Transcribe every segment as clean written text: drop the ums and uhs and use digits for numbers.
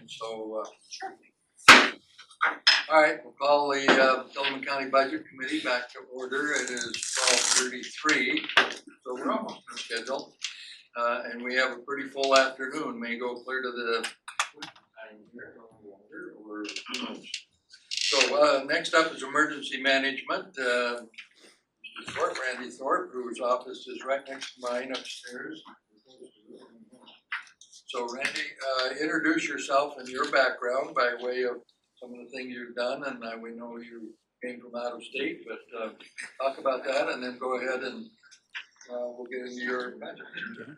so, Sure. all right, we'll call the Tillamook County Budget Committee back to order. It is 12:33, so we're almost on schedule. And we have a pretty full afternoon, may go clear to the or who knows. So next up is emergency management. Randy Thorpe, whose office is right next to mine upstairs. So Randy, introduce yourself and your background by way of some of the things you've done, and we know you came from out of state, but talk about that and then go ahead and we'll get into your budget. Okay.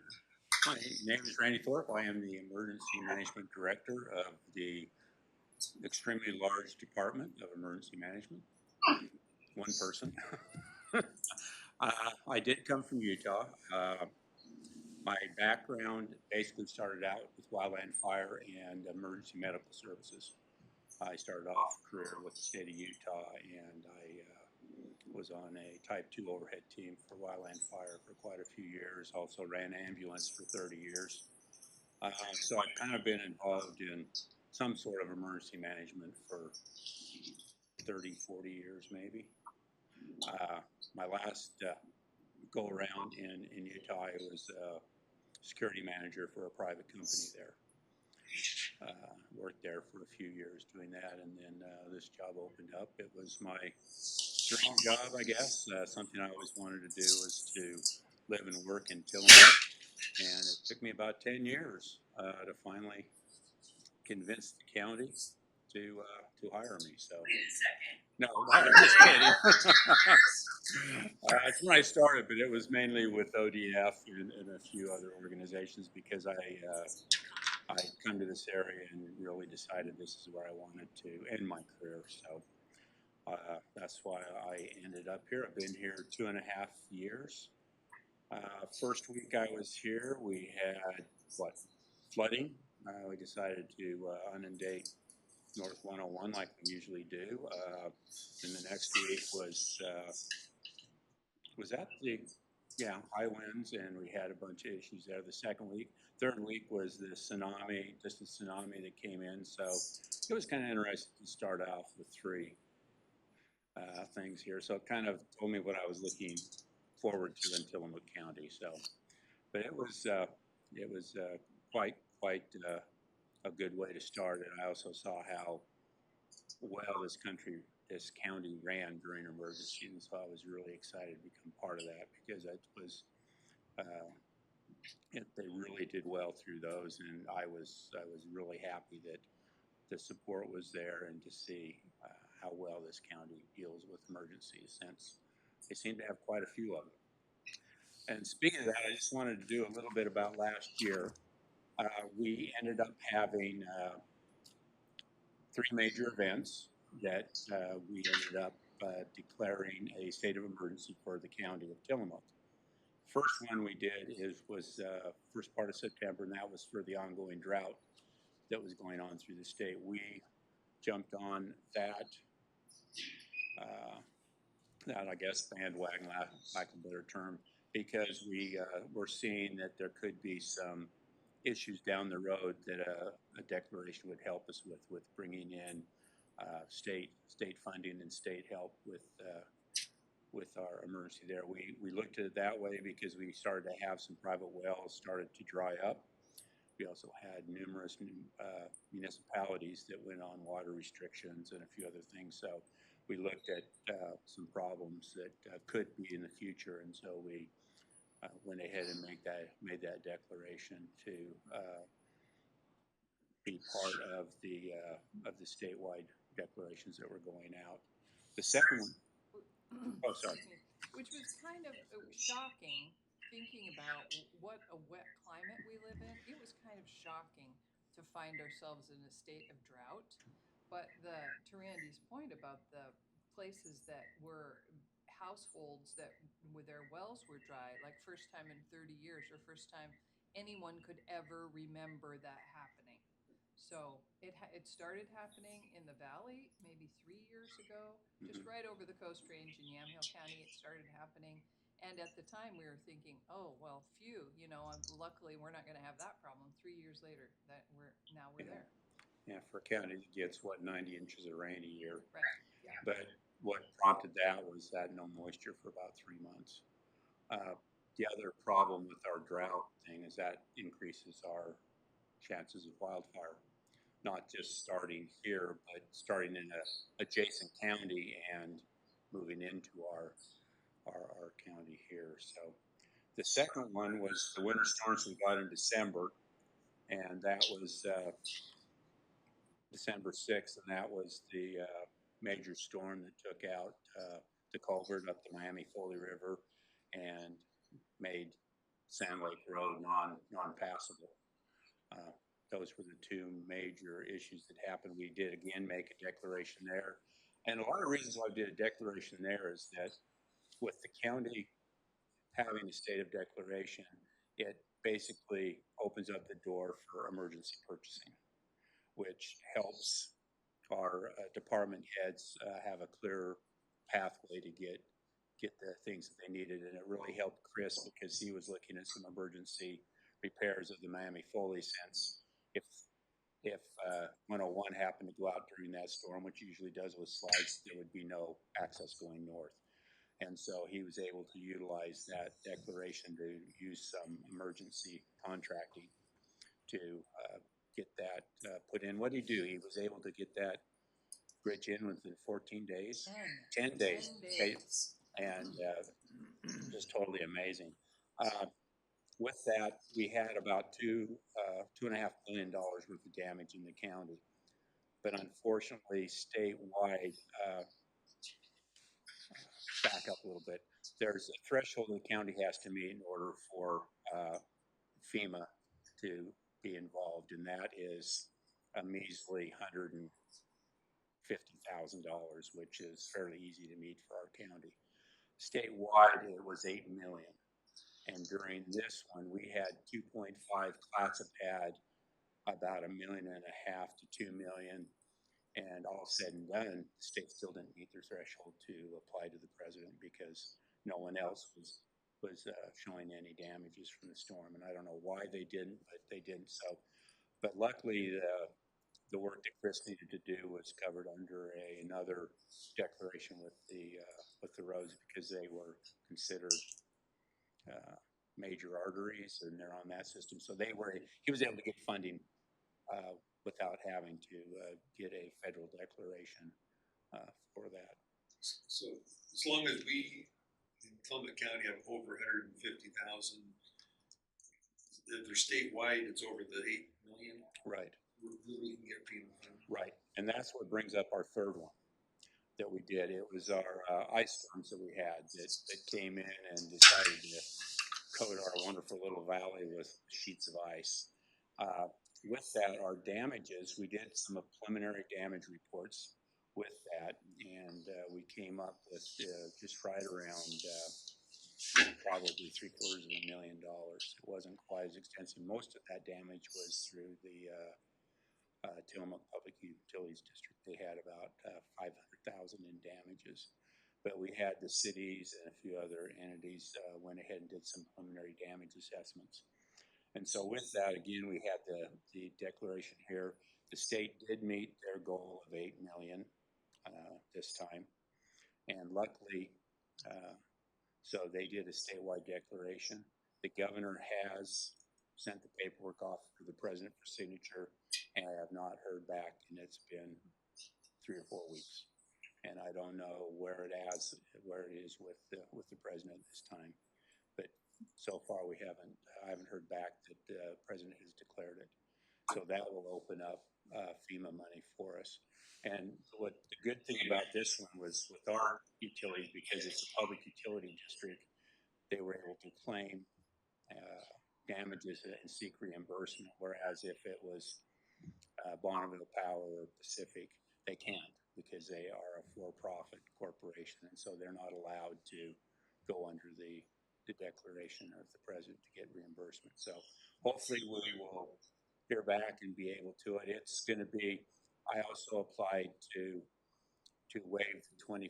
My name is Randy Thorpe. I am the Emergency Management Director of the extremely large Department of Emergency Management. One person. I did come from Utah. My background basically started out with wildland fire and emergency medical services. I started off a career with the state of Utah, and I was on a Type 2 overhead team for wildland fire for quite a few years. Also ran ambulance for 30 years. So I've kind of been involved in some sort of emergency management for 30, 40 years maybe. My last go around in Utah, I was security manager for a private company there. Worked there for a few years doing that, and then this job opened up. It was my dream job, I guess. Something I always wanted to do was to live and work in Tillamook, and it took me about 10 years to finally convince the county to hire me. So, no, I'm just kidding. That's when I started, but it was mainly with ODF and a few other organizations because I come to this area and really decided this is where I wanted to end my career. So that's why I ended up here. I've been here 2.5 years. First week I was here, we had flooding. We decided to inundate North 101 like we usually do. And the next week was that the high winds, and we had a bunch of issues there. The second week, third week was the tsunami, just the tsunami that came in. So it was kind of interesting to start off with three things here. So it kind of told me what I was looking forward to in Tillamook County. So, but it was quite a good way to start. And I also saw how well this county ran during emergency, and so I was really excited to become part of that because it was they really did well through those, and I was really happy that the support was there and to see how well this county deals with emergencies since they seem to have quite a few of them. And speaking of that, I just wanted to do a little bit about last year. We ended up having 3 major events that we ended up declaring a state of emergency for the county of Tillamook. First one we did was first part of September, and that was for the ongoing drought that was going on through the state. We jumped on that I guess bandwagon, lack of a better term, because we were seeing that there could be some issues down the road that a declaration would help us with bringing in state funding and state help with our emergency there. We looked at it that way because we started to have some private wells started to dry up. We also had numerous municipalities that went on water restrictions and a few other things. So we looked at some problems that could be in the future, and so we went ahead and made that declaration to be part of the statewide declarations that were going out. The second one, oh sorry, which was kind of shocking thinking about what a wet climate we live in. It was kind of shocking to find ourselves in a state of drought. But to Randy's point about the places that were households that their wells were dry, like first time in 30 years or first time anyone could ever remember that happening. So it started happening in the valley maybe 3 years ago, just right over the Coast Range in Yamhill County. It started happening, and at the time we were thinking, oh well, phew, luckily we're not going to have that problem. 3 years later, we're there. Yeah, for a county that gets, 90 inches of rain a year. Right, yeah. But what prompted that was that no moisture for about 3 months. Uh, the other problem with our drought thing is that increases our chances of wildfire, not just starting here, but starting in a adjacent county and moving into our county here. So the second one was the winter storms we got in December, and that was December 6th, and that was the major storm that took out the culvert up the Miami Foley River and made Sand Lake Road non-passable. Those were the two major issues that happened. We did again make a declaration there. And a lot of reasons why we did a declaration there is that with the county having a state of declaration, it basically opens up the door for emergency purchasing, which helps our department heads have a clear pathway to get the things that they needed. And it really helped Chris because he was looking at some emergency repairs of the Miami Foley, since if 101 happened to go out during that storm, which usually does with slides, there would be no access going north. And so he was able to utilize that declaration to use some emergency contracting to get that put in. What did he do? He was able to get that bridge in within 14 days, 10 days, 10 days. and just totally amazing. With that, we had about $2.5 million worth of damage in the county, but unfortunately, statewide, back up a little bit. There's a threshold the county has to meet in order for FEMA to be involved, and that is a measly $150,000, which is fairly easy to meet for our county. Statewide, it was 8 million. And during this one, we had 2.5, Clatsop about $1.5 million to 2 million. And all said and done, the state still didn't meet their threshold to apply to the president because no one else was showing any damages from the storm. And I don't know why they didn't, but they didn't. So, but luckily, the work that Chris needed to do was covered under another declaration with the roads, because they were considered major arteries and they're on that system. So he was able to get funding without having to get a federal declaration for that. So as long as we in Columbia County have over 150,000, if they're statewide, it's over the 8 million. Right. We can get FEMA funding. Right, and that's what brings up our third one that we did. It was our ice storms that we had that came in and decided to coat our wonderful little valley with sheets of ice. With that, our damages, we did some preliminary damage reports with that, and we came up with just right around probably $750,000. It wasn't quite as extensive. Most of that damage was through the Tillamook Public Utilities District. They had about $500,000 in damages. But we had the cities and a few other entities went ahead and did some preliminary damage assessments. And so with that, again, we had the declaration here. The state did meet their goal of 8 million this time. And luckily, so they did a statewide declaration. The governor has sent the paperwork off to the president for signature, and I have not heard back, and it's been 3 or 4 weeks. And I don't know where it is with the president this time. But so far I haven't heard back that the president has declared it. So that will open up FEMA money for us. And what the good thing about this one was with our utilities, because it's a public utility district, they were able to claim damages and seek reimbursement. Whereas if it was Bonneville Power or Pacific, they can't, because they are a for-profit corporation, and so they're not allowed to go under the declaration of the president to get reimbursement. So hopefully we will hear back and be able to it. It's going to be, I also applied to waive the 25%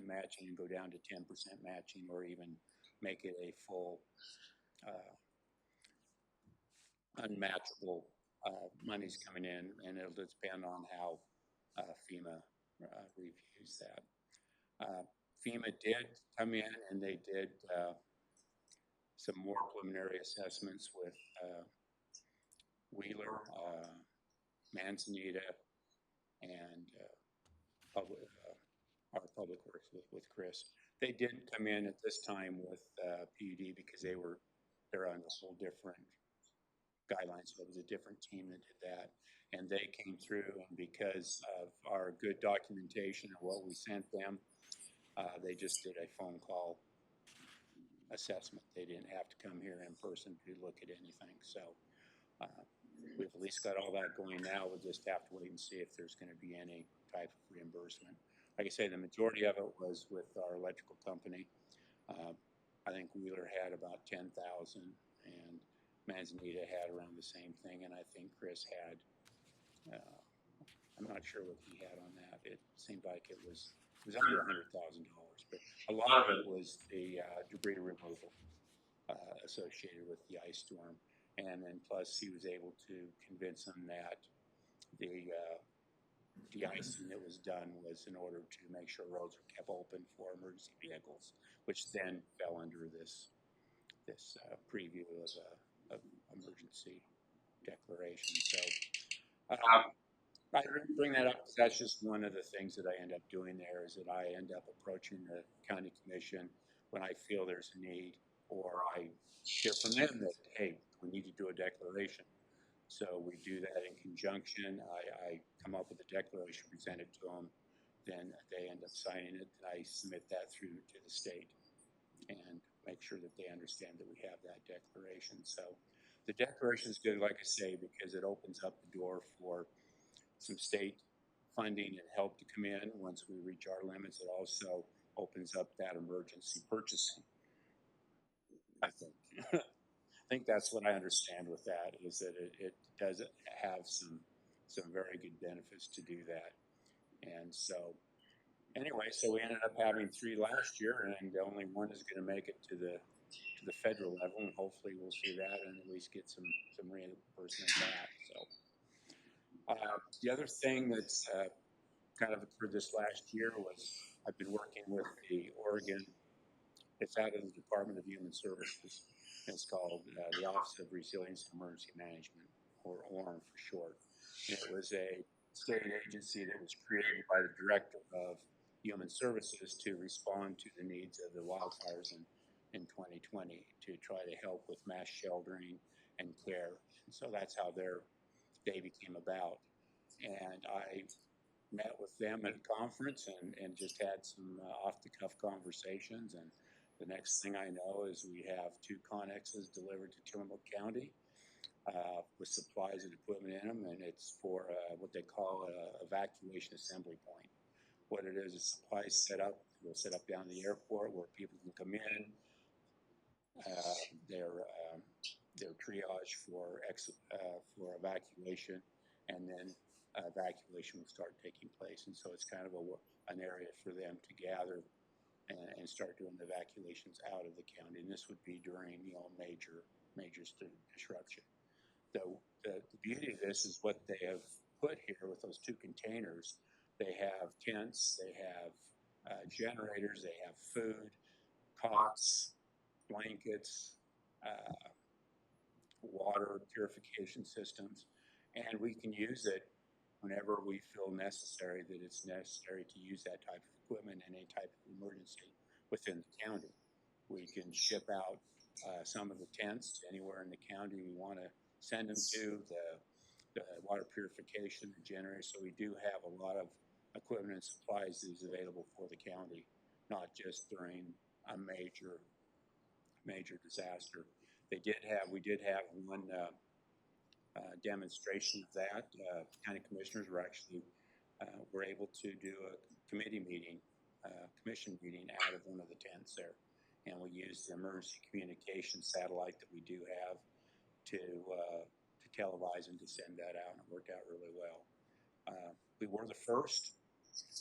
matching and go down to 10% matching, or even make it a full unmatchable money's coming in, and it'll depend on how FEMA reviews that. FEMA did come in and they did some more preliminary assessments with Wheeler, Manzanita, and our public works with Chris. They didn't come in at this time with PUD because they're on a whole different guidelines. So it was a different team that did that. And they came through, and because of our good documentation and what we sent them, they just did a phone call assessment. They didn't have to come here in person to look at anything. So we've at least got all that going now. We'll just have to wait and see if there's going to be any type of reimbursement. Like I say, the majority of it was with our electrical company. I think Wheeler had about 10,000, and Manzanita had around the same thing, and I think Chris had, I'm not sure what he had on that. It seemed like it was under $100,000, but a lot of it was the debris removal associated with the ice storm, and then plus he was able to convince them that the de-icing that was done was in order to make sure roads were kept open for emergency vehicles, which then fell under this preview of emergency declaration. So I bring that up because that's just one of the things that I end up doing there, is that I end up approaching the county commission when I feel there's a need, or I hear from them that, hey, we need to do a declaration. So we do that in conjunction. I come up with a declaration, present it to them, then they end up signing it, and I submit that through to the state and make sure that they understand that we have that declaration. So the declaration is good, like I say, because it opens up the door for some state funding and help to come in once we reach our limits. It also opens up that emergency purchasing, I think. I think that's what I understand with that, is that it does have some very good benefits to do that. And so anyway, so we ended up having 3 last year, and only one is going to make it to the federal level, and hopefully we'll see that and at least get some reimbursement back. So the other thing that's kind of occurred this last year was I've been working with the Oregon. It's out of the Department of Human Services. It's called the Office of Resilience and Emergency Management, or ORM for short. And it was a state agency that was created by the Director of Human Services to respond to the needs of the wildfires in 2020, to try to help with mass sheltering and care. And so that's how they became about. And I met with them at a conference and just had some off-the-cuff conversations, and the next thing I know is we have 2 Connexes delivered to Tillamook County with supplies and equipment in them, and it's for what they call an evacuation assembly point. What it is supplies set up. We'll set up down the airport where people can come in. Their triage for evacuation, and then evacuation will start taking place. And so it's kind of an area for them to gather and start doing evacuations out of the county. And this would be during, major disruption. The beauty of this is what they have put here with those 2 containers. They have tents, they have generators, they have food, cots, blankets, water purification systems, and we can use it whenever we feel necessary, that it's necessary to use that type of equipment in any type of emergency within the county. We can ship out some of the tents anywhere in the county we want to send them to, the water purification, the generators. So we do have a lot of equipment and supplies that is available for the county, not just during a major disaster. We did have one demonstration of that. County commissioners were actually were able to do a commission meeting out of one of the tents there, and we used the emergency communication satellite that we do have to televise and to send that out, and it worked out really well. We were the first,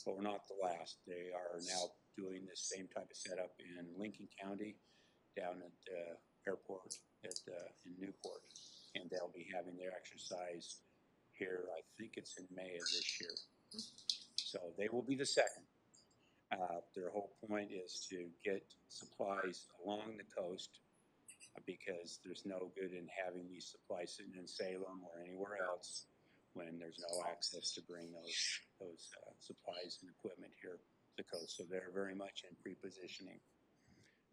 but we're not the last. They are now doing this same type of setup in Lincoln County, down at the airport in Newport, and then they'll be having their exercise here. I think it's in May of this year. So they will be the second. Their whole point is to get supplies along the coast because there's no good in having these supplies sitting in Salem or anywhere else when there's no access to bring those supplies and equipment here to the coast. So they're very much in pre-positioning.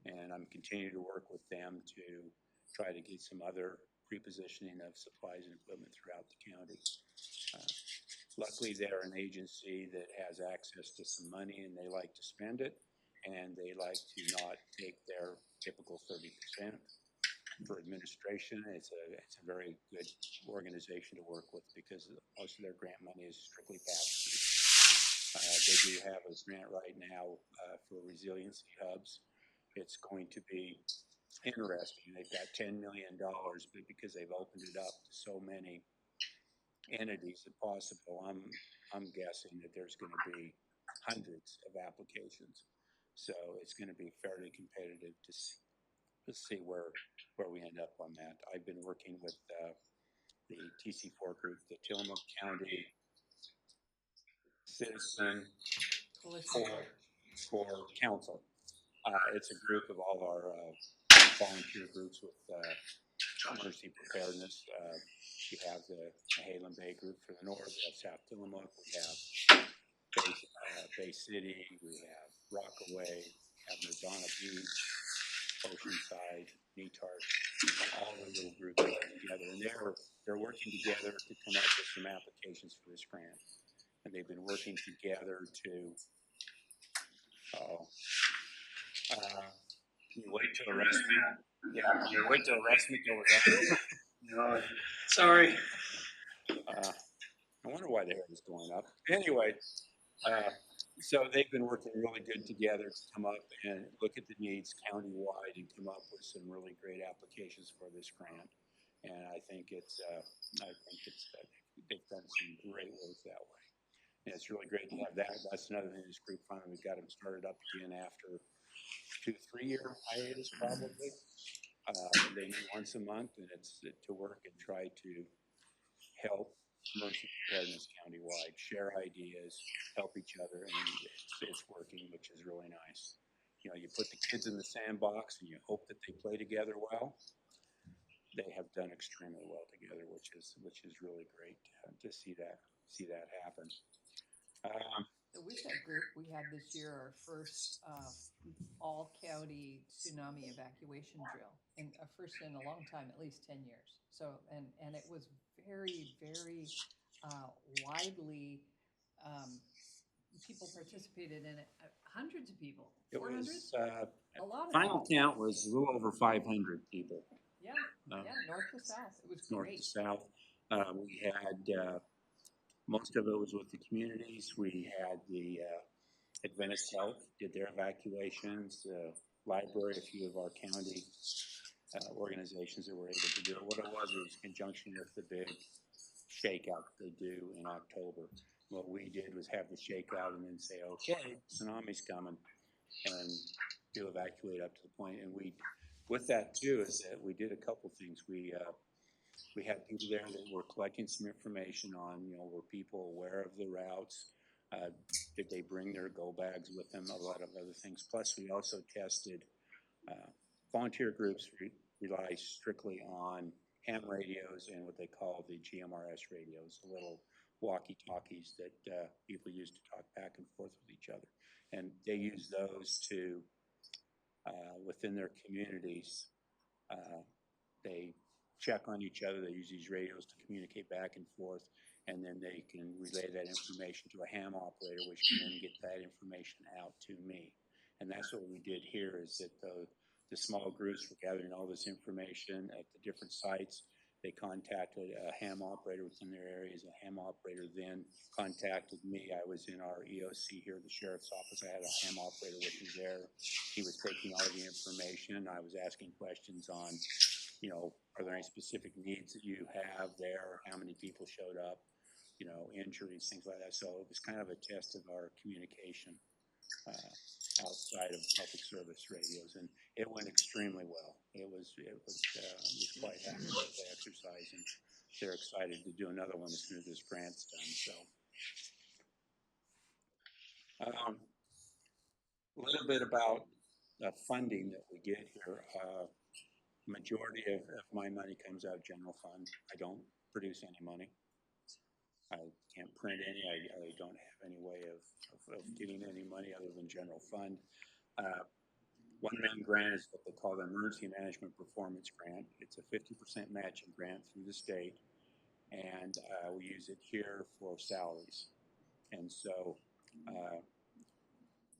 And I'm continuing to work with them to try to get some other pre-positioning of supplies and equipment throughout the county. Luckily, they're an agency that has access to some money and they like to spend it, and they like to not take their typical 30% for administration. It's a very good organization to work with because most of their grant money is strictly pass-through. They do have a grant right now for resiliency hubs. It's going to be interesting. They've got $10 million, but because they've opened it up to so many entities as possible, I'm guessing that there's going to be hundreds of applications. So it's going to be fairly competitive to see where we end up on that. I've been working with the TC4 group, the Tillamook County Citizen for Council. It's a group of all our volunteer groups with emergency preparedness. We have the Halem Bay group for the north, we have South Tillamook, we have Bay City, we have Rockaway, have Madonna Beach, Oceanside, Netark, all the little groups together. And they're working together to come up with some applications for this grant. And they've been working together to, can you wait to arrest me? Yeah, can you wait to arrest me till we're done? No, sorry. I wonder why the hair is going up. Anyway, so they've been working really good together to come up and look at the needs countywide and come up with some really great applications for this grant. And I think they've done some great work that way. And it's really great to have that. That's another thing this group finally, we've got them started up again after 2-3 year hiatus probably. They meet once a month, and it's to work and try to help emergency preparedness countywide, share ideas, help each other, and it's working, which is really nice. You know, you put the kids in the sandbox and you hope that they play together well. They have done extremely well together, which is really great to see that happen. So with that group, we had this year our first all-county tsunami evacuation drill, and first in a long time, at least 10 years. So, and it was very, very widely, people participated in it, hundreds of people, 400? A lot of Final people. count was a little over 500 people. Yeah, north to south, it was North great. to south. We had most of it was with the communities. We had the Adventist Health did their evacuations, library, a few of our county organizations that were able to do it. What it was in conjunction with the big shakeout they do in October. What we did was have the shakeout and then say, okay, tsunami's coming, and do evacuate up to the point. And with that too, is that we did a couple things. We had people there that were collecting some information on, were people aware of the routes? Did they bring their go bags with them? A lot of other things. Plus, we also tested volunteer groups rely strictly on ham radios and what they call the GMRS radios, the little walkie-talkies that people use to talk back and forth with each other. And they use those to, within their communities, they check on each other. They use these radios to communicate back and forth, and then they can relay that information to a ham operator, which can then get that information out to me. And that's what we did here, is that the small groups were gathering all this information at the different sites. They contacted a ham operator within their areas. A ham operator then contacted me. I was in our EOC here at the Sheriff's Office. I had a ham operator with me there. He was taking all the information. I was asking questions on, are there any specific needs that you have there? How many people showed up? Injuries, things like that. So it was kind of a test of our communication outside of public service radios, and it went extremely well. It was quite happy with that. exercise, and they're excited to do another one as soon as this grant's done. So, a little bit about the funding that we get here. Majority of my money comes out of general fund. I don't produce any money. I can't print any. I don't have any way of getting any money other than general fund. One main grant is what they call the Emergency Management Performance Grant. It's a 50% matching grant through the state, and we use it here for salaries. And so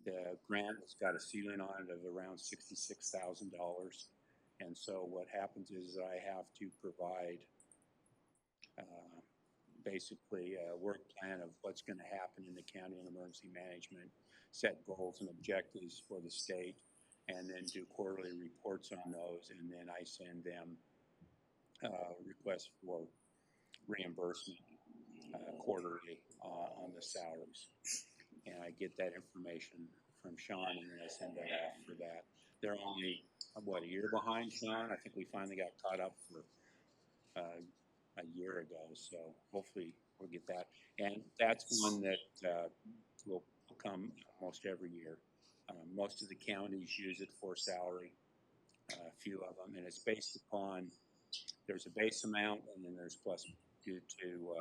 the grant has got a ceiling on it of around $66,000. And so what happens is I have to provide basically a work plan of what's going to happen in the county in emergency management, set goals and objectives for the state, and then do quarterly reports on those. And then I send them requests for reimbursement quarterly on the salaries. And I get that information from Sean, and then I send that off for that. They're only, a year behind, Sean? I think we finally got caught up for a year ago, so hopefully we'll get that. And that's one that will come almost every year. Most of the counties use it for salary, a few of them, and it's based upon, there's a base amount and then there's plus due to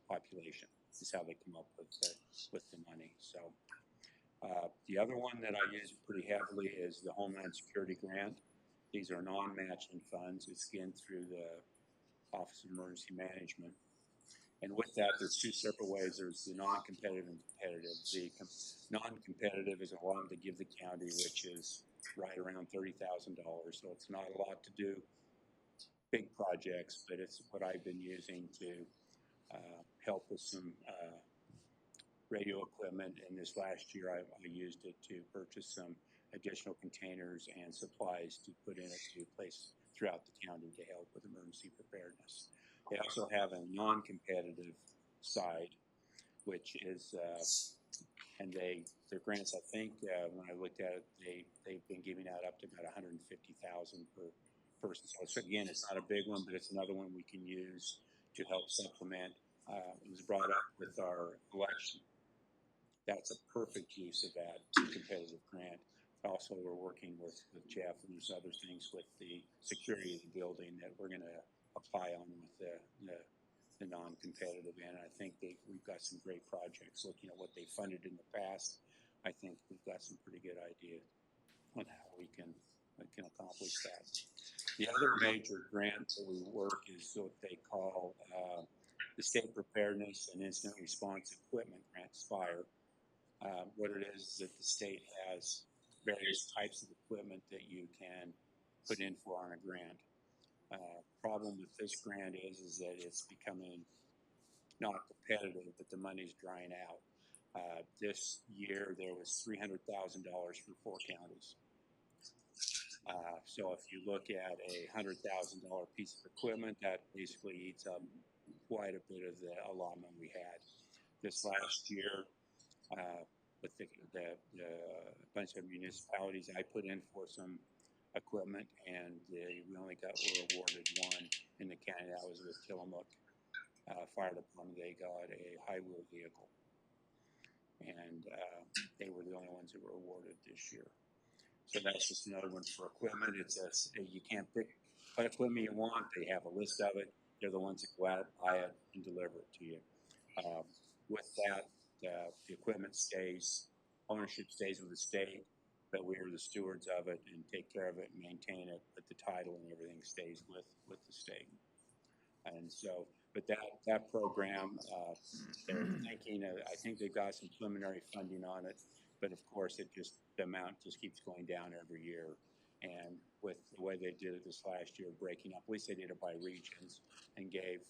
population. Is how they come up with the money. So the other one that I use pretty heavily is the Homeland Security Grant. These are non-matching funds. It's again through the Office of Emergency Management. And with that, there's two separate ways. There's the non-competitive and competitive. The non-competitive is allowed to give the county, which is right around $30,000. So it's not a lot to do big projects, but it's what I've been using to help with some radio equipment. And this last year, I used it to purchase some additional containers and supplies to put in it to place throughout the county to help with emergency preparedness. They also have a non-competitive side, which is, and their grants, I think, when I looked at it, they've been giving out up to about $150,000 per person. So again, it's not a big one, but it's another one we can use to help supplement. It was brought up with our election. That's a perfect use of that competitive grant. Also, we're working with Jeff and there's other things with the security of the building that we're going to apply on with the non-competitive end. I think we've got some great projects. Looking at what they funded in the past, I think we've got some pretty good ideas on how we can accomplish that. The other major grant that we work is what they call the State Preparedness and Incident Response Equipment Grant, SPIRE. What it is that the state has various types of equipment that you can put in for on a grant. Problem with this grant is that it's becoming not competitive, but the money's drying out. This year there was $300,000 for 4 counties. So if you look at a $100,000 piece of equipment, that basically eats up quite a bit of the allotment we had. This last year, with the bunch of municipalities, I put in for some equipment, and we only were awarded one in the county. That was with Tillamook Fire Department. They got a high wheel vehicle, and they were the only ones that were awarded this year. So that's just another one for equipment. You can't pick what equipment you want. They have a list of it. They're the ones that go out, buy it, and deliver it to you. With that, the equipment ownership stays with the state, but we are the stewards of it and take care of it and maintain it, but the title and everything stays with the state. And so, but that program, they're thinking, I think they've got some preliminary funding on it, but of course the amount just keeps going down every year. And with the way they did it this last year, breaking up, at least they did it by regions and gave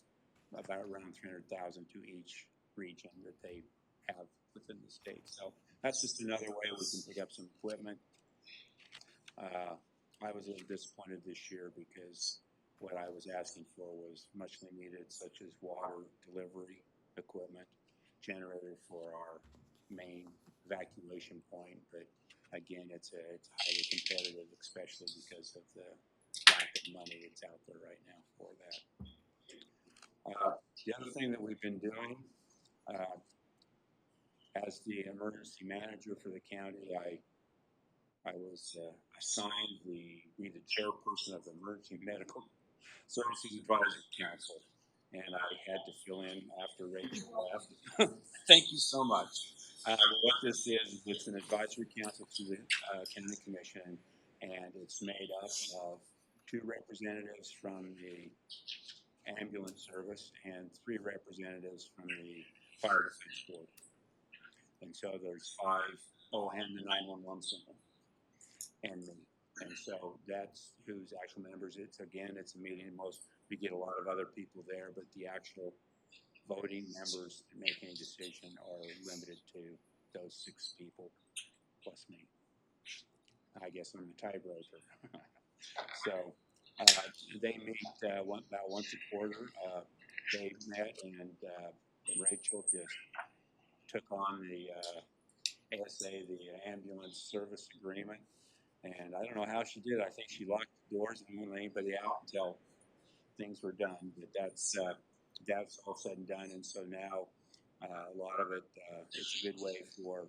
about around $300,000 to each region that they have within the state. So that's just another way we can pick up some equipment. I was a little disappointed this year because what I was asking for was muchly needed, such as water delivery equipment, generator for our main evacuation point. But again, it's highly competitive, especially because of the lack of money that's out there right now for that. The other thing that we've been doing, as the emergency manager for the county, I was assigned be the chairperson of the Emergency Medical Services Advisory Council, and I had to fill in after Rachel left. Thank you so much. What this is, it's an advisory council to the county commission, and it's made up of 2 representatives from the ambulance service and 3 representatives from the fire defense board. And so there's 5, and the 911 center, and me. And so that's who's actual members. It's a meeting. We get a lot of other people there, but the actual voting members to make any decision are limited to those 6 people plus me. I guess I'm the tiebreaker. So they meet about once a quarter. They met, and Rachel just took on the ASA, the ambulance service agreement. And I don't know how she did. I think she locked the doors and wouldn't let anybody out until things were done. But that's all said and done. And so now a lot of it, it's a good way for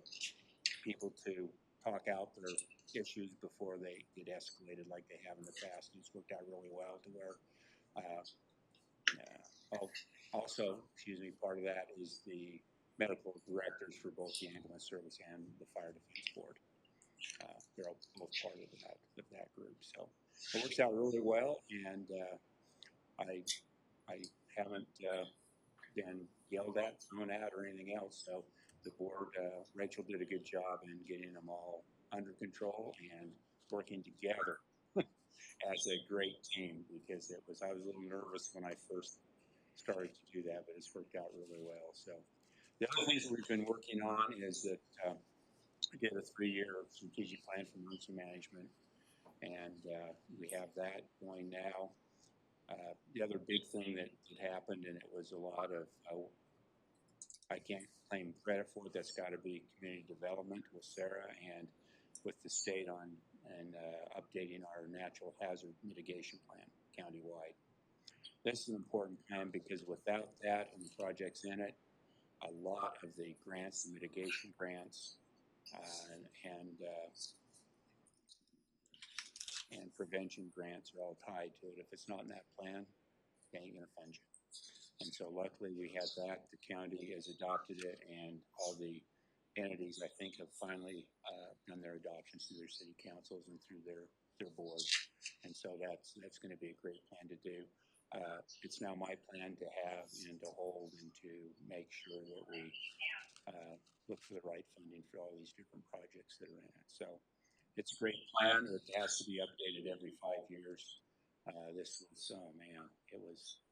people to talk out their issues before they get escalated like they have in the past. And it's worked out really well to where also, part of that is the medical directors for both the ambulance service and the fire defense board. They're all both part of that group. So it works out really well, and I haven't been yelled at, thrown out, or anything else. So the board, Rachel did a good job in getting them all under control and working together as a great team, because I was a little nervous when I first started to do that, but it's worked out really well. So the other things that we've been working on is that we did a 3-year strategic plan for emergency management, and we have that going now. The other big thing that happened, and it was a lot of, I can't claim credit for it, that's got to be community development with Sarah and with the state on and updating our natural hazard mitigation plan countywide. This is an important plan because without that and the projects in it, a lot of the grants, the mitigation grants, and prevention grants are all tied to it. If it's not in that plan, they ain't gonna fund you. And so luckily we had that. The county has adopted it, and all the entities, I think, have finally done their adoptions through their city councils and through their boards. And so that's going to be a great plan to do. It's now my plan to have and to hold and to make sure that we look for the right funding for all these different projects that are in it. So it's a great plan. It has to be updated every 5 years. This was, oh man, it was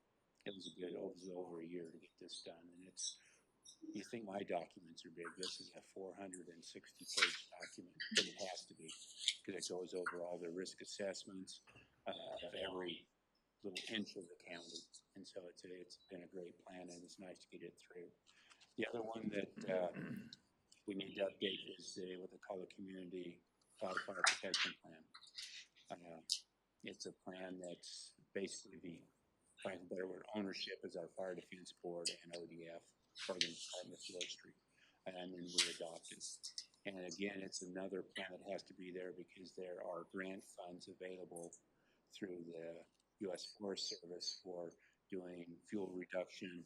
over a year to get this done. And you think my documents are big. This is a 460-page document, but it has to be, because it goes over all the risk assessments of every little inch of the county. And so it's been a great plan, and it's nice to get it through. The other one that we need to update is what they call the Community Wildfire Protection Plan. It's a plan that's basically ownership is our Fire Defense Board and ODF, Oregon Department of Forestry, and then we adopt it. And again, it's another plan that has to be there because there are grant funds available through the U.S. Forest Service for doing fuel reduction,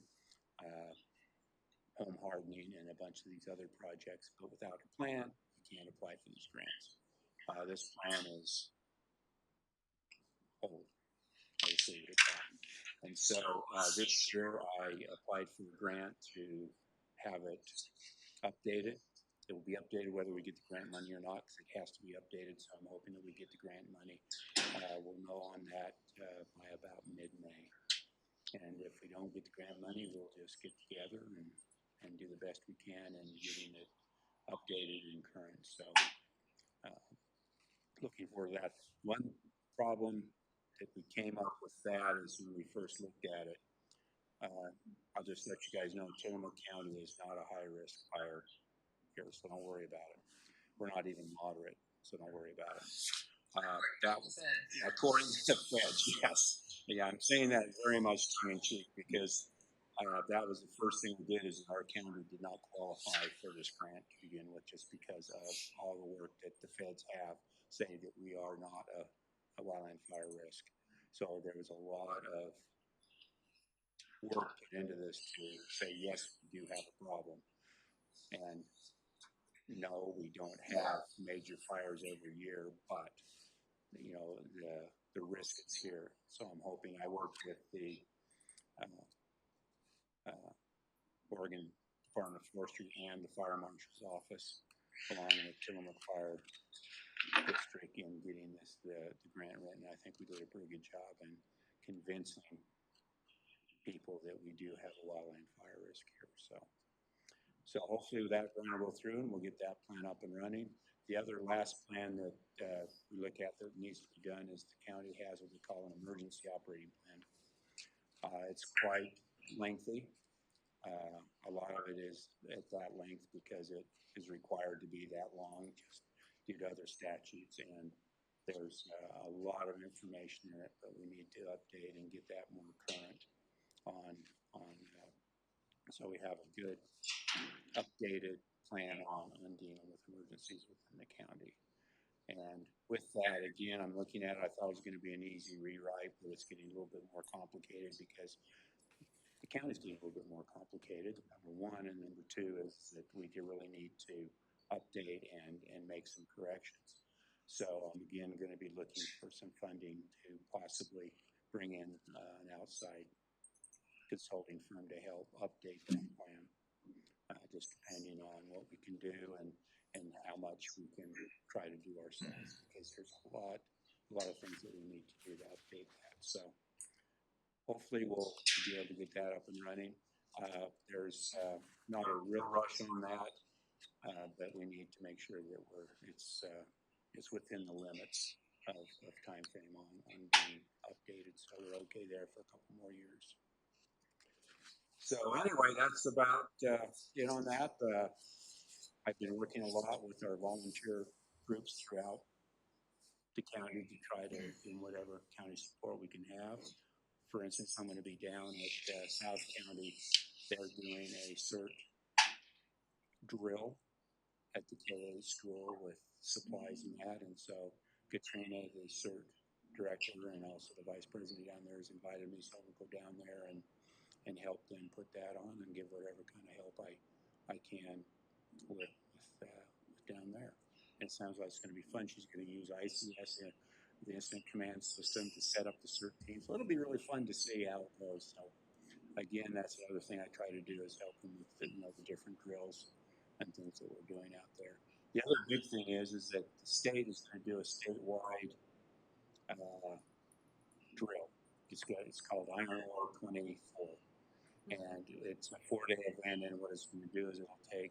home hardening, and a bunch of these other projects. But without a plan, you can't apply for these grants. This plan is old. And so this year I applied for the grant to have it updated. It will be updated whether we get the grant money or not, because it has to be updated. So I'm hoping that we get the grant money. We'll know on that by about mid-May. And if we don't get the grant money, we'll just get together and do the best we can in getting it updated and current. So looking forward to that. One problem that we came up with that is when we first looked at it, I'll just let you guys know, Tillamook County is not a high-risk fire here, so don't worry about it. We're not even moderate, so don't worry about it. That was according to the feds, yes. Yeah, I'm saying that very much tongue in cheek because That was the first thing we did is our county did not qualify for this grant to begin with, just because of all the work that the feds have saying that we are not a wildland fire risk. So there was a lot of work put into this to say, yes, we do have a problem. And no, we don't have major fires every year, but you know, the risk is here. So I'm hoping I worked with the uh, uh, Oregon Department of Forestry and the Fire Marshal's Office, along with Tillamook Fire District, in getting the grant written. I think we did a pretty good job in convincing people that we do have a wildland fire risk here. So hopefully that plan will go through and we'll get that plan up and running. The other last plan that we look at that needs to be done is the county has what we call an emergency operating plan. It's quite lengthy. A lot of it is at that length because it is required to be that long just due to other statutes, and there's a lot of information in it that we need to update and get that more current on so we have a good updated plan on dealing with emergencies within the county. And with that, again, I'm looking at it, I thought it was going to be an easy rewrite, but it's getting a little bit more complicated because the county's getting a little bit more complicated, number one, and number two is that we do really need to update and make some corrections. So I'm again going to be looking for some funding to possibly bring in an outside consulting firm to help update that plan, just depending on what we can do and how much we can try to do ourselves, because there's a lot of things that we need to do to update that. So hopefully we'll be able to get that up and running. There's not a real rush on that, but we need to make sure that it's within the limits of time frame on being updated, so we're okay there for a couple more years. So anyway, that's about it on that. I've been working a lot with our volunteer groups throughout the county to try to do whatever county support we can have. For instance, I'm going to be down at South County. They're doing a CERT drill at the KA school with supplies and that. And so Katrina, the CERT director, and also the vice president down there, has invited me, so I'll go down there and help them put that on and give whatever kind of help I can with down there. And it sounds like it's going to be fun. She's going to use ICS, the Incident Command System, to set up the CERT team. So it'll be really fun to see how it goes. So again, that's the other thing I try to do is help them with the different drills and things that we're doing out there. The other big thing is that the state is going to do a statewide drill. It's called Iron Ore 24. And it's a 4-day event, and what it's going to do is it'll take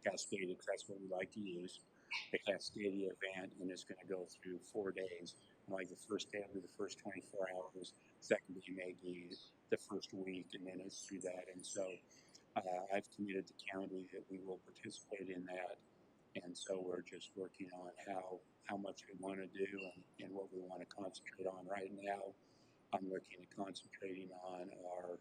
Cascadia, because that's what we like to use, the Cascadia event, and it's going to go through 4 days. And like the first day will be the first 24 hours, second day may be the first week, and then it's through that. And so I've committed the county that we will participate in that, and so we're just working on how much we want to do and what we want to concentrate on. Right now, I'm looking at concentrating on our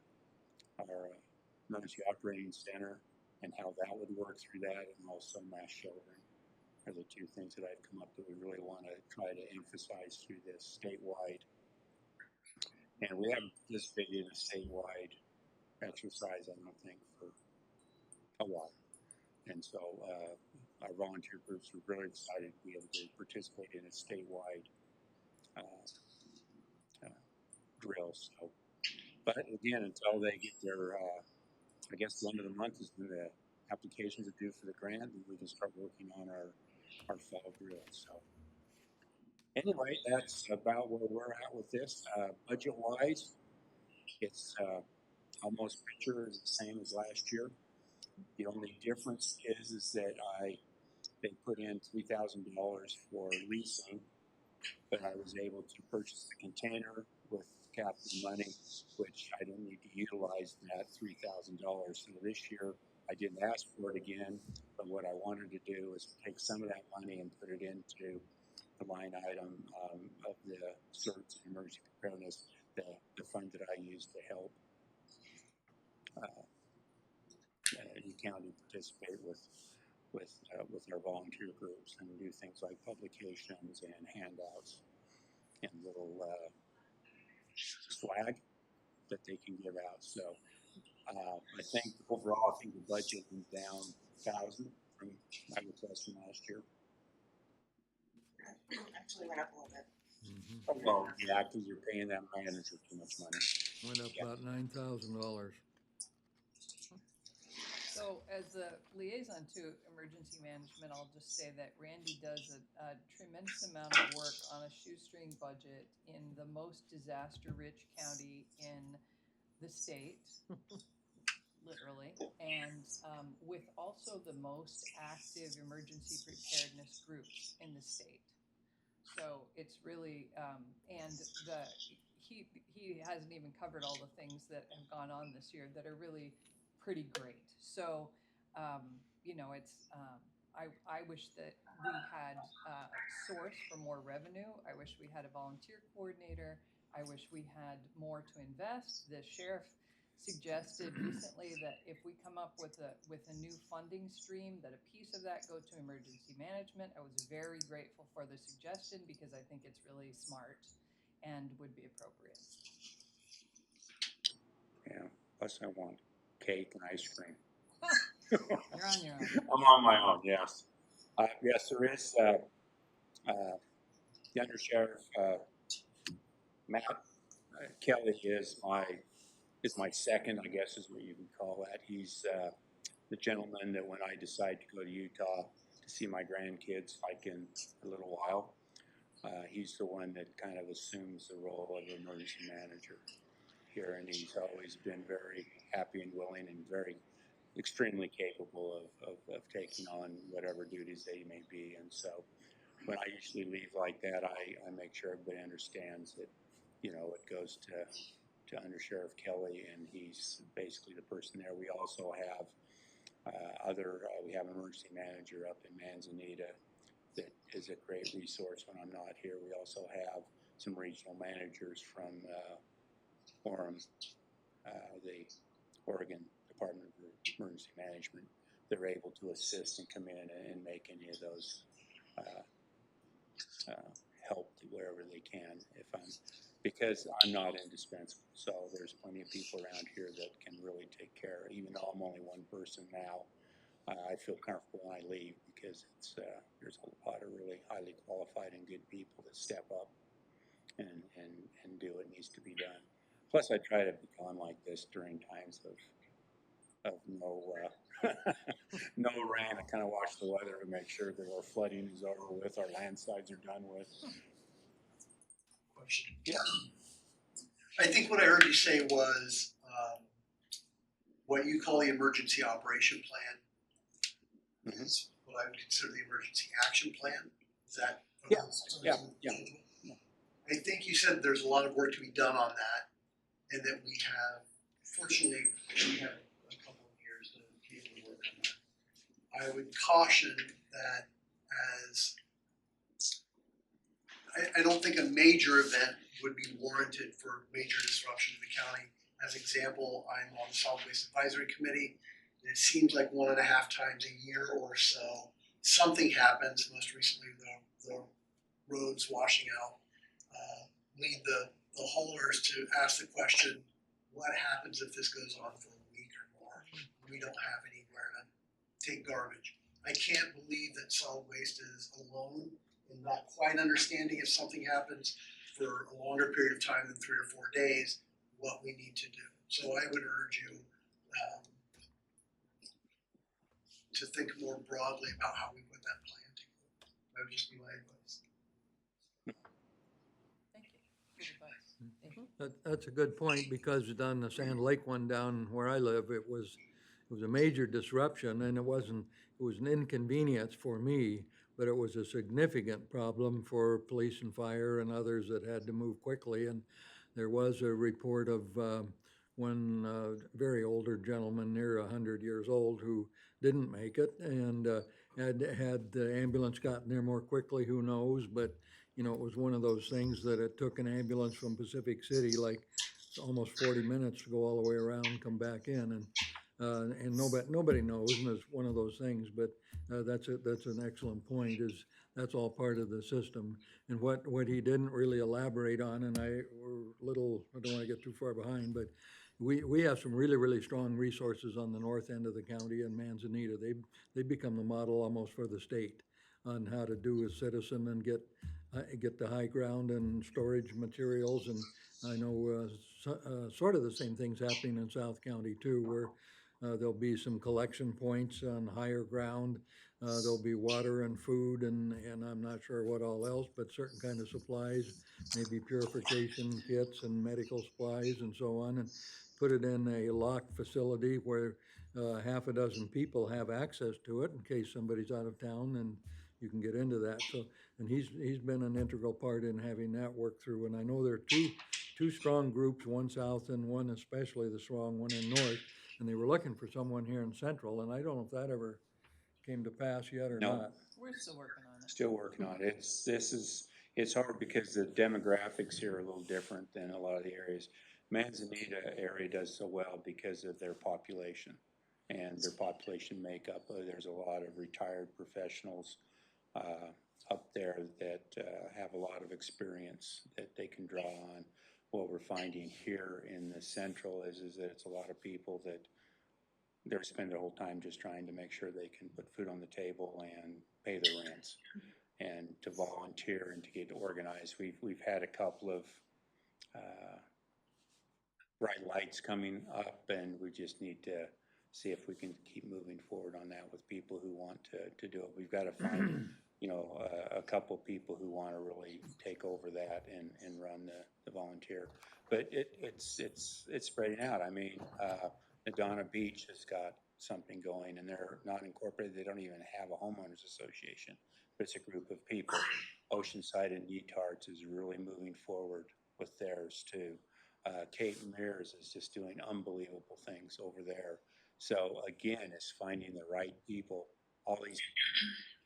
emergency operating center and how that would work through that, and also mass sheltering are the two things that I've come up that we really want to try to emphasize through this statewide. And we haven't participated in a statewide exercise, I don't think, for a while. And so our volunteer groups are really excited to be able to participate in a statewide drill. So, but again, until they get their I guess the end of the month is when the applications are due for the grant, and we can start working on our fall drill. So anyway, that's about where we're at with this. Budget-wise, it's almost picture is the same as last year. The only difference is that they put in $3,000 for leasing, but I was able to purchase the container with capital money, which I didn't need to utilize that $3,000. So this year I didn't ask for it again, but what I wanted to do is take some of that money and put it into the line item of the CERTs and emergency preparedness, the fund that I use to help the county participate with our volunteer groups and do things like publications and handouts and little swag that they can give out. So I think overall, I think the budget went down 1,000 from my request from last year. Actually went up a little bit. Well, yeah, because you're paying that manager too much money. Went up about $9,000. So as the liaison to emergency management, I'll just say that Randy does a tremendous amount of work on a shoestring budget in the most disaster-rich county in the state, literally, and with also the most active emergency preparedness groups in the state. So it's really, and he hasn't even covered all the things that have gone on this year that are really pretty great. So, it's, I wish that we had a source for more revenue. I wish we had a volunteer coordinator. I wish we had more to invest. The sheriff suggested recently that if we come up with a new funding stream, that a piece of that go to emergency management. I was very grateful for the suggestion because I think it's really smart and would be appropriate. Yeah. Plus, I want cake and ice cream. You're on your own. I'm on my own. Yes. Yes, there is. The undersheriff Matt Kelly is my second, I guess, is what you can call that. He's the gentleman that when I decide to go to Utah to see my grandkids, like in a little while, he's the one that kind of assumes the role of emergency manager here, and he's always been very happy and willing and very extremely capable of taking on whatever duties they may be. And so when I usually leave like that, I make sure everybody understands that, it goes to Under Sheriff Kelly, and he's basically the person there. We also have we have an emergency manager up in Manzanita that is a great resource when I'm not here. We also have some regional managers from Orem, the Oregon Department of Emergency Management. They're able to assist and come in and make any of those help to wherever they can because I'm not indispensable. So there's plenty of people around here that can really take care. Even though I'm only one person now, I feel comfortable when I leave because there's a lot of really highly qualified and good people that step up and do what needs to be done. Plus, I try to be gone like this during times of no no rain. I kind of watch the weather to make sure that our flooding is over with, our landslides are done with. Question. Yeah. I think what I heard you say was what you call the emergency operation plan is what I would consider the emergency action plan. Is that? Yeah. I think you said there's a lot of work to be done on that, and that fortunately, we have a couple of years to be able to work on that. I would caution that I don't think a major event would be warranted for major disruption to the county. As example, I'm on the Solid Waste Advisory Committee. And it seems like 1.5 times a year or so, something happens. Most recently, the roads washing out lead the haulers to ask the question, what happens if this goes on for a week or more? We don't have anywhere to take garbage. I can't believe that solid waste is alone in not quite understanding if something happens for a longer period of time than 3 or 4 days, what we need to do. So I would urge you to think more broadly about how we put that plan together. That would just be my advice. Thank you. Good advice. Thank you. That's a good point, because on the Sand Lake one down where I live, it was a major disruption, and it was an inconvenience for me, but it was a significant problem for police and fire and others that had to move quickly. And there was a report of one very older gentleman, near 100 years old, who didn't make it, and had the ambulance gotten there more quickly, who knows? But it was one of those things that it took an ambulance from Pacific City like almost 40 minutes to go all the way around, come back in, and nobody knows, and it's one of those things. But that's an excellent point. Is that's all part of the system. And what he didn't really elaborate on, and I don't want to get too far behind, but we have some really strong resources on the north end of the county in Manzanita. They've become the model almost for the state on how to do as citizen and get the high ground and storage materials. And I know sort of the same things happening in South County too, where there'll be some collection points on higher ground. There'll be water and food and I'm not sure what all else, but certain kind of supplies, maybe purification kits and medical supplies and so on, and put it in a locked facility where half a dozen people have access to it in case somebody's out of town, and you can get into that. So, and he's been an integral part in having that work through. And I know there are two strong groups, one south and one especially the strong one in north, and they were looking for someone here in central, and I don't know if that ever came to pass yet or No. not. We're still working on it. Still working on it. It's hard because the demographics here are a little different than a lot of the areas. Manzanita area does so well because of their population and their population makeup. There's a lot of retired professionals up there that have a lot of experience that they can draw on. What we're finding here in the central is that it's a lot of people that they're spending their whole time just trying to make sure they can put food on the table and pay their rents, and to volunteer and to get organized. We've had a couple of bright lights coming up, and we just need to see if we can keep moving forward on that with people who want to do it. We've got to find, a couple people who want to really take over that and run the volunteer. But it's spreading out. I mean, Madonna Beach has got something going, and they're not incorporated. They don't even have a homeowners association, but it's a group of people. Oceanside and Neatards is really moving forward with theirs too. Cape Mears is just doing unbelievable things over there. So again, it's finding the right people. All these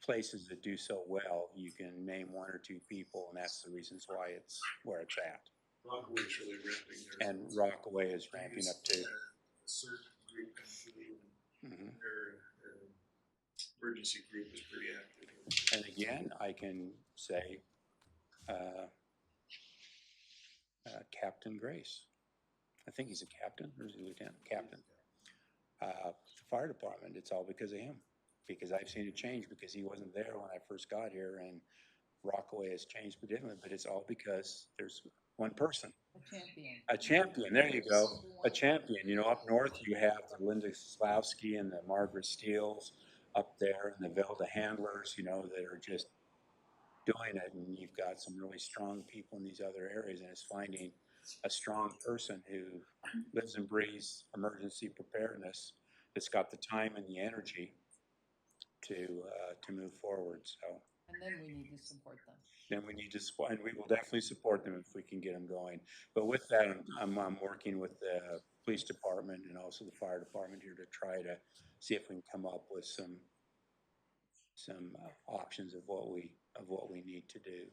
places that do so well, you can name one or two people, and that's the reasons why it's where it's at. Rockaway's really ramping their. And Rockaway is ramping up too. A certain group come through, Mhm. their emergency group is pretty active. And again, I can say, Captain Grace. I think he's a captain, or is he a lieutenant? Captain. The fire department, it's all because of him. Because I've seen it change, because he wasn't there when I first got here, and Rockaway has changed differently, but it's all because there's one person. A champion. A champion, there you go. A champion. Up north you have the Linda Slavsky and the Margaret Steeles up there, and the Velda Handlers, that are just doing it. And you've got some really strong people in these other areas, and it's finding a strong person who lives and breathes emergency preparedness, that's got the time and the energy to move forward. So. And then we need to support them. Then we need to support, and we will definitely support them if we can get them going. But with that, I'm working with the police department and also the fire department here to try to see if we can come up with some options of what we need to do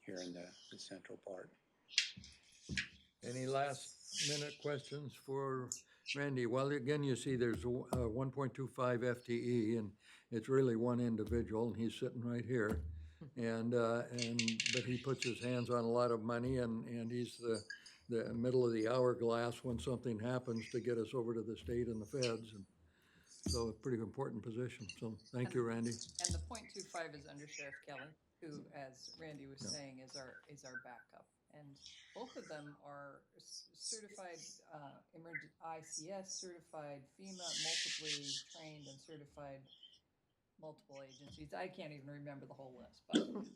here in the central part. Any last minute questions for Randy? Well, again, you see there's 1.25 FTE, and it's really one individual, and he's sitting right here. But he puts his hands on a lot of money, and he's the middle of the hourglass when something happens to get us over to the state and the feds. And so a pretty important position. So thank you, Randy. And the .25 is under Sheriff Kelly, who, as Randy was saying, is our backup. And both of them are certified ICS, certified FEMA, multiply trained and certified multiple agencies. I can't even remember the whole list,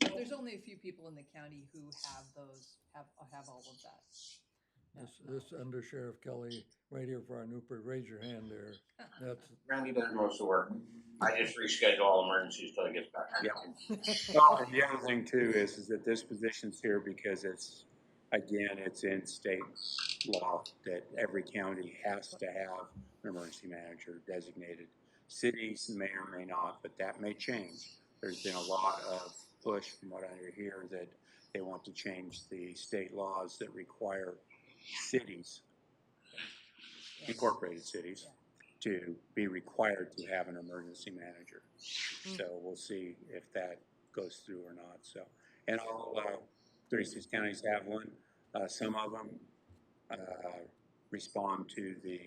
but there's only a few people in the county who have all of that. This under Sheriff Kelly, right here for our Newport. Raise your hand there. That's Randy does most of the work. I just reschedule all emergencies till he gets back. Yeah. Well, and the other thing too is that this position's here because it's in state law that every county has to have an emergency manager designated. Cities may or may not, but that may change. There's been a lot of push from what I hear that they want to change the state laws that require cities, incorporated cities, to be required to have an emergency manager. So we'll see if that goes through or not. So, and all 36 counties have one. Some of them respond to the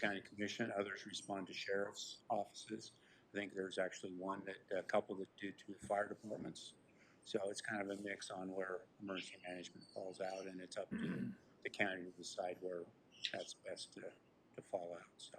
county commission, others respond to sheriff's offices. I think there's actually one that, a couple that do to fire departments. So it's kind of a mix on where emergency management falls out, and it's up to the county to decide where that's best to fall out, so.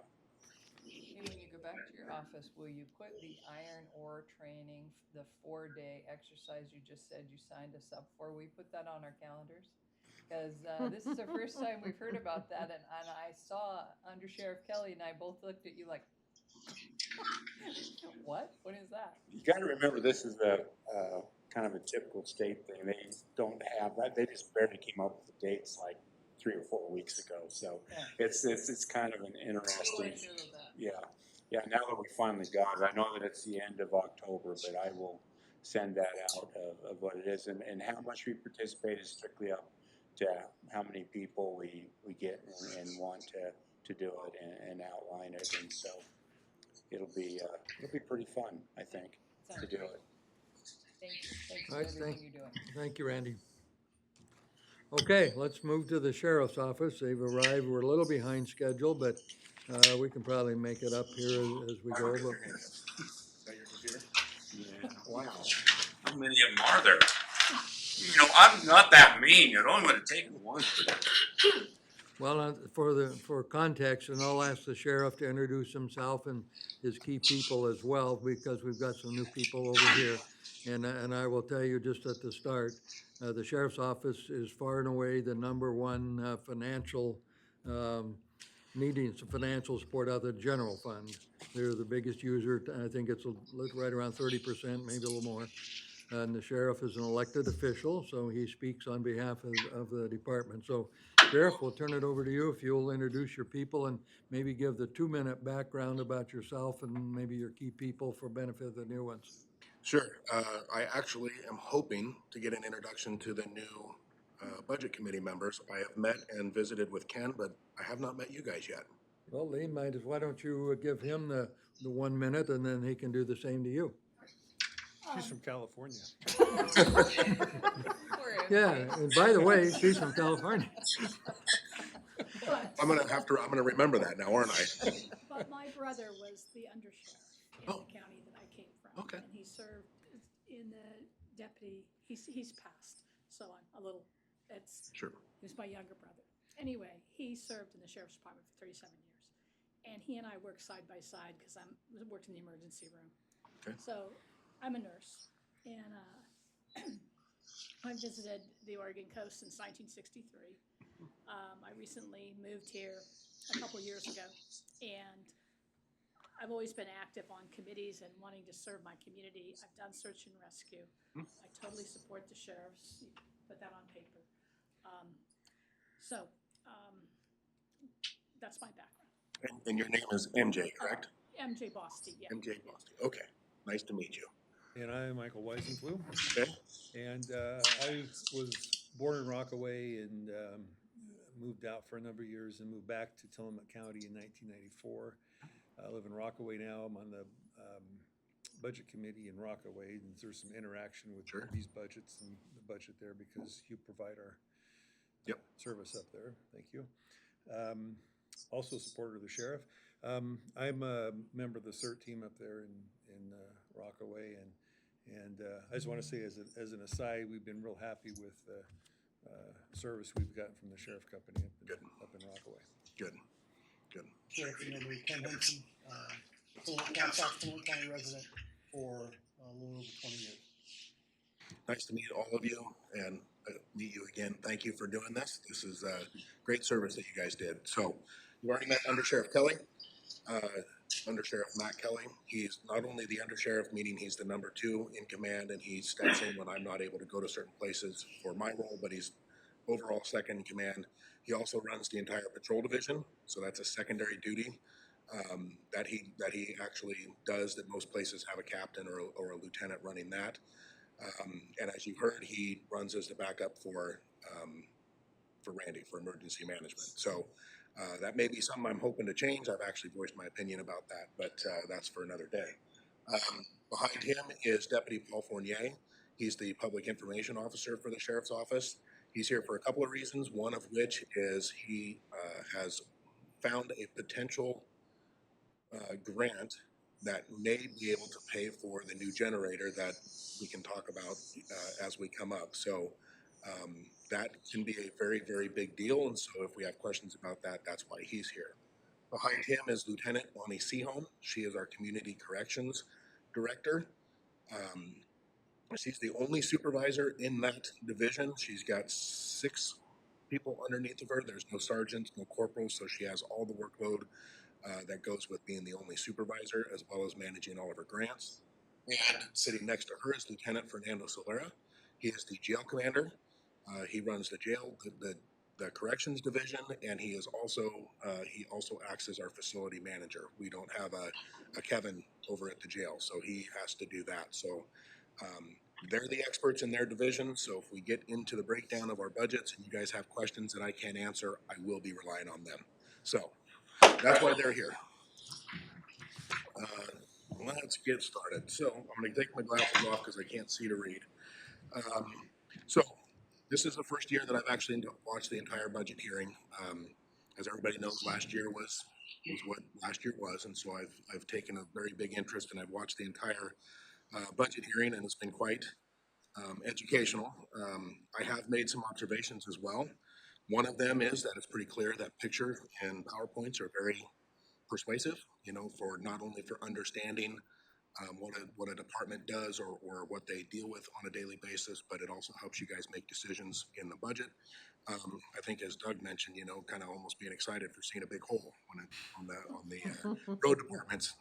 And when you go back to your office, will you put the iron ore training, the 4-day exercise you just said you signed us up for? We put that on our calendars? Because this is the first time we've heard about that, and I saw Under Sheriff Kelly and I both looked at you like, what? What is that? You gotta remember, this is a, kind of a typical state thing. They don't have that, they just barely came up with the dates like 3 or 4 weeks ago, so Yeah. it's kind of an interesting, Sure of that. yeah, now that we finally got it, I know that it's the end of October, but I will send that out of what it is, and how much we participate is strictly up to how many people we get and want to do it and outline it, and so it'll be pretty fun, I think, to do it. Thank you. Thanks All for right, everything you're doing. Thank you, Randy. Okay, let's move to the sheriff's office. They've arrived. We're a little behind schedule, but we can probably make it up here as we go. But Yeah, wow. How many of them are there? You know, I'm not that mean. It only would have taken one. well, for context, and I'll ask the sheriff to introduce himself and his key people as well, because we've got some new people over here. And I will tell you just at the start, the sheriff's office is far and away the number one financial needing some financial support out of the general fund. They're the biggest user. I think it's right around 30%, maybe a little more. And the sheriff is an elected official, so he speaks on behalf of the department. So Sheriff, we'll turn it over to you if you'll introduce your people and maybe give the 2-minute background about yourself and maybe your key people for benefit of the new ones. Sure. I actually am hoping to get an introduction to the new Budget Committee members. I have met and visited with Ken, but I have not met you guys yet. Well, Lee, why don't you give him the 1 minute and then he can do the same to you. She's from California. Yeah, and by the way, she's from California. I'm gonna remember that now, aren't I? But my brother was the undersheriff in Oh. the county that I came from. Okay. And he served in the deputy, he's passed, so I'm a little, Sure. he was my younger brother. Anyway, he served in the sheriff's department for 37 years. And he and I worked side by side because I worked in the emergency room. Okay. So I'm a nurse, and I visited the Oregon coast since 1963. I recently moved here a couple years ago, and I've always been active on committees and wanting to serve my community. I've done search and rescue. I totally support the sheriffs. You can put that on paper. That's my background. And your name is MJ, correct? MJ Bosty, yeah. MJ Boston. Okay. Nice to meet you. And I'm Michael Weisenflue. Okay. And I was born in Rockaway and moved out for a number of years and moved back to Tillamook County in 1994. I live in Rockaway now. I'm on the budget committee in Rockaway, and there's some interaction with Sure. these budgets and the budget there because you provide our Yep. service up there. Thank you. Also a supporter of the sheriff. I'm a member of the CERT team up there in Rockaway, and I just want to say as an aside, we've been real happy with the service we've gotten from the sheriff company up in Rockaway. Good. Good. Sheriff, Ken Henson, Fulton County resident for a little over 20 years. Nice to meet all of you and meet you again. Thank you for doing this. This is a great service that you guys did. So you already met Under Sheriff Kelly, Under Sheriff Matt Kelly. He's not only the Under Sheriff, meaning he's the number 2 in command, and he steps in when I'm not able to go to certain places for my role, but he's overall second in command. He also runs the entire patrol division, so that's a secondary duty that he actually does that most places have a captain or a lieutenant running that. And as you heard, he runs as the backup for for Randy for emergency management. So that may be something I'm hoping to change. I've actually voiced my opinion about that, but that's for another day. Behind him is Deputy Paul Fournier. He's the public information officer for the sheriff's office. He's here for a couple of reasons, one of which is he has found a potential grant that may be able to pay for the new generator that we can talk about as we come up. So that can be a very, very big deal. And so if we have questions about that, that's why he's here. Behind him is Lieutenant Bonnie Seaholm. She is our Community Corrections Director. She's the only supervisor in that division. She's got 6 people underneath of her. There's no sergeants, no corporals, so she has all the workload that goes with being the only supervisor, as well as managing all of her grants. And sitting next to her is Lieutenant Fernando Solera. He is the jail commander. He runs the jail, the corrections division, and he also acts as our facility manager. We don't have a Kevin over at the jail, so he has to do that. So they're the experts in their division. So if we get into the breakdown of our budgets and you guys have questions that I can't answer, I will be relying on them. So that's why they're here. Let's get started. So I'm going to take my glasses off because I can't see to read. So this is the first year that I've actually watched the entire budget hearing. As everybody knows, last year was what last year was, and so I've taken a very big interest and I've watched the entire budget hearing, and it's been quite educational. I have made some observations as well. One of them is that it's pretty clear that picture and PowerPoints are very persuasive, for not only for understanding what a department does or what they deal with on a daily basis, but it also helps you guys make decisions in the budget. I think, as Doug mentioned, kind of almost being excited for seeing a big hole on the road department's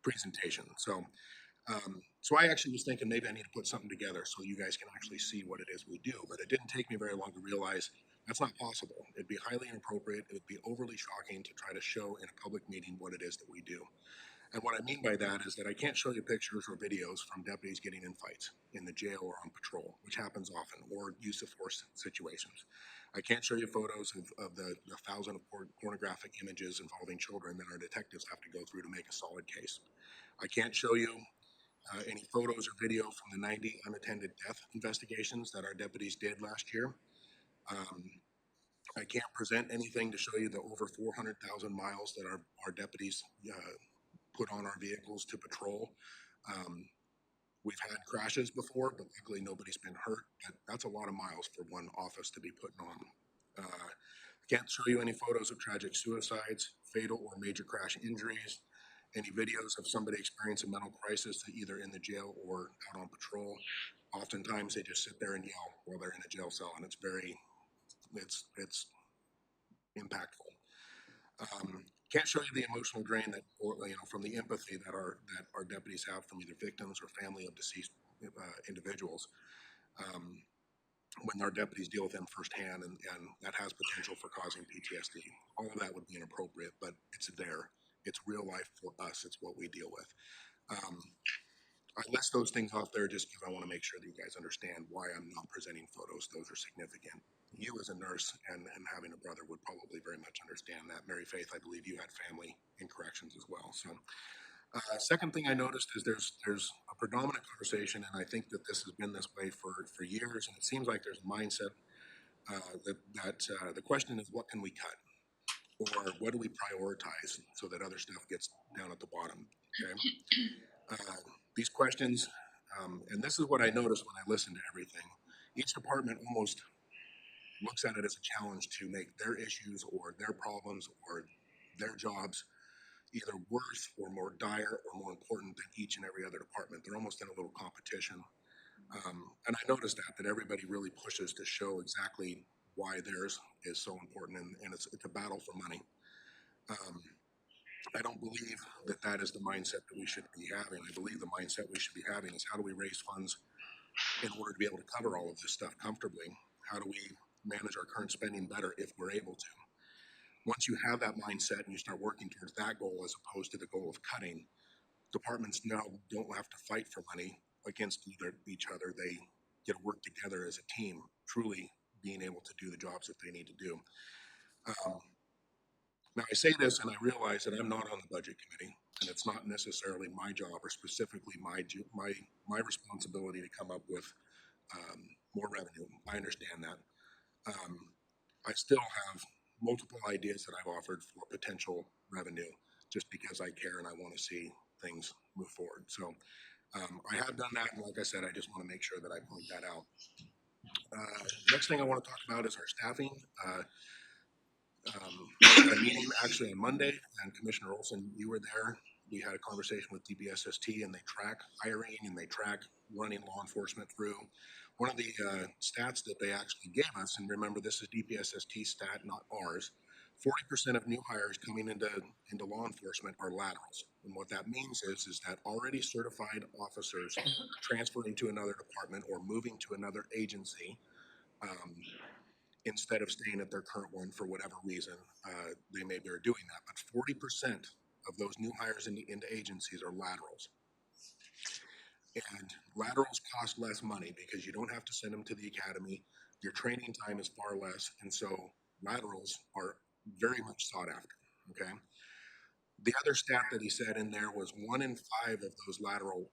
presentation. So I actually was thinking maybe I need to put something together so you guys can actually see what it is we do. But it didn't take me very long to realize that's not possible. It'd be highly inappropriate. It would be overly shocking to try to show in a public meeting what it is that we do. And what I mean by that is that I can't show you pictures or videos from deputies getting in fights in the jail or on patrol, which happens often, or use of force situations. I can't show you photos of the 1,000 pornographic images involving children that our detectives have to go through to make a solid case. I can't show you any photos or video from the 90 unattended death investigations that our deputies did last year. I can't present anything to show you the over 400,000 miles that our deputies put on our vehicles to patrol. We've had crashes before, but luckily nobody's been hurt. That's a lot of miles for one office to be putting on. I can't show you any photos of tragic suicides, fatal or major crash injuries, any videos of somebody experiencing a mental crisis either in the jail or out on patrol. Oftentimes they just sit there and yell while they're in a jail cell, and it's impactful. Can't show you the emotional drain that, from the empathy that our deputies have from either victims or family of deceased individuals. When our deputies deal with them firsthand, and that has potential for causing PTSD. All of that would be inappropriate, but it's there. It's real life for us. It's what we deal with. I list those things off there just because I want to make sure that you guys understand why I'm not presenting photos. Those are significant. You as a nurse and having a brother would probably very much understand that. Mary Faith, I believe you had family in corrections as well. So second thing I noticed is there's a predominant conversation, and I think that this has been this way for years, and it seems like there's a mindset that the question is, what can we cut? Or what do we prioritize so that other stuff gets down at the bottom, okay? These questions, and this is what I noticed when I listened to everything, each department almost looks at it as a challenge to make their issues or their problems or their jobs either worse or more dire or more important than each and every other department. They're almost in a little competition. And I noticed that everybody really pushes to show exactly why theirs is so important, and it's a battle for money. I don't believe that is the mindset that we should be having. I believe the mindset we should be having is, how do we raise funds in order to be able to cover all of this stuff comfortably? How do we manage our current spending better if we're able to? Once you have that mindset and you start working towards that goal as opposed to the goal of cutting, departments now don't have to fight for money against each other. They get to work together as a team, truly being able to do the jobs that they need to do. Now, I say this and I realize that I'm not on the budget committee, and it's not necessarily my job or specifically my responsibility to come up with more revenue. I understand that. I still have multiple ideas that I've offered for potential revenue just because I care and I want to see things move forward. So I have done that, and like I said, I just want to make sure that I point that out. Next thing I want to talk about is our staffing. Had a meeting actually on Monday, and Commissioner Olson, you were there. We had a conversation with DPSST, and they track hiring and they track running law enforcement through. One of the stats that they actually gave us, and remember this is DPSST stat, not ours, 40% of new hires coming into law enforcement are laterals. And what that means is that already certified officers transferring to another department or moving to another agency instead of staying at their current one for whatever reason, they maybe are doing that. But 40% of those new hires into agencies are laterals. And laterals cost less money because you don't have to send them to the academy. Your training time is far less. And so laterals are very much sought after, okay? The other stat that he said in there was 1 in 5 of those lateral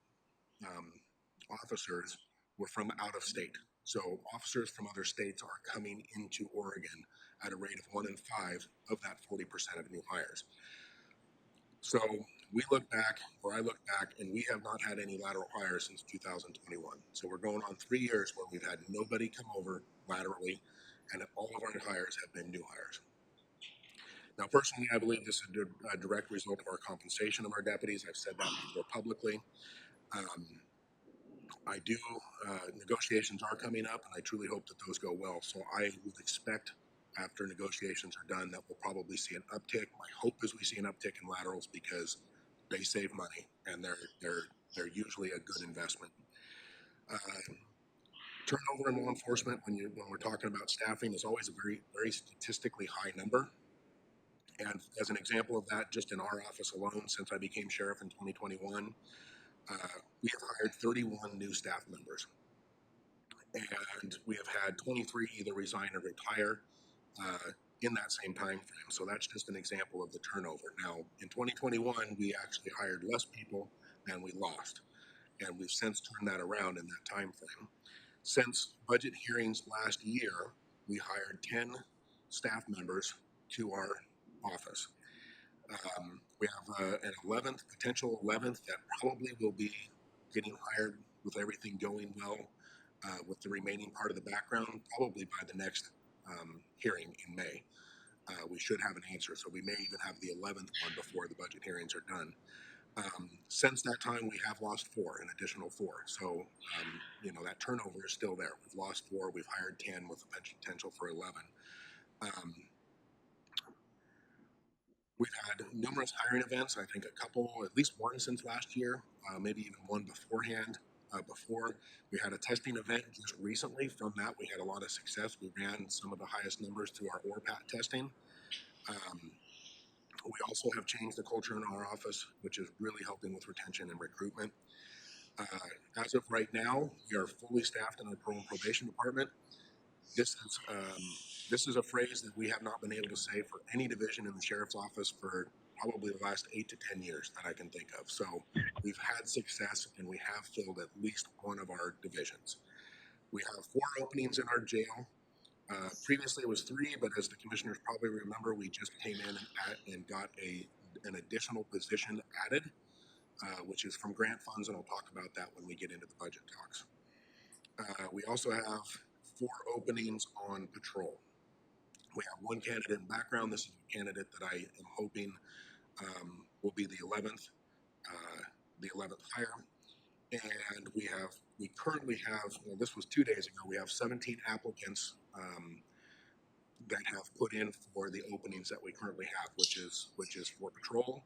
officers were from out of state. So officers from other states are coming into Oregon at a rate of 1 in 5 of that 40% of new hires. So I look back, and we have not had any lateral hires since 2021. So we're going on 3 years where we've had nobody come over laterally, and all of our hires have been new hires. Now, personally, I believe this is a direct result of our compensation of our deputies. I've said that before publicly. I do, negotiations are coming up, and I truly hope that those go well. So I would expect after negotiations are done that we'll probably see an uptick. My hope is we see an uptick in laterals because they save money and they're usually a good investment. Turnover in law enforcement when we're talking about staffing is always a very statistically high number. And as an example of that, just in our office alone, since I became sheriff in 2021, we have hired 31 new staff members, and we have had 23 either resign or retire in that same time frame. So that's just an example of the turnover. Now, in 2021, we actually hired less people than we lost, and we've since turned that around in that time frame. Since budget hearings last year, we hired 10 staff members to our office. We have an 11th, potential 11th that probably will be getting hired with everything going well with the remaining part of the background, probably by the next hearing in May. We should have an answer, so we may even have the 11th one before the budget hearings are done. Since that time, we have lost 4, an additional 4. So, that turnover is still there. We've lost 4, we've hired 10 with a potential for 11. We've had numerous hiring events, I think a couple, at least one since last year, maybe even one beforehand. Before we had a testing event just recently. From that, we had a lot of success. We ran some of the highest numbers through our ORPAT testing. We also have changed the culture in our office, which is really helping with retention and recruitment. As of right now, we are fully staffed in our parole and probation department. This is a phrase that we have not been able to say for any division in the sheriff's office for probably the last 8 to 10 years that I can think of. So we've had success, and we have filled at least one of our divisions. We have 4 openings in our jail. Previously it was 3, but as the commissioners probably remember, we just came in and got an additional position added, which is from grant funds, and I'll talk about that when we get into the budget talks. We also have 4 openings on patrol. We have 1 candidate in background. This is a candidate that I am hoping will be the 11th hire. And we currently have, well, this was 2 days ago, we have 17 applicants that have put in for the openings that we currently have, which is for patrol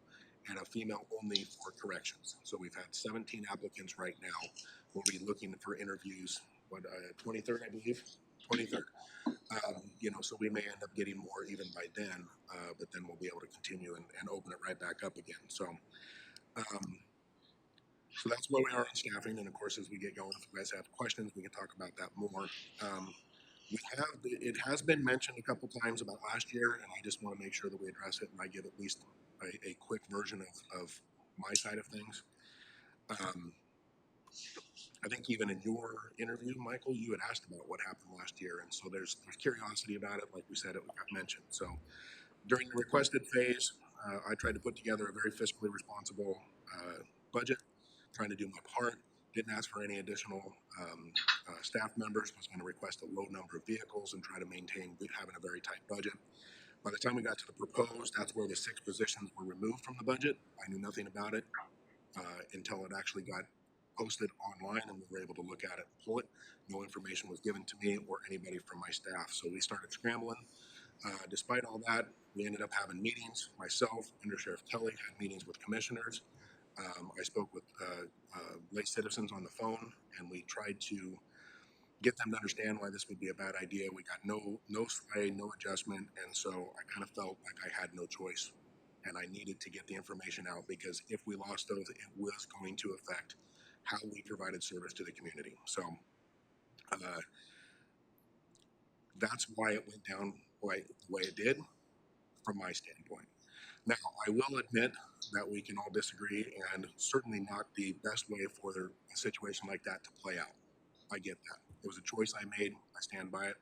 and a female only for corrections. So we've had 17 applicants right now. We'll be looking for interviews, 23rd, I believe? 23rd. So we may end up getting more even by then, but then we'll be able to continue and open it right back up again. So that's where we are on staffing. And of course, as we get going, if you guys have questions, we can talk about that more. it has been mentioned a couple times about last year, and I just want to make sure that we address it and I give at least a quick version of my side of things. I think even in your interview, Michael, you had asked about what happened last year, and so there's curiosity about it. Like we said, it got mentioned. So during the requested phase, I tried to put together a very fiscally responsible budget, trying to do my part. Didn't ask for any additional staff members. Was going to request a low number of vehicles and try to maintain having a very tight budget. By the time we got to the proposed, that's where the 6 positions were removed from the budget. I knew nothing about it until it actually got posted online and we were able to look at it and pull it. No information was given to me or anybody from my staff. So we started scrambling. Despite all that, we ended up having meetings. Myself, Under Sheriff Kelly, had meetings with commissioners. I spoke with lay citizens on the phone, and we tried to get them to understand why this would be a bad idea. We got no sway, no adjustment, and so I kind of felt like I had no choice, and I needed to get the information out because if we lost those, it was going to affect how we provided service to the community. So that's why it went down the way it did from my standpoint. Now, I will admit that we can all disagree and certainly not the best way for a situation like that to play out. I get that. It was a choice I made. I stand by it.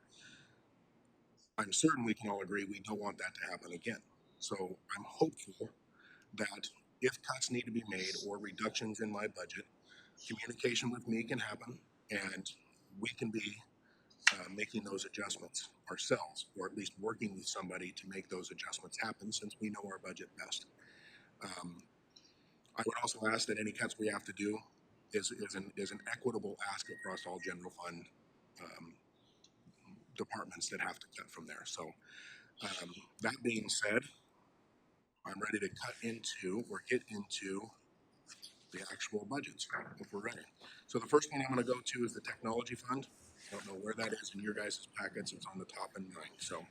I'm certain we can all agree we don't want that to happen again. So I'm hopeful that if cuts need to be made or reductions in my budget, communication with me can happen and we can be making those adjustments ourselves, or at least working with somebody to make those adjustments happen since we know our budget best. I would also ask that any cuts we have to do is an equitable ask across all general fund departments that have to cut from there. So that being said, I'm ready to get into the actual budgets if we're ready. So the first one I'm going to go to is the technology fund. I don't know where that is in your guys' packets. It's on the top and mine. So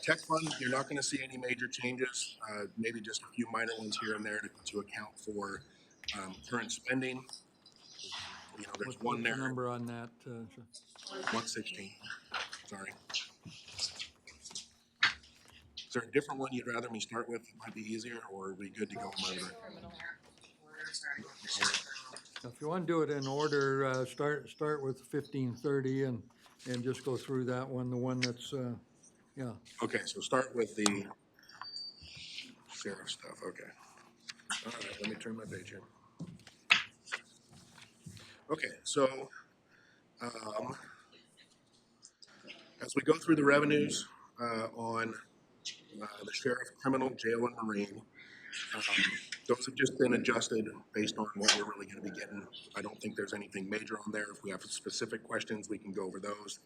tech fund, you're not going to see any major changes. Maybe just a few minor ones here and there to account for current spending. You know, there's one What's there. the number on that? 116. Sorry. Is there a different one you'd rather me start with? It might be easier, or are we good to go? If you want to do it in order, start with 1530 and just go through that one, the one that's, yeah. Okay, so start with the sheriff stuff. Okay. All right, let me turn my page here. Okay, so as we go through the revenues on the sheriff, criminal, jail, and marine, those have just been adjusted based on what we're really going to be getting. I don't think there's anything major on there. If we have specific questions, we can go over those.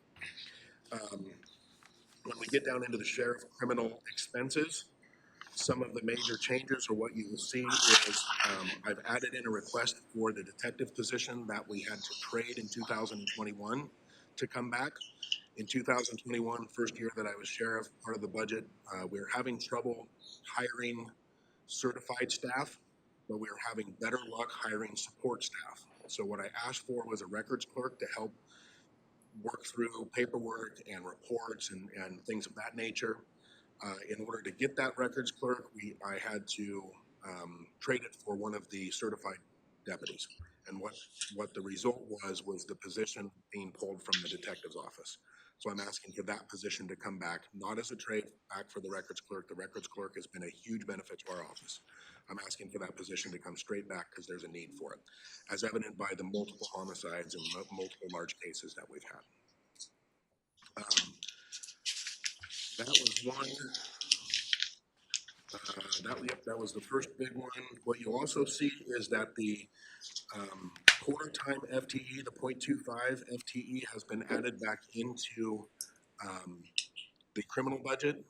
When we get down into the sheriff criminal expenses, some of the major changes, or what you will see is I've added in a request for the detective position that we had to trade in 2021 to come back. In 2021, first year that I was sheriff, part of the budget, we were having trouble hiring certified staff, but we were having better luck hiring support staff. So what I asked for was a records clerk to help work through paperwork and reports and things of that nature. In order to get that records clerk, I had to trade it for one of the certified deputies. And what the result was the position being pulled from the detective's office. So I'm asking for that position to come back, not as a trade back for the records clerk. The records clerk has been a huge benefit to our office. I'm asking for that position to come straight back because therethere's a need for it, as evident by the multiple homicides and multiple large cases that we've had. That was one. That was the first big one. What you'll also see is that the quarter time FTE, the 0.25 FTE, has been added back into the criminal budget.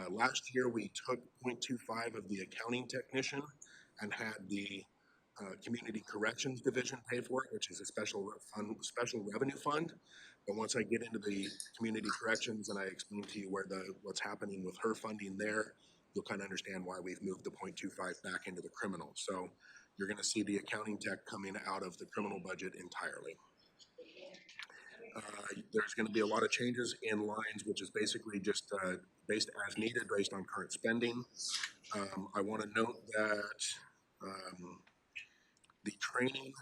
Last year, we took 0.25 of the accounting technician and had the community corrections division pay for it, which is a special revenue fund. But once I get into the community corrections and I explain to you what's happening with her funding there, you'll kind of understand why we've moved the 0.25 back into the criminal. So you're going to see the accounting tech coming out of the criminal budget entirely. There's gonna be a lot of changes in lines, which is basically just, based as needed, based on current spending. I wanna note that, the training,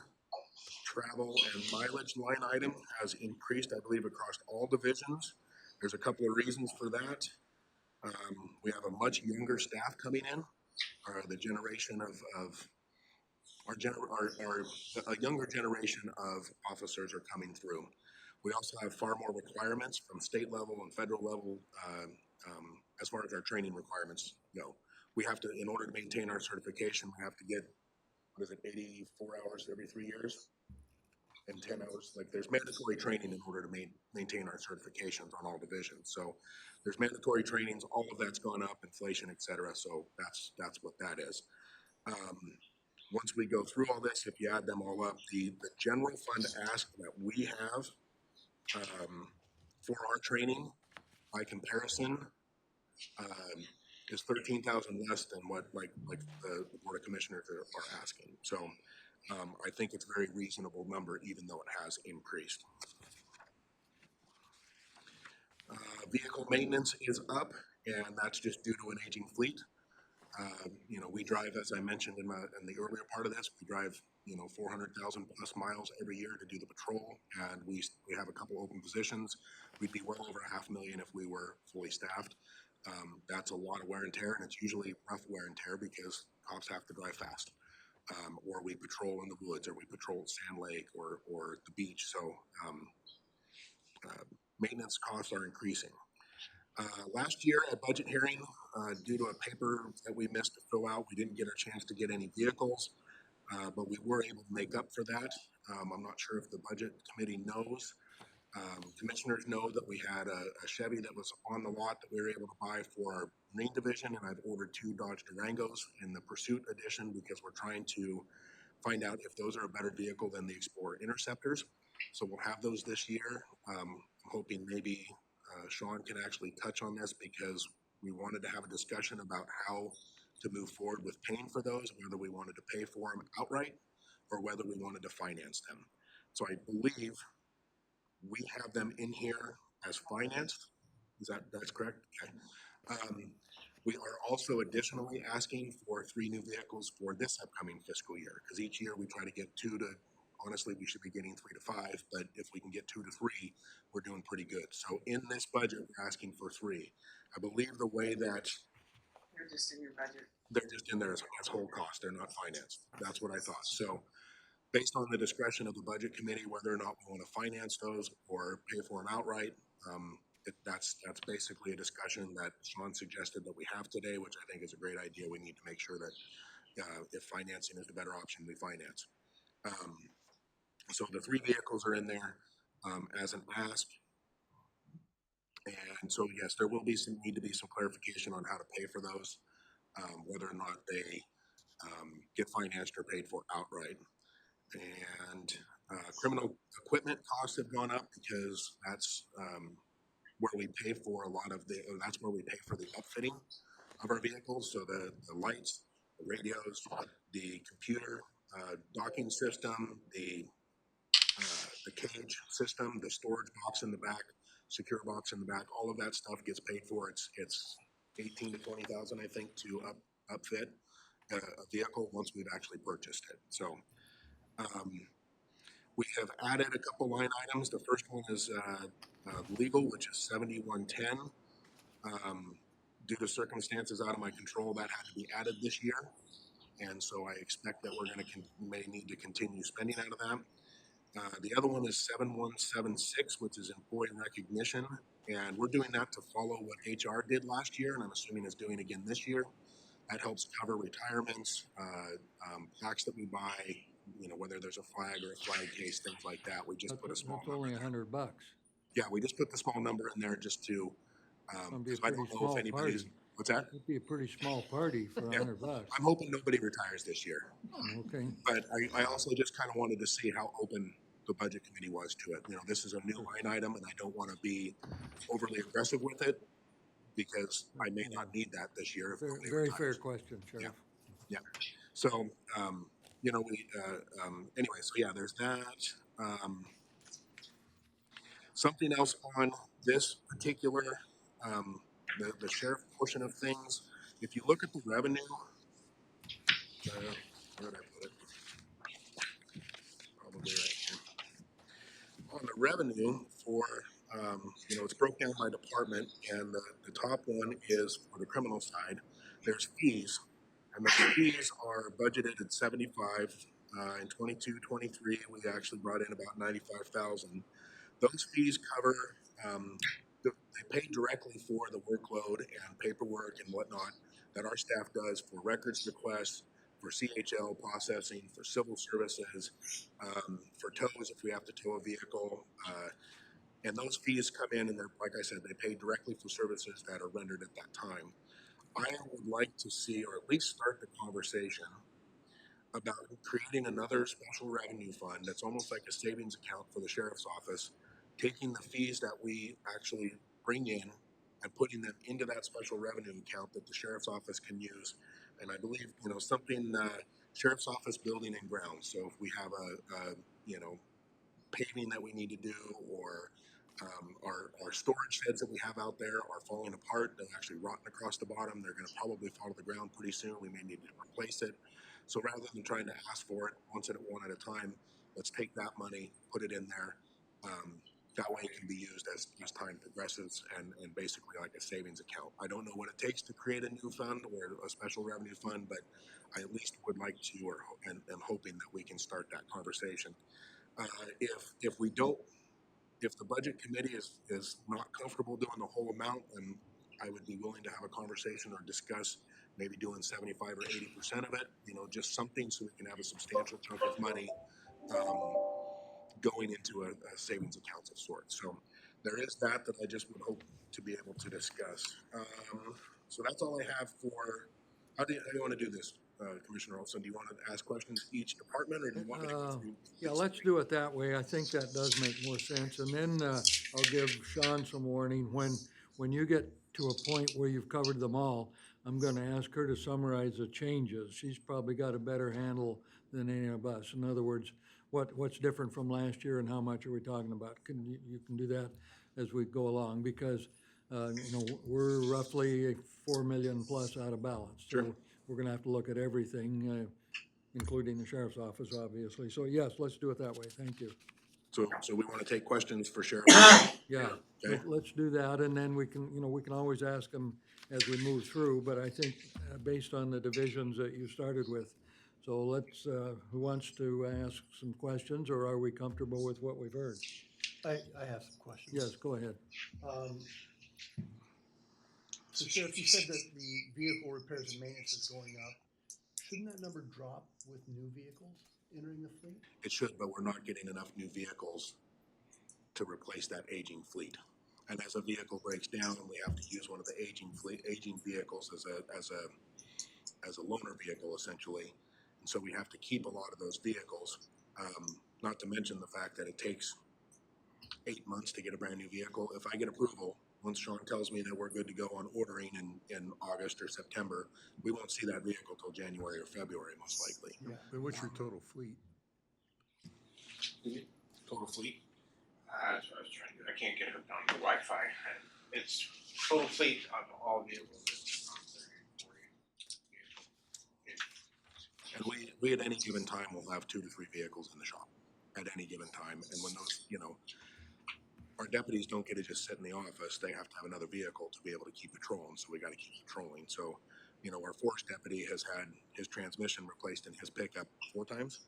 travel, and mileage line item has increased, I believe, across all divisions. There's a couple of reasons for that. We have a much younger staff coming in, the generation of a younger generation of officers are coming through. We also have far more requirements from state level and federal level, as far as our training requirements go. We have to, in order to maintain our certification, we have to get, 84 hours every 3 years? And 10 hours, like there's mandatory training in order to maintain our certifications on all divisions. So there's mandatory trainings, all of that's gone up, inflation, et cetera. So that's what that is. Once we go through all this, if you add them all up, the general fund ask that we have for our training by comparison is 13,000 less than what like the Board of Commissioners are asking. So I think it's a very reasonable number, even though it has increased. Vehicle maintenance is up, and that's just due to an aging fleet. We drive, as I mentioned in the earlier part of this, we drive 400,000 plus miles every year to do the patrol, and we have a couple open positions. We'd be well over $500,000 if we were fully staffed. That's a lot of wear and tear, and it's usually rough wear and tear because cops have to drive fast. Or we patrol in the woods, or we patrol Sand Lake or the beach. So maintenance costs are increasing. Last year at budget hearing, due to a paper that we missed to fill out, we didn't get a chance to get any vehicles, but we were able to make up for that. I'm not sure if the budget committee knows. Commissioners know that we had a Chevy that was on the lot that we were able to buy for our Marine Division, and I've ordered 2 Dodge Durangos in the Pursuit Edition because we're trying to find out if those are a better vehicle than the Explorer Interceptors. So we'll have those this year. I'm hoping maybe Sean can actually touch on this because we wanted to have a discussion about how to move forward with paying for those, whether we wanted to pay for them outright or whether we wanted to finance them. So I believe we have them in here as financed. That's correct? Okay. We are also additionally asking for 3 new vehicles for this upcoming fiscal year, because each year we try to get 2 to, honestly, we should be getting 3 to 5, but if we can get 2 to 3, we're doing pretty good. So in this budget, we're asking for 3. I believe the way that They're just in your budget. they're just in there as whole cost, they're not financed. That's what I thought. So based on the discretion of the budget committee, whether or not we want to finance those or pay for them outright, that's basically a discussion that Sean suggested that we have today, which I think is a great idea. We need to make sure that if financing is the better option, we finance. So the 3 vehicles are in there as an ask. And so, yes, there will need to be some clarification on how to pay for those, whether or not they get financed or paid for outright. And criminal equipment costs have gone up because that's where we pay for a lot of that's where we pay for the upfitting of our vehicles. So the lights, the radios, the computer docking system, the cage system, the storage box in the back, secure box in the back, all of that stuff gets paid for. It's 18 to 20,000, I think, to upfit a vehicle once we've actually purchased it. So we have added a couple line items. The first one is legal, which is 7110. Due to circumstances out of my control, that had to be added this year. And so I expect that we're going to may need to continue spending out of that. The other one is 7176, which is employee recognition. And we're doing that to follow what HR did last year, and I'm assuming is doing again this year. That helps cover retirements, plaques that we buy, whether there's a flag or a flag case, things like that. We just put a small number. That's only $100. Yeah, we just put the small number in there just to, Be a I don't know small if anybody's, party. what's that? It'd be a pretty small party for Yeah. $100. I'm hoping nobody retires this year. Okay. But I also just kind of wanted to see how open the budget committee was to it. This is a new line item, and I don't want to be overly aggressive with it because I may not need that this year. If nobody Very retires. fair question, Sheriff. Yeah. So, anyway, so yeah, there's that. Something else on this particular, the sheriff portion of things, if you look at the revenue, where did I put it? Probably right here. On the revenue for, it's broken down by department, and the top one is for the criminal side. There's fees, and those fees are budgeted at 75. In 22-23, we actually brought in about 95,000. Those fees cover, they pay directly for the workload and paperwork and whatnot that our staff does for records requests, for CHL processing, for civil services, for tows if we have to tow a vehicle. And those fees come in and they're, like I said, they pay directly for services that are rendered at that time. I would like to see, or at least start the conversation about creating another special revenue fund that's almost like a savings account for the sheriff's office, taking the fees that we actually bring in and putting them into that special revenue account that the sheriff's office can use. And I believe, something, sheriff's office building and grounds. So if we have a paving that we need to do, or our storage sheds that we have out there are falling apart. They're actually rotting across the bottom. They're going to probably fall to the ground pretty soon. We may need to replace it. So rather than trying to ask for it one at a time, let's take that money, put it in there. That way it can be used as time progresses and basically like a savings account. I don't know what it takes to create a new fund or a special revenue fund, but I at least would like to, and am hoping that we can start that conversation. If we don't, if the budget committee is not comfortable doing the whole amount, then I would be willing to have a conversation or discuss maybe doing 75 or 80% of it, just something so we can have a substantial chunk of money going into a savings account of sorts. So there is that I just would hope to be able to discuss. So that's all I have for, how do you want to do this? Commissioner Olson, do you want to ask questions each department, or do you want me to go through? Yeah, let's do it that way. I think that does make more sense. And then I'll give Sean some warning. When you get to a point where you've covered them all, I'm going to ask her to summarize the changes. She's probably got a better handle than any of us. In other words, what's different from last year and how much are we talking about? You can do that as we go along, because we're roughly 4 million plus out of balance. So Sure. We're going to have to look at everything, including the sheriff's office, obviously. So yes, let's do it that way. Thank you. So we want to take questions for Sheriff? Yeah, Okay. let's do that, and then we can always ask them as we move through, but I think based on the divisions that you started with, so let's, who wants to ask some questions, or are we comfortable with what we've heard? I have some questions. Yes, go ahead. So Sheriff, you said that the vehicle repairs and maintenance is going up. Shouldn't that number drop with new vehicles entering the fleet? It should, but we're not getting enough new vehicles to replace that aging fleet. And as a vehicle breaks down, we have to use one of the aging vehicles as a loaner vehicle, essentially. And so we have to keep a lot of those vehicles. Not to mention the fact that it takes 8 months to get a brand new vehicle. If I get approval, once Sean tells me that we're good to go on ordering in August or September, we won't see that vehicle till January or February, most likely. Yeah, but what's your total fleet? Total fleet? That's what I was trying to do. I can't get hooked on the Wi-Fi. It's total fleet of all vehicles. And we at any given time will have 2 to 3 vehicles in the shop at any given time. And when those, our deputies don't get to just sit in the office. They have to have another vehicle to be able to keep patrolling. So we got to keep patrolling. So, our force deputy has had his transmission replaced in his pickup 4 times.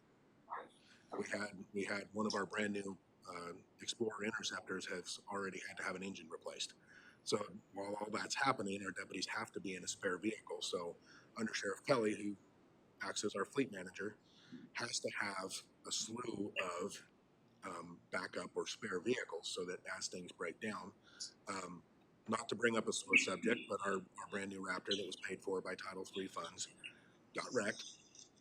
We had one of our brand new Explorer Interceptors has already had to have an engine replaced. So while all that's happening, our deputies have to be in a spare vehicle. So Under Sheriff Kelly, who acts as our fleet manager, has to have a slew of backup or spare vehicles so that as things break down, not to bring up a sore subject, but our brand new Raptor that was paid for by Title III funds got wrecked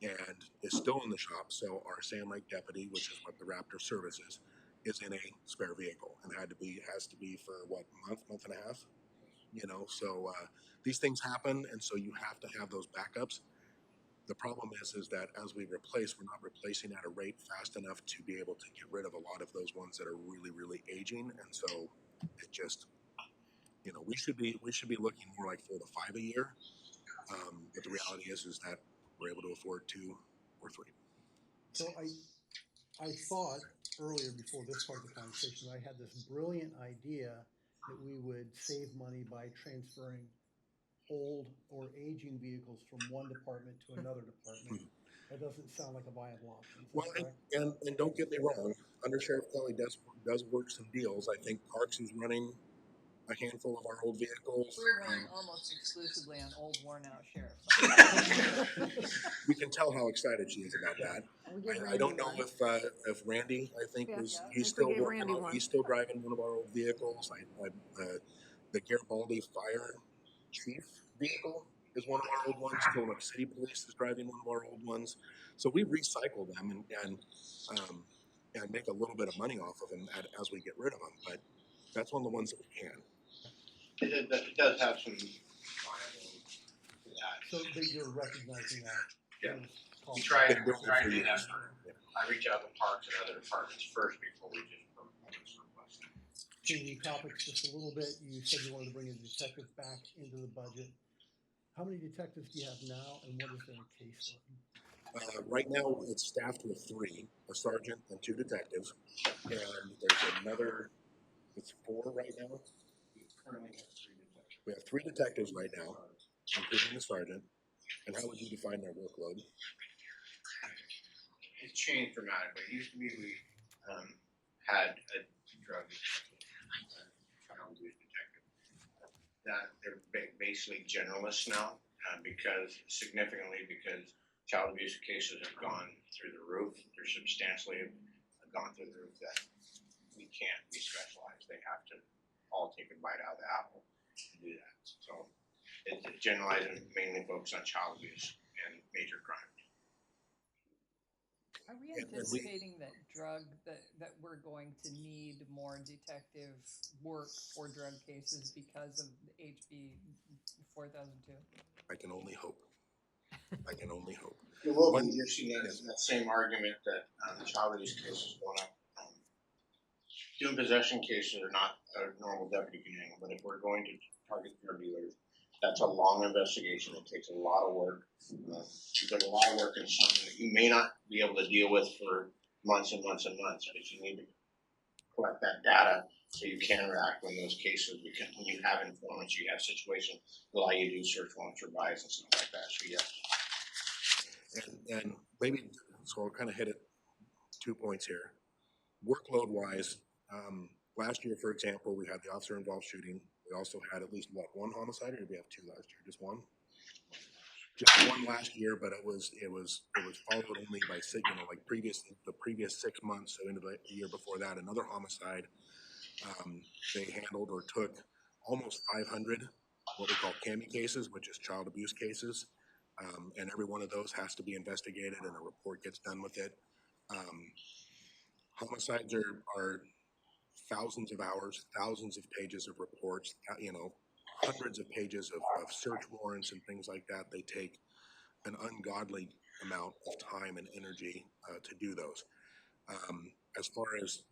and is still in the shop. So our Sand Lake deputy, which is what the Raptor services, is in a spare vehicle and has to be for what, month and a half, so these things happen. And so you have to have those backups. The problem is that as we replace, we're not replacing at a rate fast enough to be able to get rid of a lot of those ones that are really, really aging. And so it just, you know, we should be looking more like 4 to 5 a year. But the reality is that we're able to afford 2 or 3. So I thought earlier before this part of the conversation, I had this brilliant idea that we would save money by transferring old or aging vehicles from one department to another department. That doesn't sound like a viable option. Is that Well, correct? and don't get me wrong, Under Sheriff Kelly does work some deals. I think Parks is running a handful of our old vehicles. We're running almost exclusively on old worn-out sheriffs. We can tell how excited she is about that. I don't know if Randy, I think, Yeah. was Yeah, I he's think still we gave working Randy on, one. he's still driving one of our old vehicles. The Garibaldi Fire Chief vehicle is one of our old ones. Tillamook City Police is driving one of our old ones. So we recycle them and make a little bit of money off of them as we get rid of them. But that's one of the ones that we can. It does have some viability to that. So that you're recognizing that. Yeah. Cost. We try Been doing it to for do that years. for, I reach out to parks and other departments first before we just propose requests. Changing topics just a little bit, you said you wanted to bring a detective back into the budget. How many detectives do you have now, and what is their caseload? Right now, it's staffed with 3, a sergeant and 2 detectives. And there's another, it's 4 right now. We have 3 detectives right now, including the sergeant. And how would you define their workload? It's changed dramatically. It used to be we had a drug child abuse detective. That they're basically generalists now because child abuse cases have gone through the roof. They're substantially gone through the roof that we can't be specialized. They have to all take a bite out of the apple to do that. So it's generalizing, mainly focused on child abuse and major crime. Are we anticipating that we're going to need more detective work for drug cases because of HB 4002? I can only hope. I can only hope. It will be. You're seeing that same argument that the child abuse cases going up. Doing possession cases are not a normal deputy can handle, but if we're going to target drug dealers, that's a long investigation. It takes a lot of work. You put a lot of work in something that you may not be able to deal with for months and months and months, but you need to collect that data so you can react when those cases, because when you have informants, you have situations that allow you to do search warrants or buys and stuff like that. So yeah. And maybe, so I'll kind of hit it 2 points here. Workload wise, last year, for example, we had the officer involved shooting. We also had at least one homicide, or did we have 2 last year? Just one? Just one last year, but it was followed only by the previous 6 months, so into the year before that, another homicide. They handled or took almost 500 what we call CAMI cases, which is child abuse cases. And every one of those has to be investigated and a report gets done with it. Homicides are thousands of hours, thousands of pages of reports, hundreds of pages of search warrants and things like that. They take an ungodly amount of time and energy to do those. As far as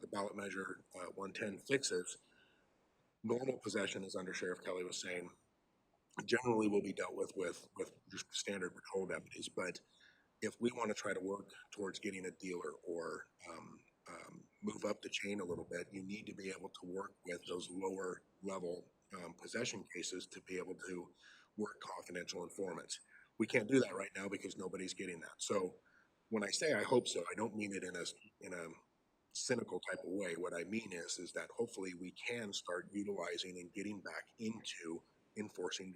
the ballot measure 110 fixes, normal possession, as Under Sheriff Kelly was saying, generally will be dealt with just standard patrol deputies. But if we want to try to work towards getting a dealer or move up the chain a little bit, you need to be able to work with those lower level possession cases to be able to work confidential informants. We can't do that right now because nobody's getting that. So when I say I hope so, I don't mean it in a cynical type of way. What I mean is that hopefully we can start utilizing and getting back into enforcing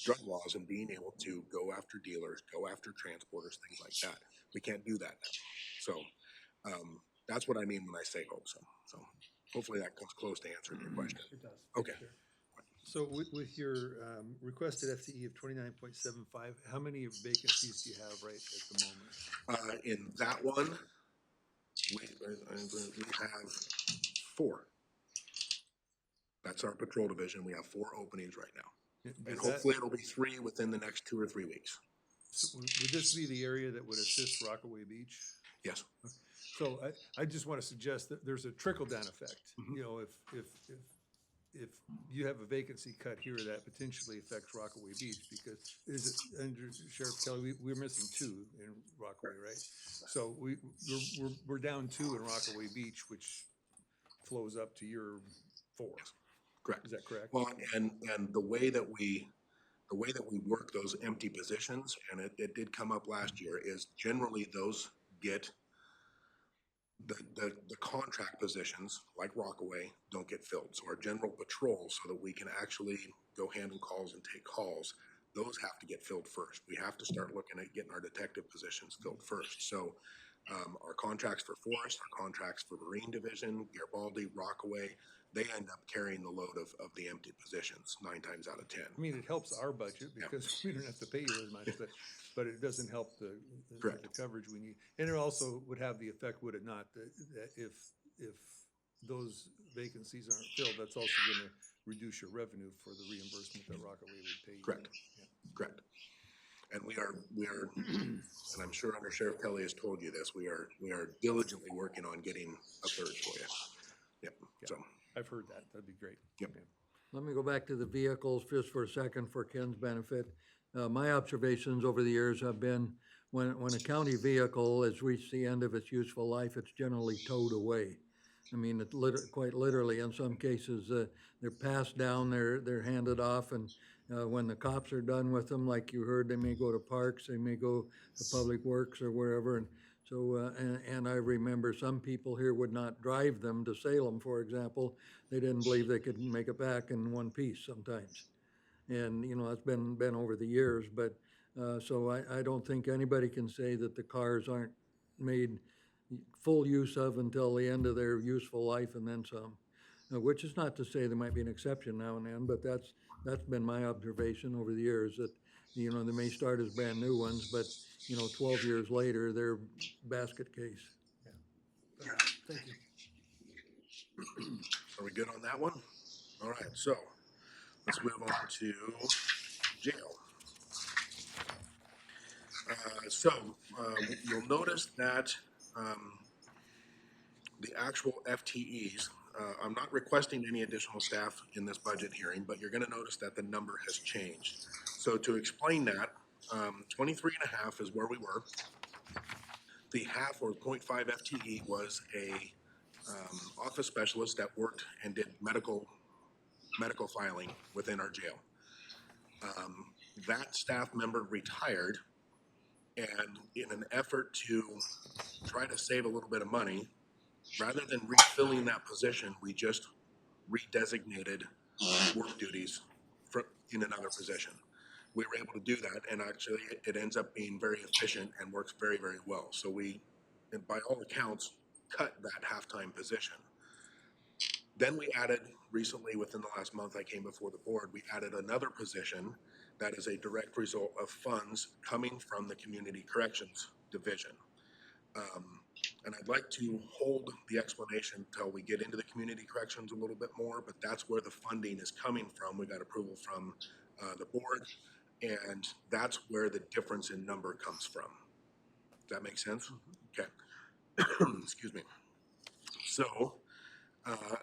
drug laws and being able to go after dealers, go after transporters, things like that. We can't do that now. So that's what I mean when I say hope so. So hopefully that comes close to answering your question. It does. Okay. Sure. So with your requested FTE of 29.75, how many vacancies do you have right at the moment? In that one, we have 4. That's our patrol division. We have 4 openings right now. Does And that- hopefully it'll be 3 within the next 2 or 3 weeks. So would this be the area that would assist Rockaway Beach? Yes. So I just want to suggest that there's a trickle-down effect. Mhm. You know, if you have a vacancy cut here, that potentially affects Rockaway Beach, because is it, under Sheriff Kelly, we're missing 2 in Rockaway, right? So we're down 2 in Rockaway Beach, which flows up to your 4. Correct. Is that correct? Well, and the way that we work those empty positions, and it did come up last year, is generally those get the contract positions, like Rockaway, don't get filled. So our general patrol, so that we can actually go handle calls and take calls, those have to get filled first. We have to start looking at getting our detective positions filled first. So our contracts for Forest, our contracts for Marine Division, Garibaldi, Rockaway, they end up carrying the load of the empty positions 9 times out of 10. I mean, it helps our budget because we don't have to pay you as much, but it doesn't help the coverage we need. And it also would have the effect, would it not, that if those vacancies aren't filled, that's also gonna reduce your revenue for the reimbursement that Rockaway would pay you. Correct. Yeah. Correct. And we are, and I'm sure Under Sheriff Kelly has told you this, we are diligently working on getting a third for you. Yep, so. I've heard that. That'd be great. Yep. Yeah. Let me go back to the vehicles just for a second for Ken's benefit. My observations over the years have been when a county vehicle has reached the end of its useful life, it's generally towed away. I mean, quite literally, in some cases, they're passed down, they're handed off, and when the cops are done with them, like you heard, they may go to parks, they may go to Public Works or wherever, and so, and I remember some people here would not drive them to Salem, for example. They didn't believe they could make it back in one piece sometimes. And, you know, it's been over the years, but, so I don't think anybody can say that the cars aren't made full use of until the end of their useful life and then some. Which is not to say there might be an exception now and then, but that's been my observation over the years, that, you know, they may start as brand new ones, but, you know, 12 years later, they're basket case. Thank you. Are we good on that one? All right, so let's move on to jail. You'll notice that the actual FTEs, I'm not requesting any additional staff in this budget hearing, but you're gonna notice that the number has changed. So to explain that, 23 and a half is where we were. The half or 0.5 FTE was a office specialist that worked and did medical filing within our jail. That staff member retired, and in an effort to try to save a little bit of money, rather than refilling that position, we just redesignated work duties in another position. We were able to do that, and actually it ends up being very efficient and works very, very well. So we, and by all accounts, cut that half-time position. Then we added, recently within the last month I came before the board, we added another position that is a direct result of funds coming from the Community Corrections Division. And I'd like to hold the explanation until we get into the community corrections a little bit more, but that's where the funding is coming from. We got approval from the board, and that's where the difference in number comes from. Does that make sense? Okay. Excuse me. So,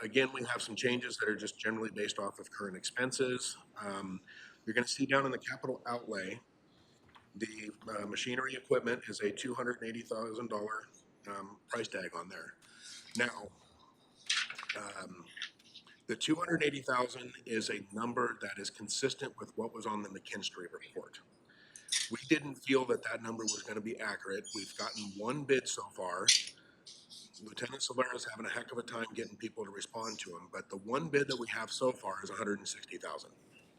again, we have some changes that are just generally based off of current expenses. You're gonna see down in the capital outlay, the machinery equipment is a $280,000 price tag on there. Now, the 280,000 is a number that is consistent with what was on the McKinstry report. We didn't feel that that number was going to be accurate. We've gotten one bid so far. Lieutenant Solera is having a heck of a time getting people to respond to him, but the one bid that we have so far is 160,000.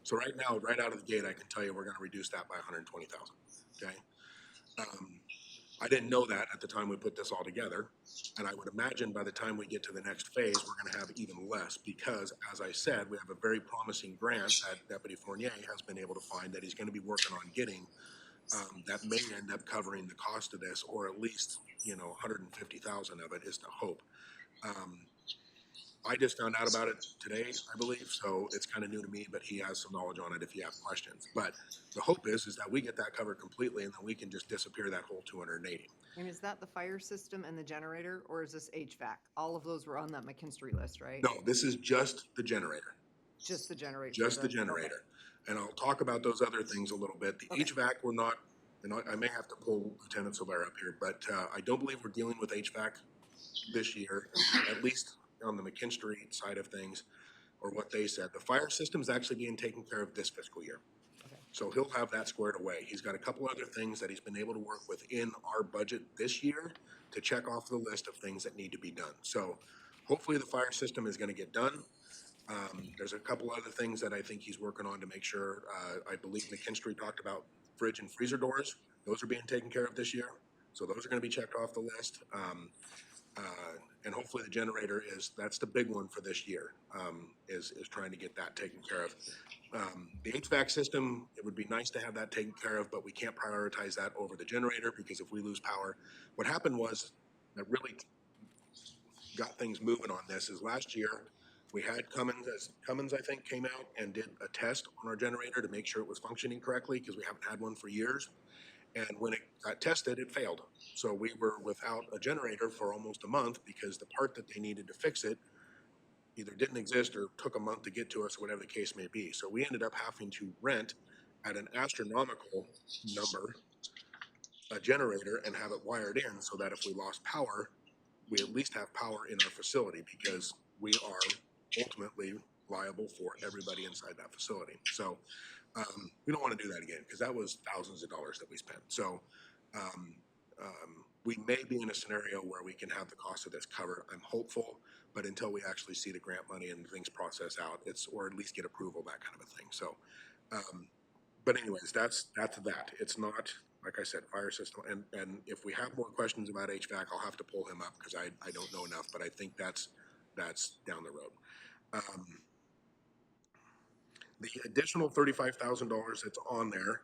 So right now, right out of the gate, I can tell you we're going to reduce that by 120,000. Okay. I didn't know that at the time we put this all together, and I would imagine by the time we get to the next phase, we're going to have even less because, as I said, we have a very promising grant that Deputy Fournier has been able to find that he's going to be working on getting that may end up covering the cost of this, or at least, you know, 150,000 of it is the hope. I just found out about it today, I believe, so it's kind of new to me, but he has some knowledge on it if you have questions. But the hope is that we get that covered completely and then we can just disappear that whole 280. And is that the fire system and the generator, or is this HVAC? All of those were on that McKinstry list, right? No, this is just the generator, Just the generator. just the generator. And I'll talk about those other things a little bit. The Okay. HVAC, we're not, and I may have to pull Lieutenant Silvera up here, but I don't believe we're dealing with HVAC this year, at least on the McKinstry side of things, or what they said. The fire system's actually being taken care of this fiscal year. Okay. So he'll have that squared away. He's got a couple other things that he's been able to work within our budget this year to check off the list of things that need to be done. So hopefully the fire system is gonna get done. There's a couple other things that I think he's working on to make sure, I believe McKinstry talked about fridge and freezer doors. Those are being taken care of this year. So those are gonna be checked off the list. And hopefully the generator that's the big one for this year, is trying to get that taken care of. The HVAC system, it would be nice to have that taken care of, but we can't prioritize that over the generator because if we lose power, what happened was that really got things moving on this is last year, we had Cummins, I think, came out and did a test on our generator to make sure it was functioning correctly because we haven't had one for years. And when it got tested, it failed. So we were without a generator for almost a month because the part that they needed to fix it either didn't exist or took a month to get to us, whatever the case may be. So we ended up having to rent at an astronomical number a generator and have it wired in so that if we lost power, we at least have power in our facility because we are ultimately liable for everybody inside that facility. So we don't want to do that again because that was thousands of dollars that we spent. So we may be in a scenario where we can have the cost of this covered. I'm hopeful, but until we actually see the grant money and things process out, or at least get approval, that kind of a thing. So, but anyways, that's that. It's not, like I said, fire system. And if we have more questions about HVAC, I'll have to pull him up because I don't know enough, but I think that's down the road. The additional $35,000 that's on there.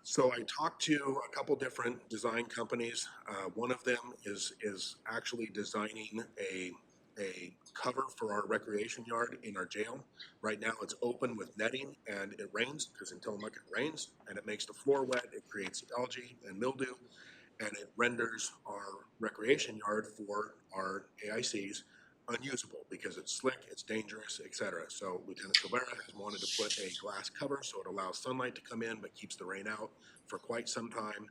So I talked to a couple different design companies. One of them is actually designing a cover for our recreation yard in our jail. Right now it's open with netting and it rains because in Tillamook it rains and it makes the floor wet. It creates algae and mildew and it renders our recreation yard for our AICs unusable because it's slick, it's dangerous, etc. So Lieutenant Silvera has wanted to put a glass cover so it allows sunlight to come in but keeps the rain out for quite some time.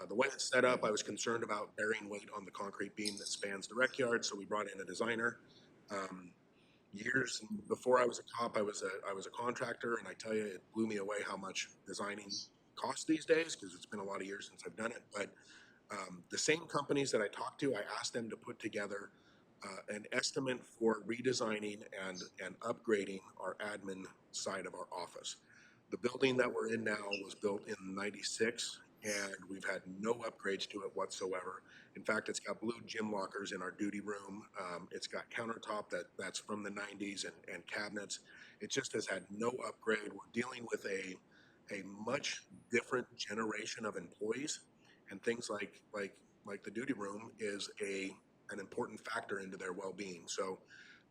The way it's set up, I was concerned about bearing weight on the concrete beam that spans the rec yard, so we brought in a designer. Years before I was a cop, I was a contractor, and I tell you, it blew me away how much designing costs these days because it's been a lot of years since I've done it. But the same companies that I talked to, I asked them to put together an estimate for redesigning and upgrading our admin side of our office. The building that we're in now was built in '96, and we've had no upgrades to it whatsoever. In fact, it's got blue gym lockers in our duty room. It's got countertop that's from the '90s and cabinets. It just has had no upgrade. We're dealing with a much different generation of employees, and things like the duty room is an important factor into their well-being. So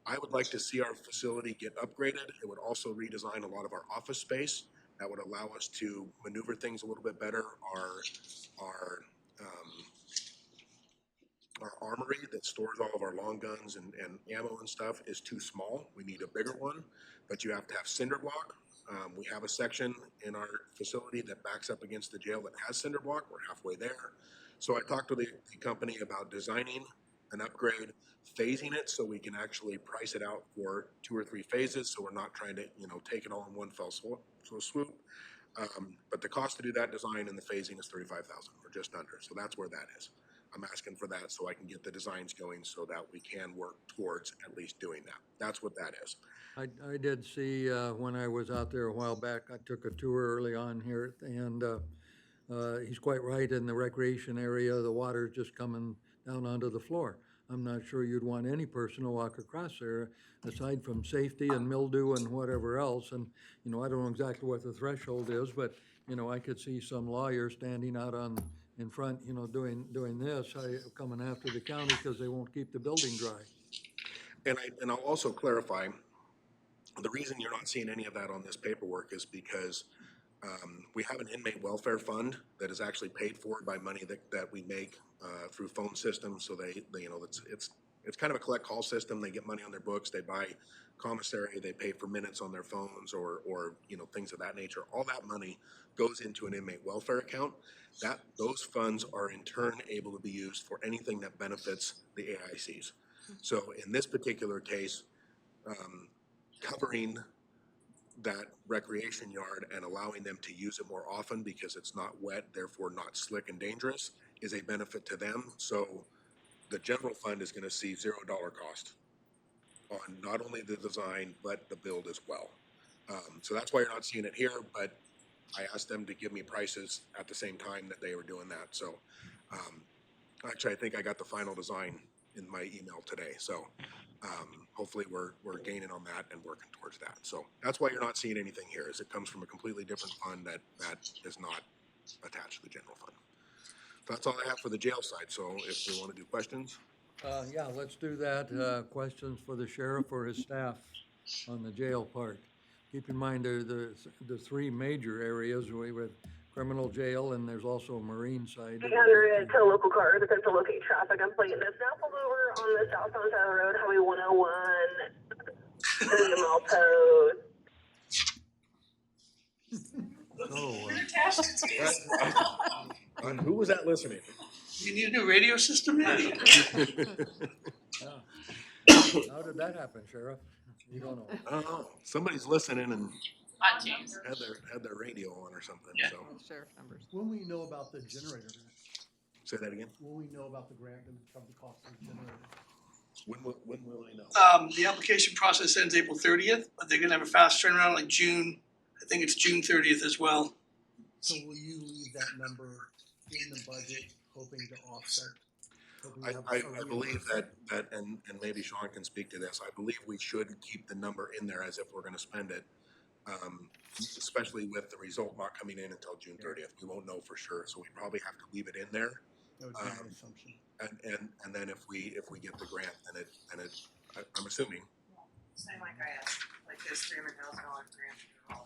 I would like to see our facility get upgraded. It would also redesign a lot of our office space. That would allow us to maneuver things a little bit better. Our armory that stores all of our long guns and ammo and stuff is too small. We need a bigger one, but you have to have cinder block. We have a section in our facility that backs up against the jail that has cinder block. We're halfway there. So I talked to the company about designing an upgrade, phasing it so we can actually price it out for 2 or 3 phases so we're not trying to take it all in one fell swoop. But the cost to do that design and the phasing is $35,000 or just under. So that's where that is. I'm asking for that so I can get the designs going so that we can work towards at least doing that. That's what that is. I did see, when I was out there a while back, I took a tour early on here, and he's quite right, in the recreation area, the water's just coming down onto the floor. I'm not sure you'd want any person to walk across there, aside from safety and mildew and whatever else. And, I don't know exactly what the threshold is, but, I could see some lawyer standing out in front, doing this, coming after the county because they won't keep the building dry. And I'll also clarify, the reason you're not seeing any of that on this paperwork is because we have an inmate welfare fund that is actually paid for by money that we make through phone systems. So they you know, it's kind of a collect call system. They get money on their books. They buy commissary. They pay for minutes on their phones or you know, things of that nature. All that money goes into an inmate welfare account. Those funds are in turn able to be used for anything that benefits the AICs. So in this particular case, covering that recreation yard and allowing them to use it more often because it's not wet, therefore not slick and dangerous, is a benefit to them. So the general fund is gonna see $0 cost on not only the design, but the build as well. So that's why you're not seeing it here, but I asked them to give me prices at the same time that they were doing that. So actually, I think I got the final design in my email today. So hopefully we're gaining on that and working towards that. So that's why you're not seeing anything here, is it comes from a completely different fund that is not attached to the general fund. So that's all I have for the jail side. So if we want to do questions. Yeah, let's do that. Questions for the sheriff or his staff on the jail part. Keep in mind, the three major areas, we have criminal jail and there's also a marine side. 800 to local cars, attempt to locate traffic. I'm playing this. Now pulled over on the South Ontario Road, Highway 101, 30 mile code. Who was that listening? You need a new radio system, man? Yeah. How did that happen, Sheriff? You don't know. I don't know. Somebody's listening and On Teams. had their radio on or something. Yeah. So Sheriff numbers. When we know about the generator, say that again. when we know about the grant that would cover the cost of the generator. When will I know? The application process ends April 30th, but they're gonna have a fast turnaround like June, I think it's June 30th as well. So will you leave that number in the budget, hoping to offset? hoping to have I a believe reimbursement? that, and maybe Sean can speak to this, I believe we should keep the number in there as if we're gonna spend it. Especially with the result not coming in until June 30th. We won't know for sure, so we probably have to leave it in there. That would be my assumption. And then if we get the grant, then I'm assuming. Same like I asked, like this $300,000 grant.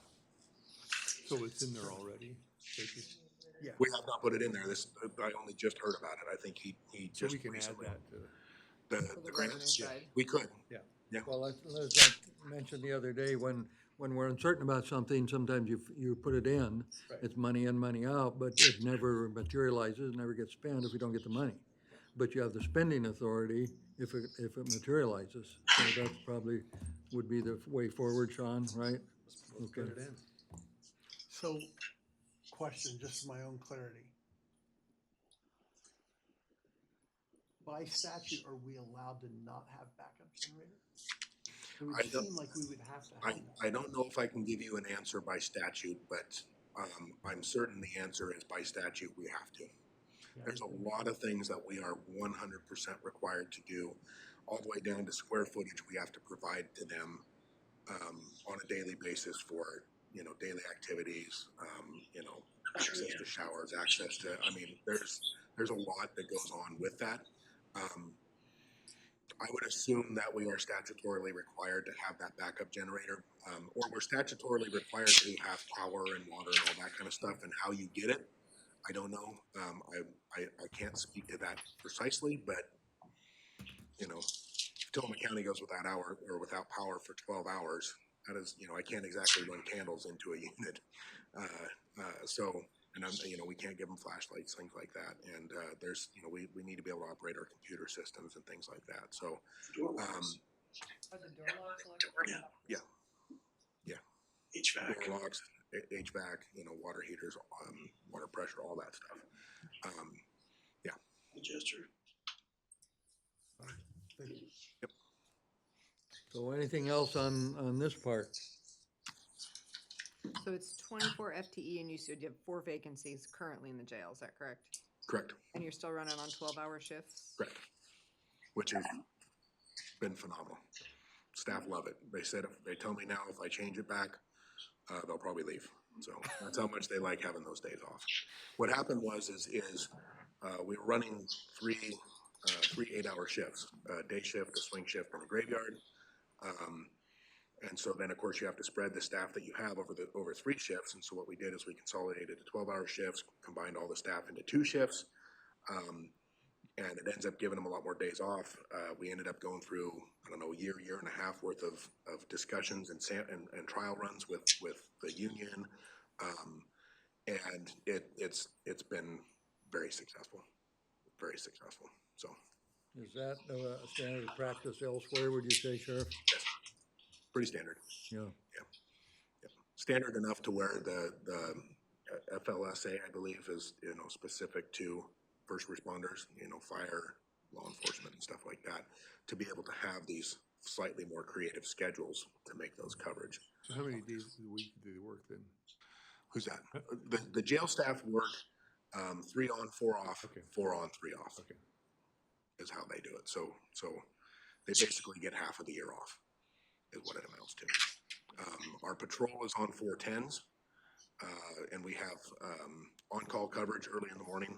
So it's in there already? Tracy? Yeah. We have not put it in there. I only just heard about it. I think he So just we can add recently. that to. The grants, revenue yeah, side. we could. Well, as I mentioned the other day, when we're uncertain about something, sometimes you put it in, Right. it's money in, money out, but it never materializes, never gets spent if you don't get the money. But you have the spending authority if it materializes. So that probably would be the way forward, Sean, right? Let's put it Okay. in. So, question, just for my own clarity. By statute, are we allowed to not have backup generators? It I would don't- seem like we would have to have that. I don't know if I can give you an answer by statute, but I'm certain the answer is by statute, we have to. There's a lot of things that we are 100% required to do, all the way down to square footage we have to provide to them on a daily basis for, you know, daily activities, you know, access to showers, access to, I mean, there's a lot that goes on with that. I would assume that we are statutorily required to have that backup generator, or we're statutorily required to have power and water and all that kind of stuff, and how you get it, I don't know. I can't speak to that precisely, but, you know, if Tillamook County goes without power for 12 hours, that is, you know, I can't exactly run candles into a unit. And you know, we can't give them flashlights, things like that. And there's, you know, we need to be able to operate our computer systems and things like that. So, Are the door locks electric? yeah, HVAC. door locks, HVAC, you know, water heaters, water pressure, all that stuff. Adjuster. Thank you. So anything else on this part? So it's 24 FTE and you said you have 4 vacancies currently in the jail, is that correct? Correct, And you're still running on 12-hour shifts? correct. Which has been phenomenal. Staff love it. They said, they tell me now if I change it back, they'll probably leave. So that's how much they like having those days off. What happened was we were running 3 three 8-hour shifts, a day shift, a swing shift, and a graveyard. And so then, of course, you have to spread the staff that you have over 3 shifts. And so what we did is we consolidated the 12-hour shifts, combined all the staff into 2 shifts. And it ends up giving them a lot more days off. We ended up going through, I don't know, a year and a half worth of discussions and trial runs with the union. And it's been very successful. So. Is that a standard practice elsewhere, would you say, Sheriff? Yes. Pretty standard. Yeah. Standard enough to where the FLSA, I believe, is, specific to first responders, fire, law enforcement and stuff like that, to be able to have these slightly more creative schedules to make those coverage. So how many days a week do they work then? Who's that? The jail staff work 3 on, 4 off, Okay. 4 on, 3 off. Okay. Is how they do it. So they basically get half of the year off, is what it amounts to. Our patrol is on 410s, and we have on-call coverage early in the morning.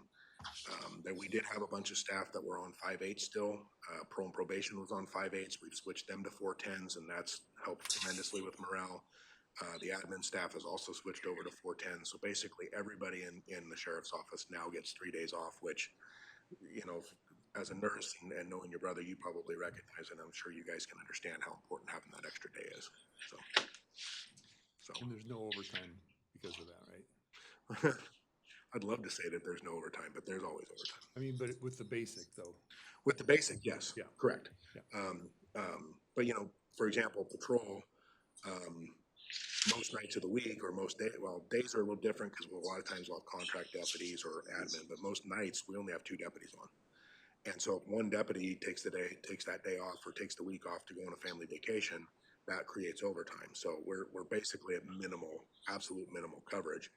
That we did have a bunch of staff that were on 5/8 still. Pro and probation was on 5/8. We've switched them to 410s, and that's helped tremendously with morale. The admin staff has also switched over to 410s. So basically everybody in the sheriff's office now gets 3 days off, which, as a nurse and knowing your brother, you probably recognize, and I'm sure you guys can understand how important having that extra day is. So. And there's no overtime because of that, right? I'd love to say that there's no overtime, but there's always overtime. I mean, but with the basic though. With the basic, yes. Yeah. Correct. Yeah. But for example, patrol, most nights of the week or most days, days are a little different because a lot of times we'll have contract deputies or admin, but most nights we only have 2 deputies on. And so if one deputy takes that day off or takes the week off to go on a family vacation, that creates overtime. So we're basically at absolute minimal coverage.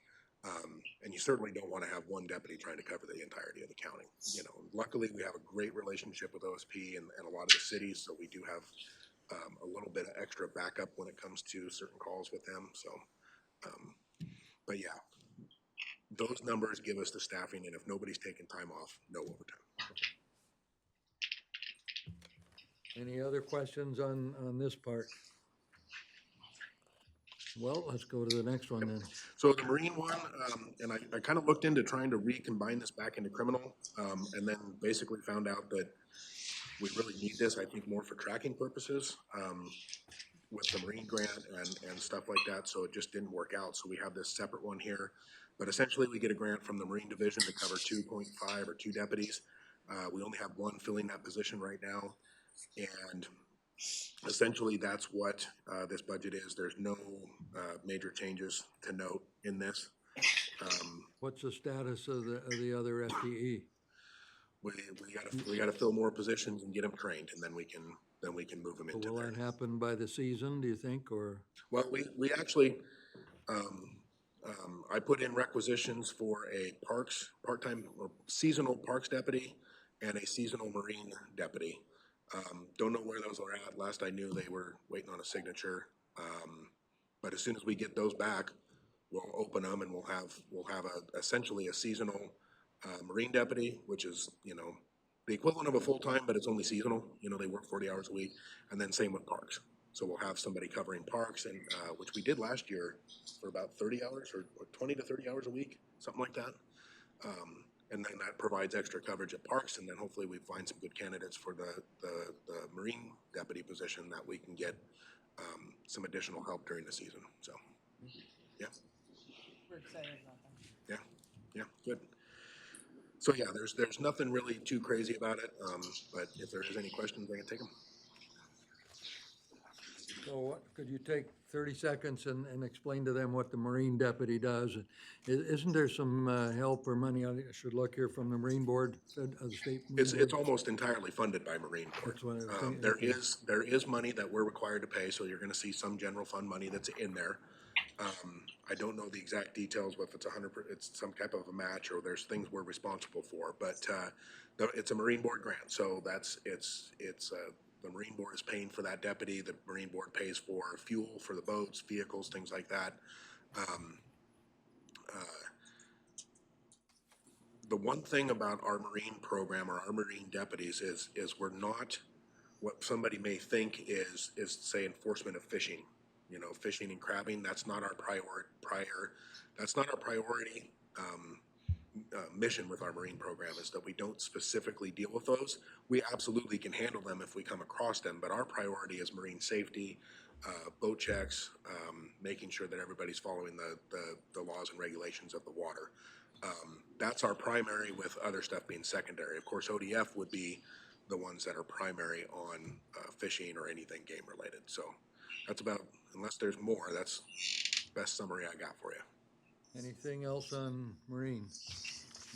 And you certainly don't want to have one deputy trying to cover the entirety of the county. Luckily we have a great relationship with OSP and a lot of the cities, so we do have a little bit of extra backup when it comes to certain calls with them. So, but yeah, those numbers give us the staffing, and if nobody's taking time off, no overtime. Any other questions on this part? Well, let's go to the next one then. So the Marine one, and I kind of looked into trying to recombine this back into criminal, and then basically found out that we really need this, I think, more for tracking purposes, with the Marine grant and stuff like that, so it just didn't work out. So we have this separate one here, but essentially we get a grant from the Marine Division to cover 2.5 or 2 deputies. We only have 1 filling that position right now, and essentially that's what this budget is. There's no major changes to note in this. What's the status of the other FTE? We gotta fill more positions and get them trained, and then we can move them into Will there. that happen by the season, do you think, or? Well, we actually, I put in requisitions for a part-time or seasonal parks deputy and a seasonal Marine deputy. Don't know where those are at. Last I knew, they were waiting on a signature. But as soon as we get those back, we'll open them and we'll have essentially a seasonal Marine deputy, which is, the equivalent of a full-time, but it's only seasonal. They work 40 hours a week, and then same with parks. So we'll have somebody covering parks, and which we did last year for about 30 hours or 20 to 30 hours a week, something like that. And then that provides extra coverage at parks, and then hopefully we find some good candidates for the Marine deputy position that we can get some additional help during the season. So, yeah. We're excited about that. Yeah, good. So yeah, there's nothing really too crazy about it, but if there is any questions, I can take them. So could you take 30 seconds and explain to them what the Marine deputy does? Isn't there some help or money I should look here from the Marine Board, of the state? It's almost entirely funded by Marine Board. That's what I was thinking. There is money that we're required to pay, so you're gonna see some general fund money that's in there. I don't know the exact details, if it's 100%, it's some type of a match, or there's things we're responsible for, but it's a Marine Board grant, so the Marine Board is paying for that deputy. The Marine Board pays for fuel for the boats, vehicles, things like that. the one thing about our Marine program or our Marine deputies is we're not what somebody may think is say enforcement of fishing. You know, fishing and crabbing, that's not our priority mission with our Marine program, is that we don't specifically deal with those. We absolutely can handle them if we come across them, but our priority is marine safety, boat checks, making sure that everybody's following the laws and regulations of the water. That's our primary, with other stuff being secondary. Of course, ODF would be the ones that are primary on fishing or anything game related. So that's about, unless there's more, that's the best summary I got for you. Anything else on Marine?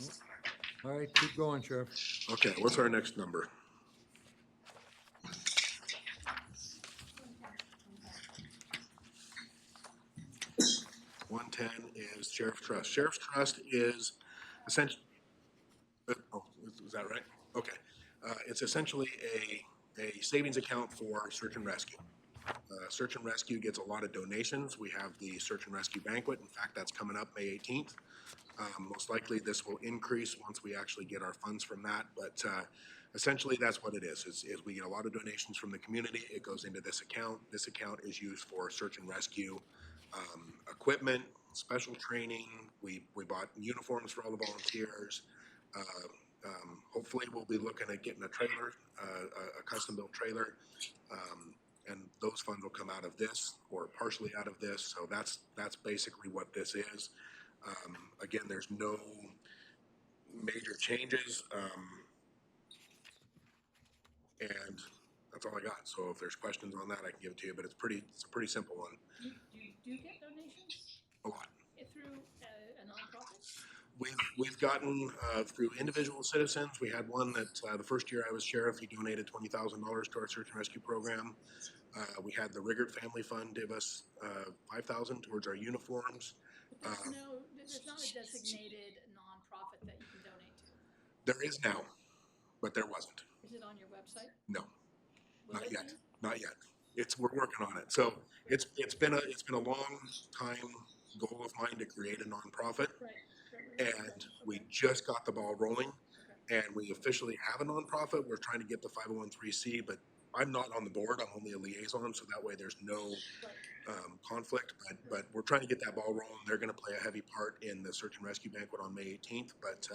Nope. All right, keep going, Sheriff. Okay, what's our next number? $110 is Sheriff's Trust. Sheriff's Trust is essentially, oh, is that right? Okay. It's essentially a savings account for search and rescue. Search and Rescue gets a lot of donations. We have the Search and Rescue Banquet. In fact, that's coming up May 18th. Most likely this will increase once we actually get our funds from that. But essentially that's what it is we get a lot of donations from the community. It goes into this account. This account is used for search and rescue equipment, special training. We bought uniforms for all the volunteers. Hopefully we'll be looking at getting a trailer, a custom built trailer. And those funds will come out of this or partially out of this. So that's basically what this is. Again, there's no major changes. And that's all I got. So if there's questions on that, I can give it to you, but it's a pretty simple one. Do you get donations A lot. through a nonprofit? We've gotten through individual citizens. We had one that the first year I was sheriff, he donated $20,000 to our search and rescue program. We had the Riggert Family Fund give us $5,000 towards our uniforms. There's not a designated nonprofit that you can donate to. There is now, but there wasn't. Is it on your website? No, Will not it yet. be? Not yet. We're working on it. So it's been a long time goal of mine to create a nonprofit. Right. And we just got the ball rolling, and we officially have a nonprofit. We're trying to get the 501(c), but I'm not on the board. I'm only a liaison, so that way there's no conflict. But we're trying to get that ball rolling. They're going to play a heavy part in the search and rescue banquet on May 18th. But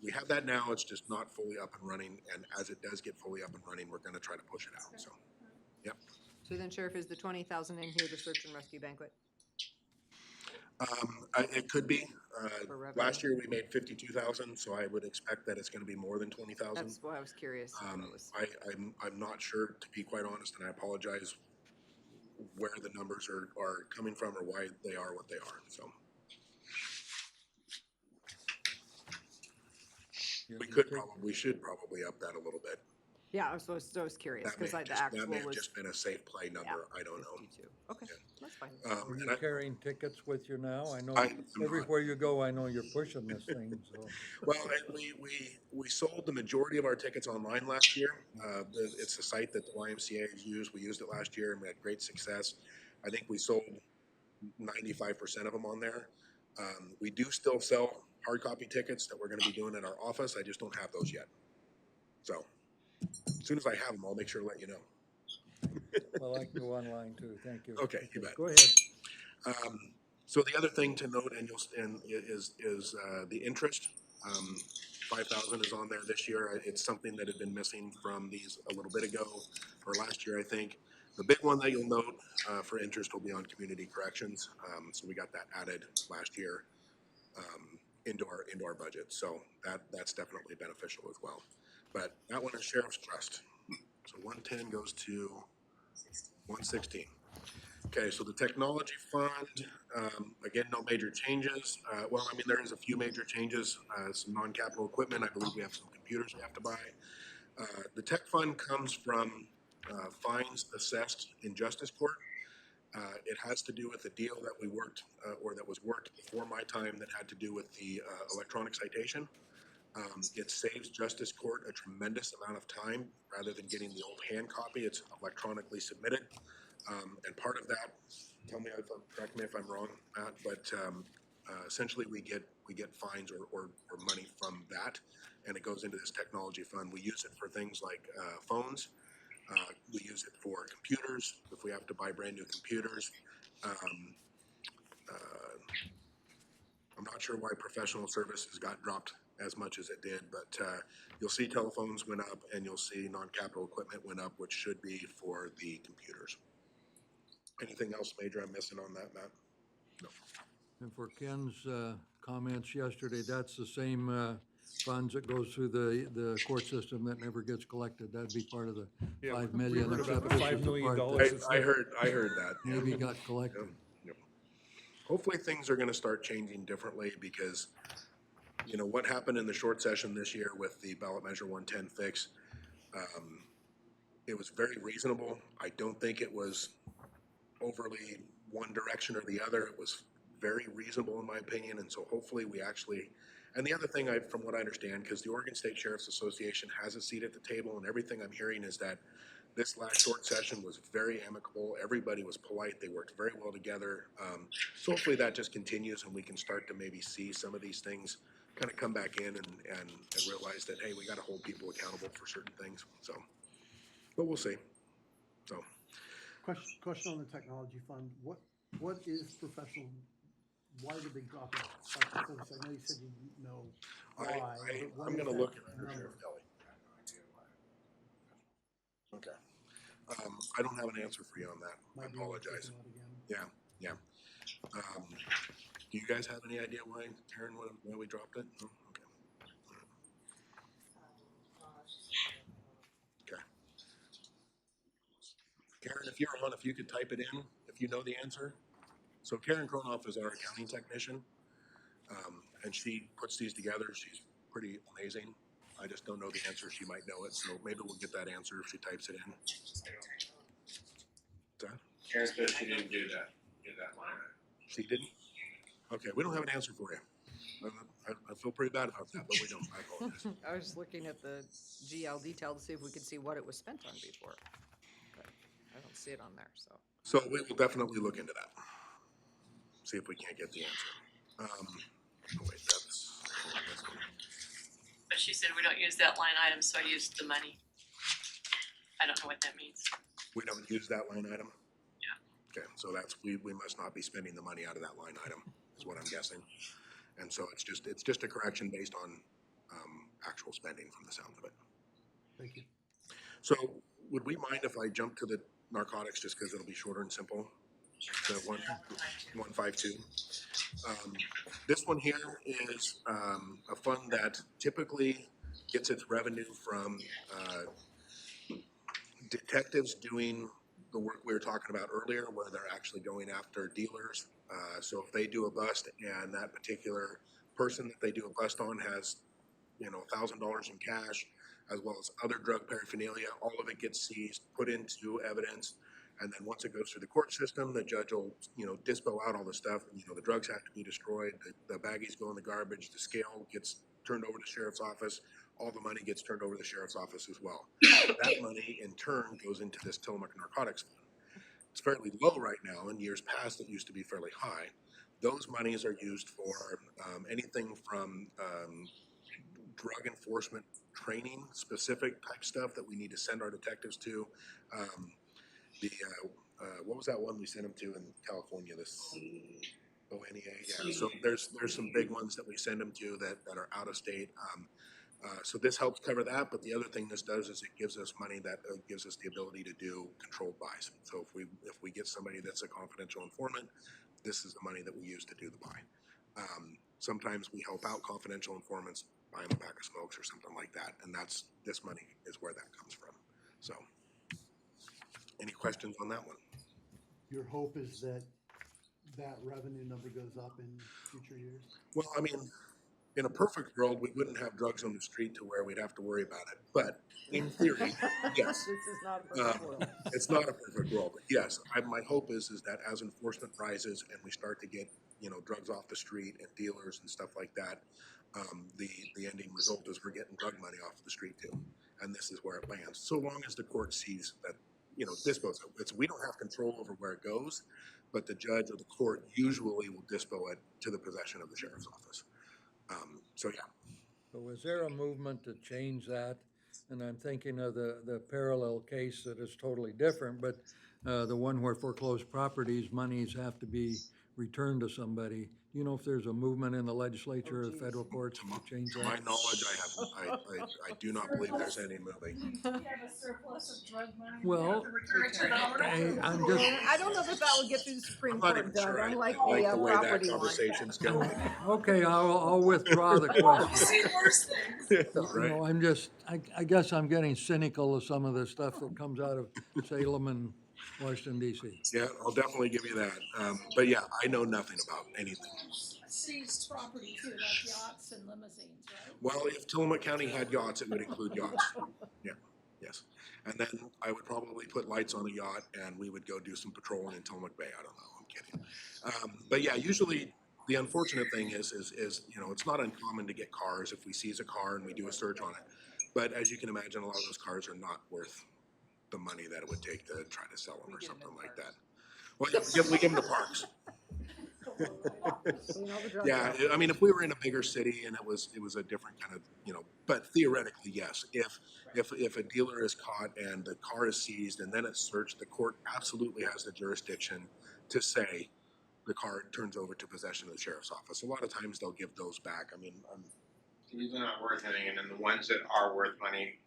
we have that now. It's just not fully up and running. And as it does get fully up and running, we're going to try to push it out. So, yep. So then, Sheriff, is the 20,000 in here the search and rescue banquet? It could be. For revenue? Last year we made 52,000, so I would expect that it's going to be more than 20,000. That's why I was curious. I'm not sure, to be quite honest, and I apologize where the numbers are coming from or why they are what they are. So we should probably up that a little bit. Yeah, I was curious because the actual that may have was just been a safe play number. Yeah, I don't know. 52. Okay, that's fine. Are you carrying tickets with you now? I know I'm everywhere you go, I know you're pushing this thing, so. Well, we sold the majority of our tickets online last year. It's a site that the YMCA has used. We used it last year and we had great success. I think we sold 95% of them on there. We do still sell hard copy tickets that we're going to be doing in our office. I just don't have those yet. So as soon as I have them, I'll make sure to let you know. Well, I can go online too, thank you. Okay, you bet. Go ahead. So the other thing to note, is the interest. 5,000 is on there this year. It's something that had been missing from these a little bit ago, or last year, I think. The big one that you'll note for interest will be on community corrections. So we got that added last year into our budget. So that's definitely beneficial as well. But that one is Sheriff's Trust. So 110 goes to 116. Okay, so the technology fund, again, no major changes. Well, I mean, there is a few major changes, some non-capital equipment. I believe we have some computers we have to buy. The tech fund comes from fines assessed in justice court. It has to do with the deal that we worked, or that was worked before my time, that had to do with the electronic citation. It saves justice court a tremendous amount of time. Rather than getting the old hand copy, it's electronically submitted. And part of that, correct me if I'm wrong, Matt, but essentially we get fines or money from that, and it goes into this technology fund. We use it for things like phones. We use it for computers if we have to buy brand new computers. I'm not sure why professional services got dropped as much as it did, but you'll see telephones went up and you'll see non-capital equipment went up, which should be for the computers. Anything else major I'm missing on that, Matt? No. And for Ken's comments yesterday, that's the same funds that goes through the court system that never gets collected. That'd be part of the Yeah, 5 we million. heard about except the this $5 is the million part that that's I heard that. maybe got collected. Yep. Hopefully things are gonna start changing differently because, you know, what happened in the short session this year with the ballot measure 110 fix, it was very reasonable. I don't think it was overly one direction or the other. It was very reasonable in my opinion, and so hopefully we actually, and the other thing from what I understand, because the Oregon State Sheriff's Association has a seat at the table, and everything I'm hearing is that this last short session was very amicable. Everybody was polite. They worked very well together. So hopefully that just continues and we can start to maybe see some of these things kind of come back in and realize that, hey, we got to hold people accountable for certain things. So, but we'll see. So. Question on the technology fund. What is professional? Why did they drop it? I know you said you didn't know why. I'm going to look at Under Sheriff Kelly. Okay. I don't have an answer for you on that. I apologize. Yeah. Do you guys have any idea why, Karen, why we dropped it? No? Okay. Karen, if you're on, if you could type it in, if you know the answer. So Karen Kronoff is our accounting technician, and she puts these together. She's pretty amazing. I just don't know the answer. She might know it, so maybe we'll get that answer if she types it in. Karen said she didn't do that line. She didn't? Okay, we don't have an answer for you. I feel pretty bad about that, but we don't. I apologize. I was just looking at the GL detail to see if we could see what it was spent on before. But I don't see it on there, so. So we will definitely look into that. See if we can't get the answer. Wait, that's this one. But she said we don't use that line item, so I used the money. I don't know what that means. We don't use that line item? Yeah. Okay, so that's, we must not be spending the money out of that line item, is what I'm guessing. And so it's just a correction based on actual spending from the sound of it. Thank you. So would we mind if I jump to the narcotics just because it'll be shorter and simple? The 152. This one here is a fund that typically gets its revenue from detectives doing the work we were talking about earlier, where they're actually going after dealers. So if they do a bust and that particular person that they do a bust on has, you know, $1,000 in cash, as well as other drug paraphernalia, all of it gets seized, put into evidence. And then once it goes through the court system, the judge will, you know, dispo out all the stuff. You know, the drugs have to be destroyed. The baggies go in the garbage. The scale gets turned over to the sheriff's office. All the money gets turned over to the sheriff's office as well. That money, in turn, goes into this Tillamook Narcotics Fund. It's fairly low right now. In years past, it used to be fairly high. Those monies are used for anything from drug enforcement training, specific type stuff that we need to send our detectives to. What was that one we sent them to in California? This ONEA, yeah. So there's some big ones that we send them to that are out of state. So this helps cover that. But the other thing this does is it gives us money that gives us the ability to do controlled buys. So if we get somebody that's a confidential informant, this is the money that we use to do the buy. Sometimes we help out confidential informants, buy them a pack of smokes or something like that, and this money is where that comes from. So. Any questions on that one? Your hope is that revenue number goes up in future years? Well, I mean, in a perfect world, we wouldn't have drugs on the street to where we'd have to worry about it. But in theory, yes. This is not a perfect world. It's not a perfect world, but yes. My hope is that as enforcement rises and we start to get, you know, drugs off the street and dealers and stuff like that, the ending result is we're getting drug money off the street too. And this is where it lands. So long as the court sees that dispose of. We don't have control over where it goes, but the judge or the court usually will dispo it to the possession of the sheriff's office. So yeah. So was there a movement to change that? And I'm thinking of the parallel case that is totally different, but the one where foreclosed properties, monies have to be returned to somebody. Do you know if there's a movement in the legislature or the federal courts to change To that? my knowledge, I do not believe there's any moving. We have a surplus of drug money. Well, I'm just, I don't know that that would get through the Supreme I'm not Court, even Doug, sure I unlike like the the way that property line. conversation's going. okay, I'll withdraw the question. worse things. You know, I'm just, I guess I'm getting cynical of some of the stuff that comes out of Salem and Washington DC. Yeah, I'll definitely give you that. But yeah, I know nothing about anything. Seized property too, like yachts and limousines, right? Well, if Tillamook County had yachts, it would include yachts. Yeah, yes. And then I would probably put lights on a yacht and we would go do some patrolling in Tillamook Bay. I don't know, I'm kidding. But yeah, usually the unfortunate thing is, it's not uncommon to get cars if we seize a car and we do a search on it. But as you can imagine, a lot of those cars are not worth the money that it would take to try to sell them or something like that. Well, yeah, we give them to parks. Yeah, I mean, if we were in a bigger city and it was a different kind of, but theoretically, yes. If a dealer is caught and the car is seized and then it's searched, the court absolutely has the jurisdiction to say the car turns over to possession of the sheriff's office. A lot of times they'll give those back. I mean, These are not worth anything, and then the ones that are worth money,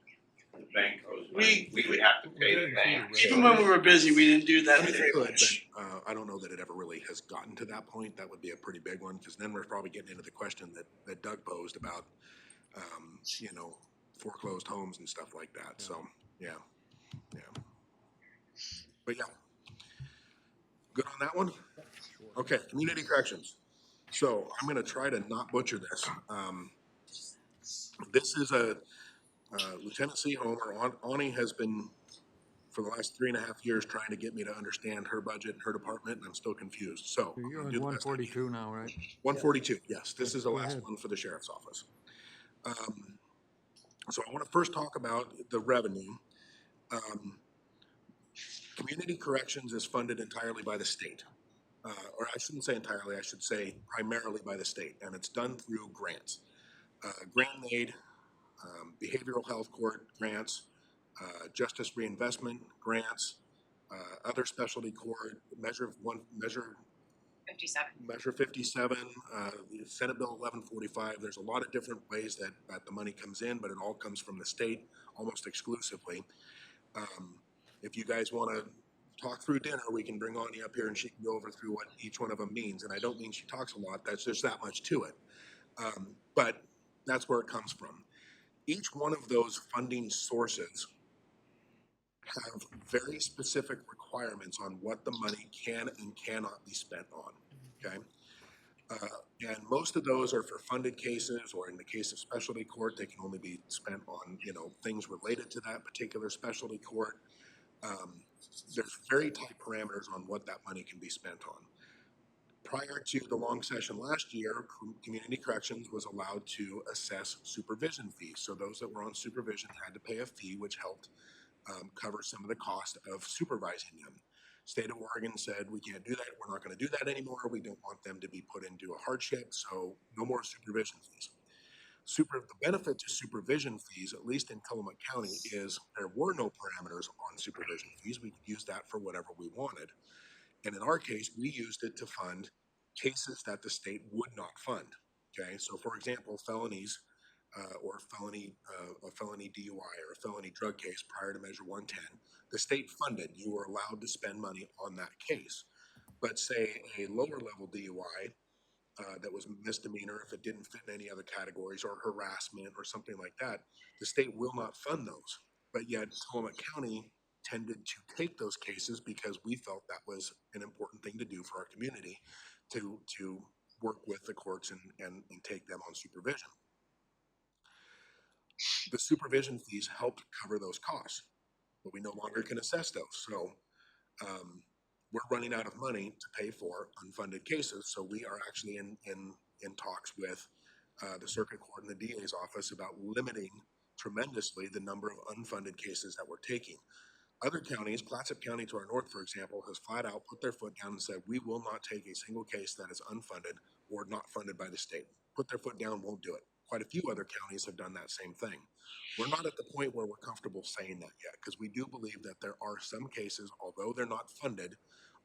the bank owes money. We would have to pay the bank. Even when we were busy, we didn't do that I mean, very it could, much. but I don't know that it ever really has gotten to that point. That would be a pretty big one, because then we're probably getting into the question that Doug posed about, foreclosed homes and stuff like that. So, yeah. But yeah. Good on that one? Okay, community corrections. So I'm gonna try to not butcher this. This is a Lieutenant C. Homer. Ani has been, for the last 3.5 years, trying to get me to understand her budget and her department, and I'm still confused. So You're I'll on do the best I can. 142 now, right? 142, yes. This is the Go last ahead. one for the sheriff's office. So I want to first talk about the revenue. Community corrections is funded entirely by the state. Or I shouldn't say entirely, I should say primarily by the state, and it's done through grants. Grant aid, behavioral health court grants, justice reinvestment grants, other specialty court, Measure 57. Measure 57, Senate Bill 1145. There's a lot of different ways that the money comes in, but it all comes from the state almost exclusively. If you guys want to talk through dinner, we can bring Ani up here and she can go over through what each one of them means. And I don't mean she talks a lot, there's that much to it. But that's where it comes from. Each one of those funding sources have very specific requirements on what the money can and cannot be spent on, okay? And most of those are for funded cases, or in the case of specialty court, they can only be spent on, things related to that particular specialty court. There's very tight parameters on what that money can be spent on. Prior to the long session last year, community corrections was allowed to assess supervision fees. So those that were on supervision had to pay a fee, which helped cover some of the cost of supervising them. State of Oregon said, we can't do that. We're not going to do that anymore. We don't want them to be put into a hardship, so no more supervision fees. The benefit to supervision fees, at least in Tillamook County, is there were no parameters on supervision fees. We could use that for whatever we wanted. And in our case, we used it to fund cases that the state would not fund. Okay, so for example, felonies or a felony DUI or a felony drug case prior to Measure 110, the state funded. You were allowed to spend money on that case. But say a lower level DUI that was misdemeanor, if it didn't fit in any other categories, or harassment or something like that, the state will not fund those. But yet Tillamook County tended to take those cases because we felt that was an important thing to do for our community, to work with the courts and take them on supervision. The supervision fees helped cover those costs, but we no longer can assess those. So we're running out of money to pay for unfunded cases. So we are actually in talks with the circuit court and the DA's office about limiting tremendously the number of unfunded cases that we're taking. Other counties, Clatsop County to our north, for example, has flat out put their foot down and said, we will not take a single case that is unfunded or not funded by the state. Put their foot down, won't do it. Quite a few other counties have done that same thing. We're not at the point where we're comfortable saying that yet, because we do believe that there are some cases, although they're not funded,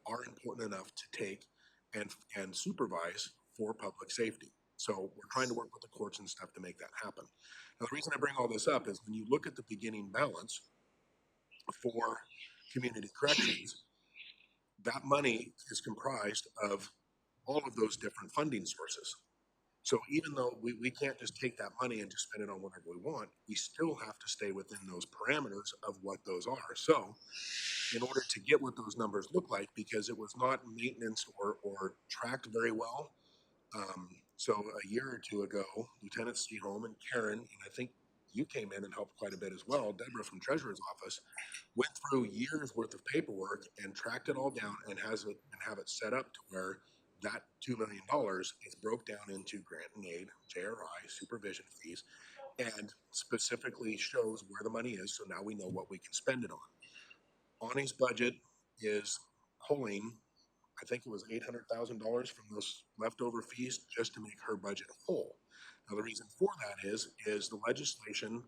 are important enough to take and supervise for public safety. So we're trying to work with the courts and stuff to make that happen. Now, the reason I bring all this up is when you look at the beginning balance for community corrections, that money is comprised of all of those different funding sources. So even though we can't just take that money and just spend it on whatever we want, we still have to stay within those parameters of what those are. So in order to get what those numbers look like, because it was not maintenance or tracked very well. So a year or two ago, Lieutenant Seaholm and Karen, and I think you came in and helped quite a bit as well, Deborah from Treasurer's Office, went through years worth of paperwork and tracked it all down and have it set up to where that $2 million is broke down into grant and aid, JRI, supervision fees, and specifically shows where the money is. So now we know what we can spend it on. Ani's budget is pulling, I think it was $800,000 from those leftover fees just to make her budget whole. Now the reason for that is the legislation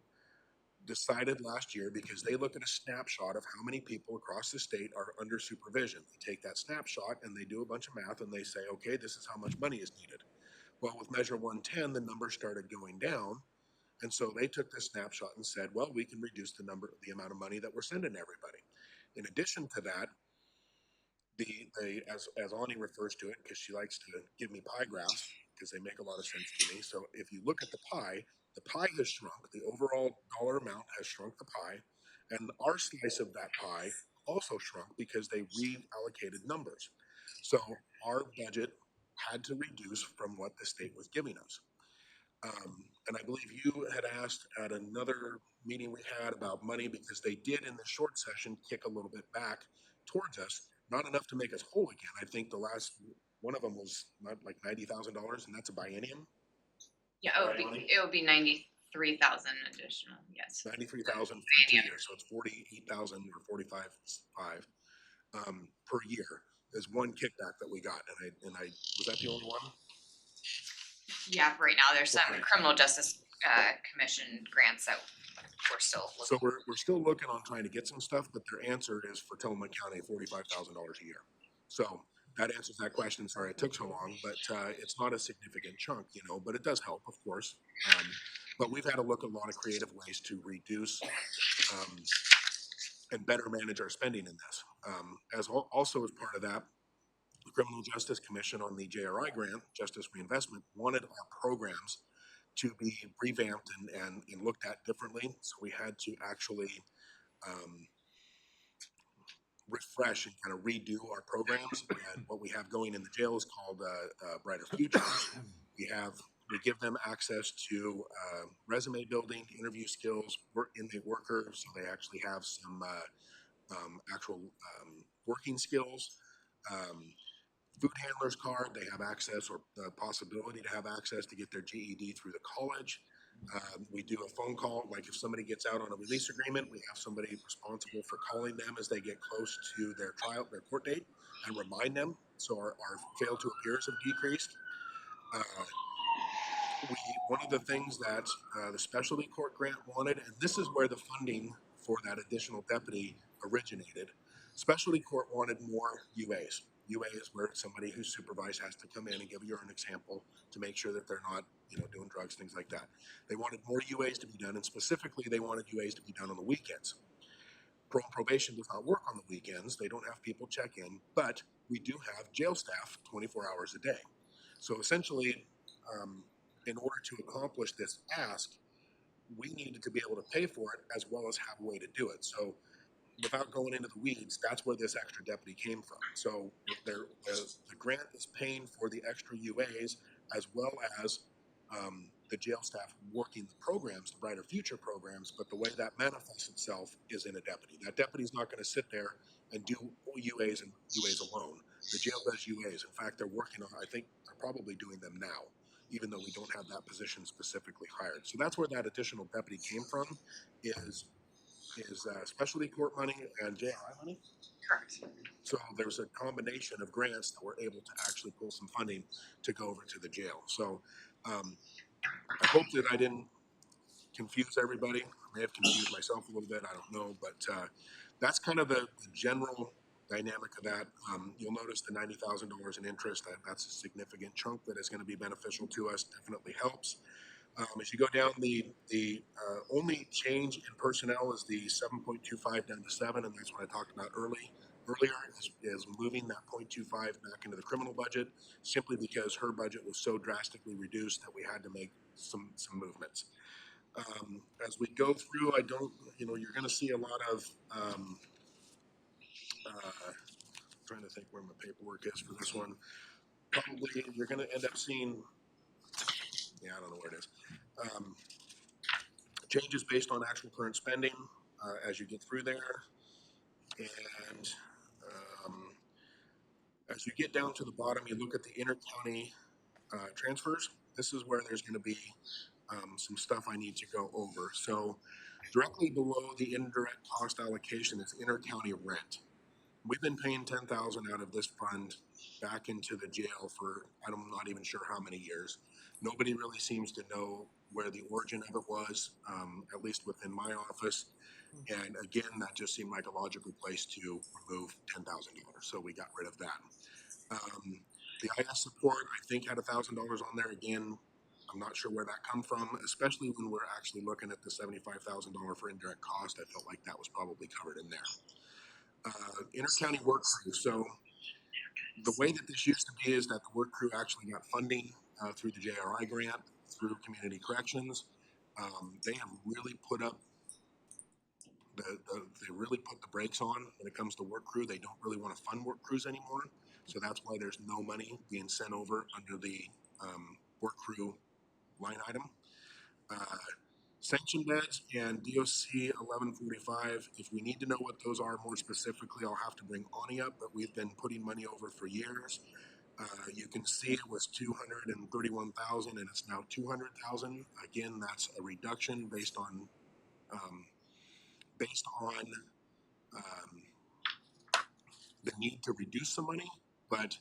decided last year, because they look at a snapshot of how many people across the state are under supervision. They take that snapshot and they do a bunch of math and they say, okay, this is how much money is needed. Well, with Measure 110, the numbers started going down. And so they took this snapshot and said, well, we can reduce the amount of money that we're sending to everybody. In addition to that, as Ani refers to it, because she likes to give me pie graphs, because they make a lot of sense to me. So if you look at the pie has shrunk. The overall dollar amount has shrunk the pie, and our slice of that pie also shrunk because they reallocated numbers. So our budget had to reduce from what the state was giving us. And I believe you had asked at another meeting we had about money, because they did in the short session kick a little bit back towards us, not enough to make us whole again. I think the last one of them was not like $90,000, and that's a biennium. Yeah, it would be 93,000 additional, yes. 93,000 for 2 years, so it's 48,000 or 45,500 per year is one kickback that we got, and I was that the only one? Yeah, right now there's some criminal justice commission grants that we're still looking. So we're still looking on trying to get some stuff, but their answer is for Tillamook County $45,000 a year. So that answers that question. Sorry it took so long, but it's not a significant chunk, but it does help, of course. But we've had to look at a lot of creative ways to reduce and better manage our spending in this. Also as part of that, the Criminal Justice Commission on the JRI grant, Justice Reinvestment, wanted our programs to be revamped and looked at differently. So we had to actually refresh and kind of redo our programs. And what we have going in the jail is called Brighter Futures. We give them access to resume building, interview skills, intake worker, so they actually have some actual working skills. Food handler's card, they have access or the possibility to have access to get their GED through the college. We do a phone call, like if somebody gets out on a release agreement, we have somebody responsible for calling them as they get close to their court date, and remind them. So our fail to appears have decreased. One of the things that the specialty court grant wanted, and this is where the funding for that additional deputy originated, specialty court wanted more UAs. UA is where somebody who's supervised has to come in and give you an example to make sure that they're not, doing drugs, things like that. They wanted more UAs to be done, and specifically they wanted UAs to be done on the weekends. Probation does not work on the weekends. They don't have people check in, but we do have jail staff 24 hours a day. So essentially, in order to accomplish this ask, we needed to be able to pay for it as well as have a way to do it. So without going into the weeds, that's where this extra deputy came from. So the grant is paying for the extra UAs as well as the jail staff working the programs, the Brighter Future programs, but the way that manifests itself is in a deputy. That deputy's not going to sit there and do UAs and UAs alone. The jail does UAs. In fact, they're working on, I think they're probably doing them now, even though we don't have that position specifically hired. So that's where that additional deputy came from, is is specialty court money and JRI money. Correct. So there's a combination of grants that were able to actually pull some funding to go over to the jail. So I hope that I didn't confuse everybody. I may have confused myself a little bit, I don't know, but that's kind of the general dynamic of that. You'll notice the $90,000 in interest, that's a significant chunk that is going to be beneficial to us, definitely helps. As you go down, the only change in personnel is the 7.25 down to 7, and that's what I talked about earlier is moving that 0.25 back into the criminal budget, simply because her budget was so drastically reduced that we had to make some movements. As we go through, you're going to see a lot of, trying to think where my paperwork is for this one. Probably you're going to end up seeing, I don't know where it is. Changes based on actual current spending as you get through there. And as you get down to the bottom, you look at the inter-county transfers. This is where there's going to be some stuff I need to go over. So directly below the indirect cost allocation is inter-county rent. We've been paying $10,000 out of this fund back into the jail for I'm not even sure how many years. Nobody really seems to know where the origin of it was, at least within my office. And again, that just seemed like a logical place to remove $10,000. So we got rid of that. The IS support, I think, had $1,000 on there. Again, I'm not sure where that come from, especially when we're actually looking at the $75,000 for indirect cost. I felt like that was probably covered in there. Inter-county work crew. So the way that this used to be is that the work crew actually got funding through the JRI grant, through community corrections. They have really put up they really put the brakes on when it comes to work crew. They don't really want to fund work crews anymore. So that's why there's no money being sent over under the work crew line item. Sanction beds and DOC 1145, if we need to know what those are more specifically, I'll have to bring Ani up, but we've been putting money over for years. You can see it was 231,000 and it's now 200,000. Again, that's a reduction based on the need to reduce some money, but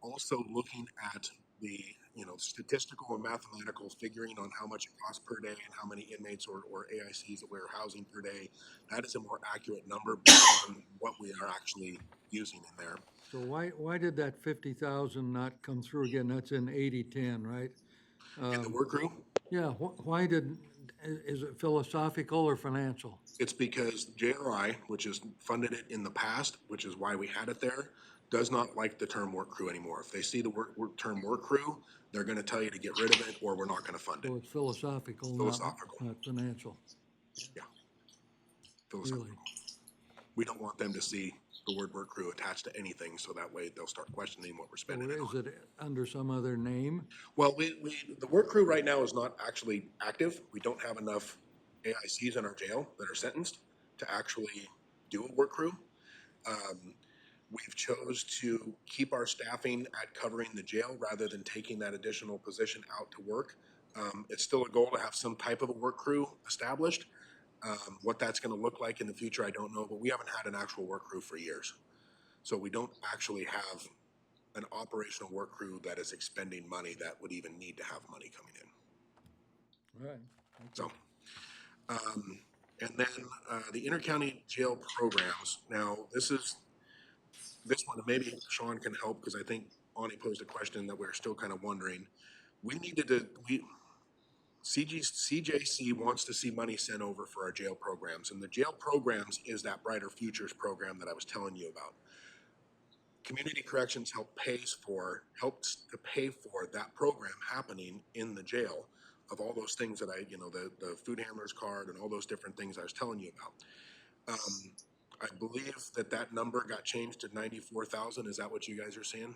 also looking at the statistical and mathematical figuring on how much it costs per day and how many inmates or AICs that we're housing per day. That is a more accurate number based on what we are actually using in there. So why did that 50,000 not come through again? That's in 8010, right? In the work crew? Yeah, why is it philosophical or financial? It's because JRI, which has funded it in the past, which is why we had it there, does not like the term work crew anymore. If they see the term work crew, they're going to tell you to get rid of it or we're not going to fund it. So it's philosophical, not financial. Yeah, philosophical. Really? We don't want them to see the word work crew attached to anything, so that way they'll start questioning what we're spending it on. Is it under some other name? Well, the work crew right now is not actually active. We don't have enough AICs in our jail that are sentenced to actually do a work crew. We've chose to keep our staffing at covering the jail rather than taking that additional position out to work. It's still a goal to have some type of a work crew established. What that's going to look like in the future, I don't know, but we haven't had an actual work crew for years. So we don't actually have an operational work crew that is expending money that would even need to have money coming in. Right. Okay. So, and then the inter-county jail programs. Now, this one, maybe Sean can help because I think Ani posed a question that we're still kind of wondering. CJC wants to see money sent over for our jail programs, and the jail programs is that Brighter Futures program that I was telling you about. Community Corrections helps to pay for that program happening in the jail of all those things that the food handler's card and all those different things I was telling you about. I believe that number got changed to 94,000. Is that what you guys are seeing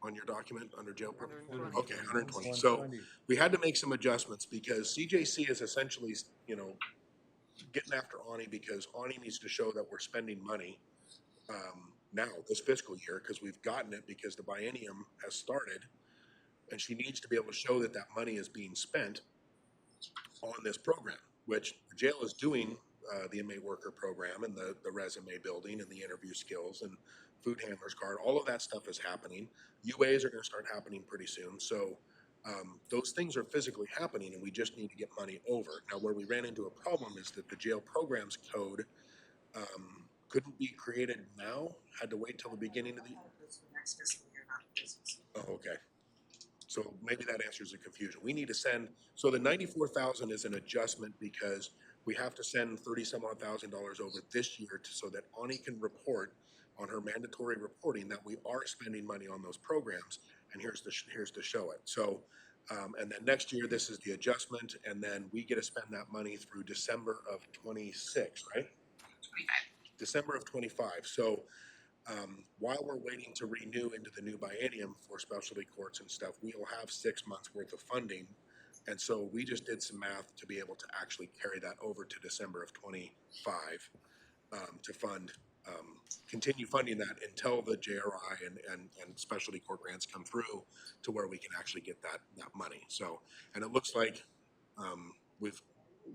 on your document under jail program? Okay, 120. So we had to make some adjustments because CJC is essentially, getting after Ani because Ani needs to show that we're spending money now this fiscal year because we've gotten it because the biennium has started, and she needs to be able to show that money is being spent on this program, which the jail is doing the inmate worker program and the resume building and the interview skills and food handler's card. All of that stuff is happening. UAs are going to start happening pretty soon. So those things are physically happening, and we just need to get money over. Now, where we ran into a problem is that the jail programs code couldn't be created now, had to wait till the beginning of the. Next fiscal year, not this fiscal. Oh, okay. So maybe that answers the confusion. We need to send, so the 94,000 is an adjustment because we have to send 30 some odd $1,000 over this year so that Ani can report on her mandatory reporting that we are spending money on those programs, and here's to show it. So, and then next year, this is the adjustment, and then we get to spend that money through December of 26, right? 25. December of 25. So while we're waiting to renew into the new biennium for specialty courts and stuff, we'll have 6 months worth of funding. And so we just did some math to be able to actually carry that over to December of 25 to fund, continue funding that until the JRI and specialty court grants come through to where we can actually get that money. So, and it looks like we've,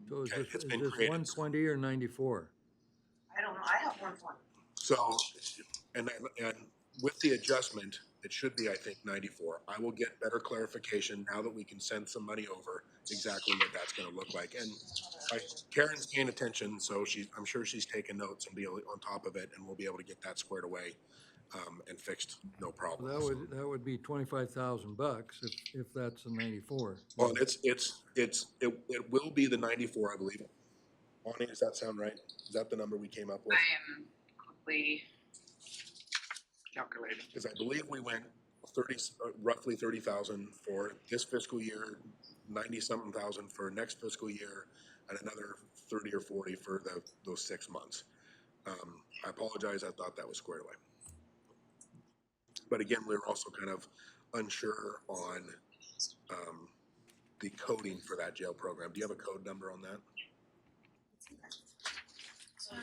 So is it's this been created. 120 or 94? I don't know, I have 120. So, and with the adjustment, it should be, I think, 94. I will get better clarification now that we can send some money over, exactly what that's gonna look like. And Karen's paying attention, so I'm sure she's taking notes and be on top of it, and we'll be able to get that squared away and fixed, no problem. That would be $25,000 if that's a 94. Well, it will be the 94, I believe. Ani, does that sound right? Is that the number we came up with? I am quickly Calculated. Because I believe we went roughly 30,000 for this fiscal year, 90-something thousand for next fiscal year, and another 30 or 40 for those 6 months. I apologize, I thought that was squared away. But again, we were also kind of unsure on the coding for that jail program. Do you have a code number on that? So the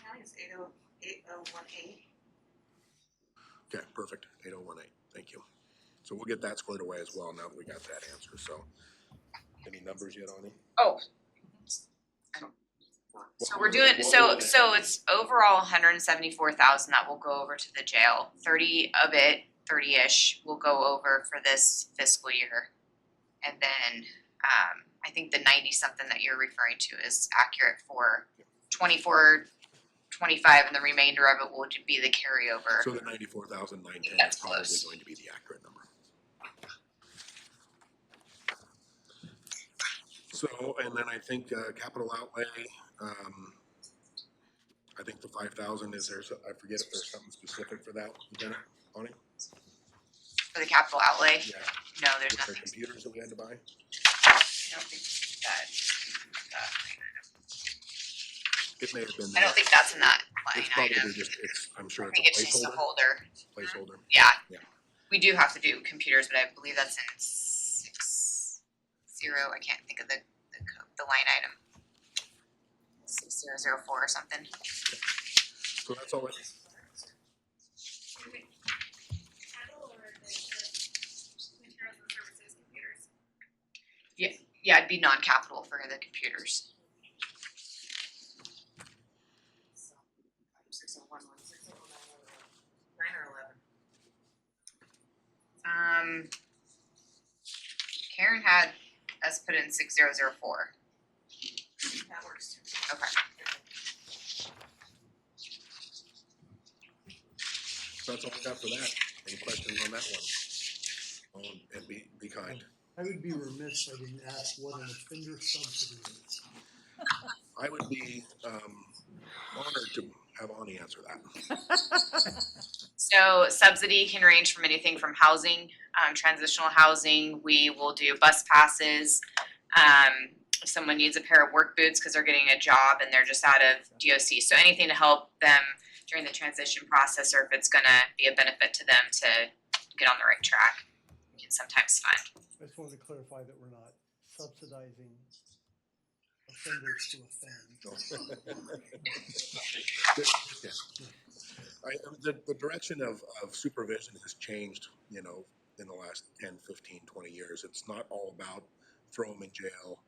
county is 8018. Okay, perfect, 8018, thank you. So we'll get that squared away as well now that we got that answer, so. Any numbers yet on it? Oh. So we're doing, so it's overall 174,000 that will go over to the jail. 30 of it, 30-ish will go over for this fiscal year. And then, I think the 90-something that you're referring to is accurate for 24, 25, and the remainder of it will be the carryover. So the 94,910 That's is probably close. going to be the accurate number. So, and then I think capital outlay, I think the 5,000 is there, I forget if there's something specific for that, Lieutenant, Ani? For the capital outlay? Yeah. No, there's Was there nothing. computers that we had to buy? I don't think that. It may have been I there. don't think that's in that line It's probably item. just, I'm sure I it's think it's a just a placeholder. holder. Placeholder. Yeah. Yeah. We do have to do computers, but I believe that's in 60. I can't think of the line item. 6004 or something. So that's all it. Yeah, it'd be non-capital for the computers. 6011, 6009, 9 or 11. Karen had us put in 6004. That works too. Okay. That's all I got for that. Any questions on that one? And be kind. I would be remiss if I didn't ask what an offender subsidy is. I would be honored to have Ani answer that. So subsidy can range from anything from housing, transitional housing. We will do bus passes. If someone needs a pair of work boots because they're getting a job and they're just out of DOC. So anything to help them during the transition process, or if it's gonna be a benefit to them to get on the right track, we can sometimes fund. I just wanted to clarify that we're not subsidizing offenders to offend. The direction of supervision has changed, in the last 10, 15, 20 years. It's not all about throw them in jail,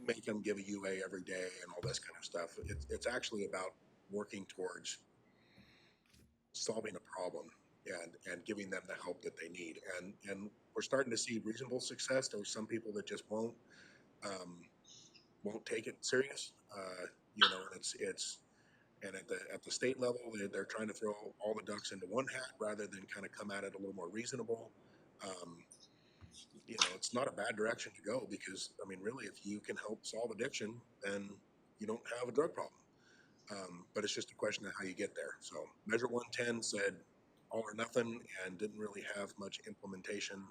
make them give a UA every day and all this kind of stuff. It's actually about working towards solving a problem and giving them the help that they need. And we're starting to see reasonable success. There's some people that just won't take it serious. You know, and at the state level, they're trying to throw all the ducks into one hat rather than kind of come at it a little more reasonable. You know, it's not a bad direction to go because, I mean, really, if you can help solve addiction, then you don't have a drug problem. But it's just a question of how you get there. So Measure 110 said all or nothing and didn't really have much implementation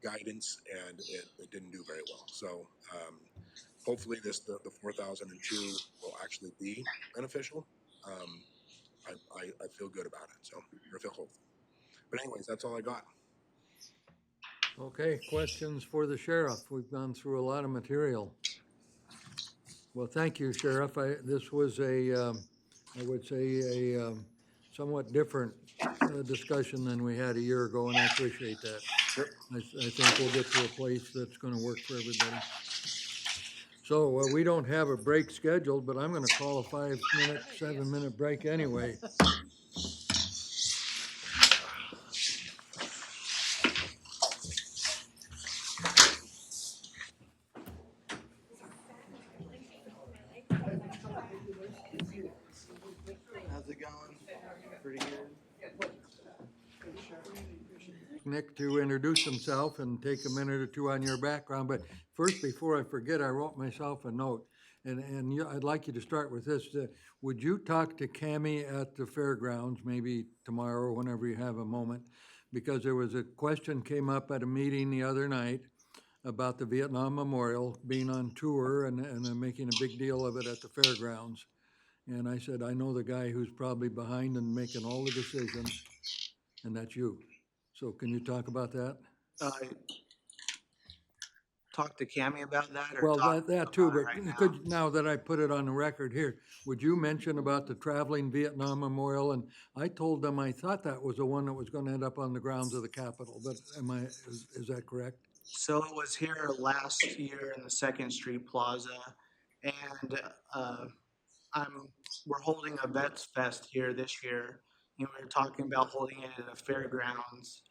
guidance, and it didn't do very well. So hopefully the 4002 will actually be beneficial. I feel good about it, so I feel hopeful. But anyways, that's all I got. Okay, questions for the sheriff? We've gone through a lot of material. Well, thank you, Sheriff. This was I would say a somewhat different discussion than we had a year ago, and I appreciate that. Sure. I think we'll get to a place that's gonna work for everybody. So, we don't have a break scheduled, but I'm gonna call a 5-minute, 7-minute break anyway. How's it going? Pretty good. Nick to introduce himself and take a minute or two on your background, but first, before I forget, I wrote myself a note. And I'd like you to start with this. Would you talk to Cammie at the fairgrounds, maybe tomorrow, whenever you have a moment? Because there was a question came up at a meeting the other night about the Vietnam Memorial being on tour and making a big deal of it at the fairgrounds. And I said, I know the guy who's probably behind and making all the decisions, and that's you. So can you talk about that? Talk to Cammie about that, or Well, talk that too, about it but right now? could, now that I put it on the record here, would you mention about the traveling Vietnam Memorial? And I told them I thought that was the one that was gonna end up on the grounds of the Capitol, but is that correct? So it was here last year in the Second Street Plaza, and we're holding a Vets Fest here this year, and we were talking about holding it at a fairgrounds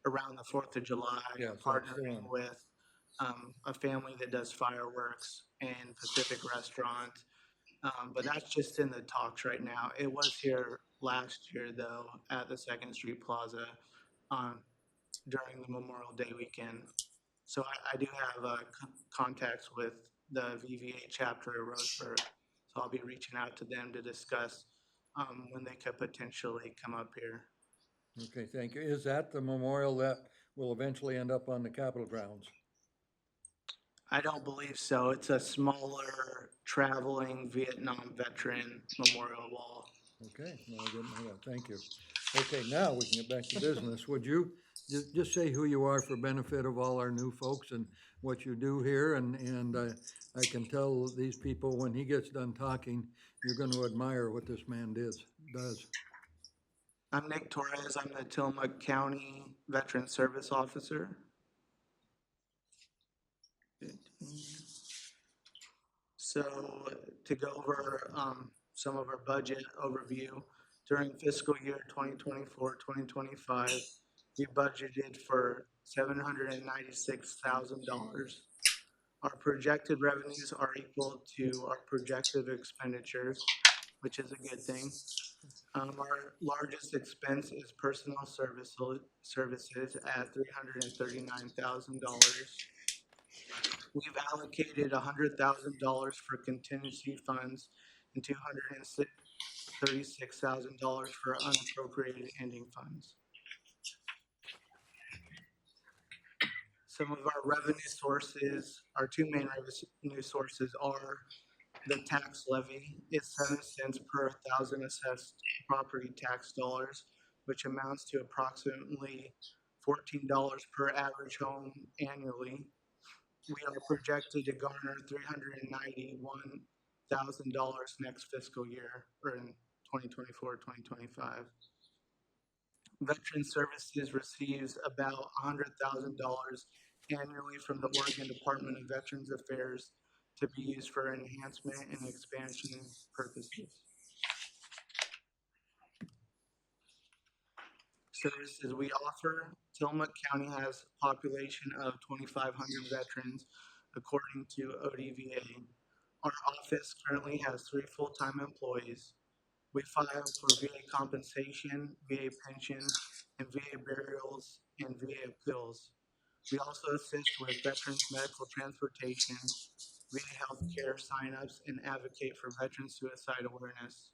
around the 4th of July, partnering with a family that does fireworks and Pacific Restaurant. But that's just in the talks right now. It was here last year though at the Second Street Plaza during the Memorial Day weekend. So I do have contacts with the VVA chapter of Roseburg. So I'll be reaching out to them to discuss when they could potentially come up here. Okay, thank you. Is that the memorial that will eventually end up on the Capitol grounds? I don't believe so. It's a smaller traveling Vietnam veteran memorial wall. Okay, no, I didn't know that. Thank you. Okay, now we can get back to business. Would you just say who you are for benefit of all our new folks and what you do here? And I can tell these people when he gets done talking, you're going to admire what this man does. I'm Nick Torres. I'm the Tillamook County Veteran Service Officer. So to go over some of our budget overview, during fiscal year 2024-2025, we budgeted for $796,000. Our projected revenues are equal to our projected expenditures, which is a good thing. Our largest expense is personnel services at $339,000. We've allocated $100,000 for contingency funds and $236,000 for unappropriated ending funds. Some of our revenue sources, our two main revenue sources are the tax levy. It's 7 cents per 1,000 assessed property tax dollars, which amounts to approximately $14 per average home annually. We are projected to garner $391,000 next fiscal year, or in 2024-2025. Veteran Services receives about $100,000 annually from the Oregon Department of Veterans Affairs to be used for enhancement and expansion purposes. Services we offer: Tillamook County has a population of 2,500 veterans according to ODVA. Our office currently has 3 full-time employees. We file for VA compensation, VA pension, and VA burials and VA appeals. We also assist with veterans medical transportation, VA healthcare signups, and advocate for veteran suicide awareness.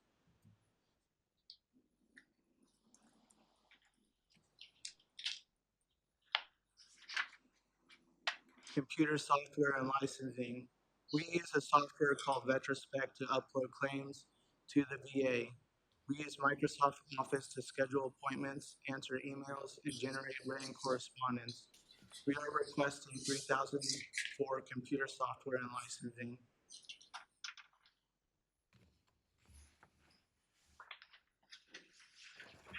Computer software and licensing. We use a software called VetraSpec to upload claims to the VA. We use Microsoft Office to schedule appointments, answer emails, and generate written correspondence. We are requesting $3,000 for computer software and licensing.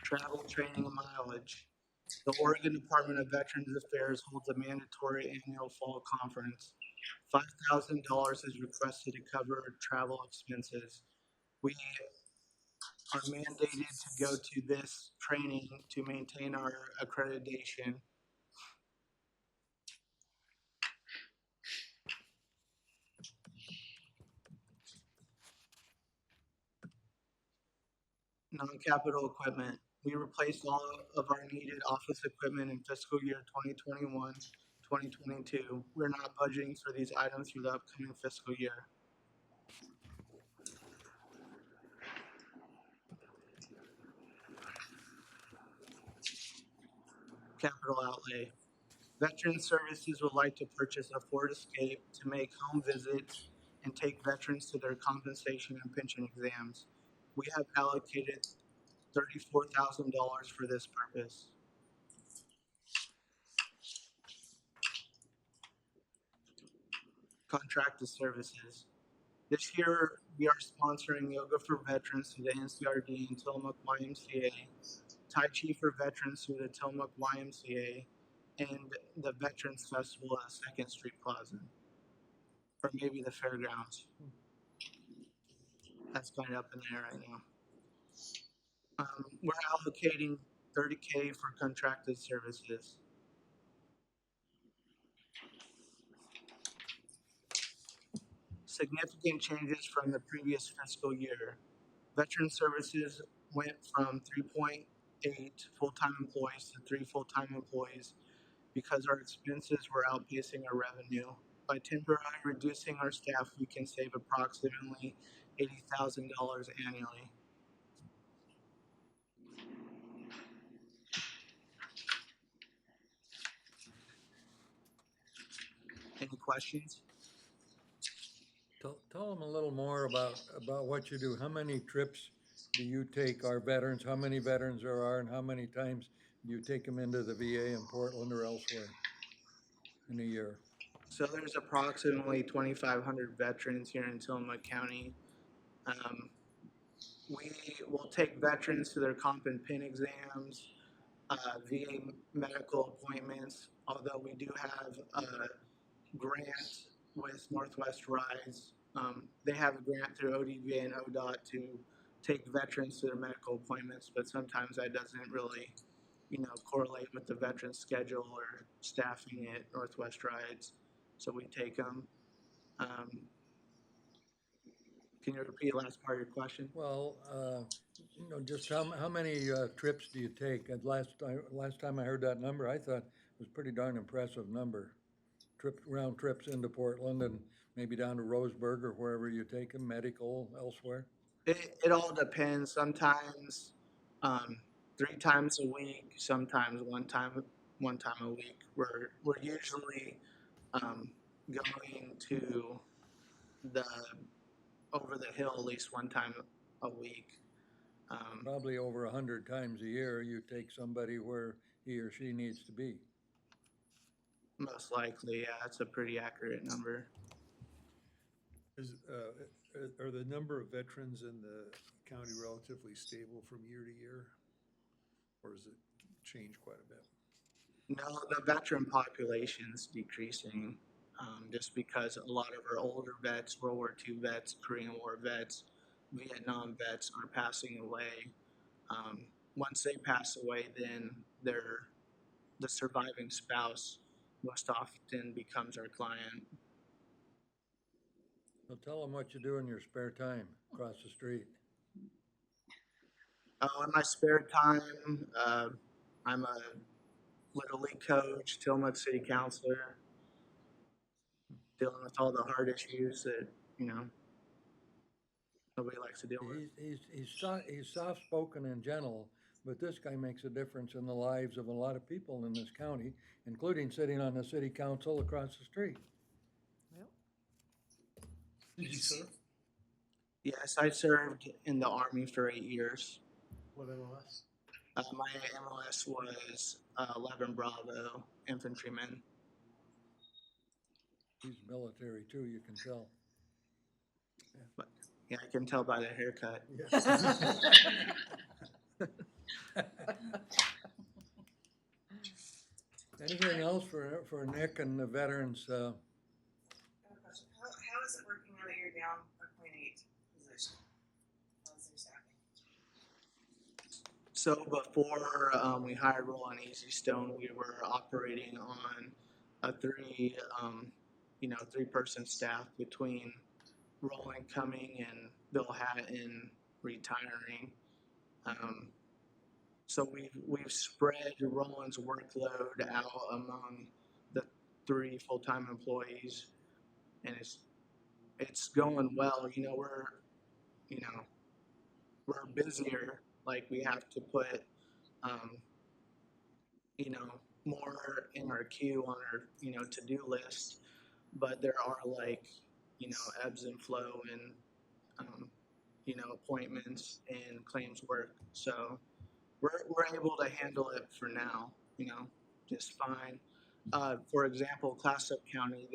Travel, training, and mileage. The Oregon Department of Veterans Affairs holds a mandatory annual fall conference. $5,000 is requested to cover travel expenses. We are mandated to go to this training to maintain our accreditation. Non-capital equipment. We replaced all of our needed office equipment in fiscal year 2021, 2022. We're not budgeting for these items for the upcoming fiscal year. Capital outlay. Veteran Services would like to purchase a Ford Escape to make home visits and take veterans to their compensation and pension exams. We have allocated $34,000 for this purpose. Contracted services. This year, we are sponsoring Yoga for Veterans through the NCRD and Tillamook YMCA, Tai Chi for Veterans through the Tillamook YMCA, and the Veterans Festival at 2nd Street Plaza, or maybe the fairgrounds. That's kind of up in the air right now. We're allocating $30K for contracted services. Significant changes from the previous fiscal year. Veteran Services went from 3.8 full-time employees to 3 full-time employees because our expenses were outpacing our revenue. By temporarily reducing our staff, we can save approximately $80,000 annually. Any questions? Tell them a little more about what you do. How many trips do you take our veterans? How many veterans there are, and how many times do you take them into the VA in Portland or elsewhere in a year? So there's approximately 2,500 veterans here in Tillamook County. We will take veterans to their comp and pen exams, VA medical appointments, although we do have a grant with Northwest Rides. They have a grant through ODVA and ODOT to take veterans to their medical appointments, but sometimes that doesn't really, correlate with the veteran's schedule or staffing at Northwest Rides. So we take them. Can you repeat the last part of your question? Well, just how many trips do you take? Last time I heard that number, I thought it was a pretty darn impressive number. Round trips into Portland and maybe down to Roseburg or wherever you take them, medical, elsewhere? It all depends. Sometimes 3 times a week, sometimes one time a week. We're usually going to over the hill at least one time a week. Probably over 100 times a year you take somebody where he or she needs to be. Most likely, yeah, that's a pretty accurate number. Are the number of veterans in the county relatively stable from year to year? Or does it change quite a bit? No, the veteran population's decreasing, just because a lot of our older vets, World War II vets, Korean War vets, Vietnam vets are passing away. Once they pass away, then the surviving spouse most often becomes our client. So tell them what you do in your spare time across the street. In my spare time, I'm a Little League coach, Tillamook City Councilor, dealing with all the hard issues that, nobody likes to deal with. He's soft-spoken and gentle, but this guy makes a difference in the lives of a lot of people in this county, including sitting on the city council across the street. Did you serve? Yes, I served in the Army for 8 years. What MOS? My MOS was 11 Bravo infantryman. He's military too, you can tell. But yeah, I can tell by the haircut. Anything else for Nick and the veterans? How is it working now that you're down a .8 position? How's your staffing? So before we hired Roland Easystone, we were operating on a three-person staff between Roland coming and Bill Hatton retiring. So we've spread Roland's workload out among the 3 full-time employees, and it's going well. We're busier. Like, we have to put more in our queue on our to-do list, but there are ebbs and flow and appointments and claims work. So we're able to handle it for now, just fine. For example, Clatsop County,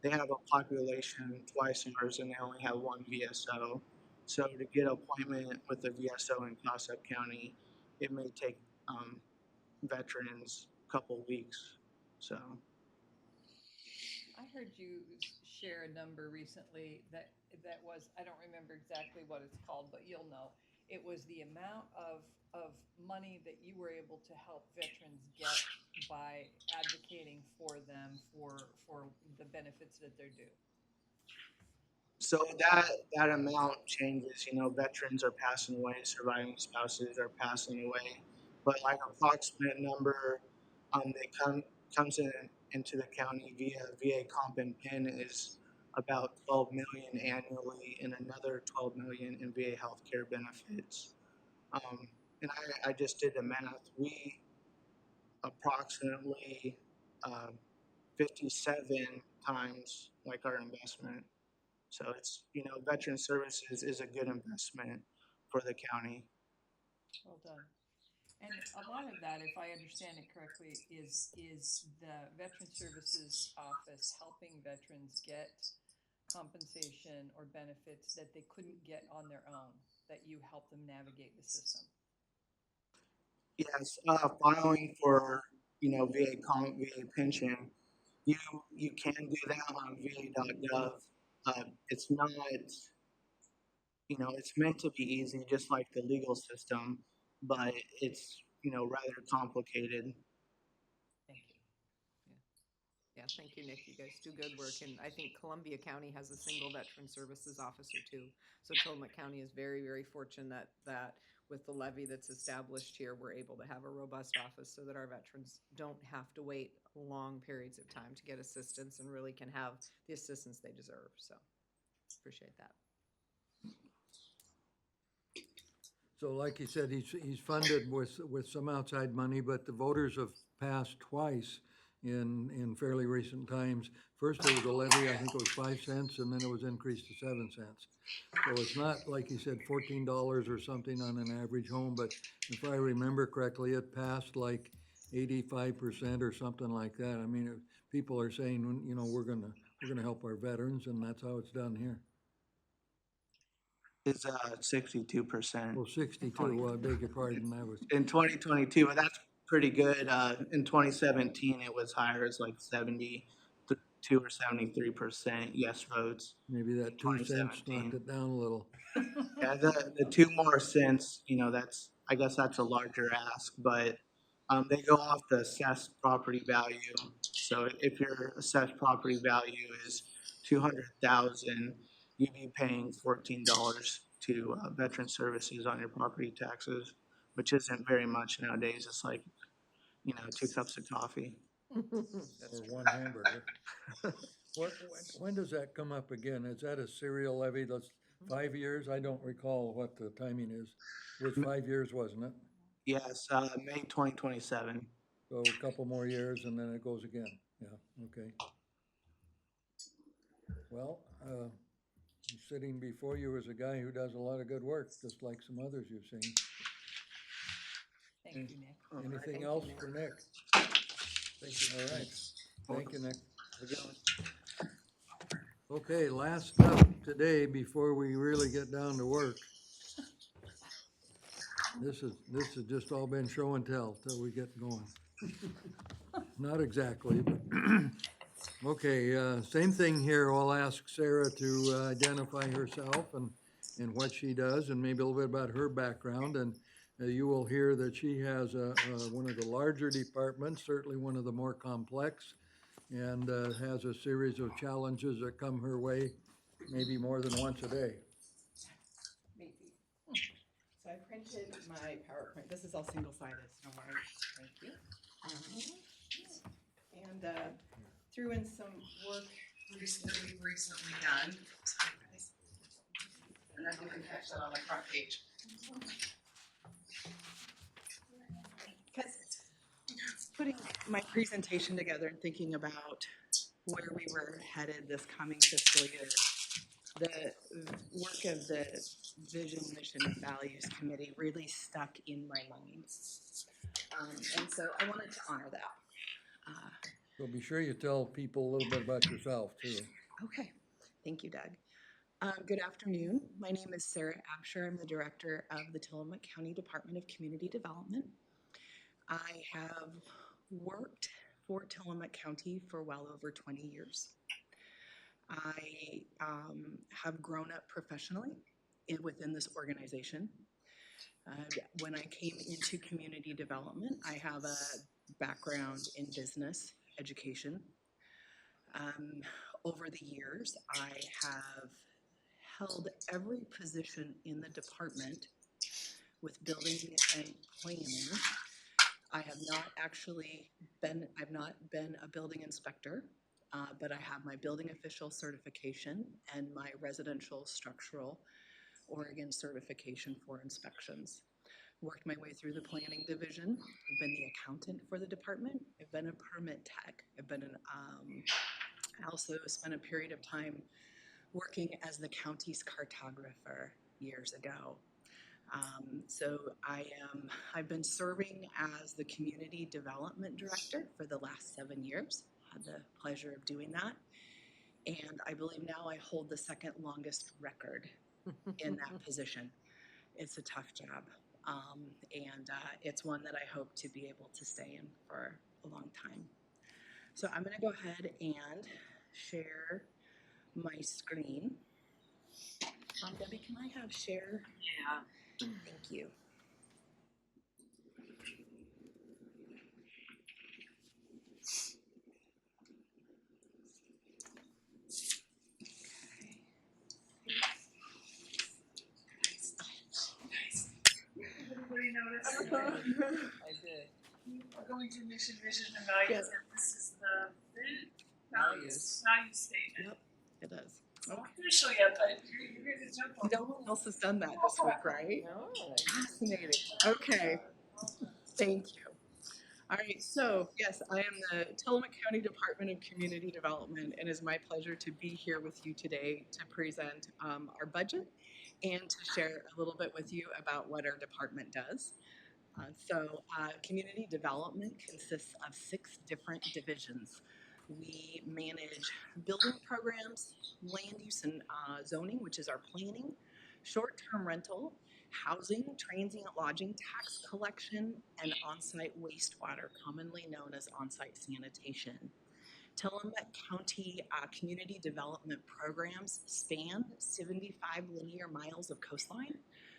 they have a population twice ours and they only have 1 VSO. So to get an appointment with a VSO in Clatsop County, it may take veterans a couple weeks. So I heard you share a number recently that was, I don't remember exactly what it's called, but you'll know. It was the amount of money that you were able to help veterans get by advocating for them for the benefits that they're due. So that amount changes. Veterans are passing away, surviving spouses are passing away, but like approximate number that comes into the county via VA Comp and Pen is about $12 million annually, and another $12 million in VA healthcare benefits. And I just did the math. We approximately 57 times like our investment. So it's, veteran services is a good investment for the county. Well done. And a lot of that, if I understand it correctly, is the Veteran Services Office helping veterans get compensation or benefits that they couldn't get on their own, that you help them navigate the system. Yes, filing for, VA comp, VA pension, you can do that on va.gov. It's not, it's meant to be easy, just like the legal system, but it's, rather complicated. Thank you. Yeah, thank you, Nick. You guys do good work, and I think Columbia County has a single veteran services officer too. So Tillamook County is very, very fortunate that with the levy that's established here, we're able to have a robust office so that our veterans don't have to wait long periods of time to get assistance and really can have the assistance they deserve. So appreciate that. So like he said, he's funded with some outside money, but the voters have passed twice in fairly recent times. First it was a levy, I think it was 5 cents, and then it was increased to 7 cents. So it's not, like he said, $14 or something on an average home, but if I remember correctly, it passed like 85% or something like that. I mean, people are saying, we're gonna help our veterans, and that's how it's done here. It's 62%. Oh, 62, well, I beg your pardon, that was. In 2022, but that's pretty good. In 2017, it was higher. It's like 72 or 73% yes votes. Maybe that 2 cents knocked it down a little. Yeah, the 2 more cents, you know, I guess that's a larger ask, but they go off the assessed property value. So if your assessed property value is 200,000, you'd be paying $14 to Veteran Services on your property taxes, which isn't very much nowadays. It's like, you know, 2 cups of coffee. Or 1 hamburger. When does that come up again? Is that a serial levy? That's 5 years? I don't recall what the timing is. It was 5 years, wasn't it? Yes, May 2027. So a couple more years and then it goes again. Yeah, okay. Well, sitting before you is a guy who does a lot of good work, just like some others you've seen. Thank you, Nick. Anything else for Nick? Thank you. All right. Thank you, Nick. Okay, last up today before we really get down to work. This has just all been show and tell till we get going. Not exactly, but okay, same thing here. I'll ask Sarah to identify herself and what she does and maybe a little bit about her background. And you will hear that she has one of the larger departments, certainly one of the more complex, and has a series of challenges that come her way maybe more than once a day. Maybe. So I printed my PowerPoint. This is all single-sided, so don't worry. Thank you. And threw in some work we've recently done. Sorry, guys. And then you can catch that on the front page. Because putting my presentation together and thinking about where we were headed this coming fiscal year, the work of the Vision, Mission, and Values Committee really stuck in my mind. And so I wanted to honor that. So be sure you tell people a little bit about yourself too. Okay, thank you, Doug. Good afternoon. My name is Sarah Absher. I'm the director of the Tillamook County Department of Community Development. I have worked for Tillamook County for well over 20 years. I have grown up professionally within this organization. When I came into community development, I have a background in business education. Over the years, I have held every position in the department with building and planning. I have not actually been, I've not been a building inspector, but I have my building official certification and my residential structural Oregon certification for inspections. Worked my way through the planning division. I've been the accountant for the department. I've been a permit tech. I've been I also spent a period of time working as the county's cartographer years ago. So I've been serving as the community development director for the last 7 years. Had the pleasure of doing that. And I believe now I hold the second longest record in that position. It's a tough job. And it's one that I hope to be able to stay in for a long time. So I'm gonna go ahead and share my screen. Debbie, can I have share? Yeah. Thank you. Everybody notice? I did. We're going to mission, vision, and values, and this is the values statement. Yep, it is. I'm not gonna show you, but you're gonna jump on. No one else has done that this week, right? No. Fascinating. Okay. Thank you. All right, so yes, I am the Tillamook County Department of Community Development, and it is my pleasure to be here with you today to present our budget and to share a little bit with you about what our department does. Community development consists of 6 different divisions. We manage building programs, land use and zoning, which is our planning, short-term rental, housing, transient lodging tax collection, and on-site wastewater, commonly known as on-site sanitation. Tillamook County community development programs span 75 linear miles of coastline.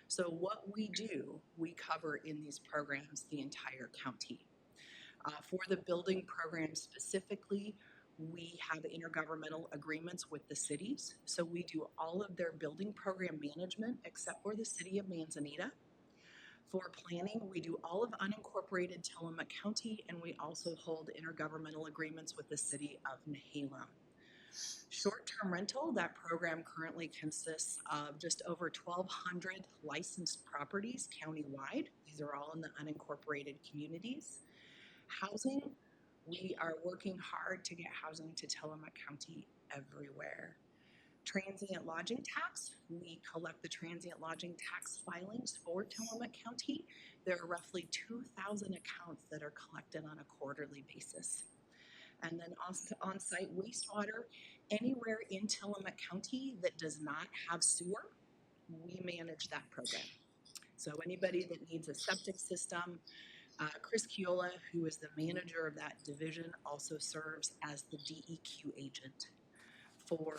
So what we do, we cover in these programs the entire county. For the building program specifically, we have intergovernmental agreements with the cities. So we do all of their building program management except for the city of Manzanita. For planning, we do all of unincorporated Tillamook County, and we also hold intergovernmental agreements with the city of Nehalem. Short-term rental, that program currently consists of just over 1,200 licensed properties countywide. These are all in the unincorporated communities. Housing, we are working hard to get housing to Tillamook County everywhere. Transient lodging tax, we collect the transient lodging tax filings for Tillamook County. There are roughly 2,000 accounts that are collected on a quarterly basis. And then on-site wastewater, anywhere in Tillamook County that does not have sewer, we manage that program. So anybody that needs a septic system, Chris Chiola, who is the manager of that division, also serves as the DEQ agent for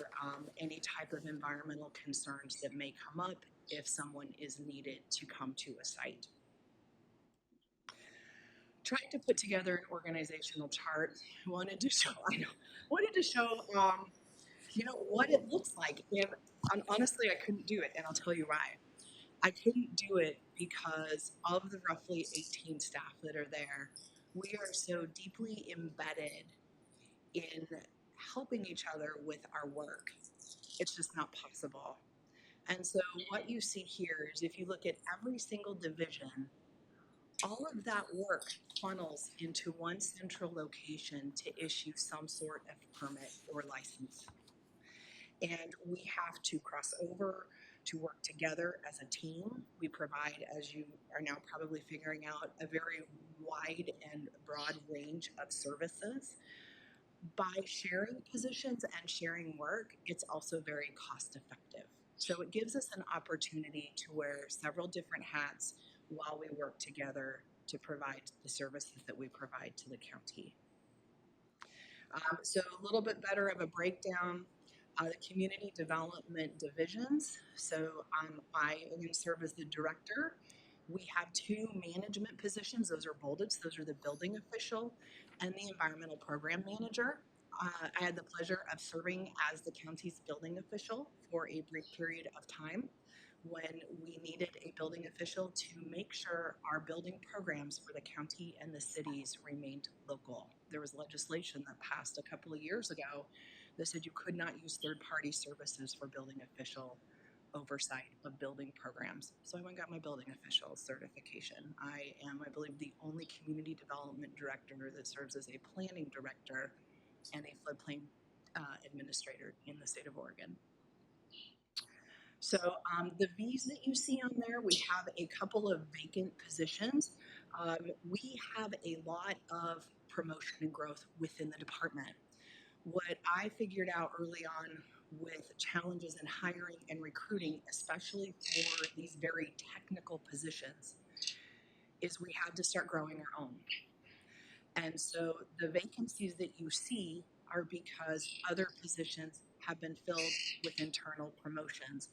any type of environmental concerns that may come up if someone is needed to come to a site. Tried to put together an organizational chart. Wanted to show, you know, what it looks like. And honestly, I couldn't do it, and I'll tell you why. I couldn't do it because of the roughly 18 staff that are there. We are so deeply embedded in helping each other with our work. It's just not possible. And so what you see here is if you look at every single division, all of that work funnels into one central location to issue some sort of permit or license. And we have to cross over to work together as a team. We provide, as you are now probably figuring out, a very wide and broad range of services. By sharing positions and sharing work, it's also very cost effective. So it gives us an opportunity to wear several different hats while we work together to provide the services that we provide to the county. So a little bit better of a breakdown. The community development divisions. So I am going to serve as the director. We have two management positions. Those are bolded. So those are the building official and the environmental program manager. I had the pleasure of serving as the county's building official for a brief period of time when we needed a building official to make sure our building programs for the county and the cities remained local. There was legislation that passed a couple of years ago that said you could not use third-party services for building official oversight of building programs. So I went and got my building official certification. I am, I believe, the only community development director that serves as a planning director and a floodplain administrator in the state of Oregon. So the V's that you see on there, we have a couple of vacant positions. We have a lot of promotion and growth within the department. What I figured out early on with challenges in hiring and recruiting, especially for these very technical positions, is we had to start growing our own. And so the vacancies that you see are because other positions have been filled with internal promotions.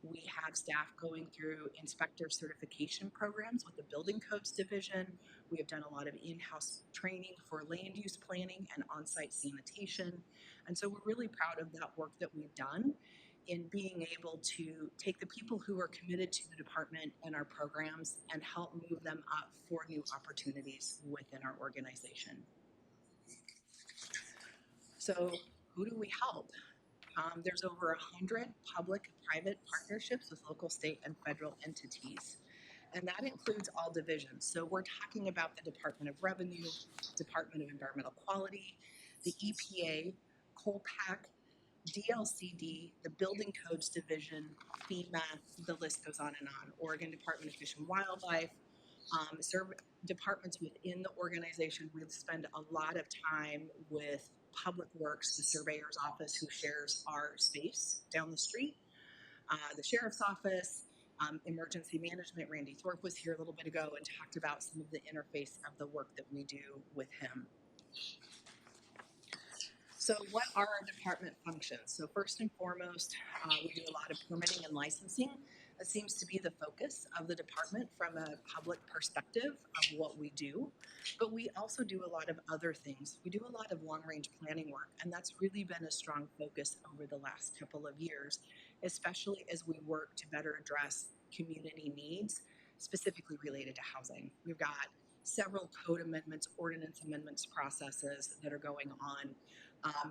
We have staff going through inspector certification programs with the Building Codes Division. We have done a lot of in-house training for land use planning and on-site sanitation. And so we're really proud of that work that we've done in being able to take the people who are committed to the department and our programs and help move them up for new opportunities within our organization. So who do we help? There's over 100 public-private partnerships with local, state, and federal entities. And that includes all divisions. So we're talking about the Department of Revenue, Department of Environmental Quality, the EPA, COLPAC, DLCD, the Building Codes Division, FEMA, the list goes on and on. Oregon Department of Fish and Wildlife, departments within the organization. We spend a lot of time with Public Works, the surveyor's office who shares our space down the street, the sheriff's office, Emergency management, Randy Thorpe was here a little bit ago and talked about some of the interface of the work that we do with him. So what are our department functions? So first and foremost, we do a lot of permitting and licensing. That seems to be the focus of the department from a public perspective of what we do. But we also do a lot of other things. We do a lot of long-range planning work, and that's really been a strong focus over the last couple of years, especially as we work to better address community needs, specifically related to housing. We've got several code amendments, ordinance amendments processes that are going on.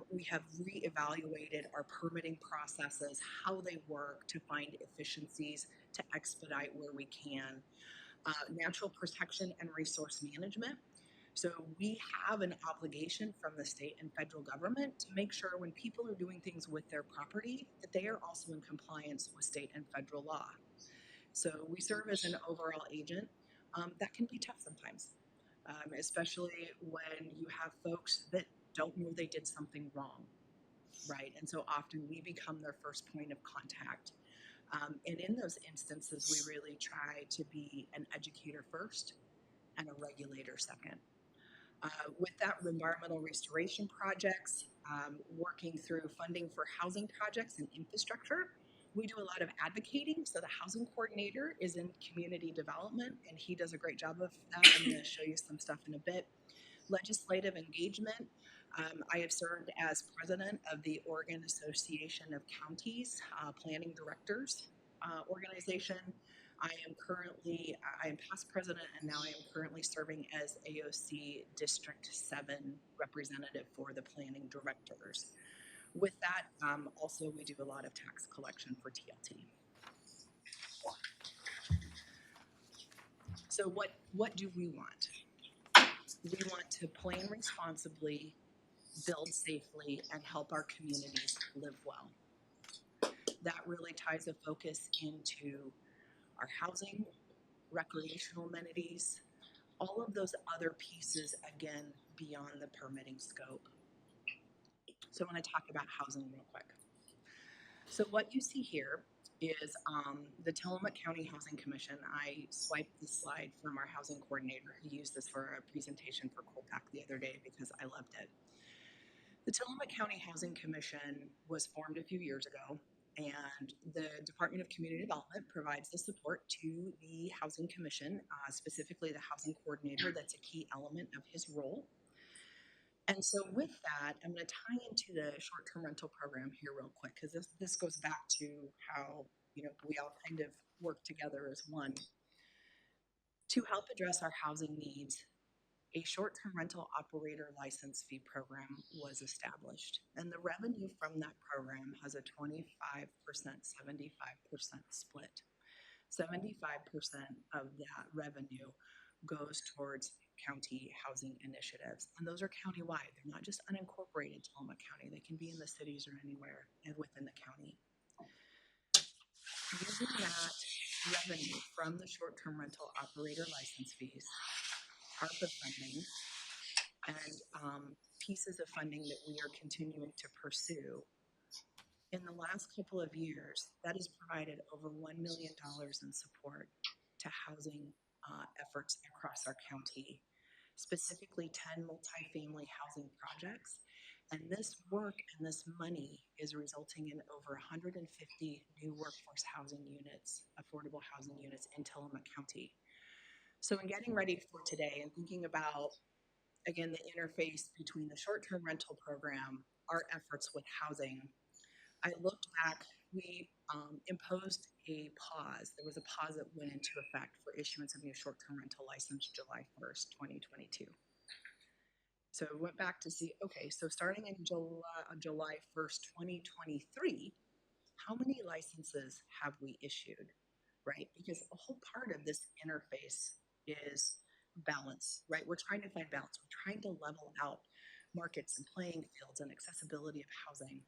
We have reevaluated our permitting processes, how they work to find efficiencies, to expedite where we can. Natural protection and resource management. So we have an obligation from the state and federal government to make sure when people are doing things with their property, that they are also in compliance with state and federal law. So we serve as an overall agent. That can be tough sometimes, especially when you have folks that don't know they did something wrong, right? And so often we become their first point of contact. And in those instances, we really try to be an educator first and a regulator second. With that, environmental restoration projects, working through funding for housing projects and infrastructure. We do a lot of advocating. So the housing coordinator is in community development, and he does a great job of that. I'm going to show you some stuff in a bit. Legislative engagement. I have served as president of the Oregon Association of Counties Planning Directors organization. I am past president, and now I am currently serving as AOC District 7 representative for the planning directors. With that, also we do a lot of tax collection for TLT. So what do we want? We want to plan responsibly, build safely, and help our communities live well. That really ties a focus into our housing, recreational amenities, all of those other pieces, again, beyond the permitting scope. So I want to talk about housing real quick. So what you see here is the Tillamook County Housing Commission. I swiped the slide from our housing coordinator who used this for a presentation for Colpack the other day because I loved it. The Tillamook County Housing Commission was formed a few years ago, and the Department of Community Development provides the support to the Housing Commission, specifically the housing coordinator. That's a key element of his role. And so with that, I'm going to tie into the short-term rental program here real quick, because this goes back to how, we all kind of work together as one. To help address our housing needs, a short-term rental operator license fee program was established, and the revenue from that program has a 25%, 75% split. 75% of that revenue goes towards county housing initiatives, and those are countywide. They're not just unincorporated Tillamook County. They can be in the cities or anywhere within the county. Using that revenue from the short-term rental operator license fees, ARPA funding, and pieces of funding that we are continuing to pursue, in the last couple of years, that has provided over $1 million in support to housing efforts across our county, specifically 10 multifamily housing projects. And this work and this money is resulting in over 150 new workforce housing units, affordable housing units in Tillamook County. So in getting ready for today and thinking about, again, the interface between the short-term rental program, our efforts with housing, I looked back. We imposed a pause. There was a pause that went into effect for issuance of new short-term rental license July 1st, 2022. So we went back to see, okay, so starting in July 1st, 2023, how many licenses have we issued, right? Because a whole part of this interface is balance, right? We're trying to find balance. We're trying to level out markets and playing fields and accessibility of housing.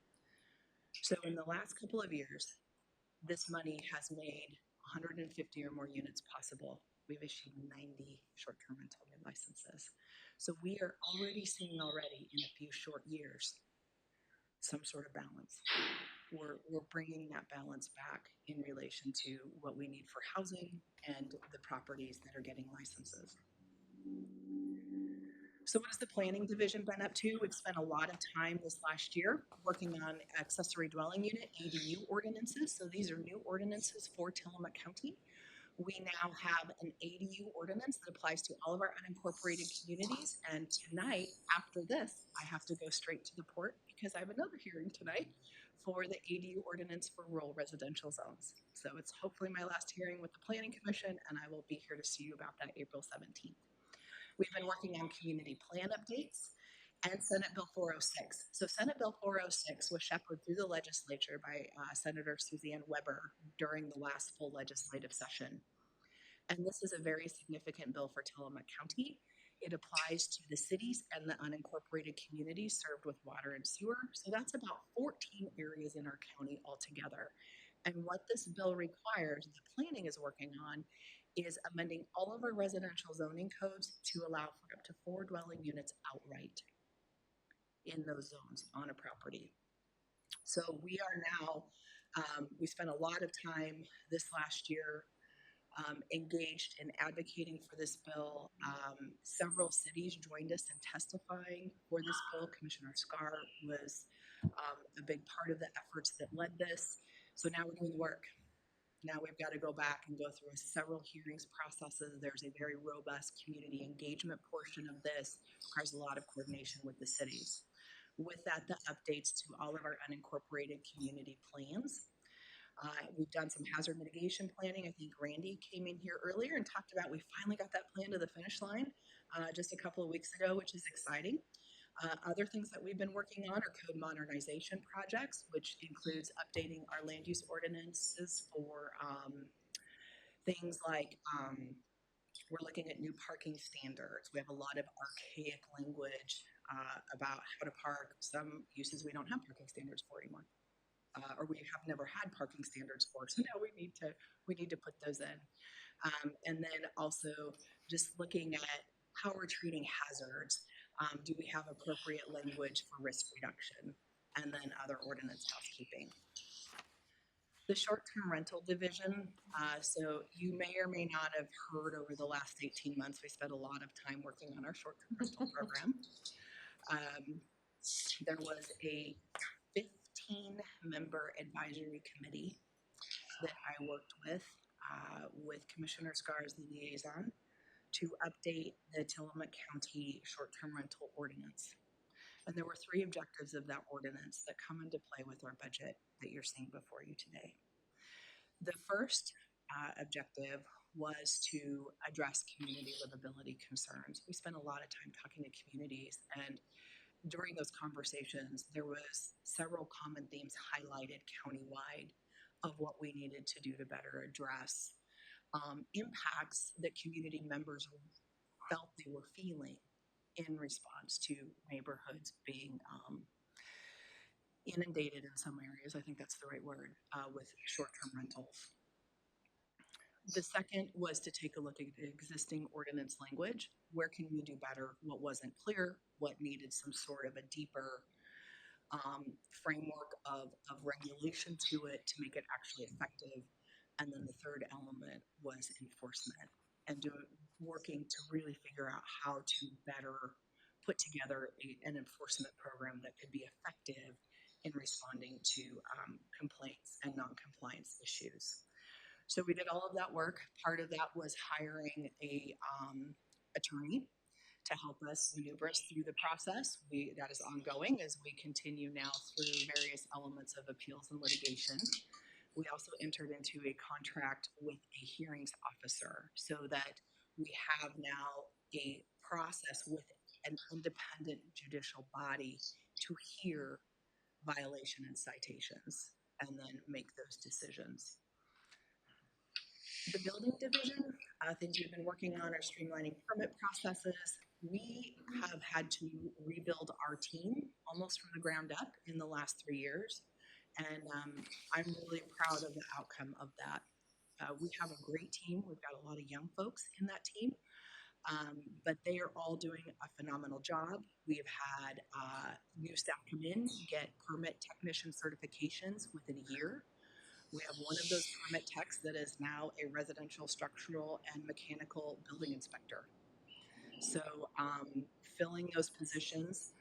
So in the last couple of years, this money has made 150 or more units possible. We've issued 90 short-term rental new licenses. So we are already seeing in a few short years some sort of balance. we're bringing that balance back in relation to what we need for housing and the properties that are getting licenses. So what has the planning division been up to? We've spent a lot of time this last year working on accessory dwelling unit, ADU ordinances. So these are new ordinances for Tillamook County. We now have an ADU ordinance that applies to all of our unincorporated communities. And tonight, after this, I have to go straight to the port because I have another hearing tonight for the ADU ordinance for rural residential zones. So it's hopefully my last hearing with the Planning Commission, and I will be here to see you about that April 17th. We've been working on community plan updates and Senate Bill 406. So Senate Bill 406 was shepherded through the legislature by Senator Suzanne Weber during the last full legislative session. And this is a very significant bill for Tillamook County. It applies to the cities and the unincorporated communities served with water and sewer. So that's about 14 areas in our county altogether. And what this bill requires, the planning is working on, is amending all of our residential zoning codes to allow for up to 4 dwelling units outright in those zones on a property. So we are now, we spent a lot of time this last year engaged in advocating for this bill. Several cities joined us in testifying for this bill. Commissioner Scar was a big part of the efforts that led this. So now we're doing the work. Now we've got to go back and go through several hearings processes. There's a very robust community engagement portion of this. It requires a lot of coordination with the cities. With that, the updates to all of our unincorporated community plans. We've done some hazard mitigation planning. I think Randy came in here earlier and talked about we finally got that plan to the finish line just a couple of weeks ago, which is exciting. Other things that we've been working on are code modernization projects, which includes updating our land use ordinances for things like we're looking at new parking standards. We have a lot of archaic language about how to park. Some uses we don't have parking standards for anymore. Or we have never had parking standards for, so now we need to put those in. And then also just looking at how we're treating hazards. Do we have appropriate language for risk reduction? And then other ordinance housekeeping. The short-term rental division, so you may or may not have heard over the last 18 months, we spent a lot of time working on our short-term rental program. There was a 15-member advisory committee that I worked with Commissioner Scar as the liaison, to update the Tillamook County short-term rental ordinance. And there were 3 objectives of that ordinance that come into play with our budget that you're seeing before you today. The first objective was to address community livability concerns. We spent a lot of time talking to communities, and during those conversations, there was several common themes highlighted countywide of what we needed to do to better address impacts that community members felt they were feeling in response to neighborhoods being inundated in some areas, I think that's the right word, with short-term rentals. The second was to take a look at the existing ordinance language. Where can we do better? What wasn't clear? What needed some sort of a deeper framework of regulation to it to make it actually effective? And then the third element was enforcement and working to really figure out how to better put together an enforcement program that could be effective in responding to complaints and non-compliance issues. So we did all of that work. Part of that was hiring a attorney to help us maneuver us through the process. That is ongoing as we continue now through various elements of appeals and litigation. We also entered into a contract with a hearings officer so that we have now a process with an independent judicial body to hear violation and citations and then make those decisions. The building division, things we've been working on are streamlining permit processes. We have had to rebuild our team almost from the ground up in the last 3 years. And I'm really proud of the outcome of that. We have a great team. We've got a lot of young folks in that team. But they are all doing a phenomenal job. We have had new staff come in, get permit technician certifications within a year. We have one of those permit techs that is now a residential, structural, and mechanical building inspector. So filling those positions,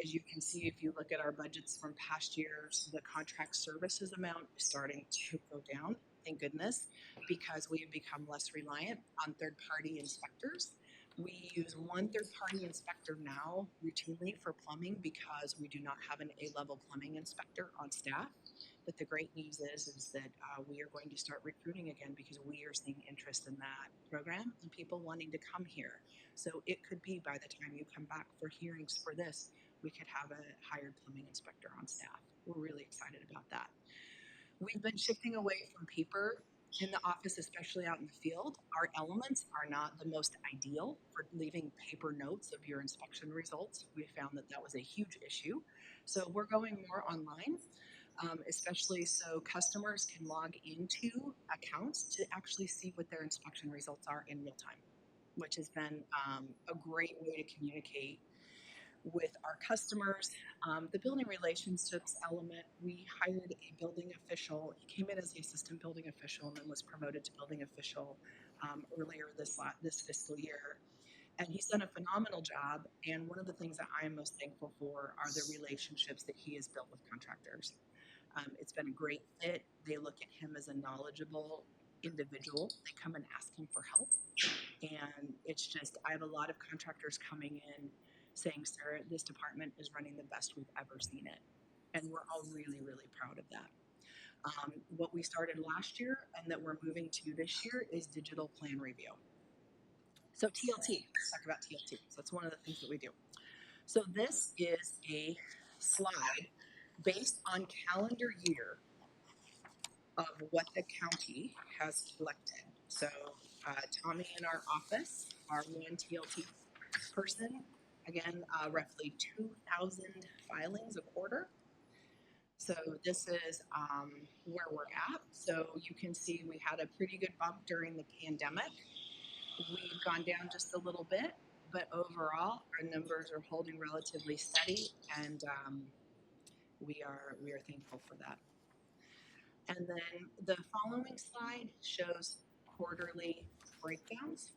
as you can see, if you look at our budgets from past years, the contract services amount is starting to go down, thank goodness, because we have become less reliant on third-party inspectors. We use one third-party inspector now routinely for plumbing because we do not have an A-level plumbing inspector on staff. But the great news is that we are going to start recruiting again because we are seeing interest in that program and people wanting to come here. So it could be by the time you come back for hearings for this, we could have a hired plumbing inspector on staff. We're really excited about that. We've been shifting away from paper in the office, especially out in the field. Our elements are not the most ideal for leaving paper notes of your inspection results. We found that that was a huge issue. So we're going more online. Especially so customers can log into accounts to actually see what their inspection results are in real time, which has been a great way to communicate with our customers. The building relationships element, we hired a building official. He came in as the assistant building official and then was promoted to building official earlier this fiscal year. And he's done a phenomenal job. And one of the things that I am most thankful for are the relationships that he has built with contractors. It's been a great fit. They look at him as a knowledgeable individual. They come and ask him for help. And it's just, I have a lot of contractors coming in saying, Sarah, this department is running the best we've ever seen it. And we're all really, really proud of that. What we started last year and that we're moving to this year is digital plan review. So TLT, let's talk about TLT. So that's one of the things that we do. So this is a slide based on calendar year of what the county has collected. So Tommy in our office, our one TLT person, again, roughly 2,000 filings a quarter. So this is where we're at. So you can see we had a pretty good bump during the pandemic. We've gone down just a little bit, but overall our numbers are holding relatively steady, and we are thankful for that. And then the following slide shows quarterly breakdowns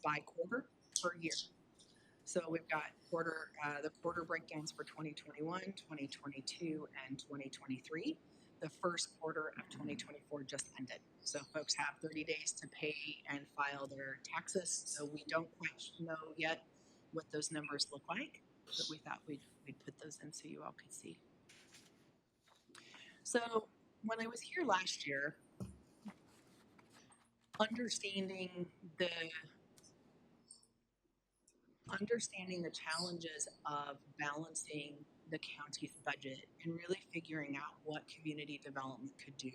by quarter per year. So we've got the quarter breakdowns for 2021, 2022, and 2023. The first quarter of 2024 just ended. So folks have 30 days to pay and file their taxes. So we don't quite know yet what those numbers look like, but we thought we'd put those in so you all could see. So when I was here last year, understanding the challenges of balancing the county's budget and really figuring out what community development could do,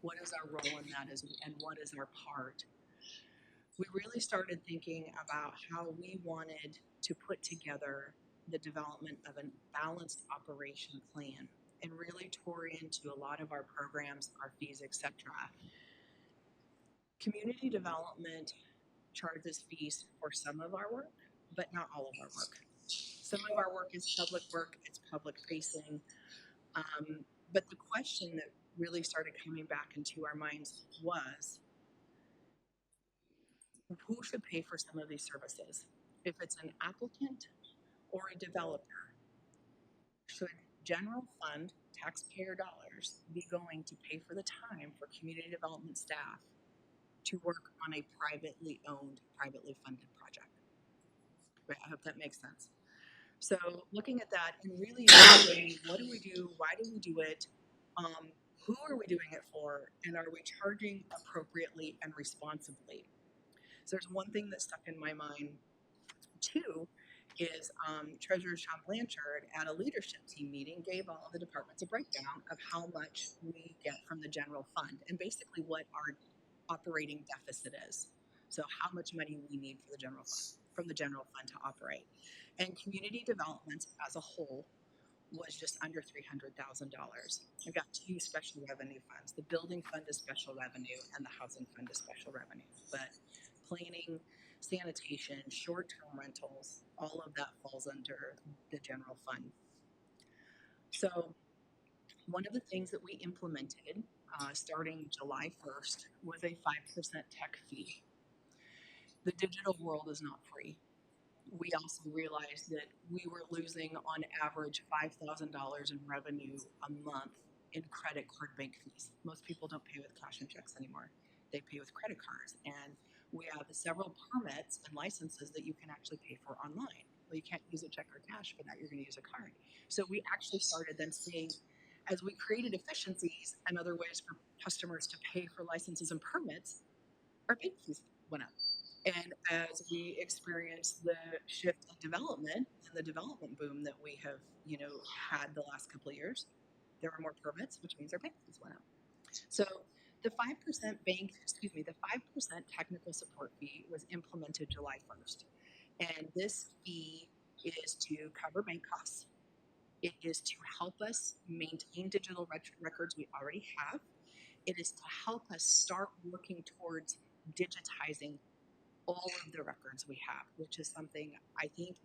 what is our role in that and what is our part, we really started thinking about how we wanted to put together the development of a balanced operation plan and really tore into a lot of our programs, our fees, etc. Community development charges fees for some of our work, but not all of our work. Some of our work is public work, it's public facing. But the question that really started coming back into our minds was, who should pay for some of these services? If it's an applicant or a developer, should general fund taxpayer dollars be going to pay for the time for community development staff to work on a privately owned, privately funded project? Right, I hope that makes sense. So looking at that and really evaluating, what do we do, why do we do it, who are we doing it for, and are we charging appropriately and responsibly? So there's one thing that stuck in my mind too, is Treasurer Sean Blanchard at a leadership team meeting gave all the departments a breakdown of how much we get from the general fund and basically what our operating deficit is. So how much money we need for the general fund, from the general fund to operate. And community development as a whole was just under $300,000. We've got two special revenue funds. The building fund is special revenue and the housing fund is special revenue. But planning, sanitation, short-term rentals, all of that falls under the general fund. So one of the things that we implemented starting July 1st was a 5% tech fee. The digital world is not free. We also realized that we were losing on average $5,000 in revenue a month in credit card bank fees. Most people don't pay with cash and checks anymore. They pay with credit cards. And we have several permits and licenses that you can actually pay for online. Well, you can't use a check or cash for that. You're going to use a card. So we actually started then seeing, as we created efficiencies and other ways for customers to pay for licenses and permits, our bank fees went up. And as we experienced the shift in development and the development boom that we have, had the last couple of years, there were more permits, which means our bank fees went up. So the 5% the 5% technical support fee was implemented July 1st. And this fee is to cover bank costs. It is to help us maintain digital records we already have. It is to help us start working towards digitizing all of the records we have, which is something I think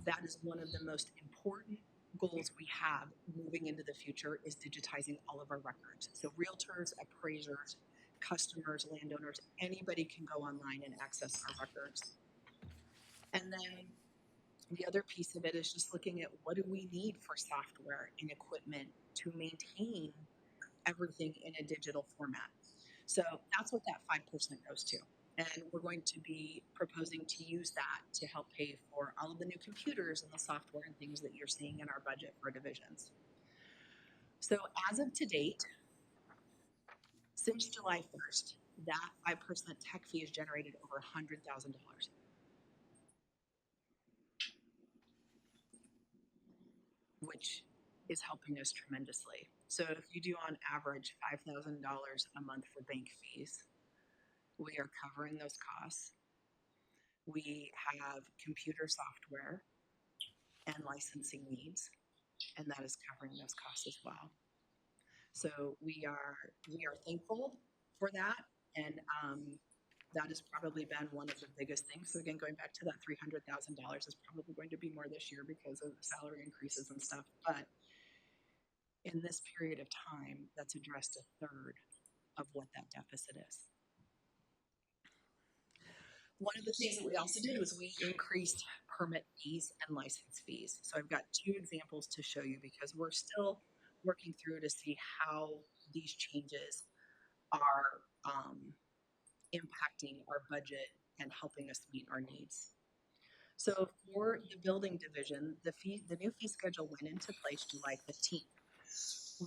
that is one of the most important goals we have moving into the future, is digitizing all of our records. So realtors, appraisers, customers, landowners, anybody can go online and access our records. And then the other piece of it is just looking at what do we need for software and equipment to maintain everything in a digital format. So that's what that 5% goes to. And we're going to be proposing to use that to help pay for all of the new computers and the software and things that you're seeing in our budget for divisions. So as of to date, since July 1st, that 5% tech fee has generated over $100,000. Which is helping us tremendously. So if you do on average $5,000 a month for bank fees, we are covering those costs. We have computer software and licensing needs, and that is covering those costs as well. So we are thankful for that, and that has probably been one of the biggest things. So again, going back to that $300,000 is probably going to be more this year because of salary increases and stuff. But in this period of time, that's addressed a third of what that deficit is. One of the things that we also did was we increased permit fees and license fees. So I've got two examples to show you because we're still working through to see how these changes are impacting our budget and helping us meet our needs. So for the building division, the new fee schedule went into place July 15th.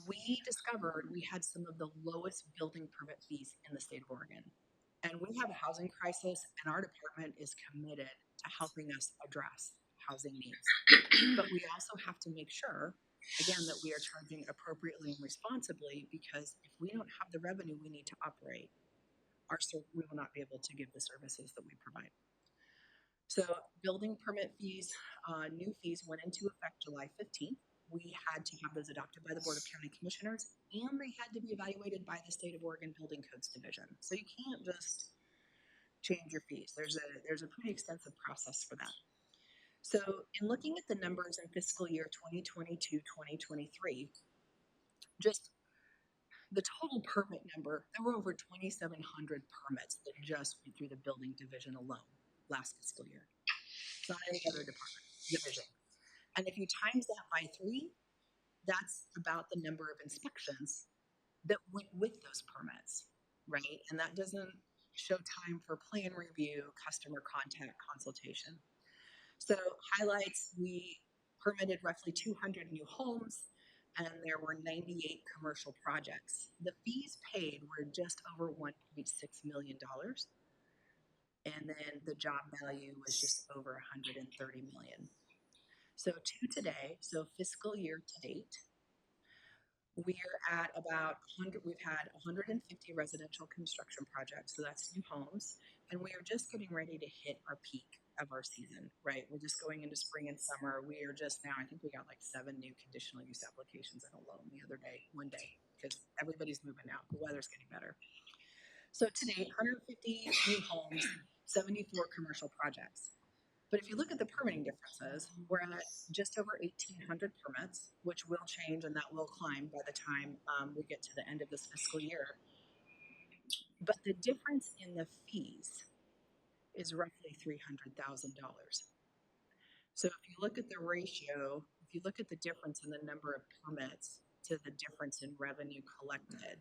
We discovered we had some of the lowest building permit fees in the state of Oregon. And we have a housing crisis, and our department is committed to helping us address housing needs. But we also have to make sure, again, that we are charging appropriately and responsibly, because if we don't have the revenue we need to operate, we will not be able to give the services that we provide. So building permit fees, new fees went into effect July 15th. We had to have those adopted by the Board of County Commissioners, and they had to be evaluated by the State of Oregon Building Codes Division. So you can't just change your fees. There's a pretty extensive process for that. So in looking at the numbers in fiscal year 2022-2023, just the total permit number, there were over 2,700 permits that just went through the building division alone last fiscal year. It's not any other division. And if you times that by 3, that's about the number of inspections that went with those permits, right? And that doesn't show time for plan review, customer contact, consultation. So highlights, we permitted roughly 200 new homes, and there were 98 commercial projects. The fees paid were just over $1.6 million. And then the job value was just over $130 million. So to today, so fiscal year to date, we're at about we've had 150 residential construction projects, so that's new homes, and we are just getting ready to hit our peak of our season, right? We're just going into spring and summer. We are just now, I think we got like 7 new conditional use applications in a loan one day, because everybody's moving out. The weather's getting better. So today, 150 new homes, 74 commercial projects. But if you look at the permitting differences, we're at just over 1,800 permits, which will change and that will climb by the time we get to the end of this fiscal year. But the difference in the fees is roughly $300,000. So if you look at the ratio, if you look at the difference in the number of permits to the difference in revenue collected,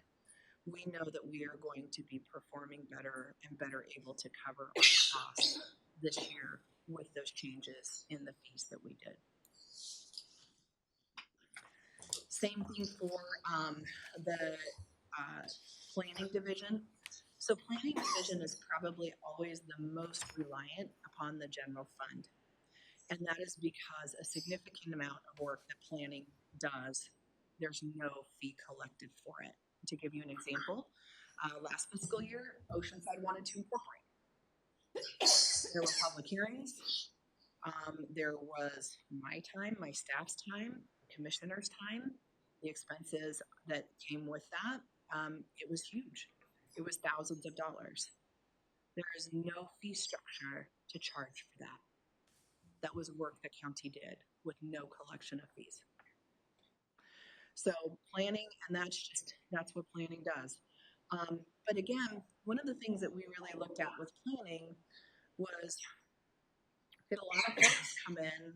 we know that we are going to be performing better and better able to cover our costs this year with those changes in the fees that we did. Same thing for the planning division. So planning division is probably always the most reliant upon the general fund. And that is because a significant amount of work that planning does, there's no fee collected for it. To give you an example, last fiscal year, Oceanside wanted to incorporate. There were public hearings. There was my time, my staff's time, commissioner's time, the expenses that came with that. It was huge. It was thousands of dollars. There is no fee structure to charge for that. That was work the county did with no collection of fees. So planning, and that's what planning does. But again, one of the things that we really looked at with planning was that a lot of folks come in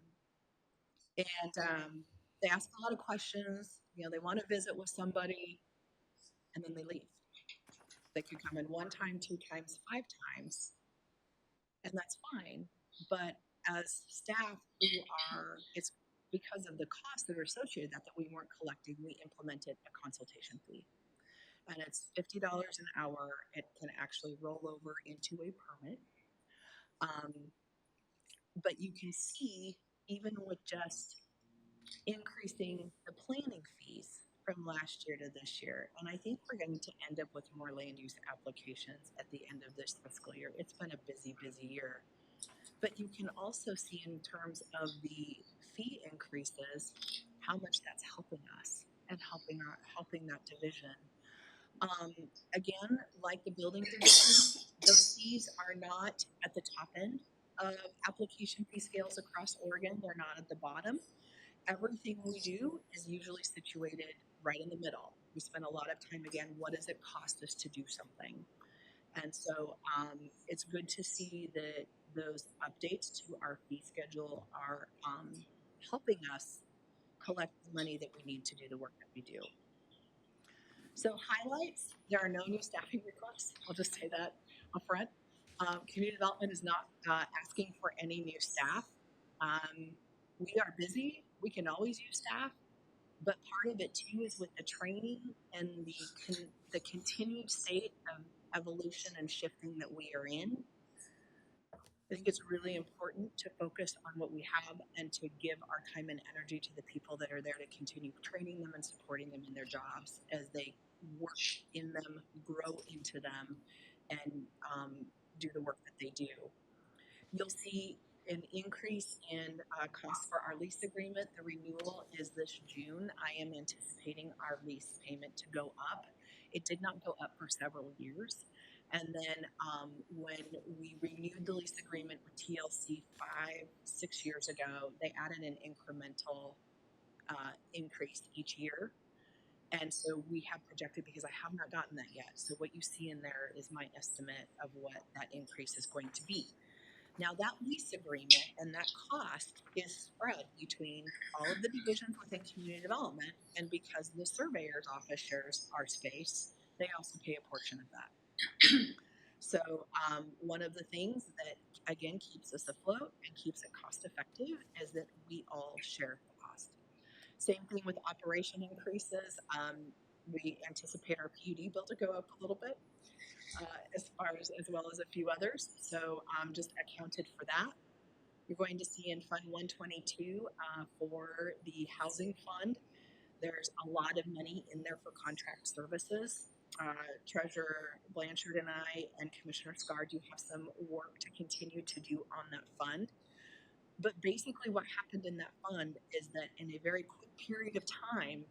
and they ask a lot of questions. You know, they want to visit with somebody, and then they leave. They could come in 1 time, 2 times, 5 times, and that's fine. But as staff who are, it's because of the costs that are associated with that we weren't collecting, we implemented a consultation fee. And it's $50 an hour. It can actually roll over into a permit. But you can see, even with just increasing the planning fees from last year to this year, and I think we're going to end up with more land use applications at the end of this fiscal year. It's been a busy, busy year. But you can also see in terms of the fee increases, how much that's helping us and helping that division. Again, like the building division, those fees are not at the top end of application fee scales across Oregon. They're not at the bottom. Everything we do is usually situated right in the middle. We spend a lot of time, again, what does it cost us to do something? And so it's good to see that those updates to our fee schedule are helping us collect the money that we need to do the work that we do. So highlights, there are no new staffing requests. I'll just say that up front. Community development is not asking for any new staff. We are busy. We can always use staff. But part of it too is with the training and the continued state of evolution and shifting that we are in. I think it's really important to focus on what we have and to give our time and energy to the people that are there to continue training them and supporting them in their jobs as they work in them, grow into them, and do the work that they do. You'll see an increase in costs for our lease agreement. The renewal is this June. I am anticipating our lease payment to go up. It did not go up for several years. And then when we renewed the lease agreement with TLC 5-6 years ago, they added an incremental increase each year. And so we have projected, because I have not gotten that yet. So what you see in there is my estimate of what that increase is going to be. Now that lease agreement and that cost is spread between all of the divisions within community development, and because the surveyor's office shares our space, they also pay a portion of that. So one of the things that again keeps us afloat and keeps it cost effective is that we all share the cost. Same thing with operation increases. We anticipate our PUD bill to go up a little bit. As well as a few others. So just accounted for that. You're going to see in Fund 122 for the housing fund, there's a lot of money in there for contract services. Treasurer Blanchard and I and Commissioner Scar do have some work to continue to do on that fund. But basically what happened in that fund is that in a very quick period of time,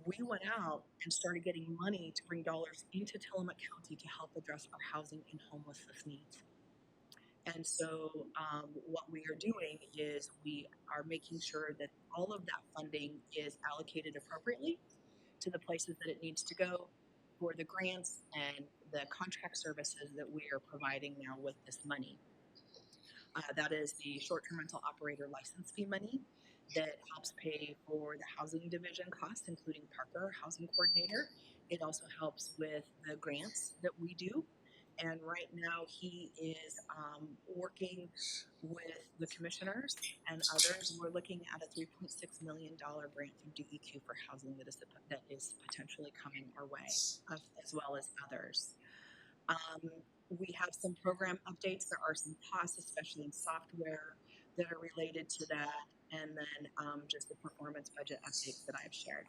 we went out and started getting money to bring dollars into Tillamook County to help address our housing and homelessness needs. And so what we are doing is we are making sure that all of that funding is allocated appropriately to the places that it needs to go for the grants and the contract services that we are providing now with this money. That is the short-term rental operator license fee money that helps pay for the housing division costs, including Parker, housing coordinator. It also helps with the grants that we do. And right now he is working with the commissioners and others. We're looking at a $3.6 million grant from DEQ for housing that is potentially coming our way, as well as others. We have some program updates. There are some costs, especially in software, that are related to that, and then just the performance budget updates that I've shared.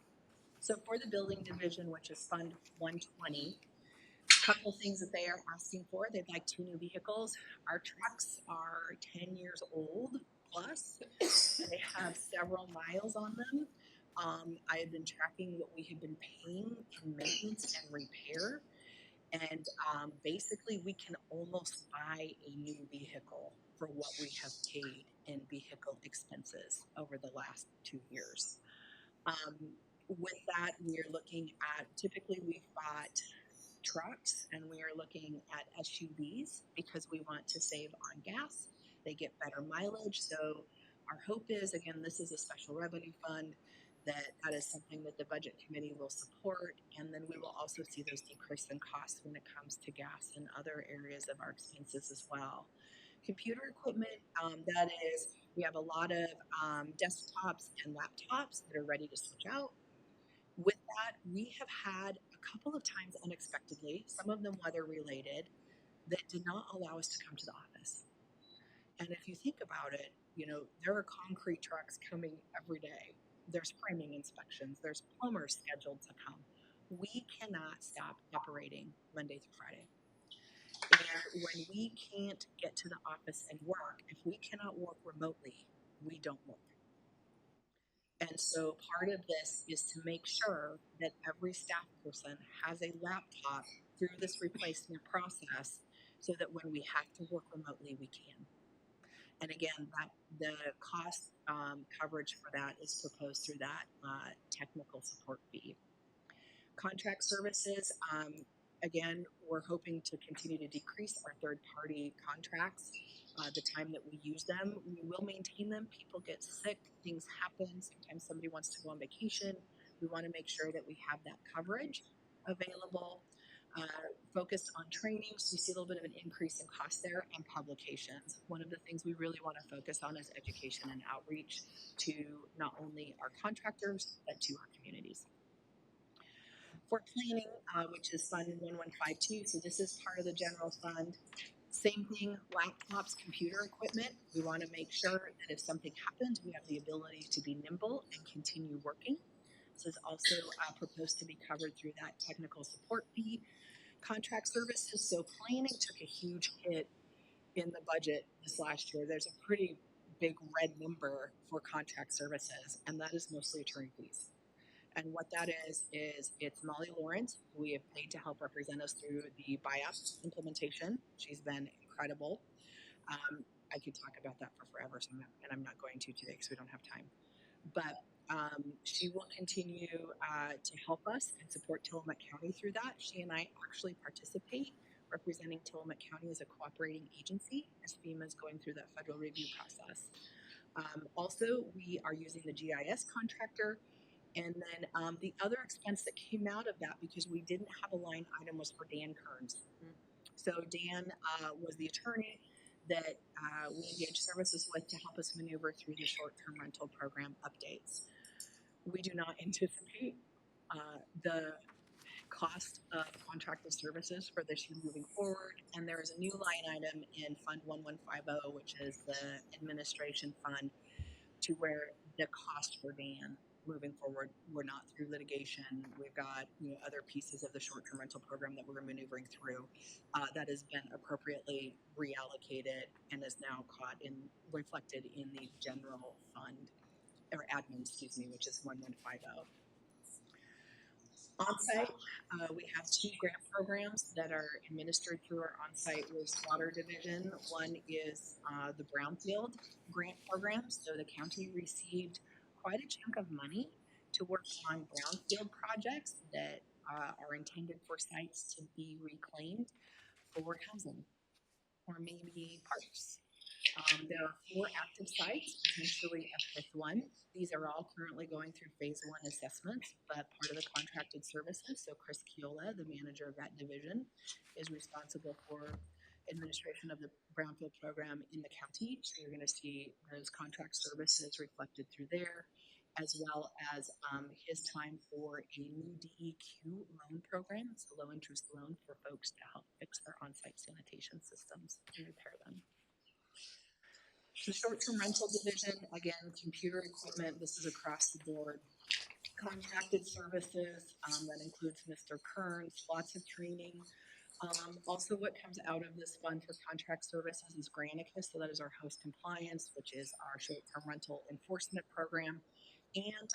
So for the building division, which is Fund 120, a couple things that they are asking for. They'd like 2 new vehicles. Our trucks are 10 years old plus. They have several miles on them. I have been tracking what we have been paying in maintenance and repair. And basically, we can almost buy a new vehicle for what we have paid in vehicle expenses over the last 2 years. With that, we are looking at, typically we've bought trucks and we are looking at SUVs because we want to save on gas. They get better mileage. So our hope is, again, this is a special revenue fund, that is something that the budget committee will support, and then we will also see those decrease in costs when it comes to gas and other areas of our expenses as well. Computer equipment, that is, we have a lot of desktops and laptops that are ready to switch out. With that, we have had a couple of times unexpectedly, some of them weather related, that did not allow us to come to the office. And if you think about it, there are concrete trucks coming every day. There's framing inspections. There's plumbers scheduled to come. We cannot stop operating Monday through Friday. And when we can't get to the office and work, if we cannot work remotely, we don't work. And so part of this is to make sure that every staff person has a laptop through this replacement process so that when we have to work remotely, we can. And again, the cost coverage for that is proposed through that technical support fee. Contract services, again, we're hoping to continue to decrease our third-party contracts. The time that we use them, we will maintain them. People get sick, things happen. Sometimes somebody wants to go on vacation. We want to make sure that we have that coverage available. Focused on trainings, we see a little bit of an increase in cost there, and publications. One of the things we really want to focus on is education and outreach to not only our contractors, but to our communities. For planning, which is Fund 1152, so this is part of the general fund. Same thing, laptops, computer equipment. We want to make sure that if something happens, we have the ability to be nimble and continue working. This is also proposed to be covered through that technical support fee. Contract services, so planning took a huge hit in the budget this last year. There's a pretty big red number for contract services, and that is mostly attorney fees. And what that is it's Molly Lawrence, who we have paid to help represent us through the BIOS implementation. She's been incredible. I could talk about that for forever, so I'm not going to today because we don't have time. But she will continue to help us and support Tillamook County through that. She and I actually participate representing Tillamook County as a cooperating agency as FEMA is going through that federal review process. Also, we are using the GIS contractor. And then the other expense that came out of that, because we didn't have a line item, was for Dan Kearns. So Dan was the attorney that we engaged services with to help us maneuver through the short-term rental program updates. We do not anticipate the cost of contracted services for this year moving forward, and there is a new line item in Fund 1150, which is the administration fund, to where the cost for Dan moving forward, we're not through litigation. We've got other pieces of the short-term rental program that we're maneuvering through that has been appropriately reallocated and is now reflected in the general fund or admin, which is 1150. Onsite, we have 2 grant programs that are administered through our onsite wastewater division. One is the Brownfield grant program. So the county received quite a chunk of money to work on brownfield projects that are intended for sites to be reclaimed for housing or maybe parks. There are 4 active sites, potentially a 5th one. These are all currently going through phase 1 assessments, but part of the contracted services. So Chris Kiola, the manager of that division, is responsible for administration of the brownfield program in the county. So you're going to see those contract services reflected through there, as well as his time for a new DEQ loan program. It's a low interest loan for folks to help fix their on-site sanitation systems and repair them. The short-term rental division, again, computer equipment, this is across the board. Contracted services, that includes Mr. Kearns, lots of training. Also what comes out of this fund for contract services is Granicus, so that is our host compliance, which is our short-term rental enforcement program. And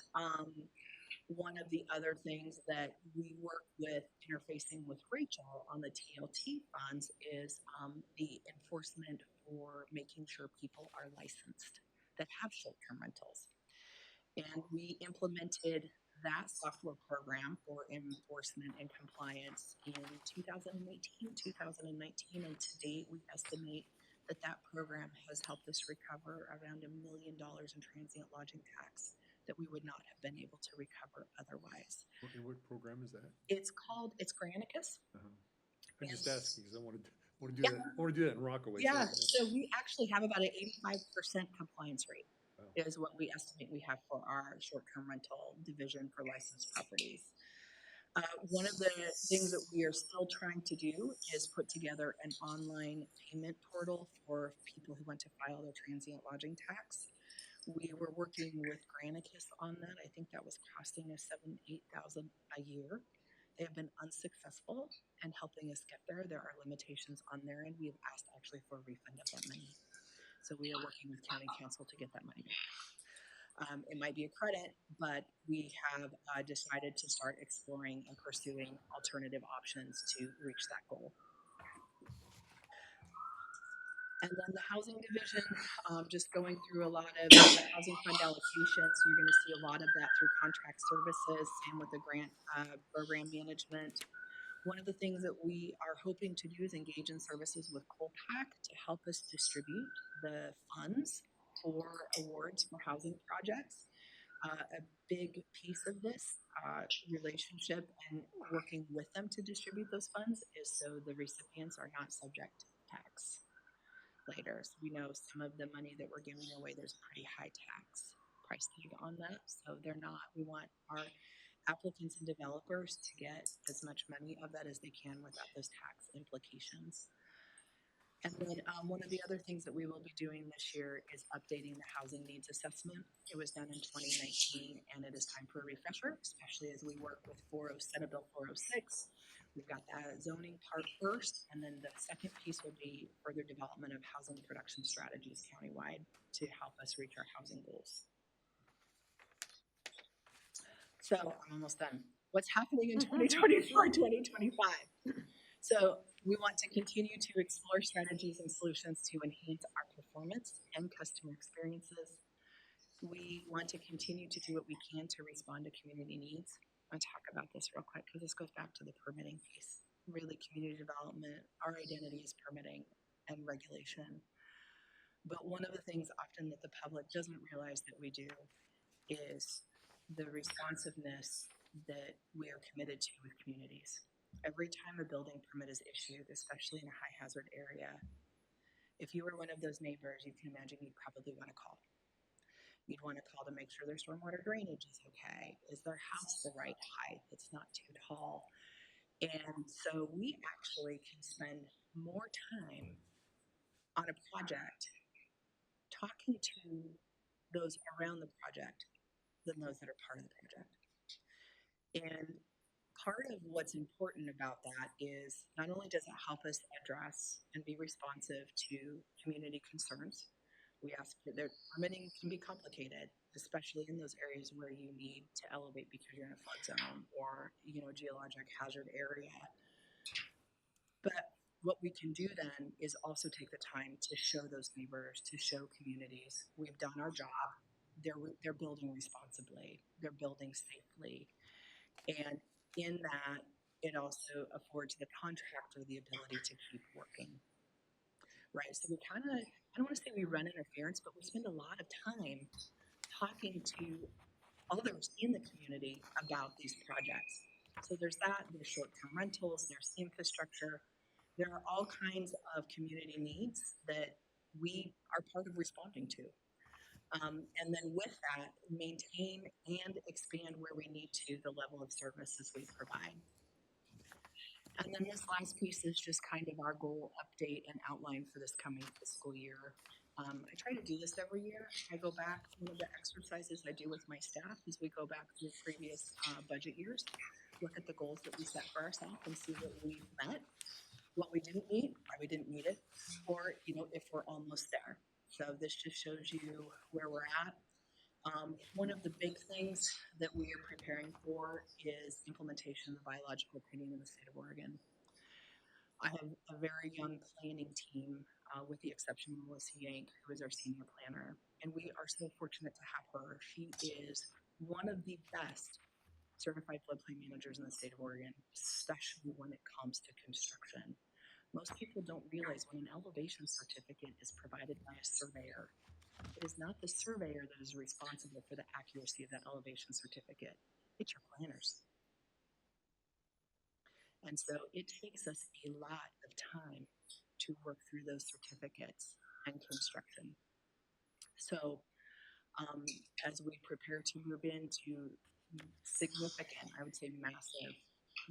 one of the other things that we work with, interfacing with Rachel on the TLT funds, is the enforcement for making sure people are licensed that have short-term rentals. And we implemented that software program for enforcement and compliance in 2018, 2019, and to date we estimate that that program has helped us recover around $1 million in transient lodging tax that we would not have been able to recover otherwise. Okay, what program is that? It's Granicus. I'm just asking because I want to do that. I want to do that in Rockaway. Yeah, so we actually have about an 85% compliance rate. Is what we estimate we have for our short-term rental division for licensed properties. One of the things that we are still trying to do is put together an online payment portal for people who want to file their transient lodging tax. We were working with Granicus on that. I think that was costing us $7,000-8,000 a year. They have been unsuccessful in helping us get there. There are limitations on their end. We have asked actually for a refund of that money. So we are working with county council to get that money back. It might be a credit, but we have decided to start exploring and pursuing alternative options to reach that goal. And then the housing division, just going through a lot of the housing fund allocations. So you're going to see a lot of that through contract services, same with the grant program management. One of the things that we are hoping to do is engage in services with COLPAC to help us distribute the funds for awards for housing projects. A big piece of this relationship and working with them to distribute those funds is so the recipients are not subject to tax later. So we know some of the money that we're giving away, there's a pretty high tax price tag on that. So they're not, we want our applicants and developers to get as much money of that as they can without those tax implications. And then one of the other things that we will be doing this year is updating the housing needs assessment. It was done in 2019 and it is time for a refresher, especially as we work with Senate Bill 406. We've got that zoning part first, and then the second piece will be further development of housing production strategies countywide to help us reach our housing goals. So I'm almost done. What's happening in 2024, 2025? So we want to continue to explore strategies and solutions to enhance our performance and customer experiences. We want to continue to do what we can to respond to community needs. I'm going to talk about this real quick because this goes back to the permitting piece. Really, community development, our identity is permitting and regulation. But one of the things often that the public doesn't realize that we do is the responsiveness that we are committed to with communities. Every time a building permit is issued, especially in a high hazard area, if you were one of those neighbors, you can imagine you'd probably want to call. You'd want to call to make sure their stormwater drainage is okay. Is their house the right height? It's not too tall. And so we actually can spend more time on a project talking to those around the project than those that are part of the project. And part of what's important about that is not only does it help us address and be responsive to community concerns, We ask that their permitting can be complicated, especially in those areas where you need to elevate because you're in a flood zone or, you know, geologic hazard area. But what we can do then is also take the time to show those neighbors, to show communities, we've done our job. They're building responsibly, they're building safely. And in that, it also affords the contractor the ability to keep working. Right, so we kind of, I don't want to say we run interference, but we spend a lot of time talking to others in the community about these projects. So there's that, there's short-term rentals, there's infrastructure. There are all kinds of community needs that we are part of responding to. And then with that, maintain and expand where we need to the level of services we provide. And then this last piece is just kind of our goal update and outline for this coming fiscal year. I try to do this every year. I go back, one of the exercises I do with my staff is we go back through previous budget years, look at the goals that we set for ourselves and see what we've met, what we didn't meet, why we didn't meet it, or, you know, if we're almost there. So this just shows you where we're at. One of the big things that we are preparing for is implementation of the biological opinion in the state of Oregon. I have a very young planning team, with the exception of Melissa Yank, who is our senior planner, and we are so fortunate to have her. She is one of the best certified floodplain managers in the state of Oregon, especially when it comes to construction. Most people don't realize when an elevation certificate is provided by a surveyor, it is not the surveyor that is responsible for the accuracy of that elevation certificate. It's your planners. And so it takes us a lot of time to work through those certificates and construction. So as we prepare to move into significant, I would say massive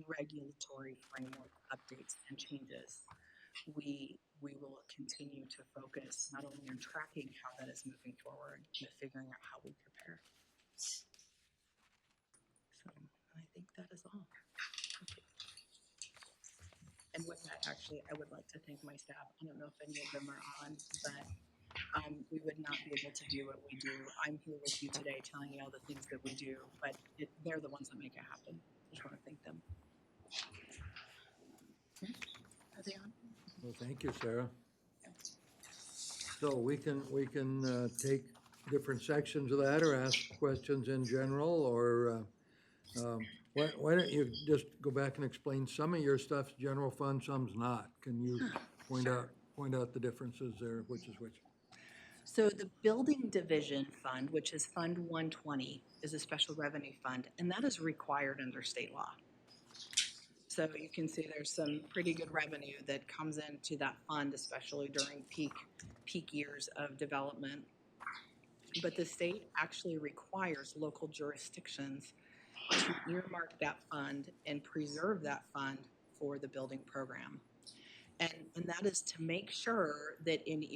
regulatory framework updates and changes, we will continue to focus not only on tracking how that is moving forward, but figuring out how we prepare. So I think that is all. And with that, actually, I would like to thank my staff. I don't know if any of them are on, but we would not be able to do what we do. I'm here with you today telling you all the things that we do, but they're the ones that make it happen. I just want to thank them. Are they on? Well, thank you, Sarah. So we can take different sections of that or ask questions in general, or why don't you just go back and explain some of your stuff's general fund, some's not. Can you point out the differences there, which is which? So the Building Division Fund, which is Fund 120, is a special revenue fund, and that is required under state law. So you can see there's some pretty good revenue that comes into that fund, especially during peak years of development. But the state actually requires local jurisdictions to earmark that fund and preserve that fund for the building program. And that is to make sure that in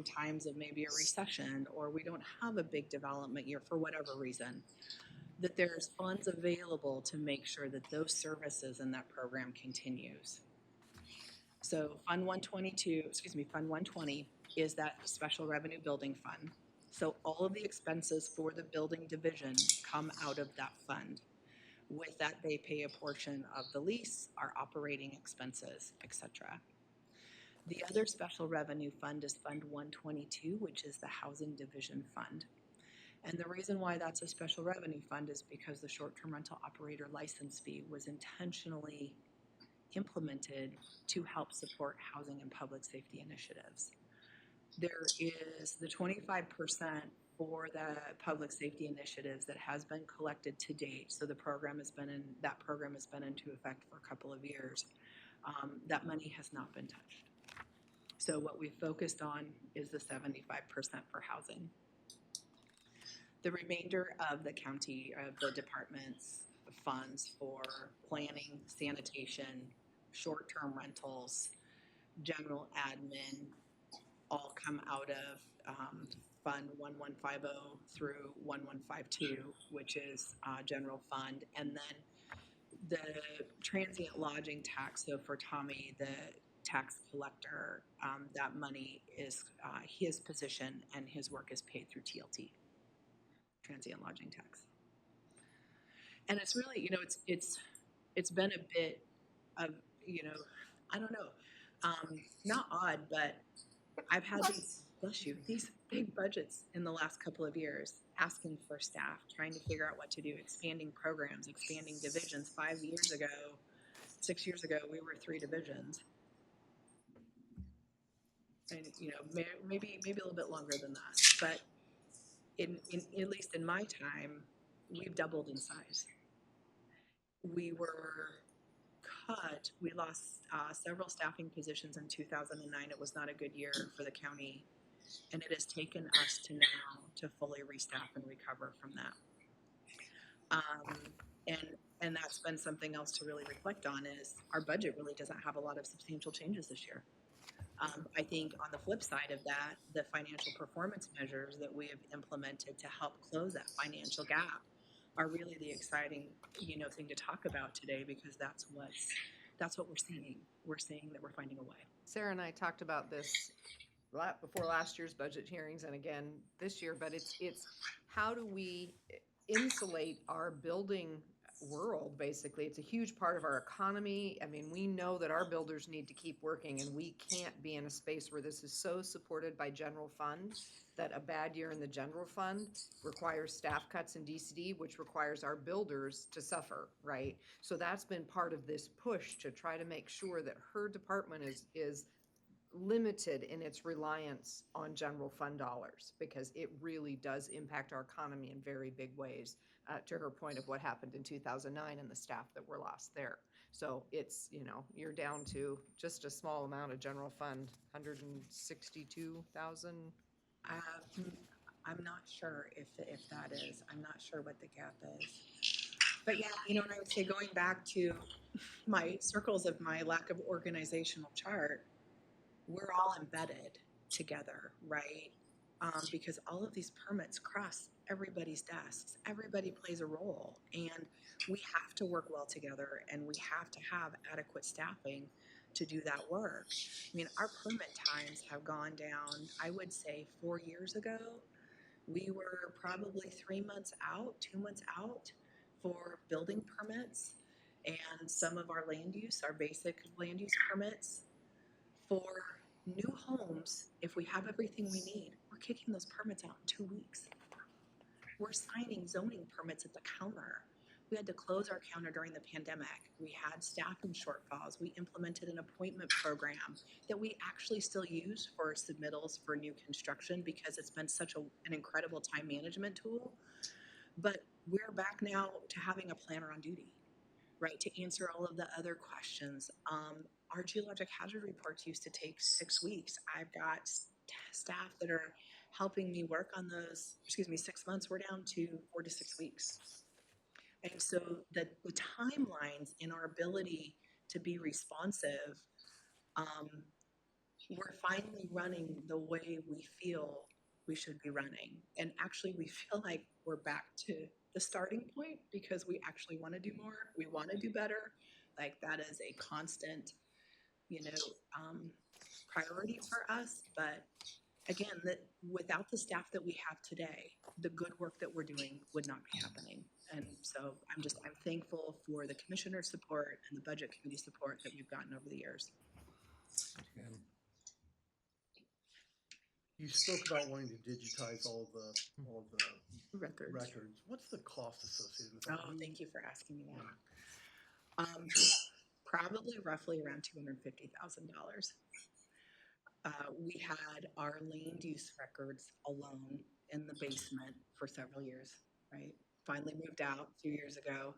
times of maybe a recession, or we don't have a big development year for whatever reason, that there's funds available to make sure that those services in that program continues. So Fund 120 is that special revenue building fund. So all of the expenses for the building division come out of that fund. With that, they pay a portion of the lease, our operating expenses, etc. The other special revenue fund is Fund 122, which is the Housing Division Fund. And the reason why that's a special revenue fund is because the short-term rental operator license fee was intentionally implemented to help support housing and public safety initiatives. There is the 25% for the public safety initiatives that has been collected to date. So that program has been into effect for a couple of years. That money has not been touched. So what we've focused on is the 75% for housing. The remainder of the county, of the department's funds for planning, sanitation, short-term rentals, general admin, all come out of Fund 1150 through 1152, which is general fund. And then the transient lodging tax, so for Tommy, the tax collector, that money is his position and his work is paid through TLT, transient lodging tax. And it's really, you know, it's been a bit of, you know, I don't know, not odd, but I've had these, bless you, these big budgets in the last couple of years, asking for staff, trying to figure out what to do, expanding programs, expanding divisions. 5 years ago, 6 years ago, we were 3 divisions. And, you know, maybe a little bit longer than that. But in at least in my time, we've doubled in size. We were cut, we lost several staffing positions in 2009. It was not a good year for the county. And it has taken us to now to fully restaff and recover from that. And that's been something else to really reflect on is our budget really doesn't have a lot of substantial changes this year. I think on the flip side of that, the financial performance measures that we have implemented to help close that financial gap are really the exciting, you know, thing to talk about today, because that's what we're seeing. We're seeing that we're finding a way. Sarah and I talked about this before last year's budget hearings and again this year, but it's how do we insulate our building world, basically. It's a huge part of our economy. I mean, we know that our builders need to keep working, and we can't be in a space where this is so supported by general fund that a bad year in the general fund requires staff cuts in DCD, which requires our builders to suffer, right? So that's been part of this push to try to make sure that her department is limited in its reliance on general fund dollars, because it really does impact our economy in very big ways, to her point of what happened in 2009 and the staff that were lost there. So it's, you know, you're down to just a small amount of general fund, 162,000. I'm not sure if that is, I'm not sure what the gap is. But yeah, you know, and I would say going back to my circles of my lack of organizational chart, we're all embedded together, right? Because all of these permits cross everybody's desks. Everybody plays a role, and we have to work well together, and we have to have adequate staffing to do that work. I mean, our permit times have gone down, I would say 4 years ago, we were probably 3 months out, 2 months out for building permits, and some of our land use, our basic land use permits. For new homes, if we have everything we need, we're kicking those permits out in 2 weeks. We're signing zoning permits at the counter. We had to close our counter during the pandemic. We had staffing shortfalls. We implemented an appointment program that we actually still use for submittals for new construction, because it's been such an incredible time management tool. But we're back now to having a planner on duty, right, to answer all of the other questions. Our geologic hazard reports used to take 6 weeks. I've got staff that are helping me work on those, 6 months. We're down to 4 to 6 weeks. And so the timelines in our ability to be responsive, we're finally running the way we feel we should be running. And actually, we feel like we're back to the starting point, because we actually want to do more. We want to do better. Like, that is a constant, you know, priority for us. But again, that without the staff that we have today, the good work that we're doing would not be happening. And so I'm thankful for the commissioner's support and the budget committee support that we've gotten over the years. You spoke about wanting to digitize all the records. What's the cost associated with that? Oh, thank you for asking me that. Probably roughly around $250,000. We had our land use records alone in the basement for several years, right? Finally moved out a few years ago.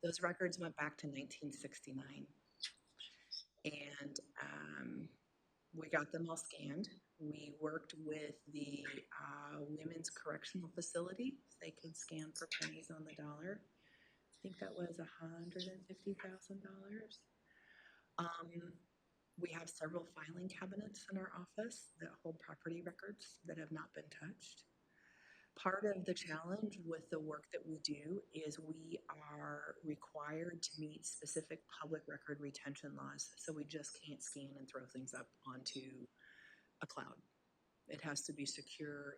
Those records went back to 1969. And we got them all scanned. We worked with the Women's Correctional Facility, so they could scan for pennies on the dollar. I think that was $150,000. We have several filing cabinets in our office that hold property records that have not been touched. Part of the challenge with the work that we do is we are required to meet specific public record retention laws. So we just can't scan and throw things up onto a cloud. It has to be secure.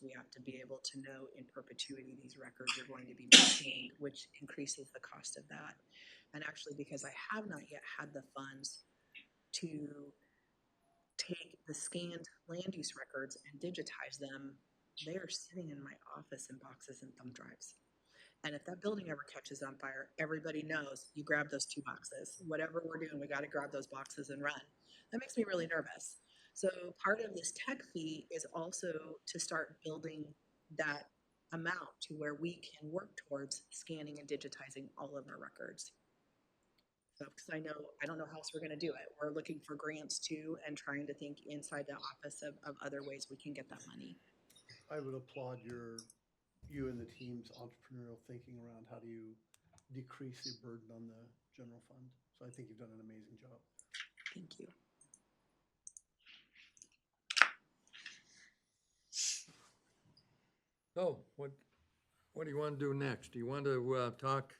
We have to be able to know in perpetuity these records are going to be maintained, which increases the cost of that. And actually, because I have not yet had the funds to take the scanned land use records and digitize them, they are sitting in my office in boxes and thumb drives. And if that building ever catches on fire, everybody knows you grab those 2 boxes. Whatever we're doing, we got to grab those boxes and run. That makes me really nervous. So part of this tech fee is also to start building that amount to where we can work towards scanning and digitizing all of our records. So, because I don't know how else we're going to do it. We're looking for grants too and trying to think inside the office of other ways we can get that money. I would applaud you and the team's entrepreneurial thinking around how do you decrease the burden on the general fund. So I think you've done an amazing job. Thank you. So what do you want to do next? Do you want to talk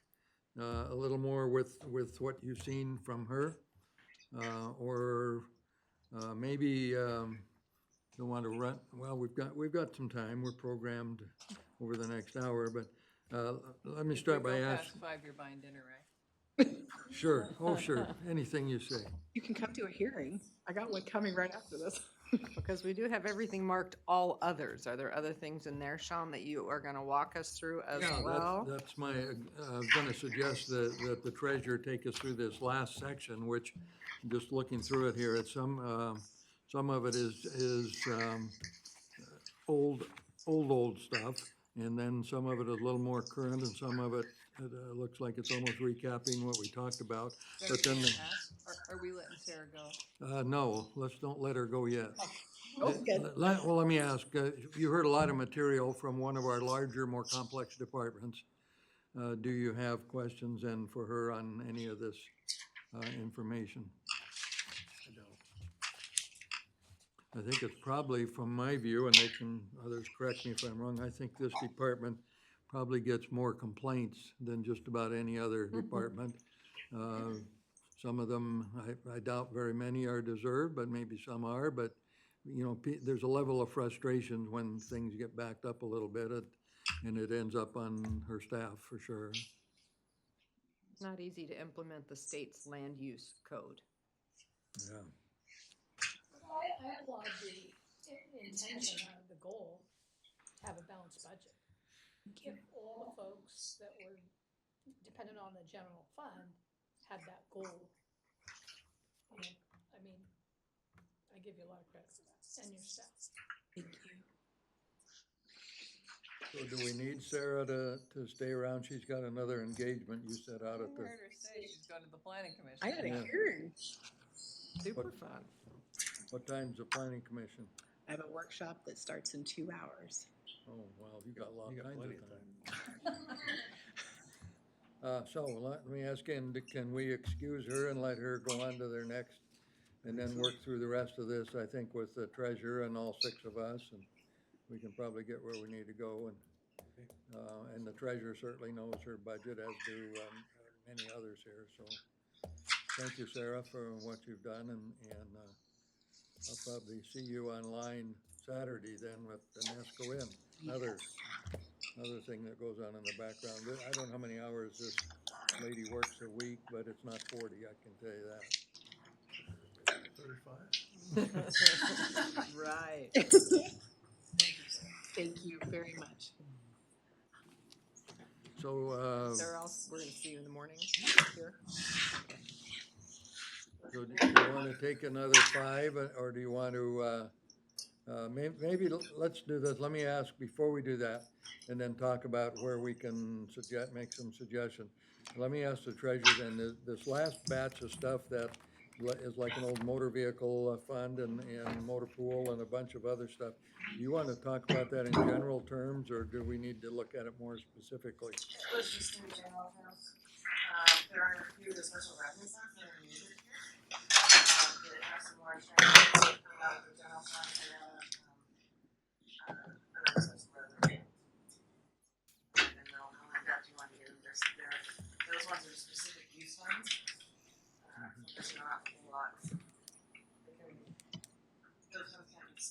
a little more with what you've seen from her? Or maybe you want to run, well, we've got some time. We're programmed over the next hour, but let me start by asking. 5, you're buying dinner, right? Sure, oh, sure, anything you say. You can come to a hearing. I got one coming right after this. Because we do have everything marked all others. Are there other things in there, Sean, that you are gonna walk us through as well? That's my, I was gonna suggest that the treasurer take us through this last section, which, just looking through it here, it's some of it is old stuff, and then some of it is a little more current, and some of it looks like it's almost recapping what we talked about. But then, Are we letting Sarah go? no, don't let her go yet. Oh, good. Well, let me ask, you heard a lot of material from one of our larger, more complex departments. Do you have questions then for her on any of this information? I think it's probably, from my view, and others correct me if I'm wrong, I think this department probably gets more complaints than just about any other department. Some of them, I doubt very many are deserved, but maybe some are. But, there's a level of frustration when things get backed up a little bit, and it ends up on her staff for sure. It's not easy to implement the state's land use code. Yeah. I applaud the intention of the goal to have a balanced budget. If all the folks that were dependent on the general fund had that goal, I give you a lot of credit for that, and your staff. Thank you. So do we need Sarah to stay around? She's got another engagement you set out at I the. heard her say she's going to the planning commission. I had a hearing. Super fun. What time's the planning commission? I have a workshop that starts in 2 hours. Oh, wow, you got You got kinds plenty of of time. So let me ask, can we excuse her and let her go on to their next, and then work through the rest of this, I think, with the treasurer and all 6 of us, and we can probably get where we need to go, and the treasurer certainly knows her budget, as do many others here, so thank you, Sarah, for what you've done, and I'll probably see you online Saturday then with the NESCO in. Another thing that goes on in the background. I don't know how many hours this lady works a week, but it's not 40, I can tell you that. 35. Right. Thank you very much. So, Sarah, we're gonna see you in the morning here. so do you want to take another 5, or do you want to, maybe let's do this. Let me ask before we do that, and then talk about where we can make some suggestions. Let me ask the treasurer then, this last batch of stuff that is like an old motor vehicle fund and motor pool and a bunch of other stuff. Do you want to talk about that in general terms, or do we need to look at it more specifically? It was just in general terms. There are a few of the special revenue funds that are needed here. That have some more strength about the general fund and special revenue.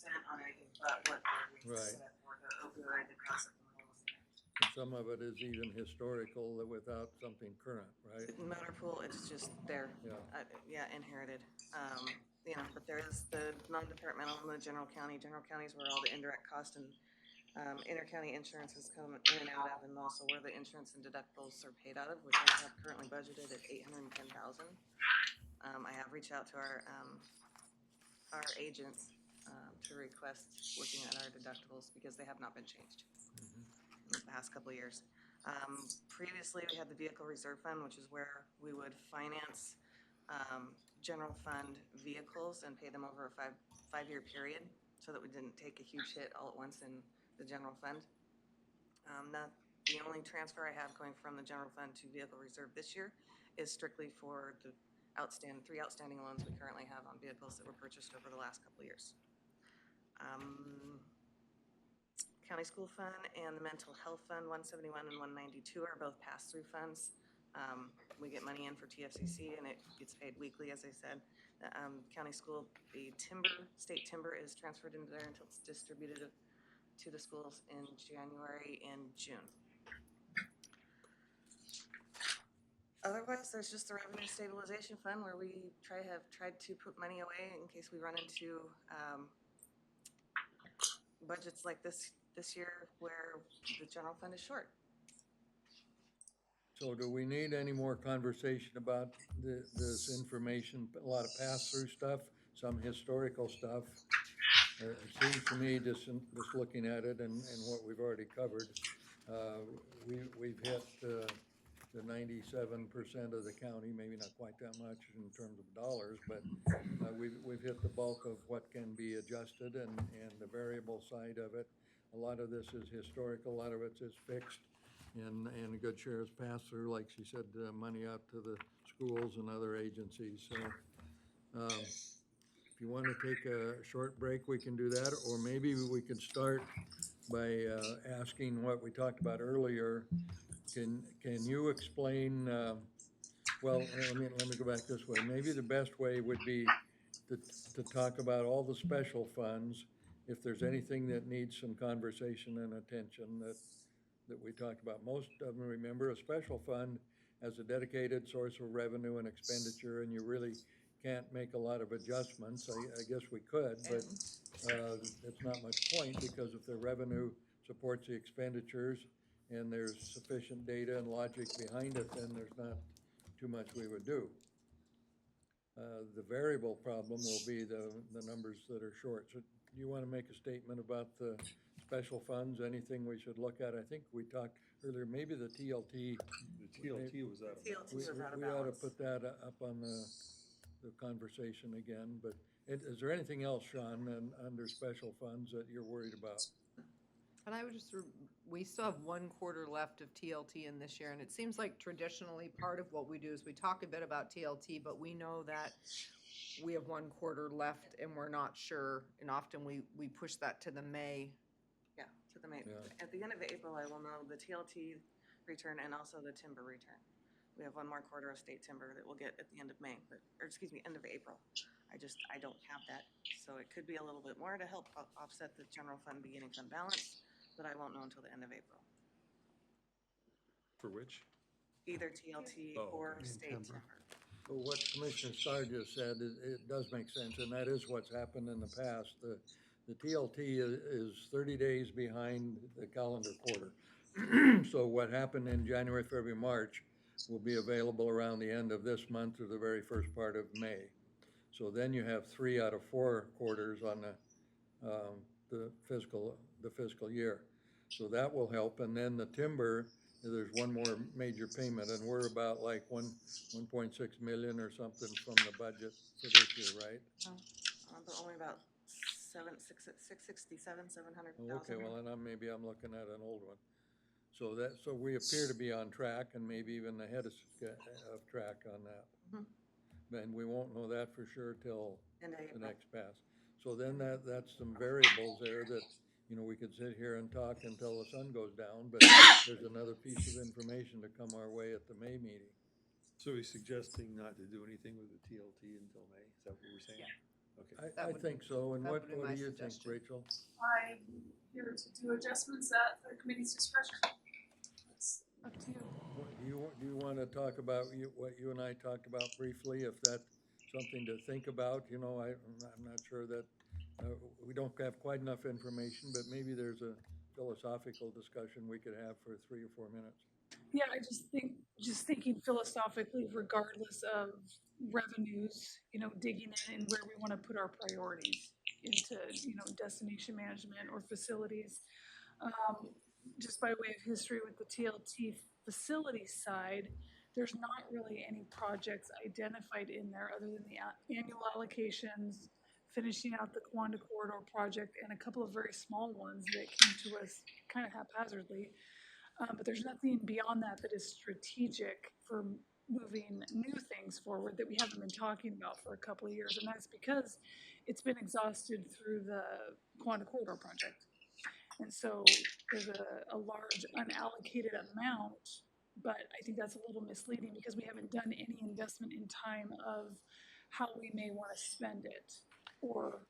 spent on anything but what we Right. set for the opioid, the cost of the And some of it is even historical without something current, right? motor pool, it's just there. Yeah. Yeah, inherited. You know, but there is the non-departmental and the general county. General county is where all the indirect cost and intercounty insurances come in and out of, and also where the insurance and deductibles are paid out of, which I have currently budgeted at $810,000. I have reached out to our agents to request looking at our deductibles because they have not been changed in the past couple of years. Previously, we had the vehicle reserve fund, which is where we would finance general fund vehicles and pay them over a five-year period so that we didn't take a huge hit all at once in the general fund. The only transfer I have going from the general fund to vehicle reserve this year is strictly for the three outstanding loans we currently have on vehicles that were purchased over the last couple of years. County School Fund and the Mental Health Fund, 171 and 192 are both pass-through funds. We get money in for TFCC and it gets paid weekly, as I said. The county school, the state timber is transferred into there until it's distributed to the schools in January and June. Otherwise, there's just the Revenue Stabilization Fund where we have tried to put money away in case we run into budgets like this year where the general fund is short. So do we need any more conversation about this information? A lot of pass-through stuff, some historical stuff. It seems to me, just looking at it and what we've already covered, we've hit the 97% of the county, maybe not quite that much in terms of dollars, but we've hit the bulk of what can be adjusted and the variable side of it. A lot of this is historical, a lot of it is fixed, and a good share is passed through, like she said, money out to the schools and other agencies. So if you want to take a short break, we can do that, or maybe we could start by asking what we talked about earlier. Can you explain, well, let me go back this way. Maybe the best way would be to talk about all the special funds, if there's anything that needs some conversation and attention that we talked about. Most of them, remember, a special fund as a dedicated source of revenue and expenditure, and you really can't make a lot of adjustments. I guess we could, but it's not much point, because if the revenue supports the expenditures and there's sufficient data and logic behind it, then there's not too much we would do. The variable problem will be the numbers that are short. So do you want to make a statement about the special funds, anything we should look at? I think we talked earlier, maybe the TLT. The TLT was out of balance. We ought to put that up on the conversation again, but is there anything else, Sean, under special funds that you're worried about? And I would just, we still have 1 quarter left of TLT in this year, and it seems like traditionally part of what we do is we talk a bit about TLT, but we know that we have 1 quarter left and we're not sure, and often we push that to the May. Yeah, to the May. Yeah. At the end of April, I will know the TLT return and also the timber return. We have 1 more quarter of state timber that we'll get at the end of May, end of April. I don't have that, so it could be a little bit more to help offset the general fund beginning fund balance, but I won't know until the end of April. For which? Either TLT or state timber. Well, what Commissioner Starr just said, it does make sense, and that is what's happened in the past. The TLT is 30 days behind the calendar quarter. So what happened in January, February, March will be available around the end of this month or the very first part of May. So then you have 3 out of 4 quarters on the fiscal year. So that will help. And then the timber, there's 1 more major payment, and we're about like 1.6 million or something from the budget for this year, right? But only about 700,000. Okay, well, then maybe I'm looking at an old one. So we appear to be on track, and maybe even ahead of track on that. And we won't know that for sure till the next pass. So then that's some variables there that, we could sit here and talk until the sun goes down, but there's another piece of information to come our way at the May meeting. So he's suggesting not to do anything with the TLT until May, is that what we're saying? Okay. That I would think be- so, and that what would be my do you think, suggestion. Rachel? I'm here to do adjustments at the committee's discretion. It's up to you. Do you wanna talk about what you and I talked about briefly, if that's something to think about, you know, I'm not sure that, we don't have quite enough information, but maybe there's a philosophical discussion we could have for 3 or 4 minutes. Yeah, I just thinking philosophically, regardless of revenues, digging in and where we want to put our priorities into, destination management or facilities. Just by way of history with the TLT facility side, there's not really any projects identified in there other than the annual allocations, finishing out the Quanda Corridor project, and a couple of very small ones that came to us kind of haphazardly. But there's nothing beyond that that is strategic for moving new things forward that we haven't been talking about for a couple of years. And that's because it's been exhausted through the Quanda Corridor project. And so there's a large unallocated amount, but I think that's a little misleading because we haven't done any investment in time of how we may want to spend it or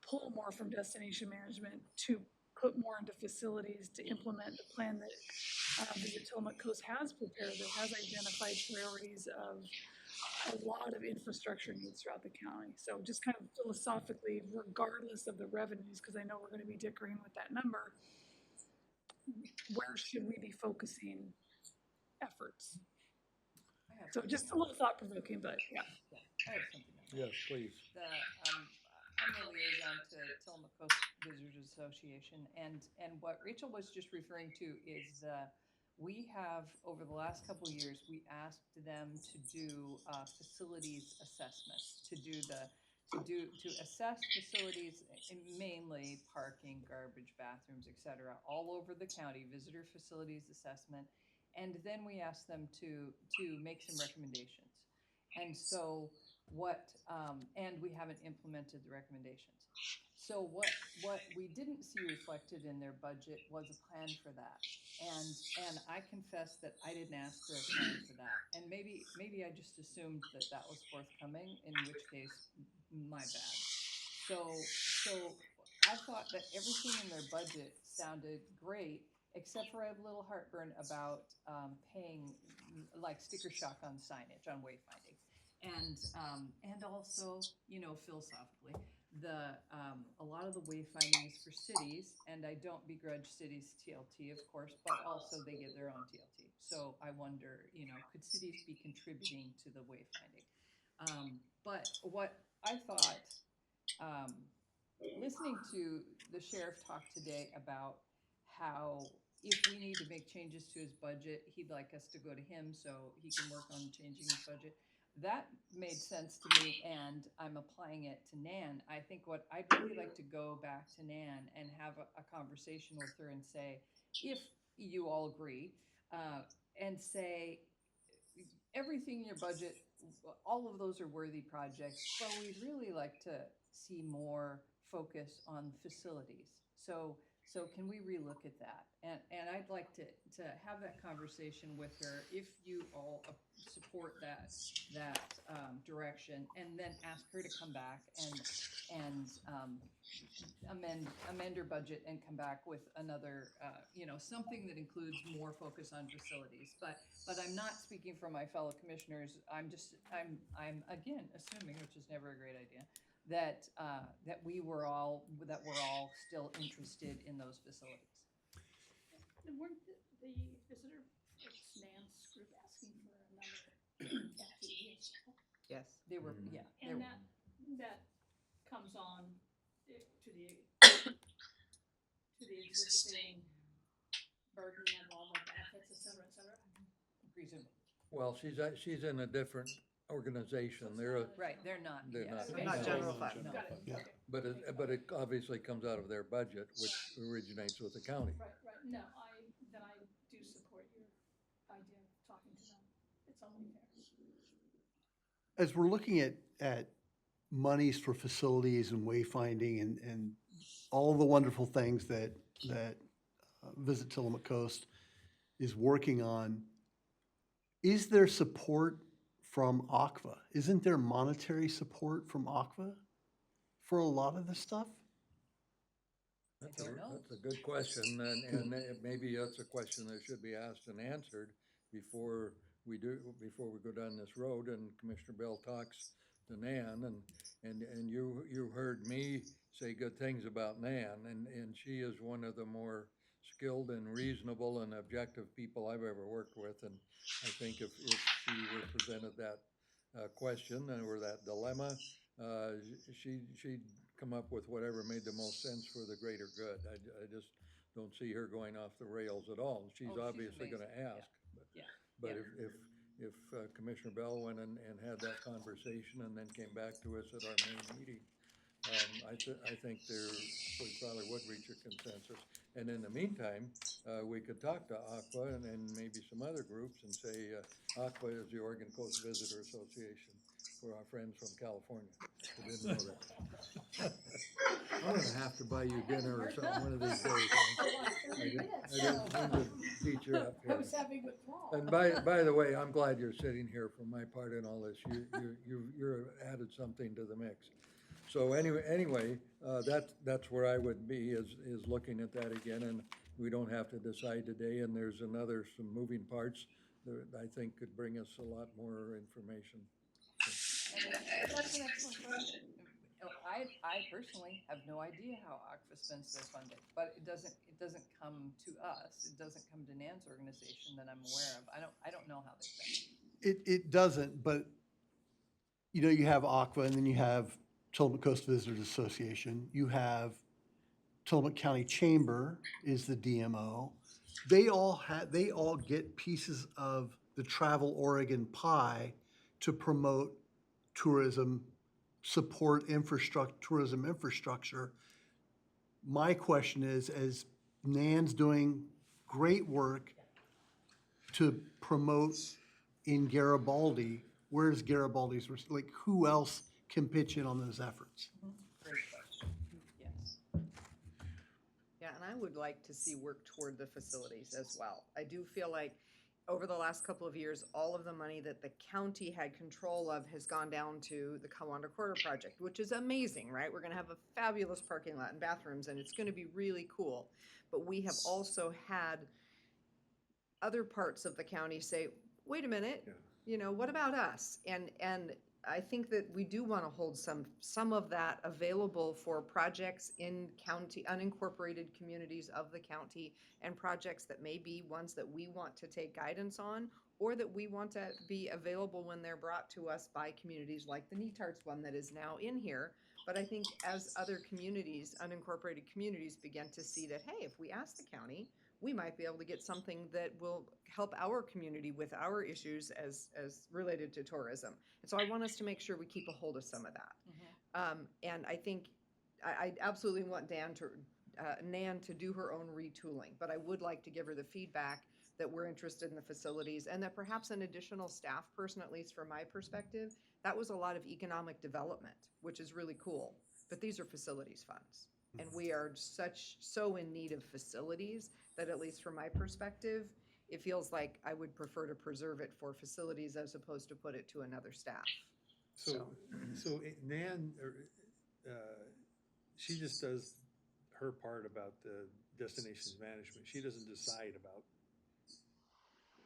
pull more from destination management to put more into facilities to implement the plan that the Tillamook Coast has prepared, that has identified priorities of a lot of infrastructure needs throughout the county. So just kind of philosophically, regardless of the revenues, because I know we're going to be dickering with that number, where should we be focusing efforts? So just a little thought provoking, but yeah. I have something. Yes, please. I'm the liaison to Tillamook Coast Visitors Association, and what Rachel was just referring to is we have, over the last couple of years, we asked them to do facilities assessments, to assess facilities, mainly parking, garbage, bathrooms, etc., all over the county, visitor facilities assessment, and then we asked them to make some recommendations. And so and we haven't implemented the recommendations. So what we didn't see reflected in their budget was a plan for that. And I confess that I didn't ask for a plan for that. And maybe I just assumed that was forthcoming, in which case, my bad. So I thought that everything in their budget sounded great, except for I have a little heartburn about paying like sticker shock on signage on wayfinding. And also, philosophically, a lot of the wayfinding is for cities, and I don't begrudge cities TLT, of course, but also they get their own TLT. So I wonder, could cities be contributing to the wayfinding? But what I thought, listening to the sheriff talk today about how if we need to make changes to his budget, he'd like us to go to him so he can work on changing his budget. That made sense to me, and I'm applying it to Nan. I think what I'd really like to go back to Nan and have a conversation with her and say, if you all agree, and say, everything in your budget, all of those are worthy projects, but we'd really like to see more focus on facilities. So can we relook at that? And I'd like to have that conversation with her if you all support that direction, and then ask her to come back and amend her budget and come back with another, something that includes more focus on facilities. But I'm not speaking for my fellow commissioners. I'm again assuming, which is never a great idea, that we're all still interested in those facilities. And weren't the visitor, Nan's group asking for another FTE as well? Yes, they were, yeah. And that comes on to the existing burden of all the benefits, et cetera, et cetera? Presumably. Well, she's in a different organization. Right, they're not. They're yes. not. Okay, Not so- general fund. no. Got it, Yeah. okay. But it obviously comes out of their budget, which originates with the county. Right, no, I do support your idea of talking to them. It's only fair. As we're looking at monies for facilities and wayfinding and all the wonderful things that Visit Tillamook Coast is working on, is there support from ACVA? Isn't there monetary support from ACVA? for a lot of this stuff? That's a good question, and maybe that's a question that should be asked and answered before we go down this road, and Commissioner Bell talks to Nan, and you heard me say good things about Nan, and she is one of the more skilled and reasonable and objective people I've ever worked with, and I think if she were presented that question or that dilemma, she'd come up with whatever made the most sense for the greater good. I just don't see her going off the rails at all. She's obviously gonna ask, but if Commissioner Bell went and had that conversation and then came back to us at our main meeting, I think we probably would reach a consensus. And in the meantime, we could talk to Aqua and maybe some other groups and say, Aqua is the Oregon Coast Visitor Association for our friends from California. I didn't know that. I'm gonna have to buy you dinner or something one of these days. I didn't mean to beat you up here. I was having withdrawal. And by the way, I'm glad you're sitting here for my part in all this. You're added something to the mix. So anyway, that's where I would be is looking at that again, and we don't have to decide today, and there's some moving parts that I think could bring us a lot more information. That's an excellent question. I personally have no idea how ACFA spends their funding, but it doesn't come to us. It doesn't come to Nan's organization that I'm aware of. I don't know how they spend it. It doesn't, but you have Aqua, and then you have Tillamook Coast Visitors Association. You have Tillamook County Chamber is the DMO. They all get pieces of the Travel Oregon pie to promote tourism, support tourism infrastructure. My question is, as Nan's doing great work to promote in Garibaldi, where's Garibaldi's, who else can pitch in on those efforts? Great question. Yes. Yeah, and I would like to see work toward the facilities as well. I do feel like over the last couple of years, all of the money that the county had control of has gone down to the Cowander Corridor project, which is amazing, right? We're gonna have a fabulous parking lot and bathrooms, and it's gonna be really cool. But we have also had other parts of the county say, wait a minute, what about us? And I think that we do want to hold some of that available for projects in county, unincorporated communities of the county, and projects that may be ones that we want to take guidance on, or that we want to be available when they're brought to us by communities like the Netarts one that is now in here. But I think as other communities, unincorporated communities, begin to see that, hey, if we ask the county, we might be able to get something that will help our community with our issues as related to tourism. And so I want us to make sure we keep a hold of some of that. And I think I absolutely want Nan to do her own retooling, but I would like to give her the feedback that we're interested in the facilities, and that perhaps an additional staff person, at least from my perspective. That was a lot of economic development, which is really cool, but these are facilities funds. And we are so in need of facilities that, at least from my perspective, it feels like I would prefer to preserve it for facilities as opposed to put it to another staff. So Nan, she just does her part about the destinations management. She doesn't decide about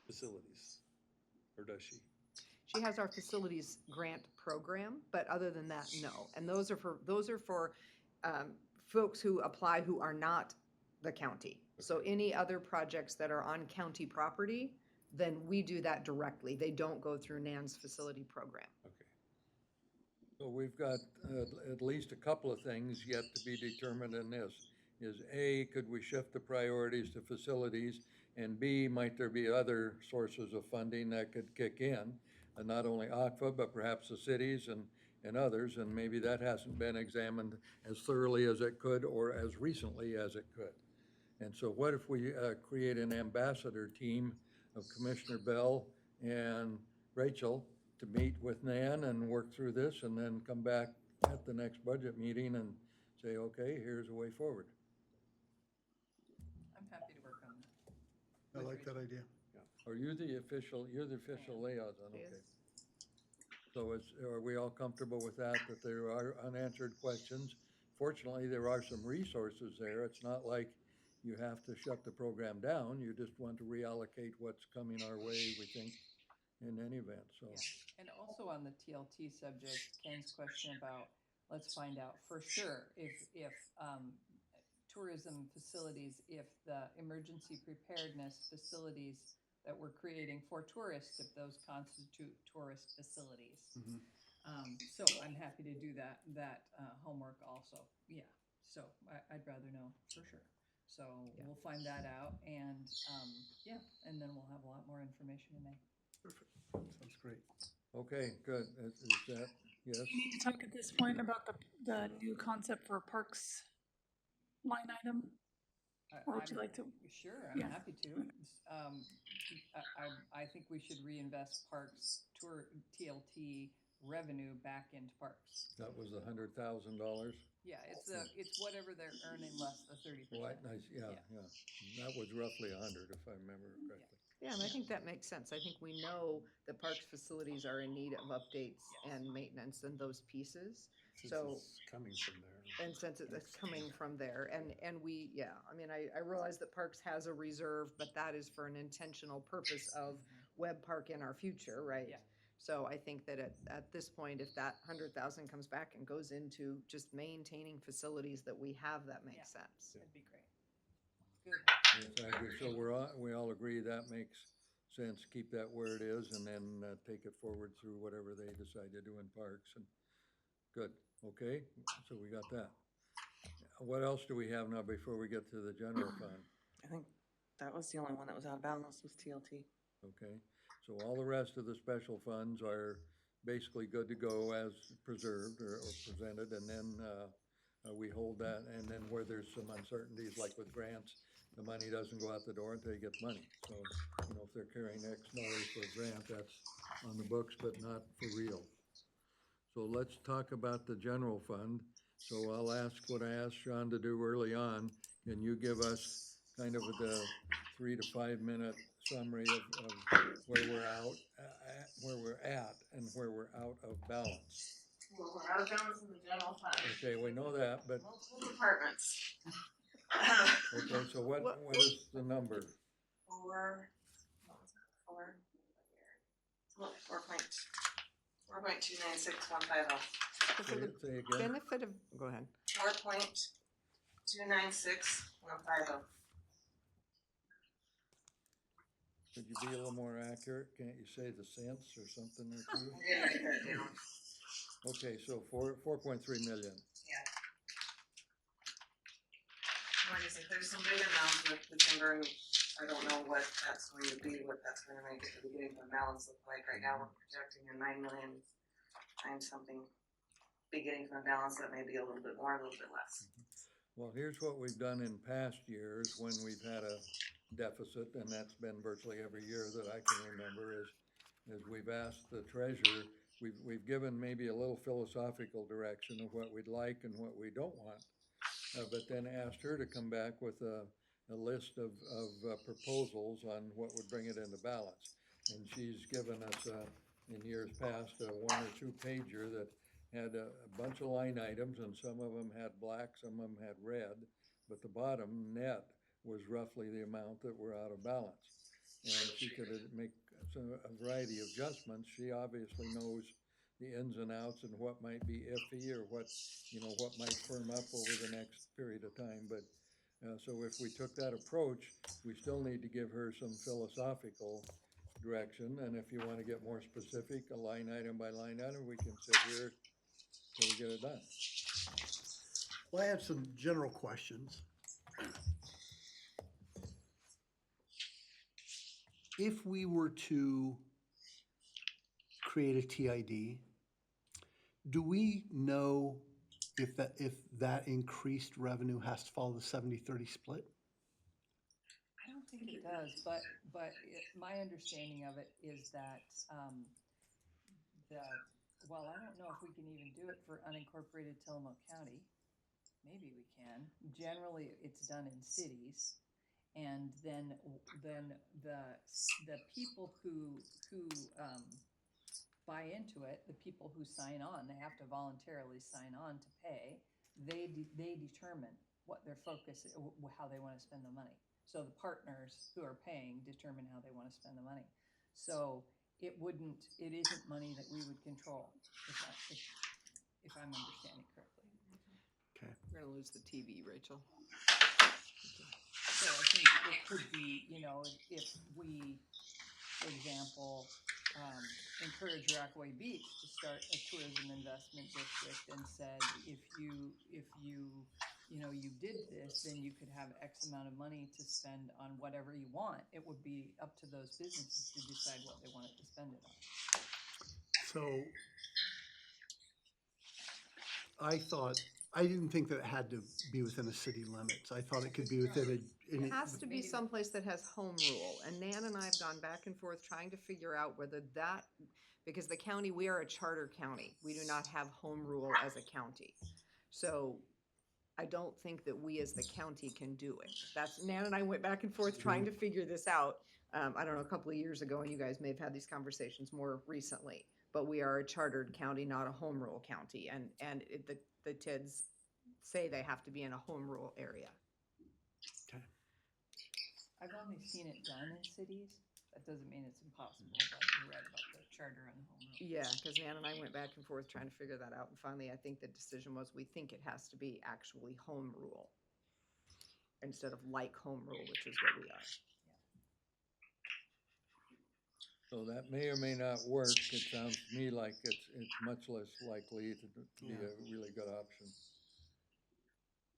facilities, or does she? She has our facilities grant program, but other than that, no. And those are for folks who apply who are not the county. So any other projects that are on county property, then we do that directly. They don't go through Nan's facility program. Okay. So we've got at least a couple of things yet to be determined in this. Is A, could we shift the priorities to facilities? And B, might there be other sources of funding that could kick in? And not only ACFA, but perhaps the cities and others, and maybe that hasn't been examined as thoroughly as it could or as recently as it could. And so what if we create an ambassador team of Commissioner Bell and Rachel to meet with Nan and work through this, and then come back at the next budget meeting and say, okay, here's a way forward. I'm happy to work on that. I like that idea. Are you the official liaison? Okay. So are we all comfortable with that, that there are unanswered questions? Fortunately, there are some resources there. It's not like you have to shut the program down. You just want to reallocate what's coming our way, we think, in any event, so. And also on the TLT subject, Ken's question about, let's find out for sure if tourism facilities, if the emergency preparedness facilities that we're creating for tourists, if those constitute tourist facilities. So I'm happy to do that homework also. Yeah, so I'd rather know for sure. So we'll find that out and yeah, and then we'll have a lot more information in May. Perfect. Sounds great. Okay, good. Is that, yes? We need to talk at this point about the new concept for parks line item. Or would you like to? Sure, I'm Yeah. happy to. I think we should reinvest parks TLT revenue back into parks. That was $100,000? Yeah, it's whatever they're earning less the 30%. Right, nice, yeah. That was roughly 100, if I remember correctly. Yeah, and I think that makes sense. I think we know that parks facilities are in need of updates and maintenance and those pieces. Since So, it's coming from there. and since it's coming from there, and we, yeah, I mean, I realize that Parks has a reserve, but that is for an intentional purpose of Webb Park in our future, right? Yeah. So I think that at this point, if that 100,000 comes back and goes into just maintaining facilities that we have, that makes sense. That'd be great. Good. Yes, I agree. So we all agree that makes sense. Keep that where it is and then take it forward through whatever they decide to do in parks. And good. Okay, so we got that. What else do we have now before we get to the general fund? I think that was the only one that was out of balance was TLT. Okay, so all the rest of the special funds are basically good to go as preserved or presented, and then we hold that, and then where there's some uncertainties, like with grants, the money doesn't go out the door until you get the money. So, if they're carrying X dollars for a grant, that's on the books, but not for real. So let's talk about the general fund. So I'll ask what I asked Sean to do early on. Can you give us kind of the 3 to 5 minute summary of where we're at and where we're out of balance? Well, we're out of balance in the general fund. Okay, we know that, but, Multiple departments. okay, so what is the number? 4.296150. Say again. Benefit of, go ahead. 4.296150. Could you be a little more accurate? Can't you say the cents or something or two? Yeah, write that down. Okay, so 4.3 million. Yeah. Like I said, there's some big amounts with the timber, and I don't know what that's going to be, what that's gonna make it the beginning fund balance look like. Right now, we're projecting a 9 million times something beginning fund balance that may be a little bit more, a little bit less. Well, here's what we've done in past years when we've had a deficit, and that's been virtually every year that I can remember, is we've asked the treasurer, we've given maybe a little philosophical direction of what we'd like and what we don't want, but then asked her to come back with a list of proposals on what would bring it into balance. And she's given us, in years past, a 1 or 2 pager that had a bunch of line items, and some of them had black, some of them had red, but the bottom net was roughly the amount that we're out of balance. And she could make a variety of adjustments. She obviously knows the ins and outs and what might be iffy or what might firm up over the next period of time. But so if we took that approach, we still need to give her some philosophical direction. And if you want to get more specific, a line item by line item, we can sit here till we get it done. Well, I have some general questions. If we were to create a TID, do we know if that increased revenue has to follow the 70-30 split? I don't think it does, but my understanding of it is that well, I don't know if we can even do it for unincorporated Tillamook County. Maybe we can. Generally, it's done in cities. And then the people who buy into it, the people who sign on, they have to voluntarily sign on to pay. They determine what their focus is, how they want to spend the money. So the partners who are paying determine how they want to spend the money. So it isn't money that we would control, if I'm understanding correctly. Okay. We're gonna lose the TV, Rachel. So I think it could be, if we, for example, encourage Rockaway Beach to start a tourism investment district and said, if you did this, then you could have X amount of money to spend on whatever you want. It would be up to those businesses to decide what they wanted to spend it on. So I didn't think that it had to be within the city limits. I thought it could be within It has to be someplace that has home rule, and Nan and I have gone back and forth trying to figure out whether that, because the county, we are a charter county. We do not have home rule as a county. So I don't think that we as the county can do it. Nan and I went back and forth trying to figure this out. I don't know, a couple of years ago, and you guys may have had these conversations more recently, but we are a chartered county, not a home rule county, and the TIDs say they have to be in a home rule area. Okay. I've only seen it done in cities. That doesn't mean it's impossible, but you're right about the charter and the home rule. Yeah, because Nan and I went back and forth trying to figure that out, and finally, I think the decision was we think it has to be actually home rule instead of like home rule, which is what we are. So that may or may not work. It sounds to me like it's much less likely to be a really good option.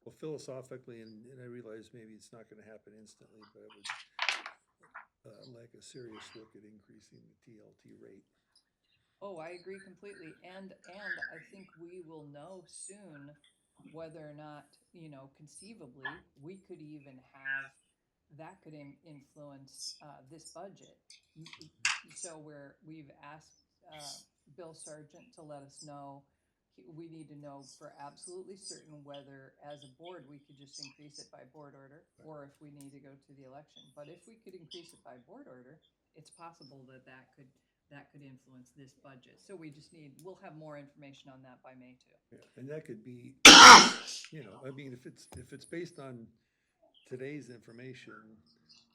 Well, philosophically, and I realize maybe it's not gonna happen instantly, but I would like a serious look at increasing the TLT rate. Oh, I agree completely. And I think we will know soon whether or not, conceivably, we could even have, that could influence this budget. So we've asked Bill Sargent to let us know. We need to know for absolutely certain whether, as a board, we could just increase it by board order, or if we need to go to the election. But if we could increase it by board order, it's possible that could influence this budget. So we'll have more information on that by May 2. Yeah, and that could be, if it's based on today's information,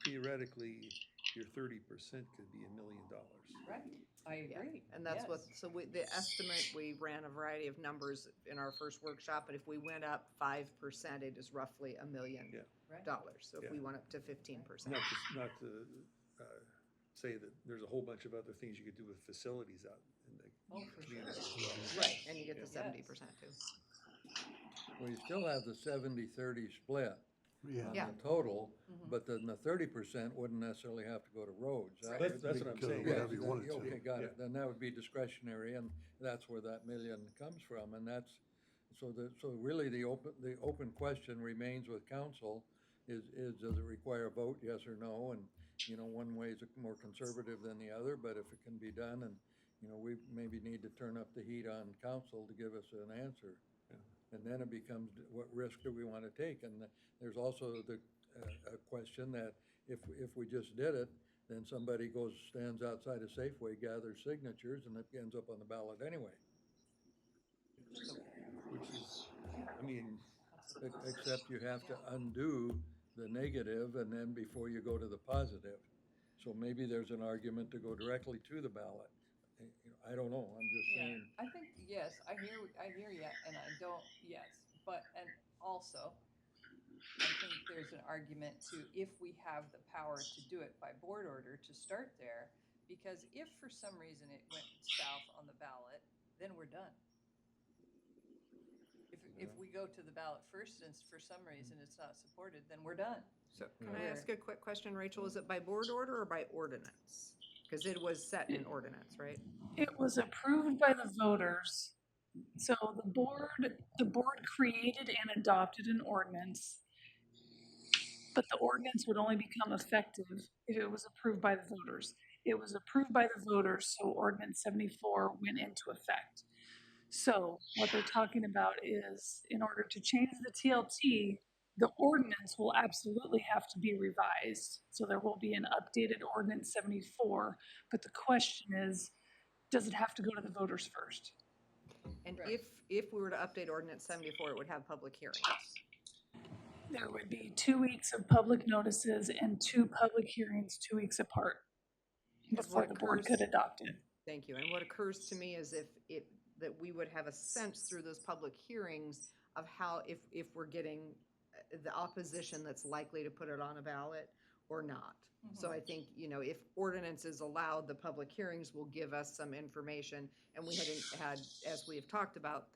theoretically, your 30% could be $1 million. Right, I agree. And that's the estimate, we ran a variety of numbers in our first workshop, but if we went up 5%, it is roughly $1 million. So if we went up to 15%. Not to say that there's a whole bunch of other things you could do with facilities out in the community. Sure. Right, and you get the 70% too. Well, you still have the 70-30 split. Yeah. On the total, but then the 30% wouldn't necessarily have to go to roads. That's what I'm saying. Yeah, Whatever you wanted to. okay, got it. Then that would be discretionary, and that's where that million comes from, and that's, so really the open question remains with council is does it require a vote, yes or no? And, one way is more conservative than the other, but if it can be done, and, we maybe need to turn up the heat on council to give us an answer. And then it becomes, what risk do we want to take? And there's also a question that if we just did it, then somebody stands outside a Safeway, gathers signatures, and it ends up on the ballot anyway. Which is, Except you have to undo the negative and then before you go to the positive. So maybe there's an argument to go directly to the ballot. I don't know, I'm just saying. I think, yes, I hear you, and I don't, yes, and also, I think there's an argument if we have the power to do it by board order, to start there, because if for some reason it went south on the ballot, then we're done. If we go to the ballot first and for some reason it's not supported, then we're done. So can I ask a quick question, Rachel? Is it by board order or by ordinance? Because it was set in ordinance, right? It was approved by the voters. So the board created and adopted an ordinance, but the ordinance would only become effective if it was approved by the voters. It was approved by the voters, so Ordinance 74 went into effect. So what they're talking about is, in order to change the TLT, the ordinance will absolutely have to be revised. So there will be an updated Ordinance 74, but the question is, does it have to go to the voters first? And if we were to update ordinance 74, it would have public hearings. There would be 2 weeks of public notices and 2 public hearings 2 weeks apart before the board could adopt it. Thank you. And what occurs to me is that we would have a sense through those public hearings of how, if we're getting the opposition that's likely to put it on a ballot or not. So I think, you know, if ordinance is allowed, the public hearings will give us some information. And we had, as we have talked about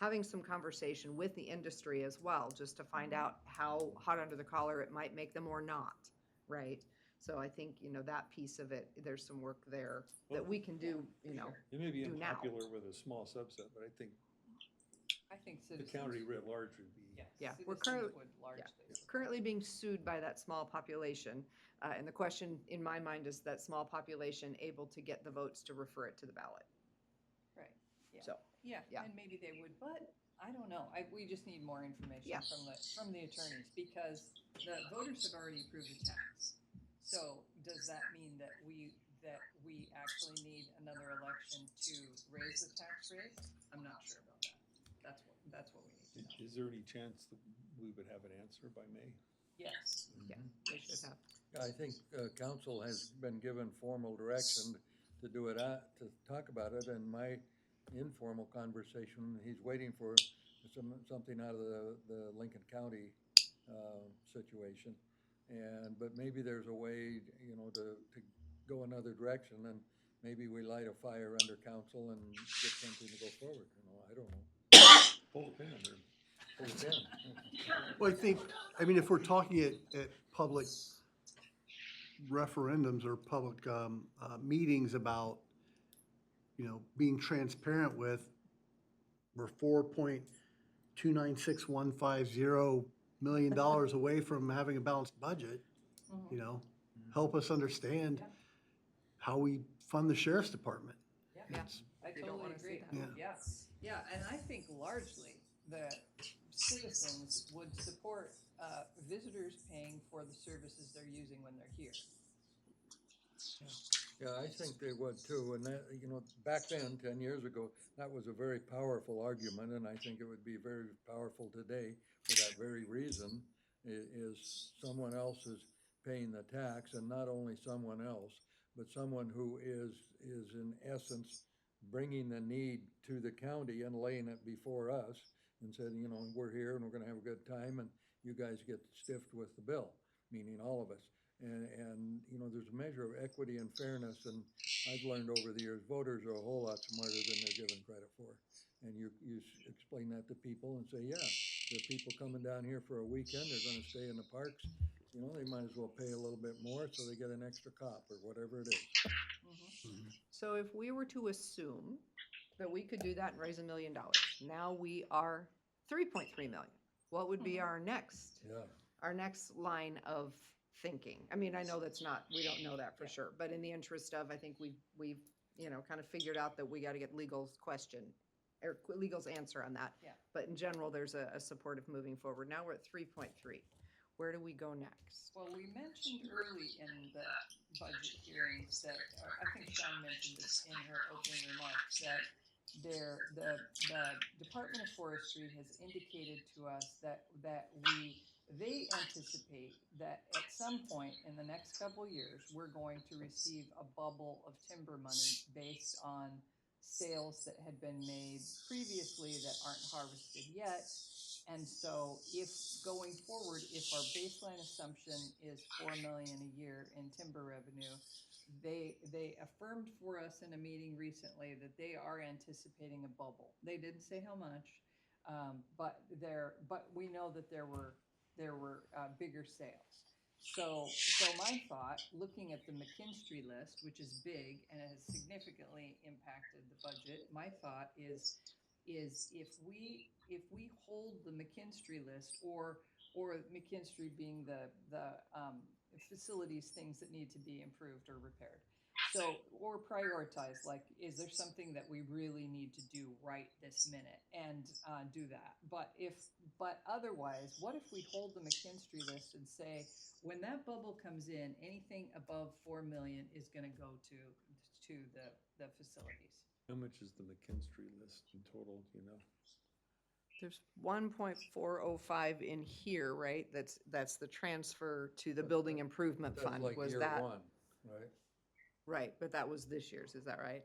having some conversation with the industry as well, just to find out how hot under the collar it might make them or not, right? So I think, you know, that piece of it, there's some work there that we can do, you know, It may be do now. unpopular with a small subset, but I think the citizens. county writ large would be. Yeah, we're Citizens currently, would largely currently being sued by that small population. And the question in my mind is that small population able to get the votes to refer it to the ballot? Right, yeah. So, Yeah, yeah. and maybe they would, but I don't know. We just need more information Yeah. from the attorneys, because the voters have already approved the tax. So does that mean that we actually need another election to raise the tax rate? I'm not sure about that. That's what we need to know. Is there any chance that we would have an answer by May? Yes. Yeah, they should have. Yeah, I think council has been given formal direction to do it, to talk about it, and my informal conversation, he's waiting for something out of the Lincoln County situation. But maybe there's a way, you know, to go another direction, and maybe we light a fire under council and get something to go forward, you know, I don't know. Pull the pin or Pull the pin. Well, I mean, if we're talking at public referendums or public meetings about, you know, being transparent with, we're $4.296150 million away from having a balanced budget, you know, help us understand how we fund the sheriff's department. Yeah, I totally agree. Yes, yeah, and I think largely the citizens would support visitors paying for the services they're using when they're here. Yeah, I think they would too, and that, you know, back then, 10 years ago, that was a very powerful argument, and I think it would be very powerful today for that very reason, is someone else is paying the tax, and not only someone else, but someone who is in essence bringing the need to the county and laying it before us and said, you know, we're here and we're gonna have a good time, and you guys get stiffed with the bill, meaning all of us. And you know, there's a measure of equity and fairness, and I've learned over the years, voters are a whole lot smarter than they're given credit for. And you explain that to people and say, yeah, the people coming down here for a weekend, they're gonna stay in the parks, you know, they might as well pay a little bit more so they get an extra cop or whatever it is. So if we were to assume that we could do that and raise $1 million, now we are 3.3 million. What would be our next line of thinking? I mean, I know that's not, we don't know that for sure, but in the interest of, I think we've you know, kind of figured out that we got to get legal's question or legal's answer on that. Yeah. But in general, there's a support of moving forward. Now we're at 3.3. Where do we go next? Well, we mentioned early in the budget hearings that, or I think Sean mentioned this in her opening remarks, that the Department of Forestry has indicated to us that they anticipate that at some point in the next couple years, we're going to receive a bubble of timber money based on sales that had been made previously that aren't harvested yet. And so if going forward, if our baseline assumption is $4 million a year in timber revenue, they affirmed for us in a meeting recently that they are anticipating a bubble. They didn't say how much, but we know that there were bigger sales. So my thought, looking at the McKinstry list, which is big and it has significantly impacted the budget, my thought is if we hold the McKinstry list, or McKinstry being the facilities, things that need to be improved or repaired. So, or prioritize, like, is there something that we really need to do right this minute and do that? But otherwise, what if we hold the McKinstry list and say, when that bubble comes in, anything above 4 million is gonna go to the facilities? How much is the McKinstry list in total, do you know? There's 1.405 in here, right? That's the transfer to the building improvement That's fund. like Was year that one, right? right? But that was this year's, is that right?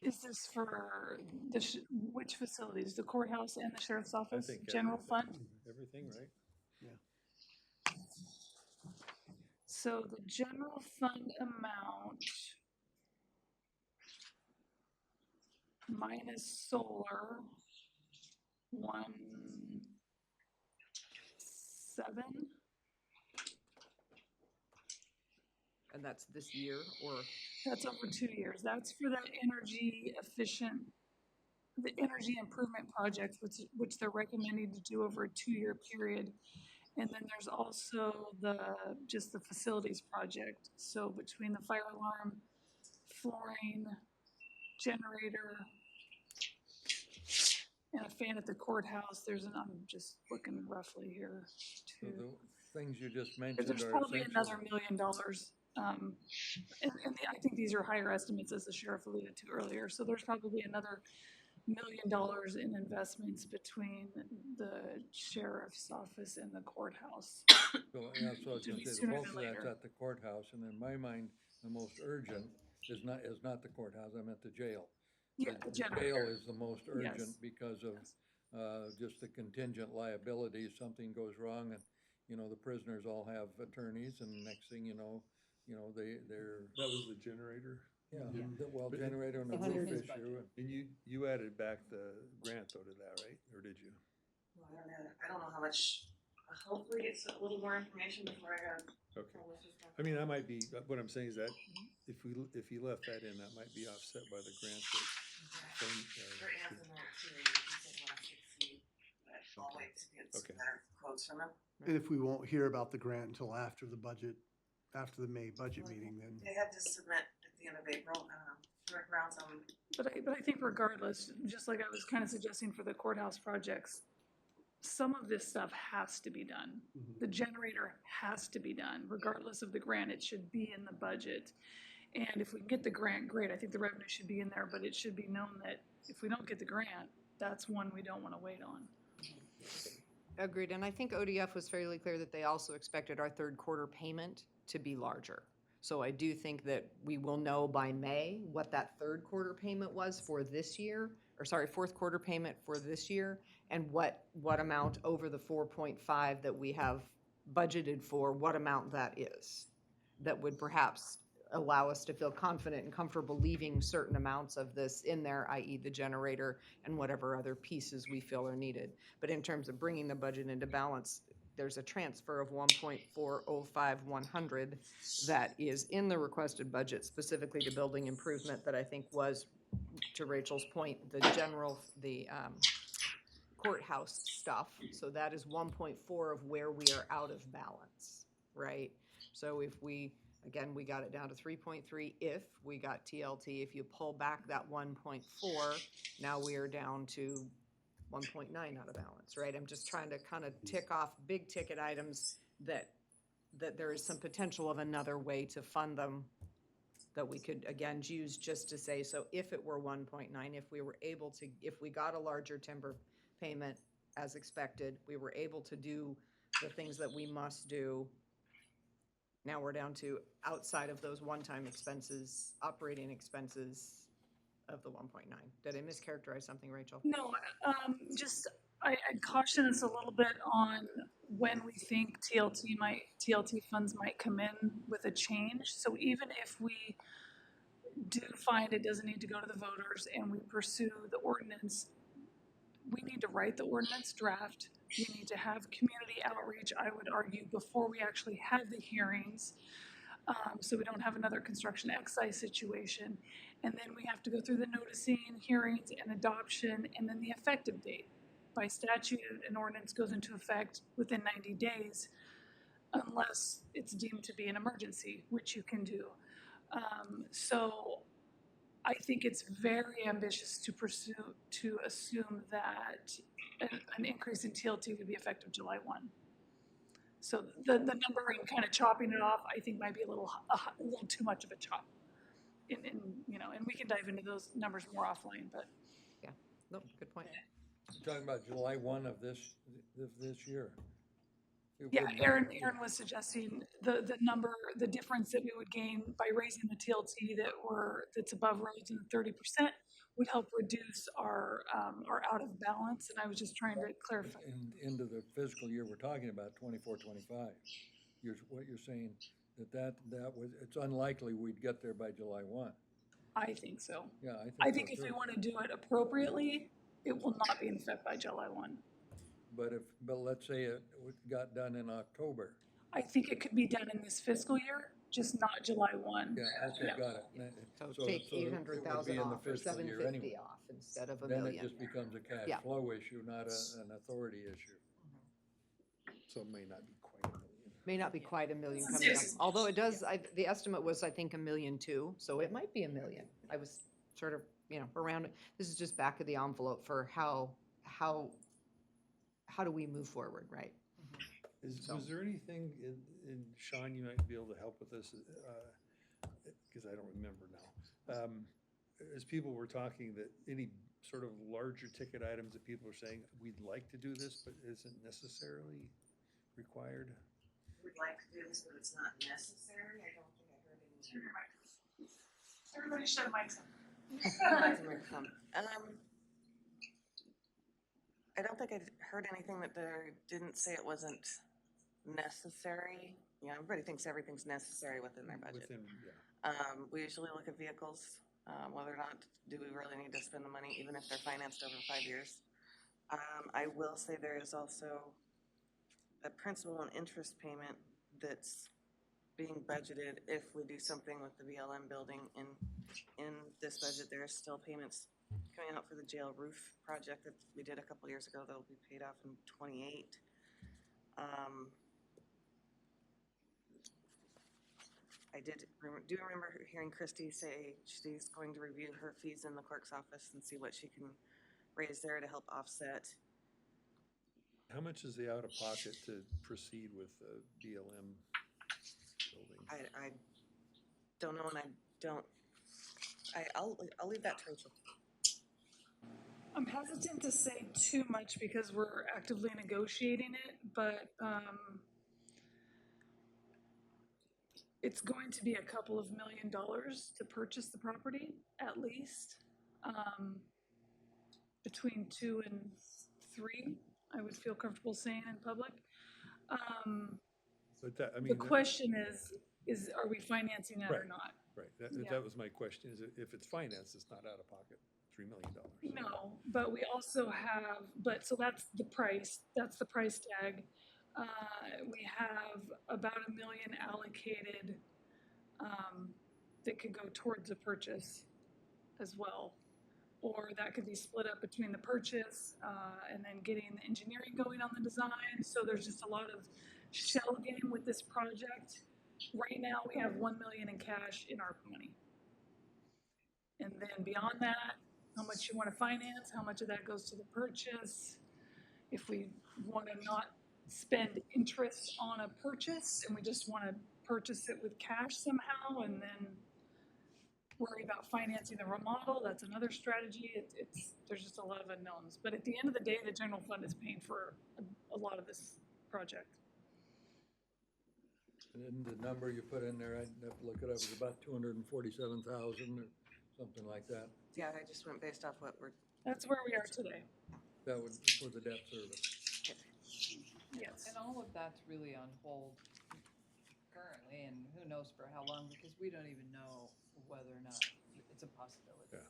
Is this for which facilities, the courthouse and the sheriff's I office, think general fund? everything, right? So the general fund amount minus solar, 1.7. And that's this year, or? That's over 2 years. That's for that energy efficient, the energy improvement projects, which they're recommending to do over a 2-year period. And then there's also just the facilities project. So between the fire alarm, flooring, generator, and a fan at the courthouse, I'm just looking roughly here. So the things you just mentioned There's are probably essential. another $1 million. I think these are higher estimates, as the sheriff alluded to earlier. So there's probably another $1 million in investments between the sheriff's office and the courthouse. So, yeah, so I was To gonna be say, the sooner bulk than of that's later. at the courthouse, and in my mind, the most urgent is not the courthouse, I'm at the jail. Yeah, the jail generator. is the most urgent because of, just the contingent liabilities, something goes wrong and, the prisoners all have attorneys and next thing you know, they're. That was the generator? Yeah, Yeah. Well, But- generator and the It's in roof his issue. budget. And you added back the grant though to that, right? Or did you? Well, I don't know how much, hopefully it's a little more information before I got. Okay. I mean, that might be, what I'm saying is that if you left that in, that might be offset by the grant that. For Anthony, too, he said 160, but I'll wait to get some Okay. better quotes from him. And if we won't hear about the grant until after the May budget meeting, then. They had to submit at the end of April, direct rounds on. But I think regardless, just like I was kind of suggesting for the courthouse projects, some of this stuff has to be done. The generator has to be done, regardless of the grant. It should be in the budget. And if we get the grant, great. I think the revenue should be in there, but it should be known that if we don't get the grant, that's one we don't want to wait on. Agreed, and I think ODF was fairly clear that they also expected our third quarter payment to be larger. So I do think that we will know by May what that third quarter payment was for this year, fourth quarter payment for this year, and what amount over the 4.5 that we have budgeted for, what amount that is. That would perhaps allow us to feel confident and comfortable leaving certain amounts of this in there, i.e. the generator and whatever other pieces we feel are needed. But in terms of bringing the budget into balance, there's a transfer of 1.405100 that is in the requested budget specifically to building improvement that I think was, to Rachel's point, the courthouse stuff. So that is 1.4 of where we are out of balance, right? So if we got it down to 3.3 if we got TLT. If you pull back that 1.4, now we are down to 1.9 out of balance, right? I'm just trying to kind of tick off big ticket items that there is some potential of another way to fund them that we could, again, use just to say, so if it were 1.9, if we got a larger timber payment as expected, we were able to do the things that we must do. Now we're down to outside of those one-time expenses, operating expenses of the 1.9. Did I mischaracterize something, Rachel? No, I'd caution us a little bit on when we think TLT funds might come in with a change. So even if we do find it doesn't need to go to the voters and we pursue the ordinance, we need to write the ordinance draft. We need to have community outreach, I would argue, before we actually have the hearings. So we don't have another construction excise situation. And then we have to go through the noticing, hearings, and adoption, and then the effective date. By statute, an ordinance goes into effect within 90 days. unless it's deemed to be an emergency, which you can do. So I think it's very ambitious to assume that an increase in TLT would be effective July 1. So the number and kind of chopping it off, I think might be a little too much of a chop. And we can dive into those numbers more offline, but. Yeah, no, good point. You're talking about July 1 of this year. Yeah, Aaron was suggesting the difference that we would gain by raising the TLT that's above roads and 30% would help reduce our out of balance, and I was just trying to clarify. Into the fiscal year we're talking about, 24, 25. What you're saying, it's unlikely we'd get there by July 1. I think so. Yeah, I think if we want to do it appropriately, it will not be in effect by July 1. But let's say it got done in October. I think it could be done in this fiscal year, just not July 1. Yeah, okay, got it. So take 800,000 off or 750 off instead of $1 million. Then it just becomes a cash flow issue, not an authority issue. So it may not be quite $1 million. May not be quite $1 million coming up, although it does, the estimate was, I think, $1 million too, so it might be $1 million. I was sort of, around, this is just back of the envelope for how do we move forward, right? Was there anything in Sean, you might be able to help with this, because I don't remember now. As people were talking, that any sort of larger ticket items that people are saying, we'd like to do this, but isn't necessarily required? We'd like to do this, but it's not necessary. I don't think I heard any. Everybody shut mics on. I don't think I heard anything that there didn't say it wasn't necessary. Everybody thinks everything's necessary within their budget. We usually look at vehicles, whether or not do we really need to spend the money, even if they're financed over 5 years. I will say there is also a principal and interest payment that's being budgeted if we do something with the BLM building. In this budget, there are still payments coming out for the jail roof project that we did a couple years ago that will be paid off in 28. I do remember hearing Christy say she's going to review her fees in the clerk's office and see what she can raise there to help offset. How much is the out-of-pocket to proceed with the BLM building? I don't know, and I'll leave that to Rachel. I'm hesitant to say too much because we're actively negotiating it, but it's going to be a couple of $1 million to purchase the property, at least. Between 2 and 3, I would feel comfortable saying in public. The question is are we financing that or not? Right, that was my question, is if it's financed, it's not out of pocket, $3 million. No, but we also have, so that's the price tag. We have about $1 million allocated that could go towards the purchase as well. Or that could be split up between the purchase and then getting the engineering going on the design. So there's just a lot of shell game with this project. Right now we have $1 million in cash in ARPA money. And then beyond that, how much you want to finance, how much of that goes to the purchase. If we want to not spend interest on a purchase and we just want to purchase it with cash somehow and then worry about financing the remodel, that's another strategy. There's just a lot of unknowns. But at the end of the day, the general fund is paying for a lot of this project. And then the number you put in there, I'd have to look it up, is about 247,000 or something like that. Yeah, I just went based off what we're. That's where we are today. That would, for the debt service. Yes. And all of that's really on hold currently, and who knows for how long, because we don't even know whether or not it's a possibility.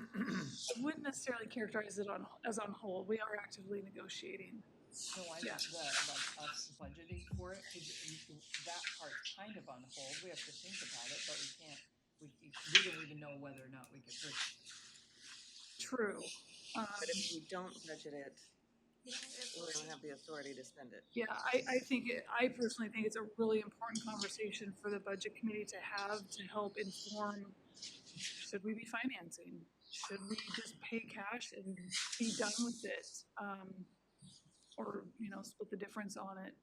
I wouldn't necessarily characterize it as on hold. We are actively negotiating. No, I meant like us budgeting for it, because that part's kind of on hold. We have to think about it, but we don't even know whether or not we could purchase it. True. But if we don't budget it, you know, We don't have the authority to spend it. yeah, I personally think it's a really important conversation for the budget committee to have to help inform, should we be financing? Should we just pay cash and be done with it? Or, you know, split the difference on it,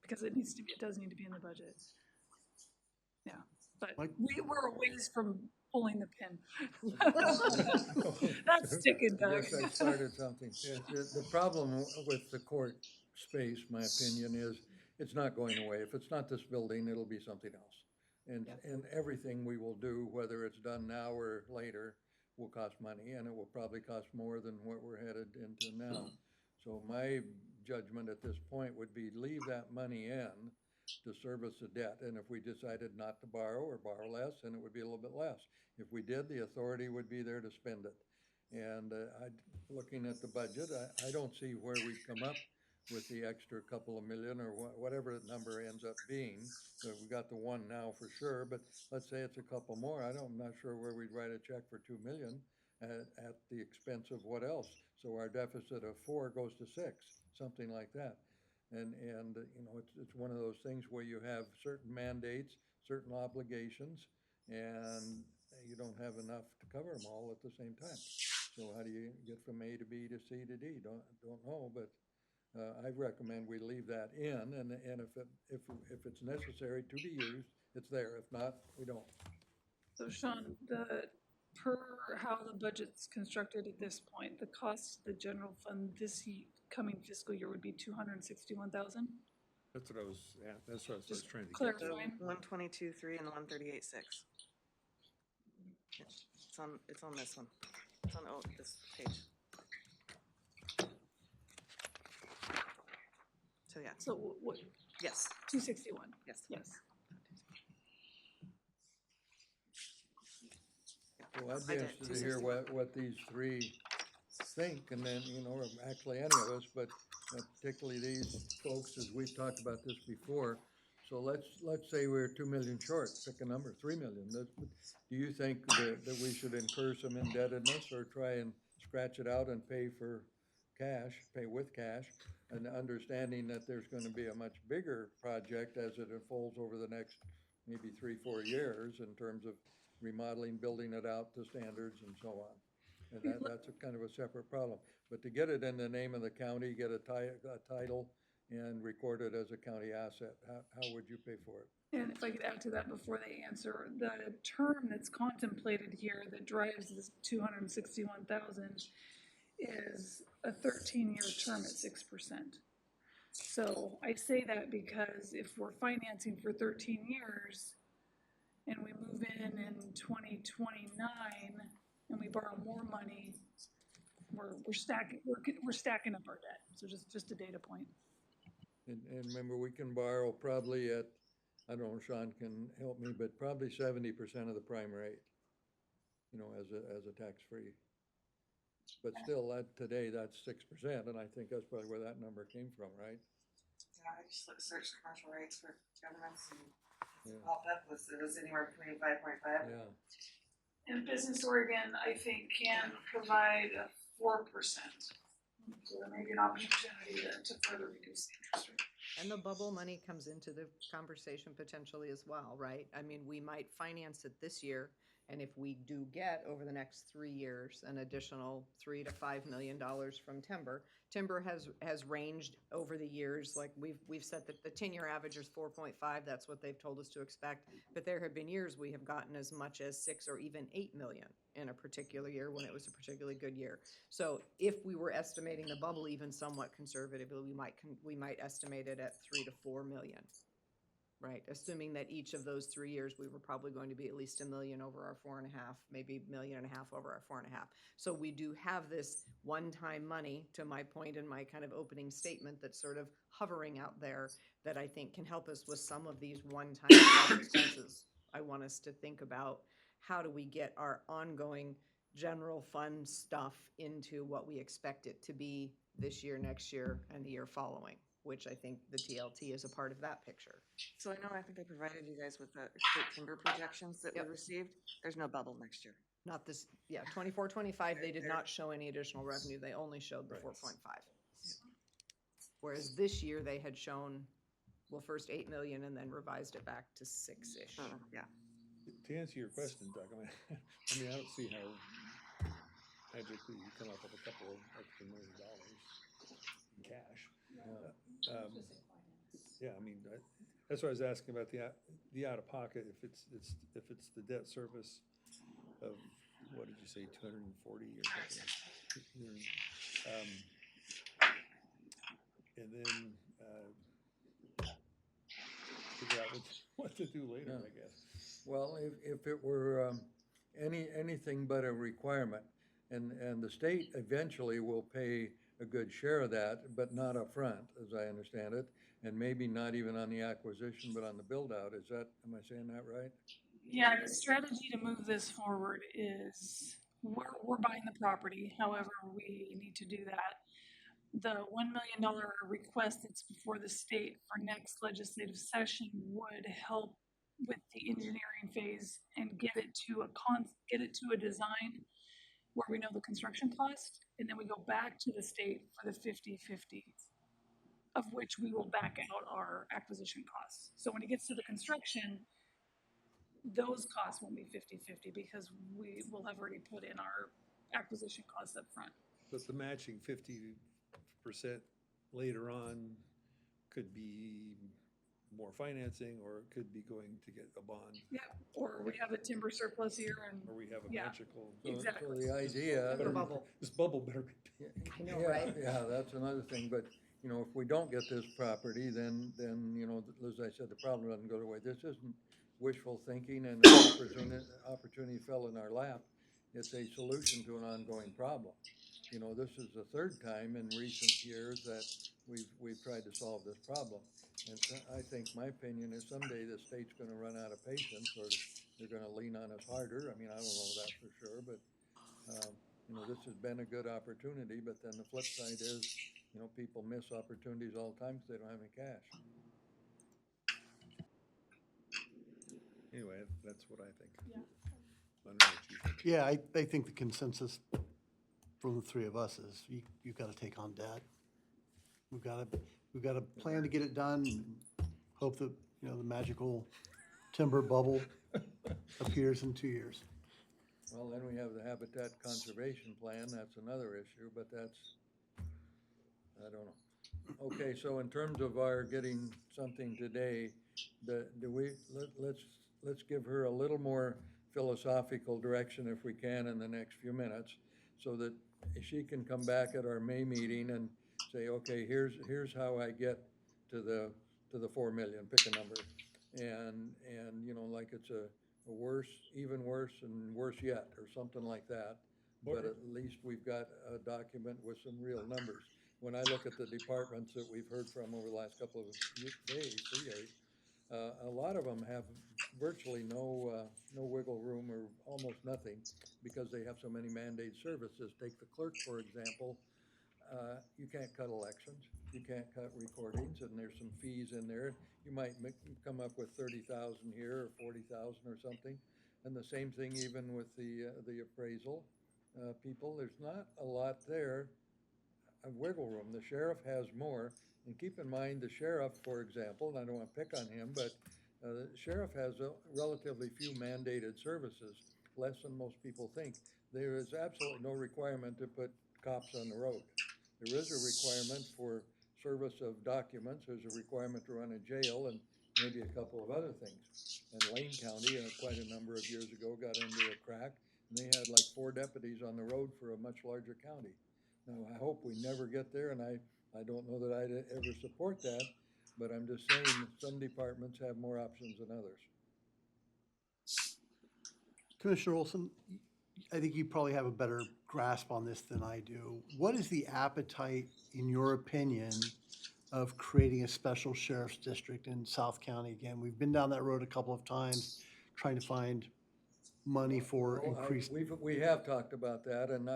because it does need to be in the budget. Yeah, but we're a ways from pulling the pin. That's sticking, Doug. Yes, I started something. The problem with the court space, my opinion, is it's not going away. If it's not this building, it'll be something else. And everything we will do, whether it's done now or later, will cost money, and it will probably cost more than what we're headed into now. So my judgment at this point would be leave that money in to service the debt, and if we decided not to borrow or borrow less, then it would be a little bit less. If we did, the authority would be there to spend it. And looking at the budget, I don't see where we'd come up with the extra couple of million or whatever the number ends up being. We got the one now for sure, but let's say it's a couple more. I'm not sure where we'd write a check for 2 million at the expense of what else. So our deficit of 4 goes to 6, something like that. And you know, it's one of those things where you have certain mandates, certain obligations, and you don't have enough to cover them all at the same time. So how do you get from A to B to C to D? Don't know, but I recommend we leave that in, and if it's necessary to be used, it's there. If not, we don't. So Sean, per how the budget's constructed at this point, the cost of the general fund this coming fiscal year would be $261,000. That's what I was, that's what I was trying to clarify. get to. 122.3 and 138.6. It's on this one. It's on this page. So yeah. So what? Yes. 261. Yes. Yes. Well, I'd be interested to hear what these three think, and then, you know, or actually any of us, but particularly these folks, as we've talked about this before. So let's say we're 2 million short, pick a number, 3 million. Do you think that we should incur some indebtedness or try and scratch it out and pay with cash, and understanding that there's going to be a much bigger project as it unfolds over the next maybe 3-4 years in terms of remodeling, building it out to standards and so on. And that's a kind of a separate problem. But to get it in the name of the county, get a title and record it as a county asset, how would you pay for it? And if I could add to that before they answer, the term that's contemplated here that drives this 261,000 is a 13-year term at 6%. So I say that because if we're financing for 13 years and we move in 2029 and we borrow more money, we're stacking up our debt. So just a data point. And remember, we can borrow probably at, I don't know, Sean can help me, but probably 70% of the prime rate, you know, as a tax-free. But still, today that's 6%, and I think that's probably where that number came from, right? Yeah, I just searched commercial rates for governments and popped up it was anywhere between 5.5. Yeah. And Business Oregon, I think, can provide a 4%. So there may be an opportunity to further reduce the interest rate. And the bubble money comes into the conversation potentially as well, right? I mean, we might finance it this year, and if we do get over the next 3 years an additional $3 to $5 million from timber has ranged over the years. Like we've said that the 10-year average is 4.5. That's what they've told us to expect. But there have been years we have gotten as much as 6 or even 8 million in a particular year when it was a particularly good year. So if we were estimating the bubble even somewhat conservatively, we might estimate it at 3 to 4 million. Right, assuming that each of those 3 years we were probably going to be at least $1 million over our 4.5, maybe $1.5 million over our 4.5. So we do have this one-time money, to my point in my kind of opening statement, that's sort of hovering out there that I think can help us with some of these one-time expenses. I want us to think about how do we get our ongoing general fund stuff into what we expect it to be this year, next year, and the year following. which I think the TLT is a part of that picture. So I know, I think I provided you guys with the state timber projections that we received. There's no bubble next year. Not this, yeah, 24, 25, they did not show any additional revenue, they only showed the 4.5. Whereas this year, they had shown, well, first 8 million and then revised it back to 6-ish. Yeah. To answer your question, Doug, I mean, I don't see how magically you come up with a couple of extra $1 million in cash. Yeah, I mean, that's why I was asking about the out of pocket, if it's the debt service of, what did you say, 240 or something? And then figure out what to do later, I guess. Well, if it were anything but a requirement, and the state eventually will pay a good share of that, but not upfront, as I understand it, and maybe not even on the acquisition, but on the build out. Am I saying that right? Yeah, the strategy to move this forward is we're buying the property, however we need to do that. The $1 million request that's before the state for next legislative session would help with the engineering phase and get it to a design where we know the construction cost, and then we go back to the state for the 50-50, of which we will back out our acquisition costs. So when it gets to the construction, those costs won't be 50-50 because we will have already put in our acquisition costs up front. But the matching 50% later on could be more financing, or it could be going to get a bond. Yeah, or we have a timber surplus here and. Or we have a magical. Exactly. So the idea. This bubble better be. I know, right? Yeah, that's another thing, but, if we don't get this property, then, as I said, the problem doesn't go away. This isn't wishful thinking and an opportunity fell in our lap. It's a solution to an ongoing problem. This is the third time in recent years that we've tried to solve this problem. And so I think my opinion is someday the state's gonna run out of patience, or they're gonna lean on us harder. I mean, I don't know that for sure, but, this has been a good opportunity, but then the flip side is, people miss opportunities all the time because they don't have any cash. Anyway, that's what I think. Yeah. I don't know what you think. Yeah, I think the consensus from the three of us is you've got to take on debt. We've got a plan to get it done. And hope that the magical timber bubble appears in 2 years. Well, then we have the habitat conservation plan. That's another issue, but I don't know. Okay, so in terms of our getting something today, let's give her a little more philosophical direction if we can in the next few minutes, so that she can come back at our May meeting and say, okay, here's how I get to the 4 million, pick a number. And like it's a worse, even worse and worse yet, or something like that. But at least we've got a document with some real numbers. When I look at the departments that we've heard from over the last couple of days, 3 days, a lot of them have virtually no wiggle room, or almost nothing, because they have so many mandated services. Take the clerk, for example. You can't cut elections, you can't cut recordings, and there's some fees in there. You might come up with 30,000 here or 40,000 or something. And the same thing even with the appraisal people. There's not a lot there of wiggle room. The sheriff has more. And keep in mind, the sheriff, for example, and I don't want to pick on him, but the sheriff has relatively few mandated services, less than most people think. There is absolutely no requirement to put cops on the road. There is a requirement for service of documents. There's a requirement to run a jail, and maybe a couple of other things. And Lane County, quite a number of years ago, got into a crack, and they had like 4 deputies on the road for a much larger county. Now, I hope we never get there, and I don't know that I'd ever support that, but I'm just saying some departments have more options than others. Commissioner Olson, I think you probably have a better grasp on this than I do. What is the appetite, in your opinion, of creating a special sheriff's district in South County? Again, we've been down that road a couple of times, trying to find money for increased. We have talked about that, and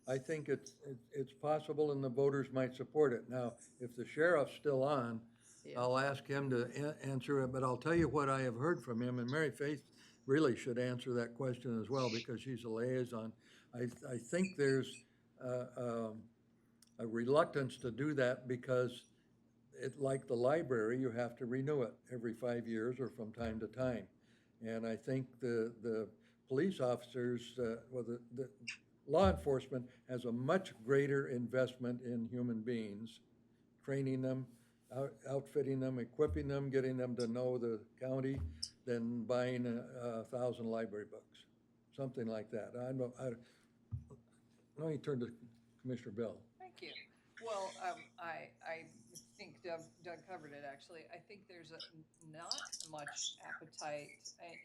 I think it's possible and the voters might support it. Now, if the sheriff's still on, I'll ask him to answer it, but I'll tell you what I have heard from him, and Mary Faith really should answer that question as well, because she's a liaison. I think there's a reluctance to do that because like the library, you have to renew it every 5 years or from time to time. And I think the police officers, well, the law enforcement has a much greater investment in human beings, training them, outfitting them, equipping them, getting them to know the county than buying 1,000 library books, something like that. Let me turn to Commissioner Bill. Thank you. Well, I think Doug covered it, actually. I think there's not much appetite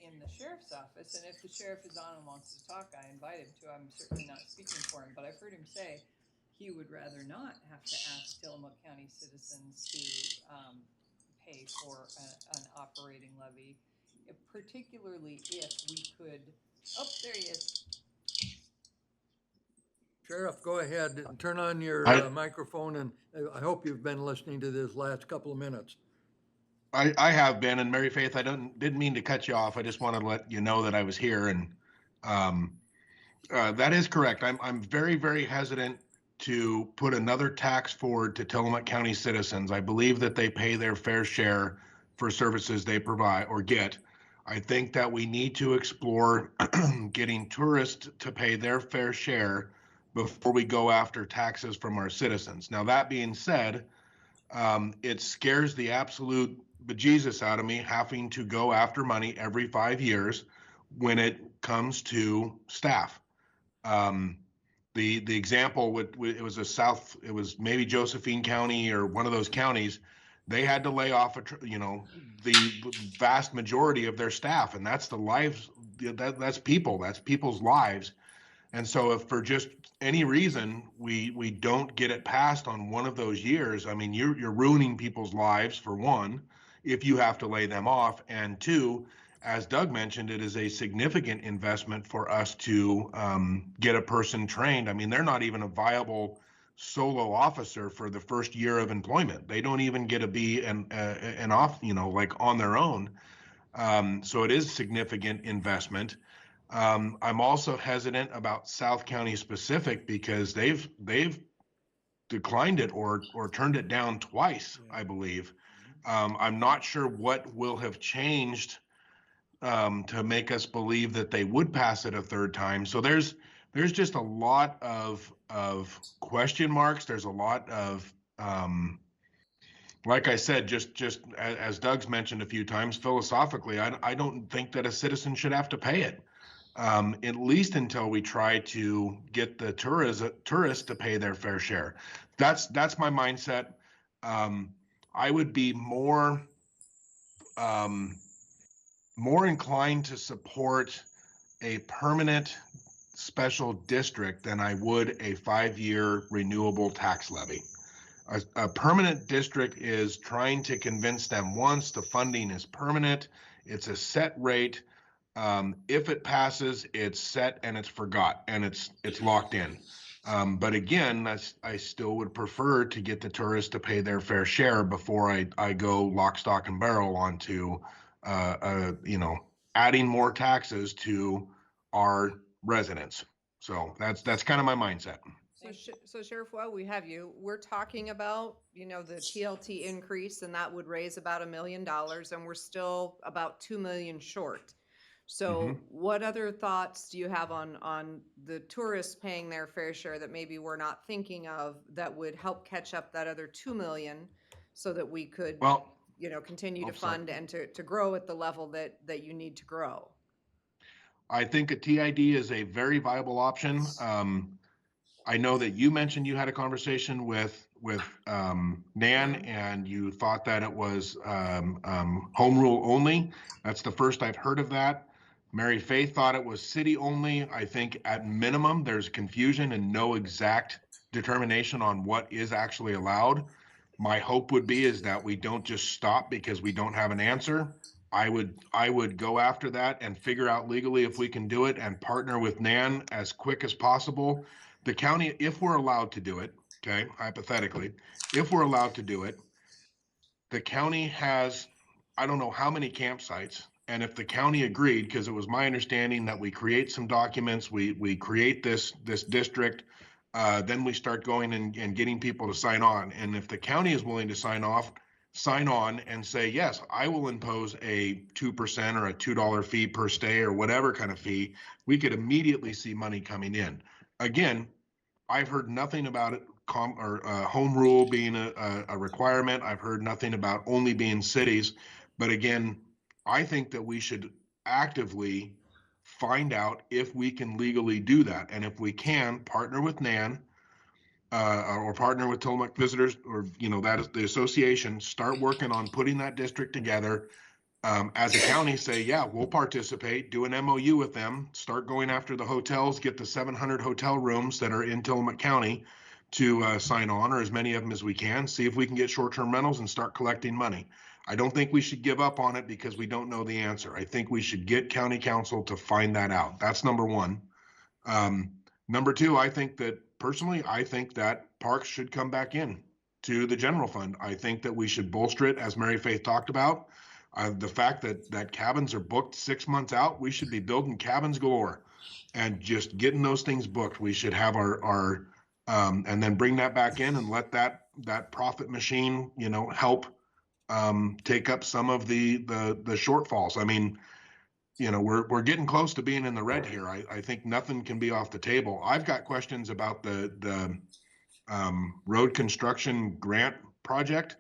in the sheriff's office, and if the sheriff is on and wants to talk, I invite him to. I'm certainly not speaking for him, but I've heard him say he would rather not have to ask Tillamook County citizens to pay for an operating levy, particularly if we could, oh, there he is. Sheriff, go ahead and turn on your microphone, and I hope you've been listening to this last couple of minutes. I have been, and Mary Faith, I didn't mean to cut you off. I just wanted to let you know that I was here, and that is correct. I'm very, very hesitant to put another tax forward to Tillamook County citizens. I believe that they pay their fair share for services they provide or get. I think that we need to explore getting tourists to pay their fair share before we go after taxes from our citizens. Now, that being said, it scares the absolute bejesus out of me having to go after money every 5 years when it comes to staff. The example it was maybe Josephine County or one of those counties. They had to lay off the vast majority of their staff, and that's the lives. That's people's lives. And so if for just any reason we don't get it passed on one of those years, I mean, you're ruining people's lives, for one, if you have to lay them off, and two, as Doug mentioned, it is a significant investment for us to get a person trained. I mean, they're not even a viable solo officer for the first year of employment. They don't even get to be an off, like on their own. So it is significant investment. I'm also hesitant about South County specific because they've declined it or turned it down twice, I believe. I'm not sure what will have changed to make us believe that they would pass it a third time. So there's just a lot of question marks. There's a lot of like I said, just as Doug's mentioned a few times, philosophically, I don't think that a citizen should have to pay it. At least until we try to get the tourists to pay their fair share. That's my mindset. I would be more inclined to support a permanent special district than I would a 5-year renewable tax levy. A permanent district is trying to convince them once the funding is permanent, it's a set rate. If it passes, it's set and it's forgot and it's locked in. But again, I still would prefer to get the tourists to pay their fair share before I go lock, stock, and barrel onto adding more taxes to our residents. So that's kind of my mindset. So Sheriff, while we have you, we're talking about, the TLT increase, and that would raise about $1 million, and we're still about 2 million short. So what other thoughts do you have on the tourists paying their fair share that maybe we're not thinking of that would help catch up that other 2 million so that we could, continue to fund and to grow at the level that you need to grow? I think a TID is a very viable option. I know that you mentioned you had a conversation with Nan, and you thought that it was home rule only. That's the first I've heard of that. Mary Faith thought it was city only. I think at minimum there's confusion and no exact determination on what is actually allowed. My hope would be is that we don't just stop because we don't have an answer. I would go after that and figure out legally if we can do it and partner with Nan as quick as possible the county, if we're allowed to do it, okay, hypothetically, if we're allowed to do it, the county has, I don't know how many campsites. And if the county agreed, because it was my understanding that we create some documents, we create this district, then we start going and getting people to sign on. And if the county is willing to sign on and say, yes, I will impose a 2% or a $2 fee per stay or whatever kind of fee, we could immediately see money coming in. Again, I've heard nothing about it, home rule being a requirement. I've heard nothing about only being cities. But again, I think that we should actively find out if we can legally do that. And if we can, partner with NAN, or partner with Tillamook Visitors, or, you know, that is the association, start working on putting that district together. As a county, say, yeah, we'll participate, do an MOU with them, start going after the hotels, get the 700 hotel rooms that are in Tillamook County to sign on, or as many of them as we can, see if we can get short-term rentals and start collecting money. I don't think we should give up on it because we don't know the answer. I think we should get county council to find that out. That's number one. Number two, I think that personally, I think that parks should come back in to the general fund. I think that we should bolster it, as Mary Faith talked about. The fact that cabins are booked 6 months out, we should be building cabins galore and just getting those things booked. We should have our and then bring that back in and let that profit machine, you know, help take up some of the shortfalls. I mean, you know, we're getting close to being in the red here. I think nothing can be off the table. I've got questions about the road construction grant project.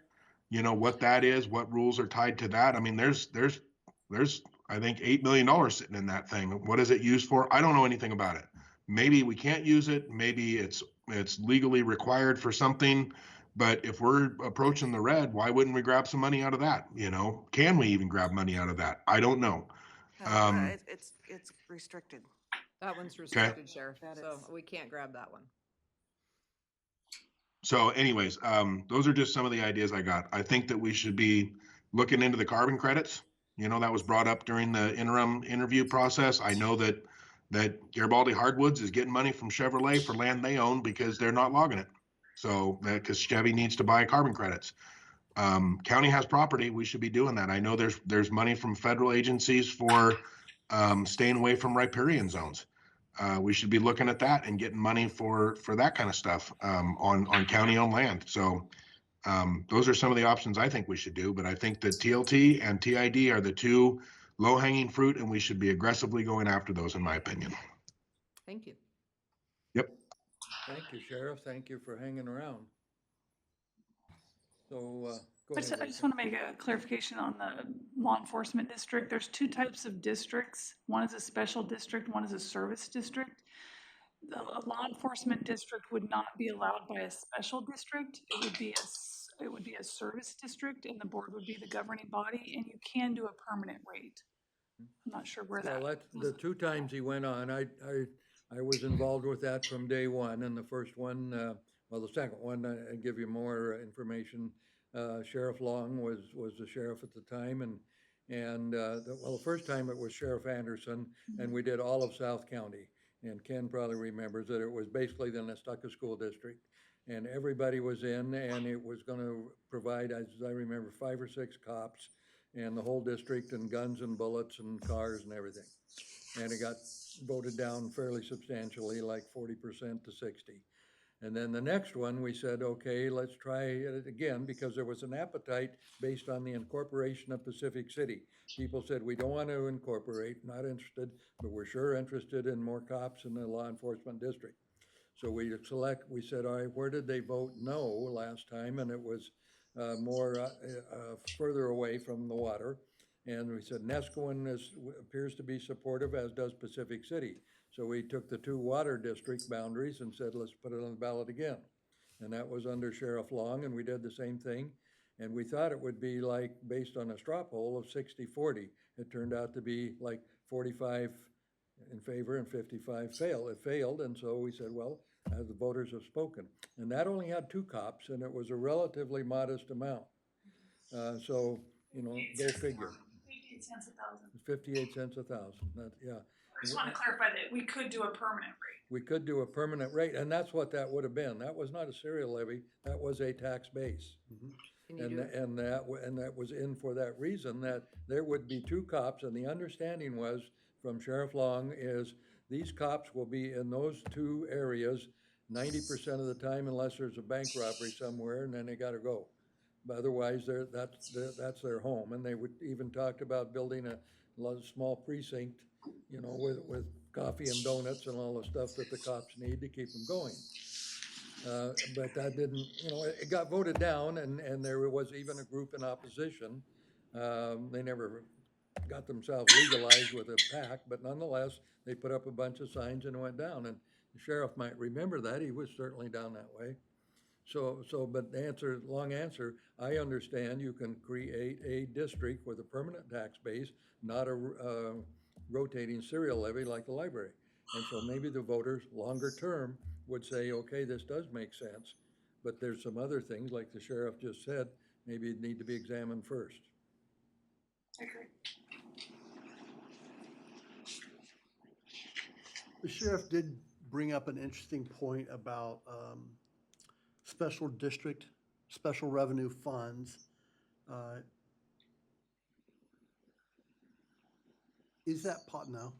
You know, what that is, what rules are tied to that. I mean, there's I think $8 million sitting in that thing. What is it used for? I don't know anything about it. Maybe we can't use it. Maybe it's legally required for something. But if we're approaching the red, why wouldn't we grab some money out of that? You know, can we even grab money out of that? I don't know. It's restricted. That one's restricted, Sheriff, That so is. we can't grab that one. So anyways, those are just some of the ideas I got. I think that we should be looking into the carbon credits. You know, that was brought up during the interim interview process. I know that Garibaldi Hardwoods is getting money from Chevrolet for land they own because they're not logging it. So because Chevy needs to buy carbon credits. County has property, we should be doing that. I know there's money from federal agencies for staying away from riparian zones. We should be looking at that and getting money for that kind of stuff on county-owned land. So those are some of the options I think we should do. But I think that TLT and TID are the two low-hanging fruit, and we should be aggressively going after those, in my opinion. Thank you. Yep. Thank you, Sheriff. Thank you for hanging around. So go I ahead. just want to make a clarification on the law enforcement district. There's two types of districts. One is a special district, one is a service district. The law enforcement district would not be allowed by a special district. It would be a service district, and the board would be the governing body, and you can do a permanent rate. I'm not sure where that. Well, the two times he went on, I was involved with that from day one, and the first one, the second one, I give you more information. Sheriff Long was the sheriff at the time, and the first time it was Sheriff Anderson, and we did all of South County. And Ken probably remembers that it was basically the Nestucca School District, and everybody was in, and it was going to provide, as I remember, 5 or 6 cops and the whole district, and guns and bullets and cars and everything. And it got voted down fairly substantially, like 40% to 60. And then the next one, we said, okay, let's try it again, because there was an appetite based on the incorporation of Pacific City. People said, we don't want to incorporate, not interested, but we're sure interested in more cops in the law enforcement district. So we said, all right, where did they vote no last time? And it was more further away from the water. And we said, Nescoin appears to be supportive, as does Pacific City. So we took the 2 water district boundaries and said, let's put it on the ballot again. And that was under Sheriff Long, and we did the same thing. And we thought it would be like, based on a straw poll of 60-40. It turned out to be like 45 in favor and 55 failed. It failed, and so we said, well, as the voters have spoken. And that only had 2 cops, and it was a relatively modest amount. So, you know, go figure. 58 cents a thousand. 58 cents a thousand, yeah. just want to clarify that we could do a permanent rate. We could do a permanent rate, and that's what that would have been. That was not a serial levy, that was a tax base. Can you And, do, and that was in for that reason, that there would be two cops, and the understanding was from Sheriff Long is these cops will be in those two areas 90% of the time unless there's a bank robbery somewhere, and then they gotta go. But otherwise, that's their home, and they would even talked about building a small precinct, you know, with coffee and donuts and all the stuff that the cops need to keep them going. But that didn't, you know, it got voted down, and there was even a group in opposition. They never got themselves legalized with a PAC, but nonetheless, they put up a bunch of signs and it went down, and the sheriff might remember that, he was certainly down that way. But the answer, long answer, I understand you can create a district with a permanent tax base, not a rotating serial levy like the library. And so maybe the voters, longer term, would say, okay, this does make sense, but there's some other things, like the sheriff just said, maybe need to be examined first. I agree. The sheriff did bring up an interesting point about special district, special revenue funds. Is that no?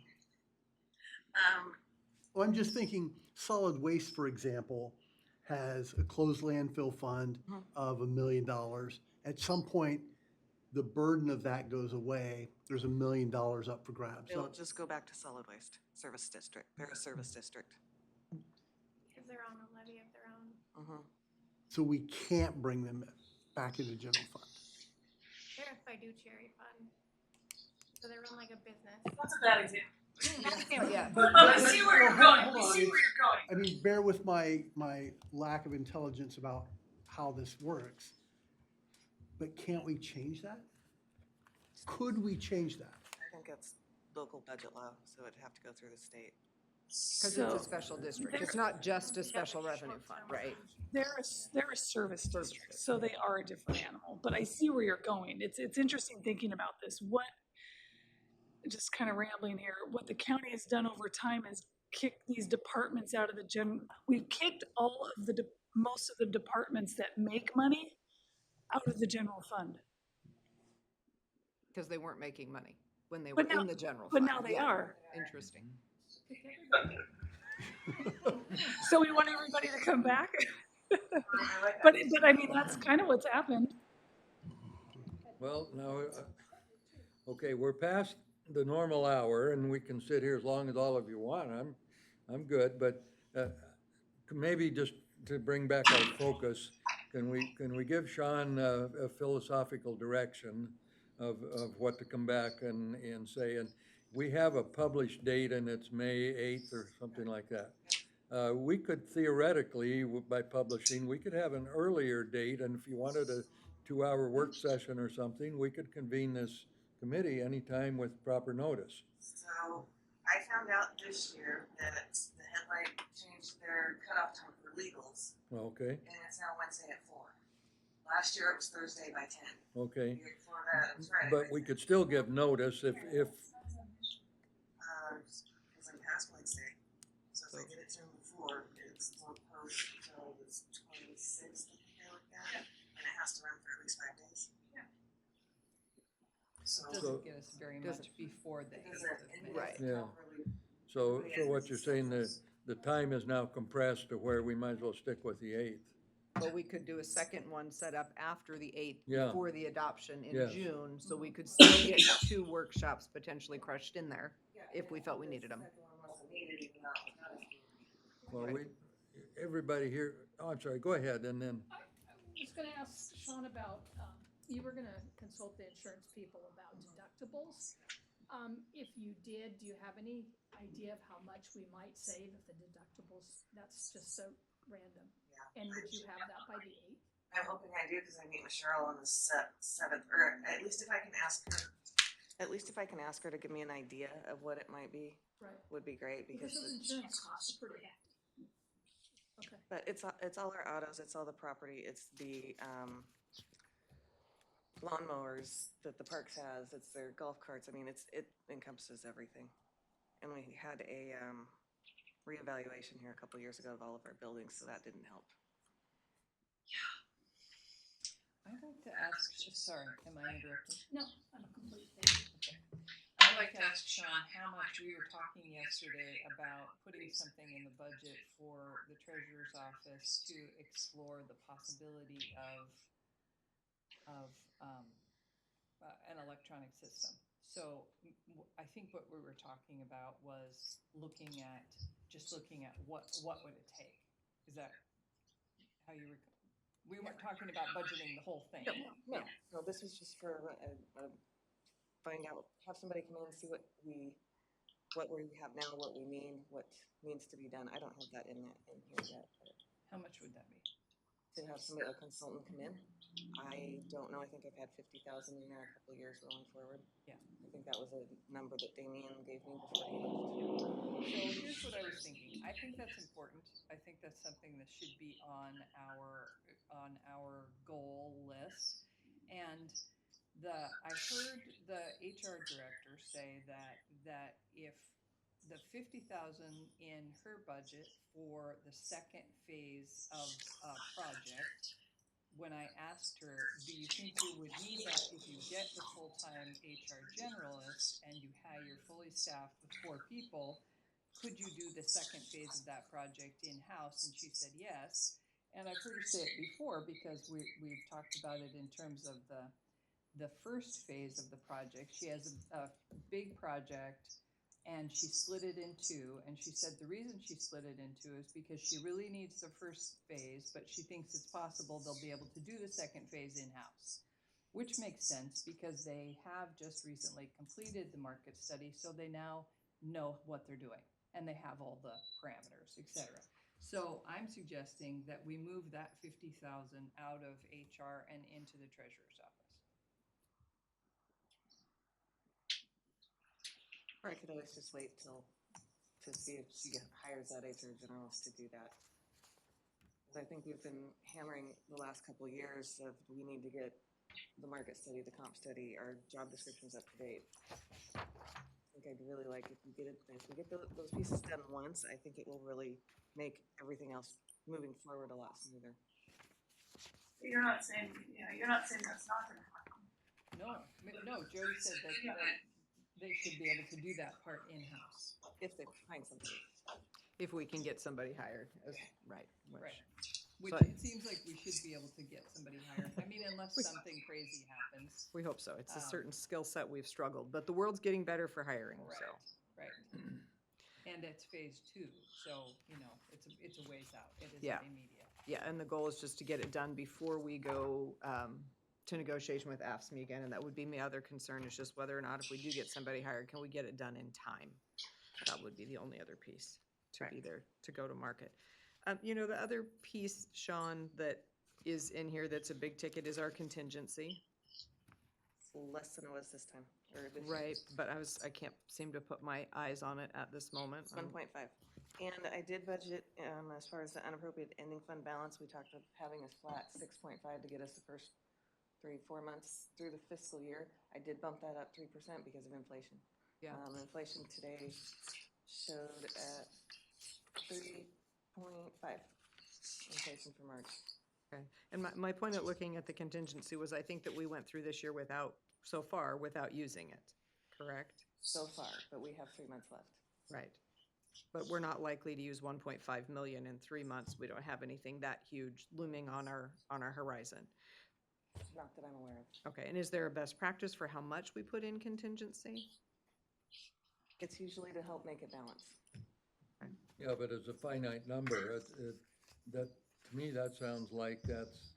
Well, I'm just thinking solid waste, for example, has a closed landfill fund of $1 million. At some point, the burden of that goes away. There's $1 million up for grabs. They'll just go back to solid waste service district. They're a service district. Because they're on a levy of their own. So we can't bring them back into general fund. They're a fiduciary fund. So they run like a business. That's a bad example. yeah. But I see where you're going. Hold I on, see where you're going. I mean, bear with my lack of intelligence about how this works. But can't we change that? Could we change that? I think it's local budget law, so it'd have to go through the state. Because it's a special district, it's not just a special revenue fund, right? They're a service district, so they are a different animal, but I see where you're going. It's interesting thinking about this. Just kind of rambling here, what the county has done over time is kick these departments out of the we've kicked most of the departments that make money out of the general fund. Because they weren't making money when they were But now- in the general but fund. now they Yeah. are. Interesting. So we want everybody to come back? But I mean, that's kind of what's happened. Well, now, okay, we're past the normal hour, and we can sit here as long as all of you want. I'm good, but maybe just to bring back our focus, can we give Sean a philosophical direction of what to come back and say? And we have a published date, and it's May 8th or something like that. We could theoretically, by publishing, we could have an earlier date, and if you wanted a 2-hour work session or something, we could convene this committee anytime with proper notice. So I found out this year that the headlight changed their cutoff time for legals, Okay, and it's now Wednesday at 4. Last year it was Thursday by 10. okay. The year before that it was Friday. But we could still give notice if, Because I'm past Wednesday, so if I get it to them before, it's won't post until the 26th, I think I looked at, and it has to run for at least 5 days. So. Doesn't get us very much before the It 8th doesn't- of and May. it Right. doesn't Yeah. really- so what you're saying, the time is now compressed to where we might as well stick with the 8th. But we could do a second one set up after the 8th, Yeah. before the adoption in Yes. June, so we could still get 2 workshops potentially crushed in there if we felt we needed them. Well, everybody here, oh, I'm sorry, go ahead, and then, I was gonna ask Sean about, you were gonna consult the insurance people about deductibles. If you did, do you have any idea of how much we might save if the deductibles, that's just so random? Yeah. And would you have that by the 8th? I'm hoping I do, because I meet with Cheryl on the 7th, or at least if I can ask her. At least if I can ask her to give me an idea of what it might be, Right. would be great, because. Because those insurance costs are pretty hefty. Okay. But it's all our autos, it's all the property, it's the lawnmowers that the parks has, it's their golf carts, I mean, it encompasses everything. And we had a, reevaluation here a couple years ago of all of our buildings, so that didn't help. I'd like to ask, sorry, am I interrupting? No, I'm completely. I'd like to ask Sean how much we were talking yesterday about putting something in the budget for the treasurer's office to explore the possibility of an electronic system. So I think what we were talking about was looking at what would it take? Is that how you were? We weren't talking about budgeting the whole thing. No, this was just for, find out, have somebody come in and see what we have now, what we mean, what needs to be done. I don't have that in here yet. But how much would that be? to have somebody, a consultant come in. I don't know, I think I've had 50,000 in there a couple of years going forward. Yeah. I think that was a number that Damien gave me before he left. So here's what I was thinking. I think that's important. I think that's something that should be on our goal list. And I heard the HR director say that if the 50,000 in her budget for the second phase of a project, when I asked her, do you think you would need that if you get the full-time HR generalist and you hire fully staffed with 4 people, could you do the second phase of that project in-house? And she said yes. And I've heard her say it before because we've talked about it in terms of the first phase of the project. She has a big project and she split it in 2. And she said the reason she split it in 2 is because she really needs the first phase, but she thinks it's possible they'll be able to do the second phase in-house, which makes sense because they have just recently completed the market study, so they now know what they're doing and they have all the parameters, etc. So I'm suggesting that we move that 50,000 out of HR and into the treasurer's office. Or I could always just wait to see if she hires that HR generalist to do that. I think we've been hammering the last couple of years of we need to get the market study, the comp study, our job descriptions up to date. I think I'd really like if we get those pieces done once, I think it will really make everything else moving forward a lot smoother. You're not saying that's not gonna happen. No, Jody said that they should be able to do that part in-house. If they find somebody. If we can get somebody hired, right. Which So- it seems like we should be able to get somebody hired. I mean, unless something crazy happens. We hope so. It's a certain skill set we've struggled, but the world's getting better for hiring, so. Right. And it's phase 2, so, it's a ways out. It isn't Yeah. immediate. Yeah, and the goal is just to get it done before we go to negotiation with AFSCME again, and that would be my other concern is just whether or not if we do get somebody hired, can we get it done in time? That would be the only other piece to be there to go to market. The other piece, Sean, that is in here that's a big ticket is our contingency. It's less than it was this time, or this Right, but I can't seem to put my eyes on it at this moment. 1.5. And I did budget, as far as the unappropriated ending fund balance, we talked about having a flat 6.5 to get us the first 3-4 months through the fiscal year. I did bump that up 3% because of inflation. Yeah. Inflation today showed at 3.5 inflation for March. Okay, and my point at looking at the contingency was I think that we went through this year without using it, correct? So far, but we have 3 months left. Right. But we're not likely to use 1.5 million in 3 months. We don't have anything that huge looming on our horizon. Not that I'm aware of. Okay, and is there a best practice for how much we put in contingency? It's usually to help make it balance. Yeah, but it's a finite number. To me, that sounds like that's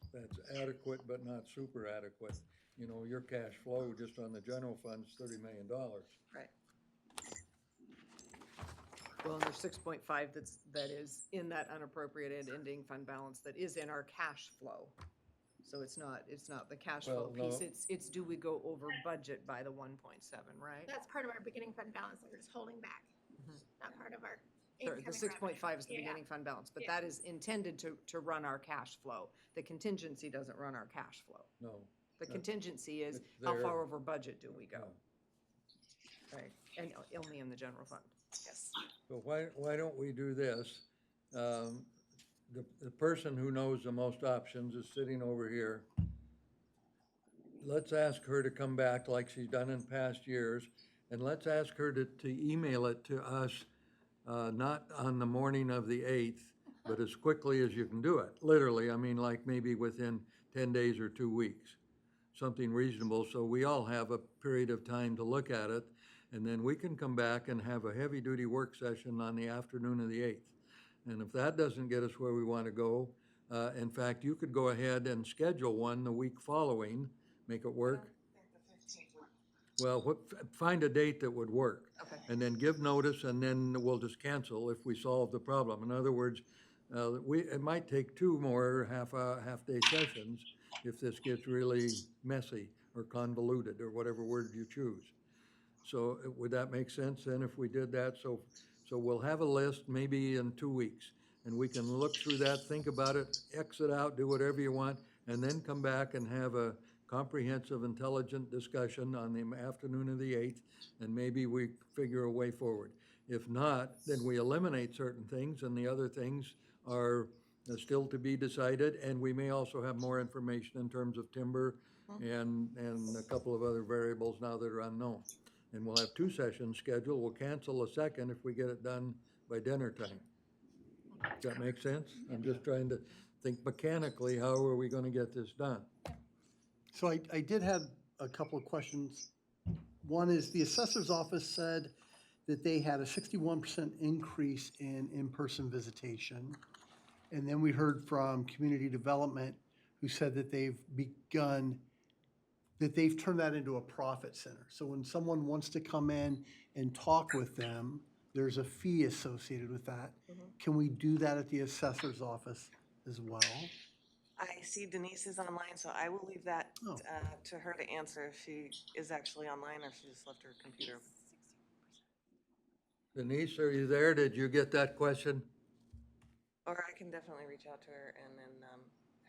adequate, but not super adequate. Your cash flow just on the general fund is $30 million. Right. Well, and there's 6.5 that is in that unappropriated ending fund balance that is in our cash flow. So it's not the cash flow piece. No. It's do we go over budget by the 1.7, right? That's part of our beginning fund balance that we're just holding back. Not part of our The incoming 6.5 is the revenue. beginning fund balance, but Yeah. that is intended to run our cash flow. The contingency doesn't run our cash flow. No. The contingency is It's how there. far over budget do we go? Right. And only in the general fund. Yes. So why don't we do this? The person who knows the most options is sitting over here. Let's ask her to come back like she's done in past years, and let's ask her to email it to us, not on the morning of the 8th, but as quickly as you can do it. Literally, I mean, like maybe within 10 days or 2 weeks, something reasonable, so we all have a period of time to look at it. And then we can come back and have a heavy-duty work session on the afternoon of the 8th. And if that doesn't get us where we want to go, in fact, you could go ahead and schedule one the week following, make it work. Well, find a date that would work. Okay. And then give notice, and then we'll just cancel if we solve the problem. In other words, it might take 2 more half-day sessions if this gets really messy or convoluted or whatever word you choose. So would that make sense then if we did that? So we'll have a list maybe in 2 weeks, and we can look through that, think about it, exit out, do whatever you want, and then come back and have a comprehensive, intelligent discussion on the afternoon of the 8th, and maybe we figure a way forward. If not, then we eliminate certain things, and the other things are still to be decided, and we may also have more information in terms of timber and a couple of other variables now that are unknown. And we'll have 2 sessions scheduled. We'll cancel a second if we get it done by dinner time. Does that make sense? I'm just trying to think mechanically, how are we gonna get this done? So I did have a couple of questions. One is the assessor's office said that they had a 61% increase in in-person visitation. And then we heard from community development who said that they've turned that into a profit center. So when someone wants to come in and talk with them, there's a fee associated with that. Can we do that at the assessor's office as well? I see Denise is online, so I will leave that to her to answer if she is actually online or if she just left her computer. Denise, are you there? Did you get that question? Or I can definitely reach out to her and then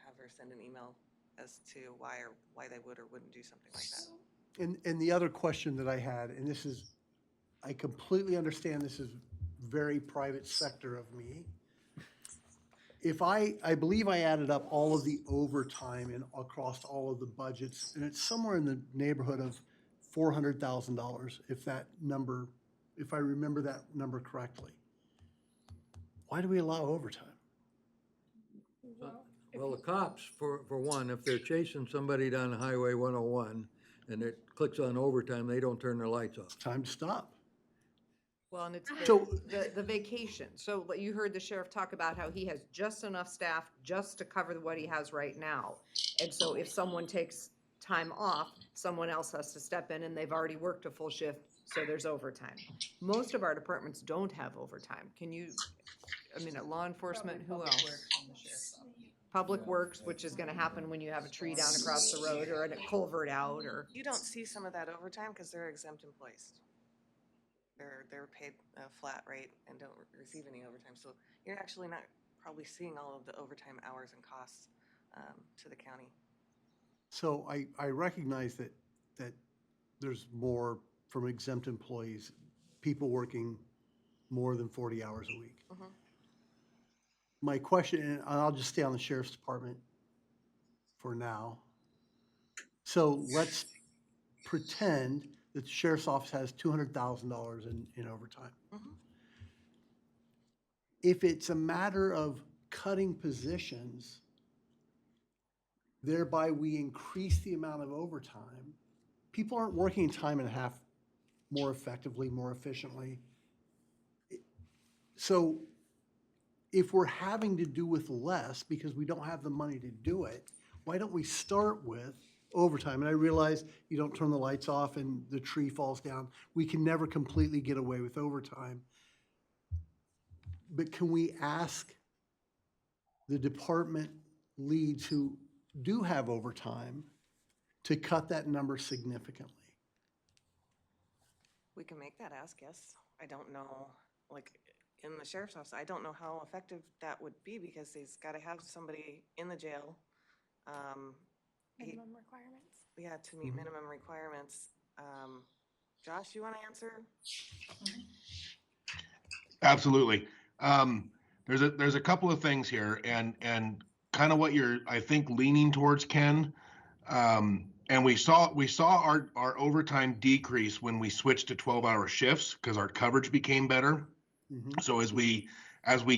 have her send an email as to why they would or wouldn't do something like that. And the other question that I had, and this is, I completely understand this is very private sector of me. If I believe I added up all of the overtime and across all of the budgets, and it's somewhere in the neighborhood of $400,000, if I remember that number correctly. Why do we allow overtime? Well, the cops, for one, if they're chasing somebody down Highway 101 and it clicks on overtime, they don't turn their lights off. Time to stop. Well, and it's So- the vacation. So like you heard the sheriff talk about how he has just enough staff just to cover what he has right now. And so if someone takes time off, someone else has to step in, and they've already worked a full shift, so there's overtime. Most of our departments don't have overtime. At law enforcement, who Public else? Works and the sheriff's office. Public Works, which is gonna happen when you have a tree down across the road or a culvert out or. You don't see some of that overtime because they're exempt employees. They're paid a flat rate and don't receive any overtime. So you're actually not probably seeing all of the overtime hours and costs to the county. So I recognize that there's more from exempt employees, people working more than 40 hours a week. My question, and I'll just stay on the sheriff's department for now. So let's pretend that the sheriff's office has $200,000 in overtime. If it's a matter of cutting positions, thereby we increase the amount of overtime, people aren't working time and a half more effectively, more efficiently. So if we're having to do with less because we don't have the money to do it, why don't we start with overtime? And I realize you don't turn the lights off and the tree falls down. We can never completely get away with overtime. But can we ask the department leads who do have overtime to cut that number significantly? We can make that ask, yes. I don't know, like, in the sheriff's office, I don't know how effective that would be because he's gotta have somebody in the jail. Minimum requirements. Yeah, to meet minimum requirements. Josh, you wanna answer? Absolutely. There's a couple of things here, and kind of what you're, I think, leaning towards, Ken. And we saw our overtime decrease when we switched to 12-hour shifts because our coverage became better. So as we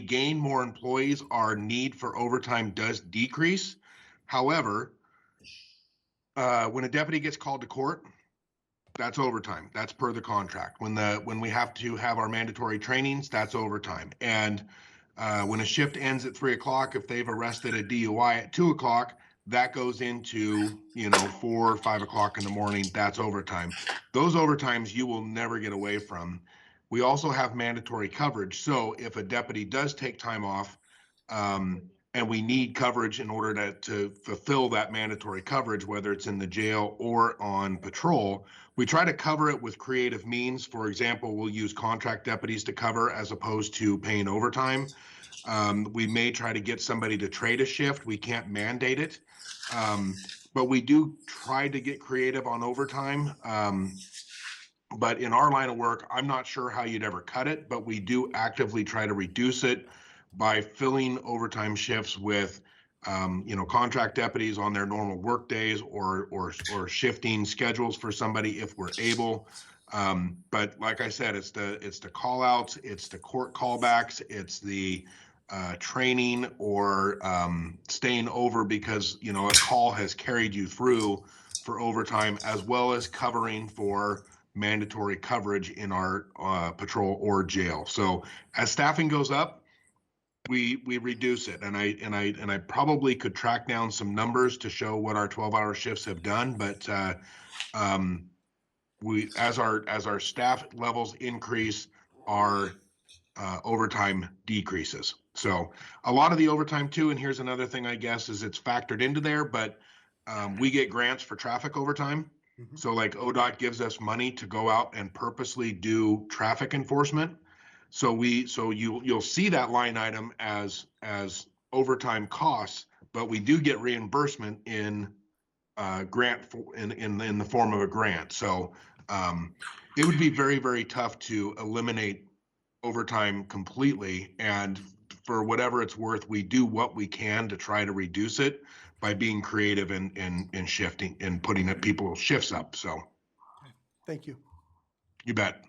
gain more employees, our need for overtime does decrease. However, when a deputy gets called to court, that's overtime. That's per the contract. When we have to have our mandatory trainings, that's overtime. And when a shift ends at 3 o'clock, if they've arrested a DUI at 2 o'clock, that goes into 4 or 5 o'clock in the morning. That's overtime. Those overtimes you will never get away from. We also have mandatory coverage. So if a deputy does take time off, and we need coverage in order to fulfill that mandatory coverage, whether it's in the jail or on patrol, we try to cover it with creative means. For example, we'll use contract deputies to cover as opposed to paying overtime. We may try to get somebody to trade a shift. We can't mandate it. But we do try to get creative on overtime. But in our line of work, I'm not sure how you'd ever cut it, but we do actively try to reduce it by filling overtime shifts with, contract deputies on their normal work days or shifting schedules for somebody if we're able. But like I said, it's the call outs, it's the court callbacks, it's the training or staying over because, a call has carried you through for overtime, as well as covering for mandatory coverage in our patrol or jail. So as staffing goes up, we reduce it, and I probably could track down some numbers to show what our 12-hour shifts have done, but as our staff levels increase, our overtime decreases. So a lot of the overtime too, and here's another thing I guess is it's factored into there, but we get grants for traffic overtime. So like ODOT gives us money to go out and purposely do traffic enforcement. So you'll see that line item as overtime costs, but we do get reimbursement in in the form of a grant. So it would be very, very tough to eliminate overtime completely. And for whatever it's worth, we do what we can to try to reduce it by being creative in shifting and putting people's shifts up. So Thank you. you bet.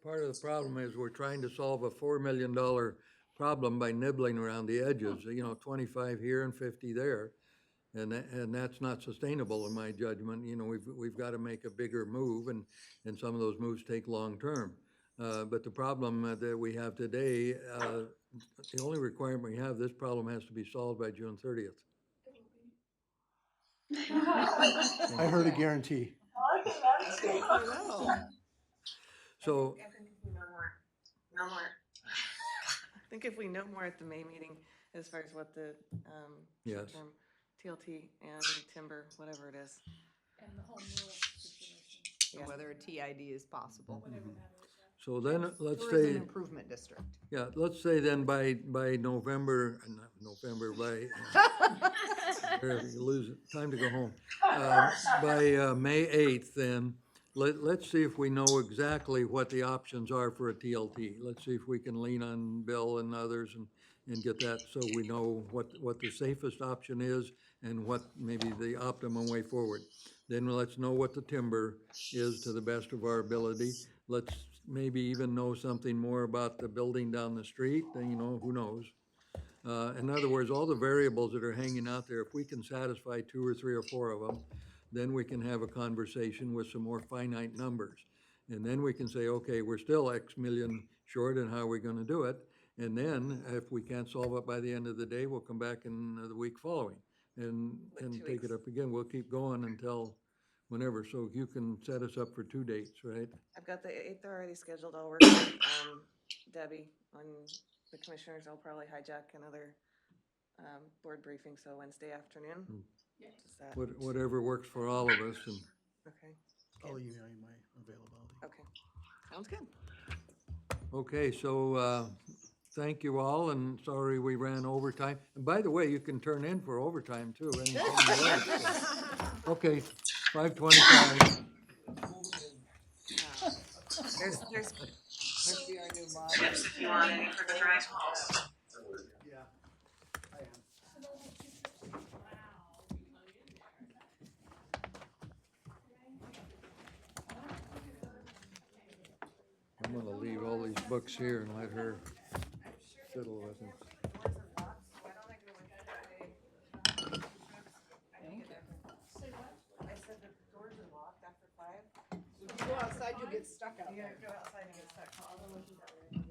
Part of the problem is we're trying to solve a $4 million problem by nibbling around the edges, 25 here and 50 there. And that's not sustainable in my judgment. We've got to make a bigger move, and some of those moves take long term. But the problem that we have today, the only requirement we have, this problem has to be solved by June 30th. I heard a guarantee. So, I think if we know more. I think if we know more at the May meeting, as far as what the, Yes. short-term TLT and timber, whatever it is. And the home rule situation. So whether a TID is possible. so then let's Tourism say, Improvement District. yeah, let's say then by November, you lose it, time to go home. By May 8th, then, let's see if we know exactly what the options are for a TLT. Let's see if we can lean on Bill and others and get that so we know what the safest option is and what maybe the optimum way forward. Then let's know what the timber is to the best of our ability. Let's maybe even know something more about the building down the street, then, who knows? In other words, all the variables that are hanging out there, if we can satisfy 2 or 3 or 4 of them, then we can have a conversation with some more finite numbers. And then we can say, okay, we're still X million short, and how are we gonna do it? And then if we can't solve it by the end of the day, we'll come back in the week following and take it up again. We'll keep going until whenever. So you can set us up for 2 dates, right? I've got the 8th already scheduled. I'll work with Debbie on the commissioners. I'll probably hijack another board briefing, so Wednesday afternoon. Does that- Whatever works for all of us. And Okay, I'll email you my availability. okay. Sounds good. okay, so thank you all, and sorry we ran overtime. And by the way, you can turn in for overtime too. Anything you like. Okay, 5:25. There's Must be our new motto. chips if you want any for the drive. Yeah, I am. I'm gonna leave all these books here and let her fiddle with them. I said the doors are locked after 5. If you go outside, you'll get stuck out You there. gotta go outside and get stuck. Otherwise you got ready.